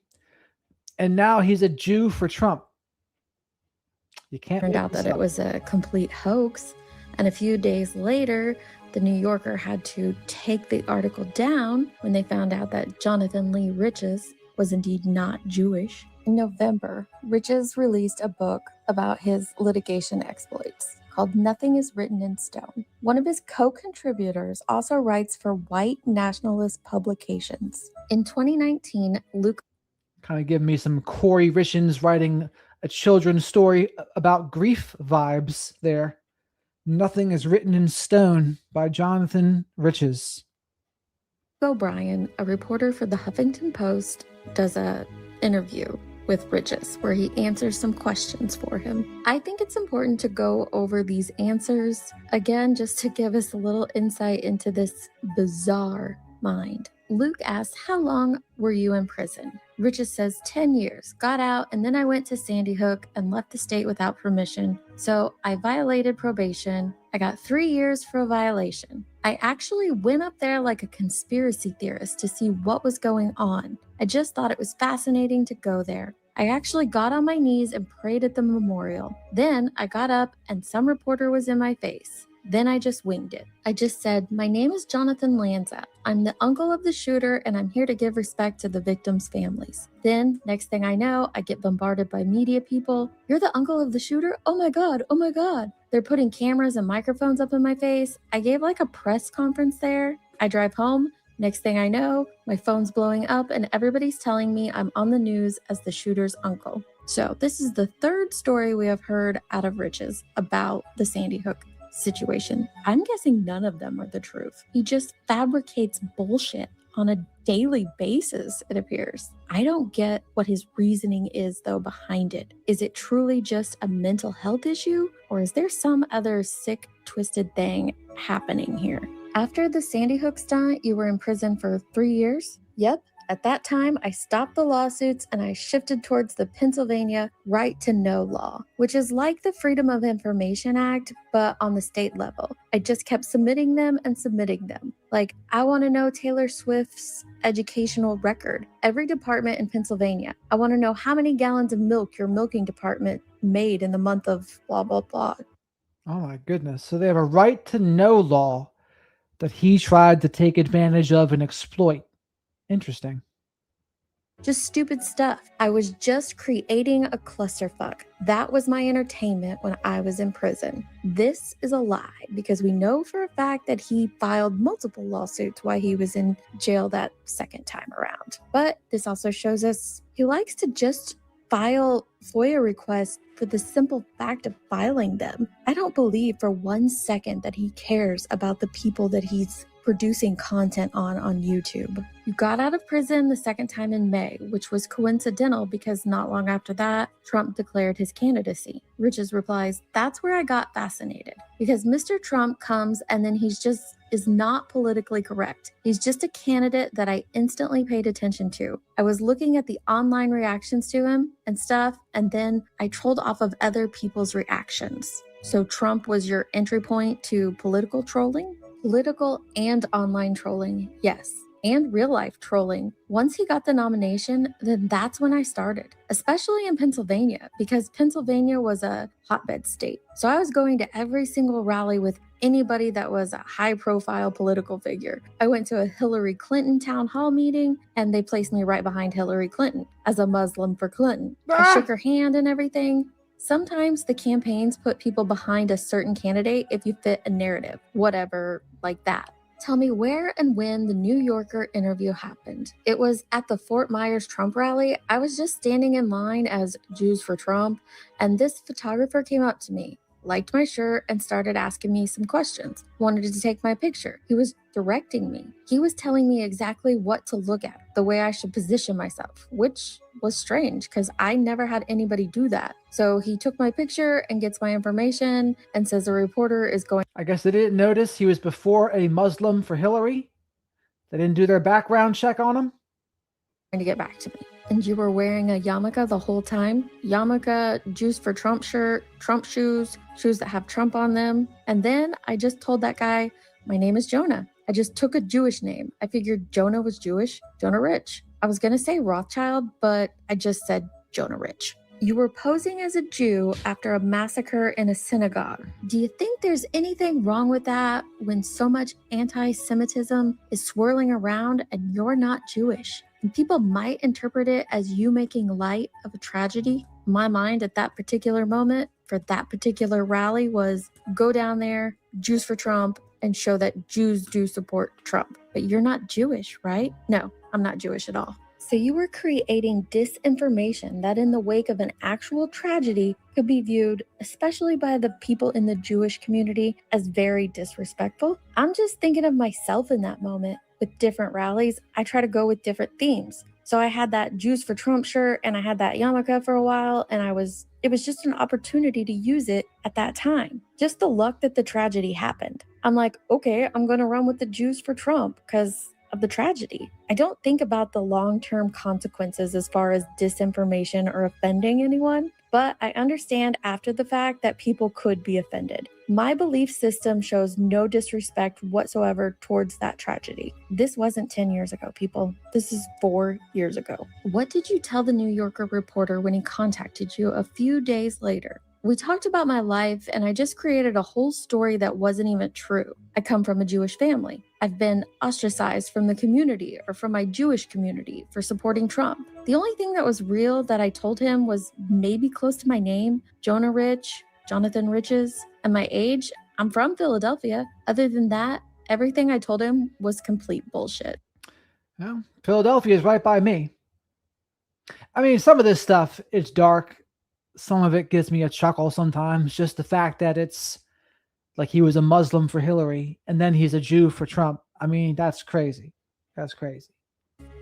and now he's a Jew for Trump. You can't Turned make out this that it up. was a complete hoax. And a few days later, the New Yorker had to take the article down when they found out that Jonathan Lee Riches was indeed not Jewish. In November, Riches released a book about his litigation exploits called Nothing is Written in Stone. One of his co-contributors also writes for white nationalist publications. In 2019, Luke Kind of give me some Corey Richens writing a children's story about grief vibes there. Nothing is written in stone by Jonathan Riches. O'Brien, a reporter for the Huffington Post, does a interview with Riches where he answers some questions for him. I think it's important to go over these answers again just to give us a little insight into this bizarre mind. Luke asks, how long were you in prison? Riches says 10 years, got out, and then I went to Sandy Hook and left the state without permission. So I violated probation. I got 3 years for a violation. I actually went up there like a conspiracy theorist to see what was going on. I just thought it was fascinating to go there. I actually got on my knees and prayed at the memorial. Then I got up and some reporter was in my face. Then I just winged it. I just said, my name is Jonathan Lanza. I'm the uncle of the shooter and I'm here to give respect to the victims' families. Then, next thing I know, I get bombarded by media people. You're the uncle of the shooter? Oh my God, oh my God. They're putting cameras and microphones up in my face. I gave like a press conference there. I drive home. Next thing I know, my phone's blowing up and everybody's telling me I'm on the news as the shooter's uncle. So this is the third story we have heard out of Riches about the Sandy Hook situation. I'm guessing none of them are the truth. He just fabricates bullshit on a daily basis, it appears. I don't get what his reasoning is, though, behind it. Is it truly just a mental health issue, or is there some other sick, twisted thing happening here? After the Sandy Hook stunt, you were in prison for 3 years? Yep. At that time, I stopped the lawsuits and I shifted towards the Pennsylvania right to know law, which is like the Freedom of Information Act, but on the state level. I just kept submitting them and submitting them. Like, I want to know Taylor Swift's educational record, every department in Pennsylvania. I want to know how many gallons of milk your milking department made in the month of blah, blah, blah. Oh my goodness. So they have a right to know law that he tried to take advantage of and exploit. Interesting. Just stupid stuff. I was just creating a clusterfuck. That was my entertainment when I was in prison. This is a lie because we know for a fact that he filed multiple lawsuits while he was in jail that second time around. But this also shows us he likes to just file FOIA requests for the simple fact of filing them. I don't believe for 1 second that he cares about the people that he's producing content on YouTube. You got out of prison the second time in May, which was coincidental because not long after that, Trump declared his candidacy. Riches replies, that's where I got fascinated because Mr. Trump comes and then he's just is not politically correct. He's just a candidate that I instantly paid attention to. I was looking at the online reactions to him and stuff, and then I trolled off of other people's reactions. So Trump was your entry point to political trolling? Political and online trolling, yes. And real life trolling. Once he got the nomination, then that's when I started, especially in Pennsylvania, because Pennsylvania was a hotbed state. So I was going to every single rally with anybody that was a high profile political figure. I went to a Hillary Clinton town hall meeting and they placed me right behind Hillary Clinton as a Muslim for Clinton. I shook her hand and everything. Sometimes the campaigns put people behind a certain candidate if you fit a narrative, whatever, like that. Tell me where and when the New Yorker interview happened. It was at the Fort Myers Trump rally. I was just standing in line as Jews for Trump, and this photographer came up to me, liked my shirt, and started asking me some questions. Wanted to take my picture. He was directing me. He was telling me exactly what to look at, the way I should position myself, which was strange because I never had anybody do that. So he took my picture and gets my information and says the reporter is going. I guess they didn't notice he was before a Muslim for Hillary. They didn't do their background check on him. To get back to me. And you were wearing a yarmulke the whole time? Yarmulke, Jews for Trump shirt, Trump shoes, shoes that have Trump on them. And then I just told that guy, my name is Jonah. I just took a Jewish name. I figured Jonah was Jewish, Jonah Rich. I was going to say Rothschild, but I just said Jonah Rich. You were posing as a Jew after a massacre in a synagogue. Do you think there's anything wrong with that when so much anti-Semitism is swirling around and you're not Jewish? And people might interpret it as you making light of a tragedy. My mind at that particular moment for that particular rally was go down there, Jews for Trump, and show that Jews do support Trump. But you're not Jewish, right? No, I'm not Jewish at all. So you were creating disinformation that in the wake of an actual tragedy could be viewed, especially by the people in the Jewish community, as very disrespectful? I'm just thinking of myself in that moment. With different rallies, I try to go with different themes. So I had that Jews for Trump shirt and I had that yarmulke for a while, and it was just an opportunity to use it at that time. Just the luck that the tragedy happened. I'm like, okay, I'm going to run with the Jews for Trump because of the tragedy. I don't think about the long-term consequences as far as disinformation or offending anyone, but I understand after the fact that people could be offended. My belief system shows no disrespect whatsoever towards that tragedy. This wasn't 10 years ago, people. This is 4 years ago. What did you tell the New Yorker reporter when he contacted you a few days later? We talked about my life, and I just created a whole story that wasn't even true. I come from a Jewish family. I've been ostracized from the community or from my Jewish community for supporting Trump. The only thing that was real that I told him was maybe close to my name, Jonah Rich, Jonathan Riches, and my age. I'm from Philadelphia. Other than that, everything I told him was complete bullshit. Well, Philadelphia is right by me. I mean, some of this stuff, it's dark. Some of it gives me a chuckle sometimes. Just the fact that it's like he was a Muslim for Hillary and then he's a Jew for Trump. I mean, that's crazy. That's crazy.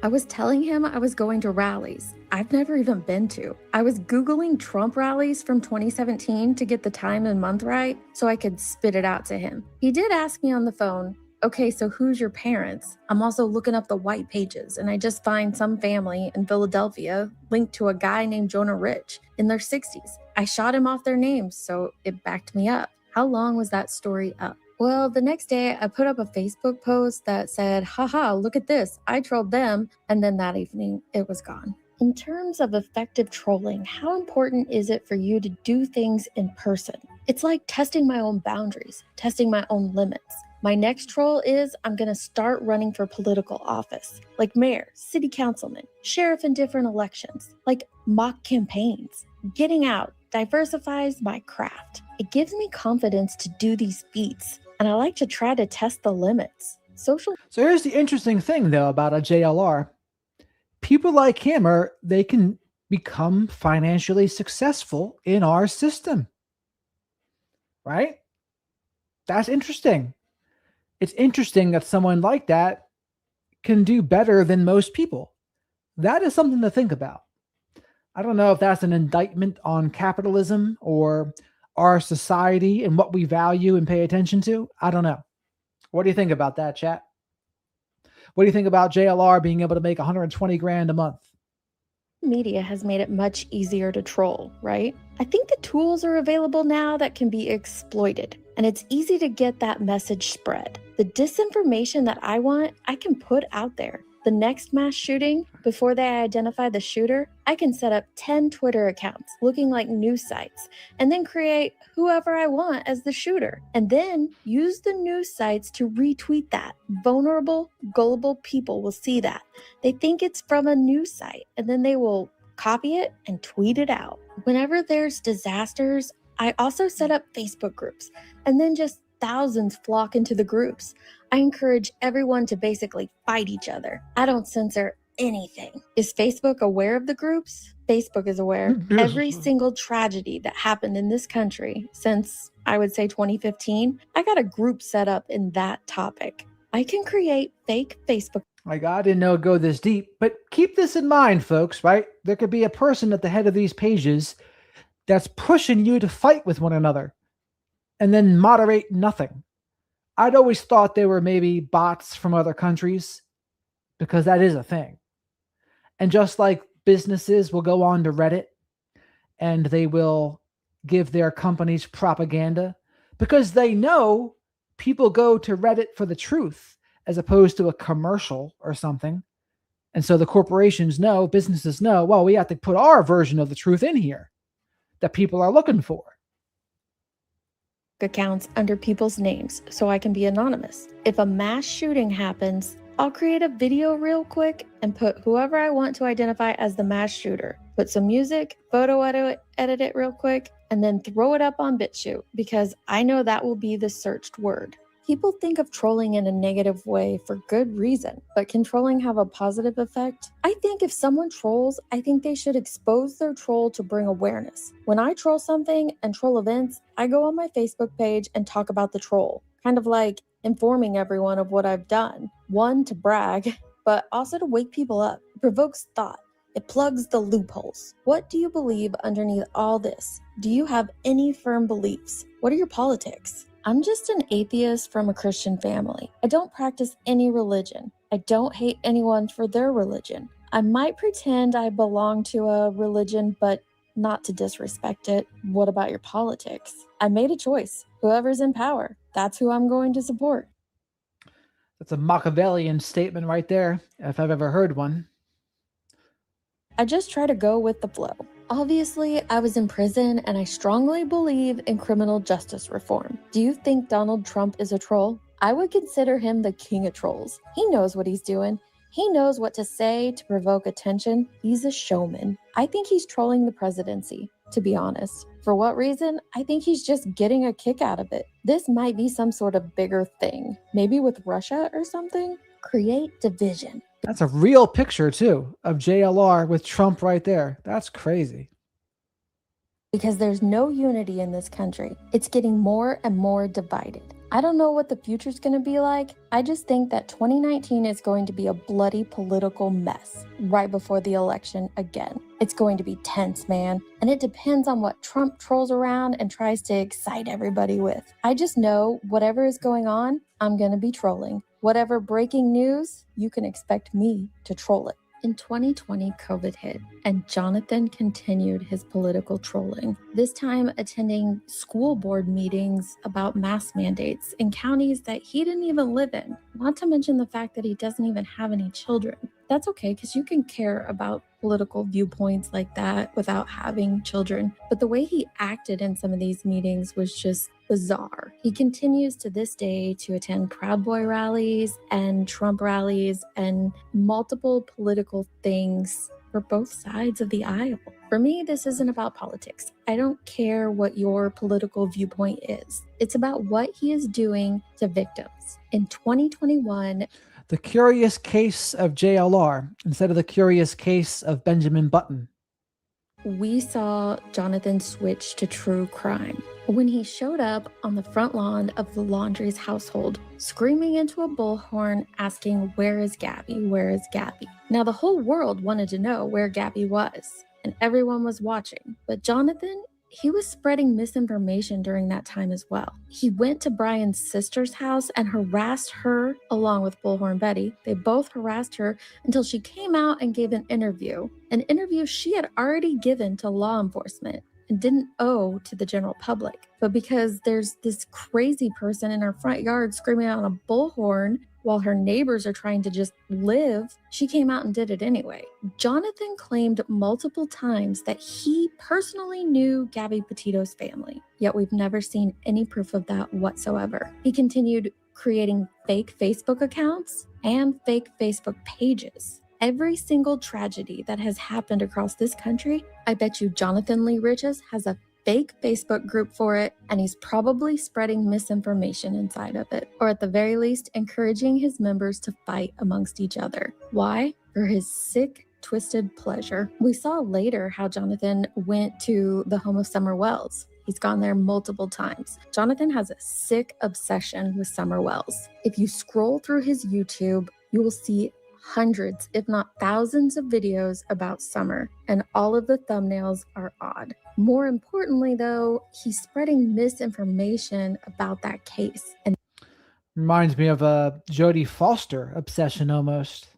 I was telling him I was going to rallies I've never even been to. I was Googling Trump rallies from 2017 to get the time and month right so I could spit it out to him. He did ask me on the phone, okay, so who's your parents? I'm also looking up the white pages, and I just find some family in Philadelphia linked to a guy named Jonah Rich in their 60s. I shot him off their names, so it backed me up. How long was that story up? Well, the next day I put up a Facebook post that said, haha, look at this, I trolled them, and then that evening it was gone. In terms of effective trolling, how important is it for you to do things in person? It's like testing my own boundaries, testing my own limits. My next troll is I'm going to start running for political office, like mayor, city councilman, sheriff in different elections, like mock campaigns. Getting out diversifies my craft. It gives me confidence to do these feats, and I like to try to test the limits. So here's the interesting thing, though, about a JLR. People like him they can become financially successful in our system. Right? That's interesting. It's interesting that someone like that can do better than most people. That is something to think about. I don't know if that's an indictment on capitalism or our society and what we value and pay attention to. I don't know. What do you think about that, chat? What do you think about JLR being able to make 120 grand a month? Media has made it much easier to troll, right? I think the tools are available now that can be exploited, and it's easy to get that message spread. The disinformation that I want, I can put out there. The next mass shooting, before they identify the shooter, I can set up 10 Twitter accounts looking like news sites, and then create whoever I want as the shooter, and then use the news sites to retweet that. Vulnerable, gullible people will see that. They think it's from a news site, and then they will copy it and tweet it out. Whenever there's disasters, I also set up Facebook groups, and then just thousands flock into the groups. I encourage everyone to basically fight each other. I don't censor anything. Is Facebook aware of the groups? Facebook is aware. Every single tragedy that happened in this country since, I would say 2015, I got a group set up in that topic. I can create fake Facebook. My God, I didn't know it'd go this deep, but keep this in mind, folks, right? There could be a person at the head of these pages that's pushing you to fight with one another and then moderate nothing. I'd always thought they were maybe bots from other countries because that is a thing. And just like businesses will go on to Reddit and they will give their companies propaganda because they know people go to Reddit for the truth as opposed to a commercial or something. And so the corporations know, businesses know, well, we have to put our version of the truth in here that people are looking for. Accounts under people's names so I can be anonymous. If a mass shooting happens, I'll create a video real quick and put whoever I want to identify as the mass shooter. Put some music, photo edit it real quick, and then throw it up on BitChute because I know that will be the searched word. People think of trolling in a negative way for good reason, but can trolling have a positive effect? I think if someone trolls, I think they should expose their troll to bring awareness. When I troll something and troll events, I go on my Facebook page and talk about the troll, kind of like informing everyone of what I've done. One, to brag, but also to wake people up. It provokes thought. It plugs the loopholes. What do you believe underneath all this? Do you have any firm beliefs? What are your politics? I'm just an atheist from a Christian family. I don't practice any religion. I don't hate anyone for their religion. I might pretend I belong to a religion, but not to disrespect it. What about your politics? I made a choice. Whoever's in power, that's who I'm going to support. That's a Machiavellian statement right there, if I've ever heard one. I just try to go with the flow. Obviously, I was in prison and I strongly believe in criminal justice reform. Do you think Donald Trump is a troll? I would consider him the king of trolls. He knows what he's doing. He knows what to say to provoke attention. He's a showman. I think he's trolling the presidency, to be honest. For what reason? I think he's just getting a kick out of it. This might be some sort of bigger thing. Maybe with Russia or something? Create division. That's a real picture, too, of JLR with Trump right there. That's crazy. Because there's no unity in this country. It's getting more and more divided. I don't know what the future's going to be like. I just think that 2019 is going to be a bloody political mess right before the election again. It's going to be tense, man. And it depends on what Trump trolls around and tries to excite everybody with. I just know whatever is going on, I'm going to be trolling. Whatever breaking news, you can expect me to troll it. In 2020, COVID hit, and Jonathan continued his political trolling, this time attending school board meetings about mask mandates in counties that he didn't even live in, not to mention the fact that he doesn't even have any children. That's okay, because you can care about political viewpoints like that without having children. But the way he acted in some of these meetings was just bizarre. He continues to this day to attend Proud Boy rallies and Trump rallies and multiple political things for both sides of the aisle. For me, this isn't about politics. I don't care what your political viewpoint is. It's about what he is doing to victims. In 2021, The Curious Case of JLR instead of The Curious Case of Benjamin Button. we saw Jonathan switch to true crime when he showed up on the front lawn of the Laundrie's household, screaming into a bullhorn, asking, "Where is Gabby? Where is Gabby?" Now, the whole world wanted to know where Gabby was, and everyone was watching. But Jonathan, he was spreading misinformation during that time as well. He went to Brian's sister's house and harassed her along with Bullhorn Betty. They both harassed her until she came out and gave an interview she had already given to law enforcement and didn't owe to the general public. But because there's this crazy person in her front yard screaming out on a bullhorn while her neighbors are trying to just live, she came out and did it anyway. Jonathan claimed multiple times that he personally knew Gabby Petito's family, yet we've never seen any proof of that whatsoever. He continued creating fake Facebook accounts and fake Facebook pages. Every single tragedy that has happened across this country, I bet you Jonathan Lee Riches has a fake Facebook group for it, and he's probably spreading misinformation inside of it, or at the very least, encouraging his members to fight amongst each other. Why? For his sick, twisted pleasure. We saw later how Jonathan went to the home of Summer Wells. He's gone there multiple times. Jonathan has a sick obsession with Summer Wells. If you scroll through his YouTube, you will see hundreds, if not thousands of videos about Summer, and all of the thumbnails are odd. More importantly, though, he's spreading misinformation about that case. And Reminds me of a Jodie Foster obsession almost.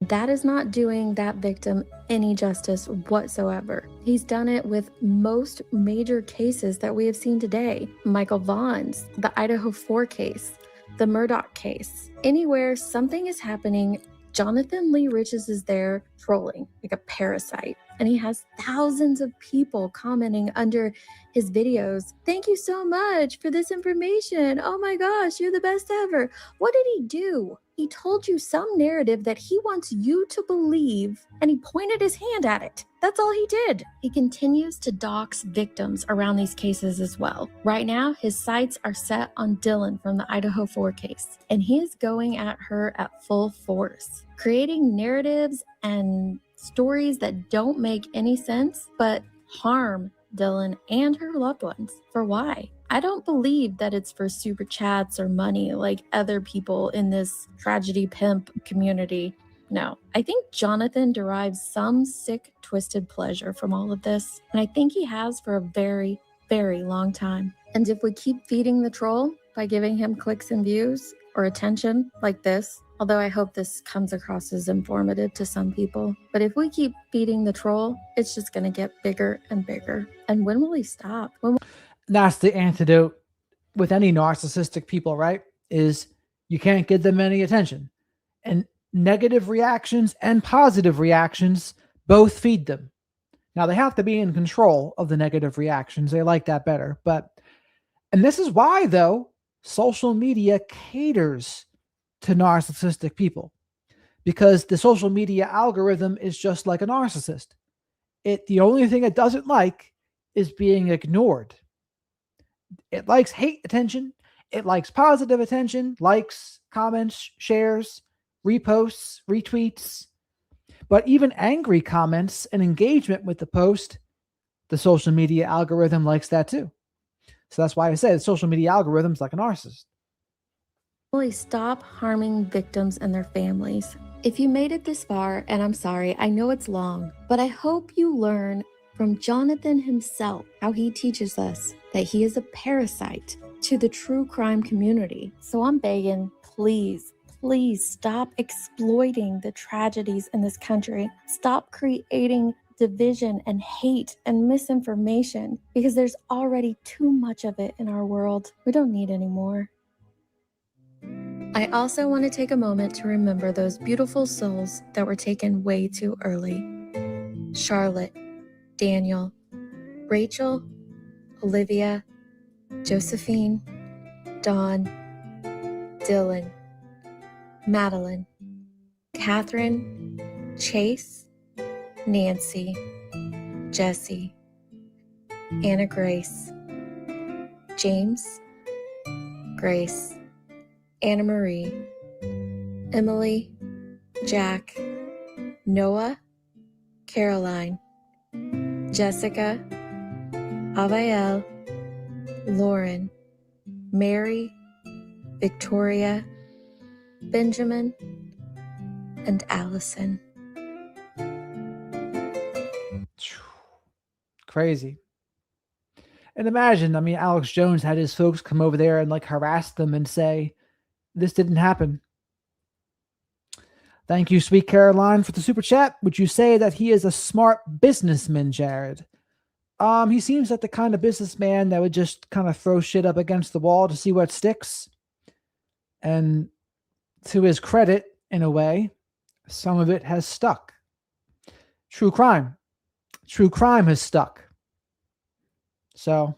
that is not doing that victim any justice whatsoever. He's done it with most major cases that we have seen today. Michael Vaughn's, the Idaho 4 case, the Murdoch case. Anywhere something is happening, Jonathan Lee Riches is there trolling like a parasite. and he has thousands of people commenting under his videos. Thank you so much for this information. Oh my gosh, you're the best ever. What did he do? He told you some narrative that he wants you to believe, and he pointed his hand at it. That's all he did. He continues to dox victims around these cases as well. Right now, his sights are set on Dylan from the Idaho 4 case, and he is going at her at full force, creating narratives and stories that don't make any sense, but harm Dylan and her loved ones. For why? I don't believe that it's for super chats or money like other people in this tragedy pimp community. No, I think Jonathan derives some sick, twisted pleasure from all of this, and I think he has for a very, very long time. And if we keep feeding the troll by giving him clicks and views or attention like this, although I hope this comes across as informative to some people, but if we keep feeding the troll, it's just going to get bigger and bigger. And when will he stop? That's the antidote with any narcissistic people, right? Is you can't give them any attention. And negative reactions and positive reactions both feed them. Now, they have to be in control of the negative reactions. They like that better. And this is why, though, social media caters to narcissistic people, because the social media algorithm is just like a narcissist. The only thing it doesn't like is being ignored. It likes hate attention. It likes positive attention, likes, comments, shares, reposts, retweets. But even angry comments and engagement with the post, the social media algorithm likes that too. So that's why I say the social media algorithm is like a narcissist. Really stop harming victims and their families. If you made it this far, and I'm sorry, I know it's long, but I hope you learn from Jonathan himself how he teaches us that he is a parasite to the true crime community. So I'm begging, please, please stop exploiting the tragedies in this country. Stop creating division and hate and misinformation, because there's already too much of it in our world. We don't need any more. I also want to take a moment to remember those beautiful souls that were taken way too early. Charlotte, Daniel, Rachel, Olivia, Josephine, Dawn, Dylan, Madeline, Catherine, Chase, Nancy, Jesse, Anna Grace, James, Grace, Anna Marie, Emily, Jack, Noah, Caroline, Jessica, Avael, Lauren, Mary, Victoria, Benjamin, and Allison. Crazy. And imagine, I mean, Alex Jones had his folks come over there and like harass them and say, this didn't happen. Thank you, Sweet Caroline, for the super chat. Would you say that he is a smart businessman, Jared? He seems like the kind of businessman that would just kind of throw shit up against the wall to see what sticks. And to his credit, in a way, some of it has stuck. True crime. True crime has stuck. So,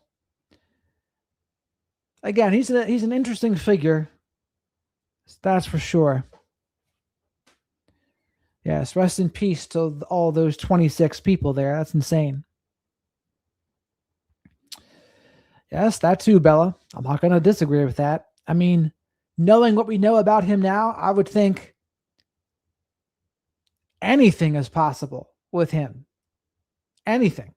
again, he's an interesting figure. That's for sure. Yes, rest in peace to all those 26 people there. That's insane. Yes, that too, Bella. I'm not going to disagree with that. I mean, knowing what we know about him now, I would think anything is possible with him. Anything.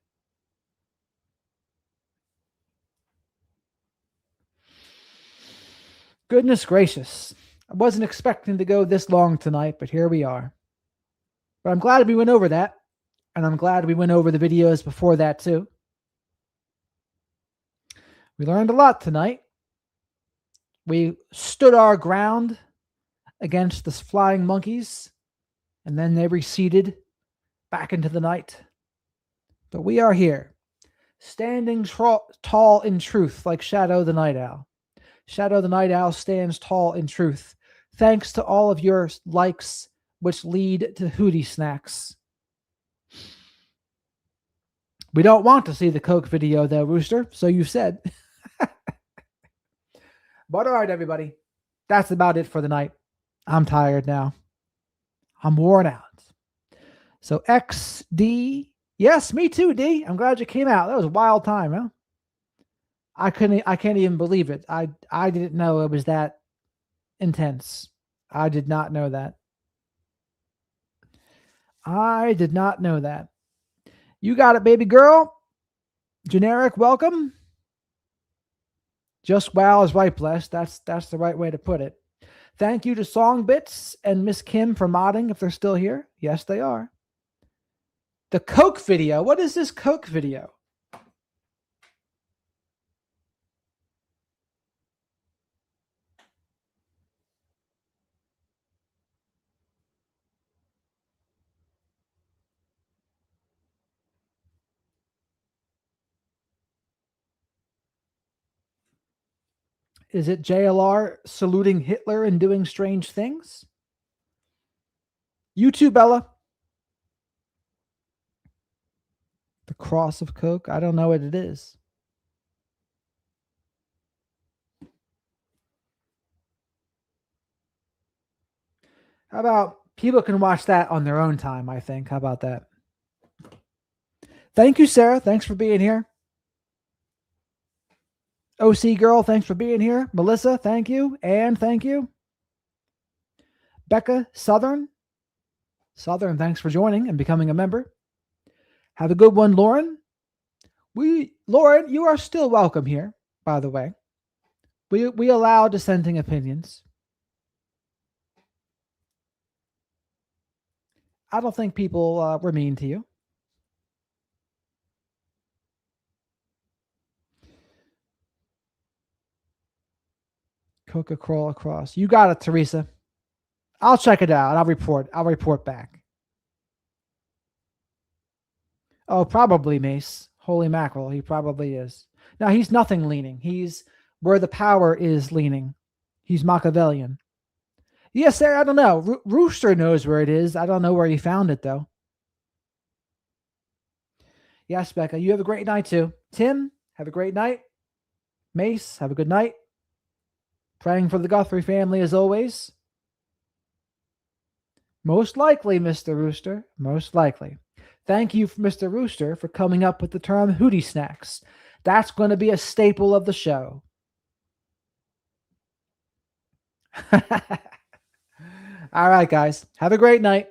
Goodness gracious. I wasn't expecting to go this long tonight, but here we are. But I'm glad we went over that. And I'm glad we went over the videos before that too. We learned a lot tonight. We stood our ground against the flying monkeys, and then they receded back into the night. But we are here, standing tall in truth like Shadow the Night Owl. Shadow the Night Owl stands tall in truth, thanks to all of your likes, which lead to Hootie Snacks. We don't want to see the Coke video, though, Rooster. So you said. But all right, everybody. That's about it for the night. I'm tired now. I'm worn out. So XD. Yes, me too, D. I'm glad you came out. That was a wild time, huh? I can't even believe it. I didn't know it was that intense. I did not know that. I did not know that. You got it, baby girl. Generic, welcome. Just wow is right, Bless. That's the right way to put it. Thank you to Songbits and Miss Kim for modding if they're still here. Yes, they are. The Coke video. What is this Coke video? Is it JLR saluting Hitler and doing strange things? You too, Bella. The cross of Coke? I don't know what it is. How about people can watch that on their own time, I think. How about that? Thank you, Sarah. Thanks for being here. OC Girl, thanks for being here. Melissa, thank you. Anne, thank you. Becca, Southern, thanks for joining and becoming a member. Have a good one, Lauren. Lauren, you are still welcome here, by the way. We allow dissenting opinions. I don't think people were mean to you. Coca crawl across. You got it, Teresa. I'll check it out. I'll report back. Oh, probably Mace. Holy mackerel. He probably is. Now, he's nothing leaning. He's where the power is leaning. He's Machiavellian. Yes, sir. I don't know. Rooster knows where it is. I don't know where he found it, though. Yes, Becca. You have a great night, too. Tim, have a great night. Mace, have a good night. Praying for the Guthrie family as always. Most likely, Mr. Rooster. Most likely. Thank you, Mr. Rooster, for coming up with the term hootie snacks. That's going to be a staple of the show. All right, guys. Have a great night.